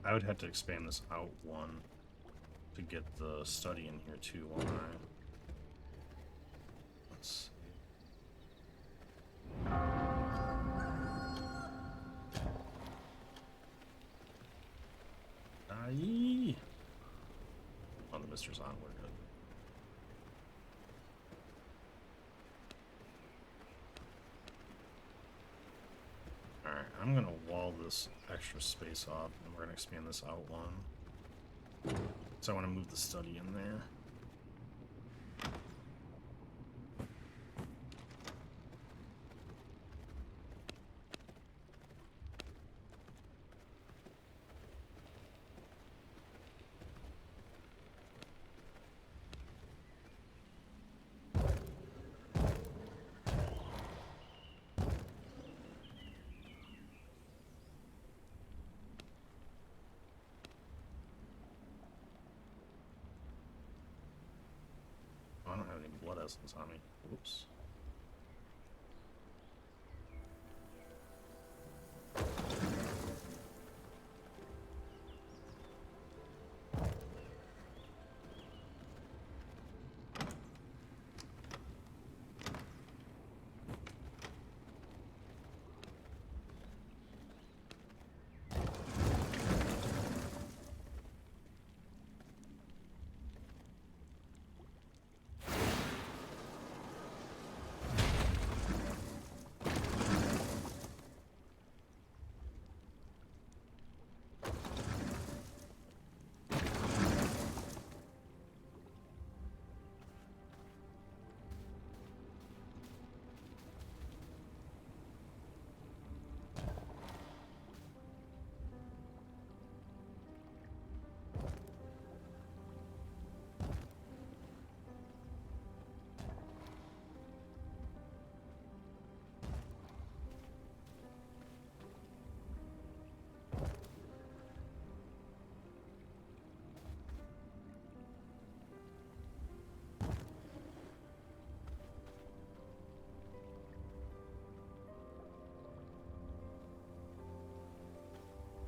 I would have to expand this out one to get the study in here too, won't I? Let's see. Aye. Oh, the mister's on. We're good. Alright, I'm gonna wall this extra space off, and we're gonna expand this out one. So I want to move the study in there. I don't have any blood essence on me. Oops.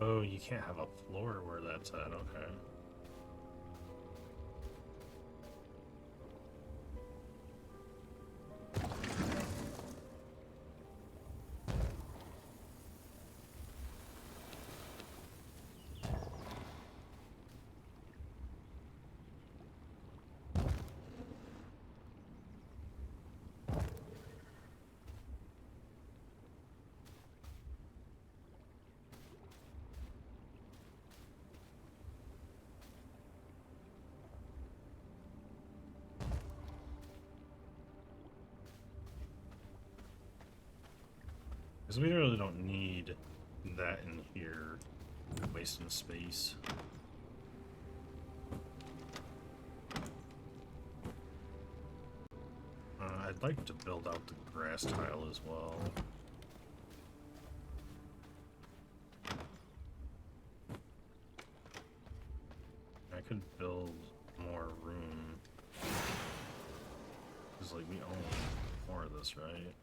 Oh, you can't have a floor where that's at, okay. Because we really don't need that in here, wasting space. I'd like to build out the grass tile as well. I could build more room. Because, like, we own more of this, right?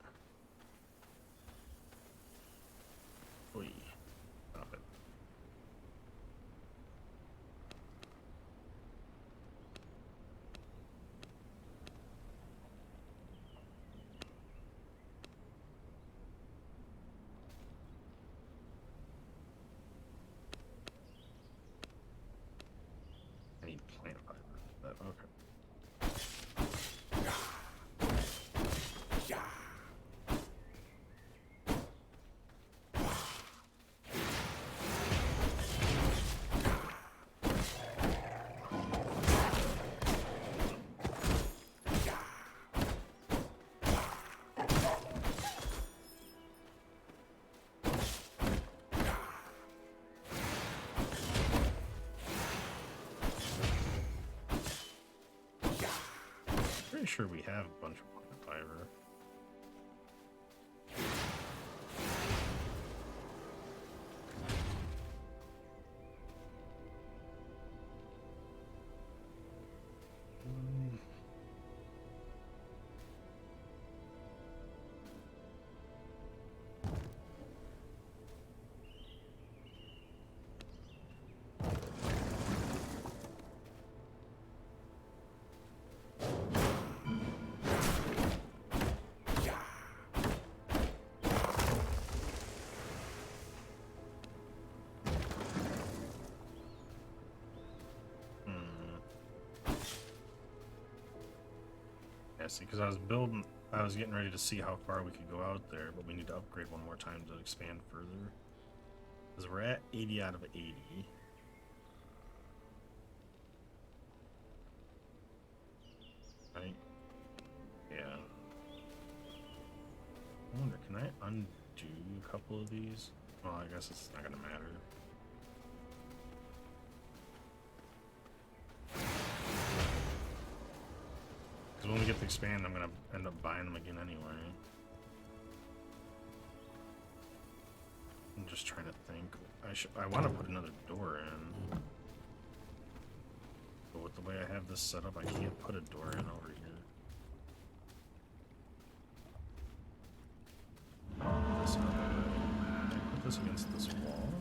Oy. Stop it. I need plant fiber. That, okay. Pretty sure we have a bunch of plant fiber. Yeah, see, because I was getting ready to see how far we could go out there, but we need to upgrade one more time to expand further. Because we're at 80 out of 80. Right? Yeah. I wonder, can I undo a couple of these? Well, I guess it's not gonna matter. Because when we get to expand, I'm gonna end up buying them again anyway. I'm just trying to think. I want to put another door in. But with the way I have this set up, I can't put a door in over here. Put this out of the way. Can I put this against this wall?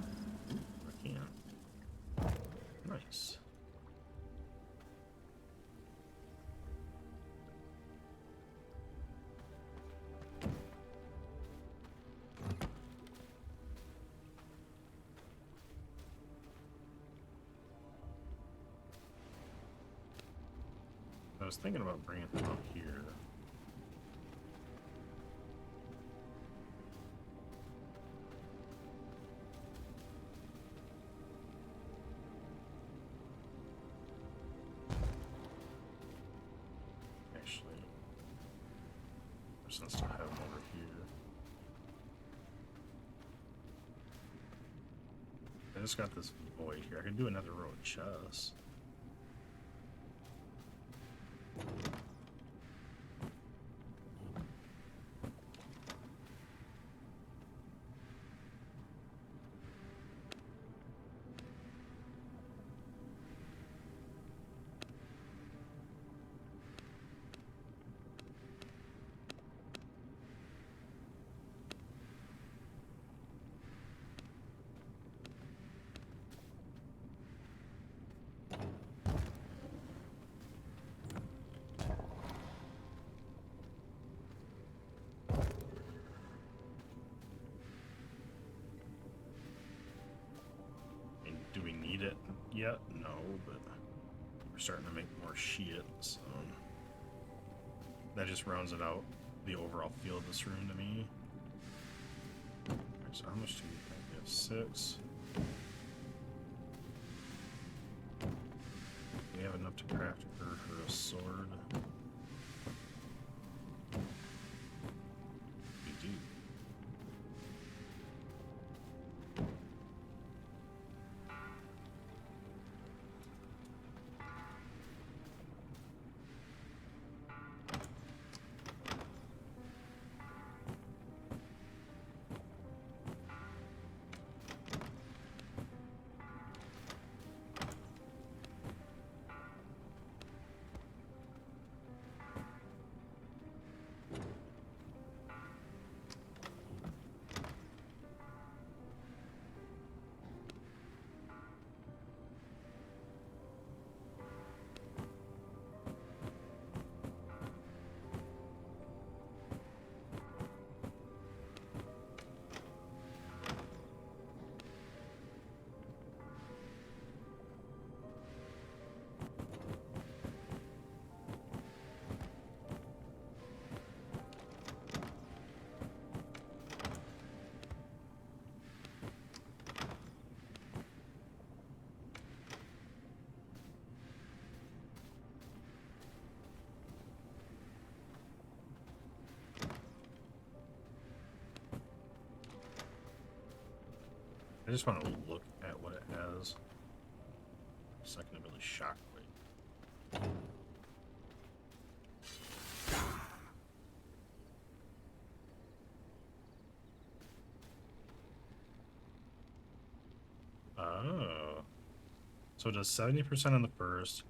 I can. Nice. I was thinking about bringing them up here. Actually, there's sense to have them over here. I just got this void here. I could do another row of chests. yet? No, but we're starting to make more shit, so that just rounds it out, the overall feel of this room to me. Alright, so how much do we have? We have 6. We have enough to craft her a sword. We do. I just want to look at what it has. Second ability shockwave. Oh. So it does 70% on the first,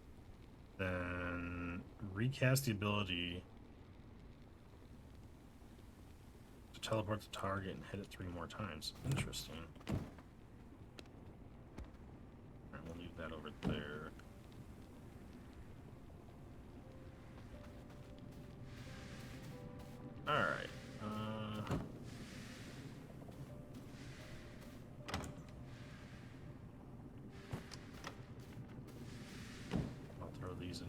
then recast the ability to teleport the target and hit it 3 more times. Interesting. Alright, we'll leave that over there. Alright. I'll throw these in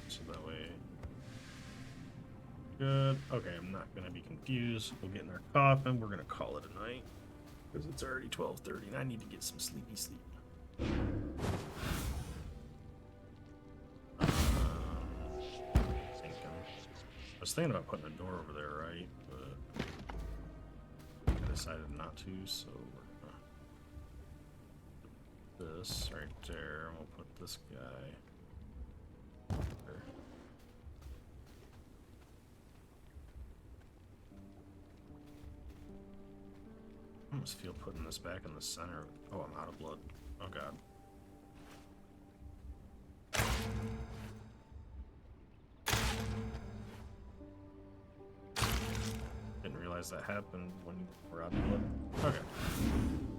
so that way. Good. Okay, I'm not gonna be confused. We'll get in our coffin. We're gonna call it a night because it's already 12:30 and I need to get some sleepy sleep. I was thinking about putting a door over there, right? But I decided not to, so we're gonna put this right there, and we'll put this guy there. I almost feel putting this back in the center. Oh, I'm out of blood. Oh god. Didn't realize that happened when we're out of blood. Okay.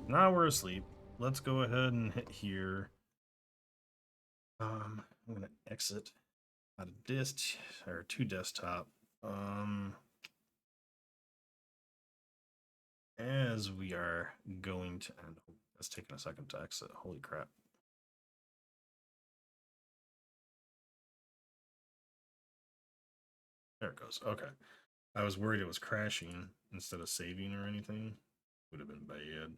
Now we're asleep. Let's go ahead and hit here. I'm gonna exit out of disk or to desktop. As we are going to end. It's taking a second to exit. Holy crap. There it goes. Okay. I was worried it was crashing instead of saving or anything. Would have been bad.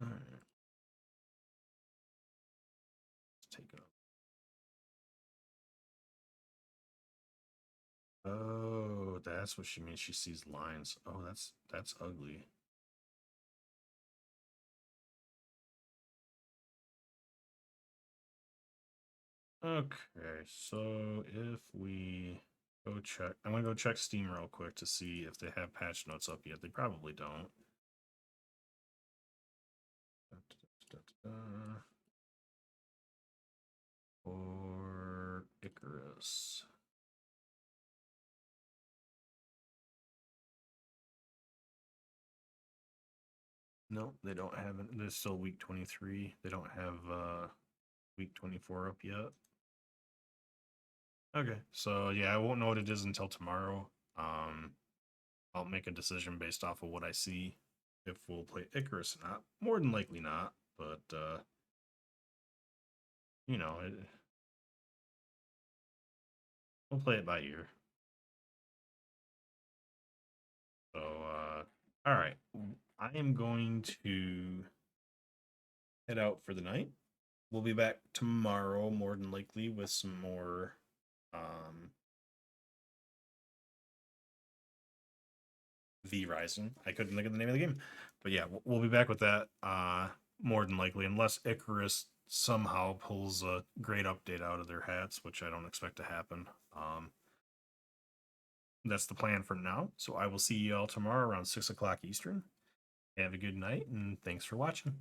Alright. Let's take it up. Oh, that's what she means. She sees lines. Oh, that's ugly. Okay, so if we go check, I'm gonna go check Steam real quick to see if they have patch notes up yet. They probably don't. Or Icarus. No, they don't have it. There's still week 23. They don't have week 24 up yet. Okay, so yeah, I won't know what it is until tomorrow. I'll make a decision based off of what I see if we'll play Icarus or not. More than likely not, but you know, we'll play it by ear. So, all right, I am going to head out for the night. We'll be back tomorrow, more than likely, with some more V Rising. I couldn't think of the name of the game, but yeah, we'll be back with that more than likely, unless Icarus somehow pulls a great update out of their hats, which I don't expect to happen. That's the plan for now. So I will see you all tomorrow around 6 o'clock Eastern. Have a good night, and thanks for watching.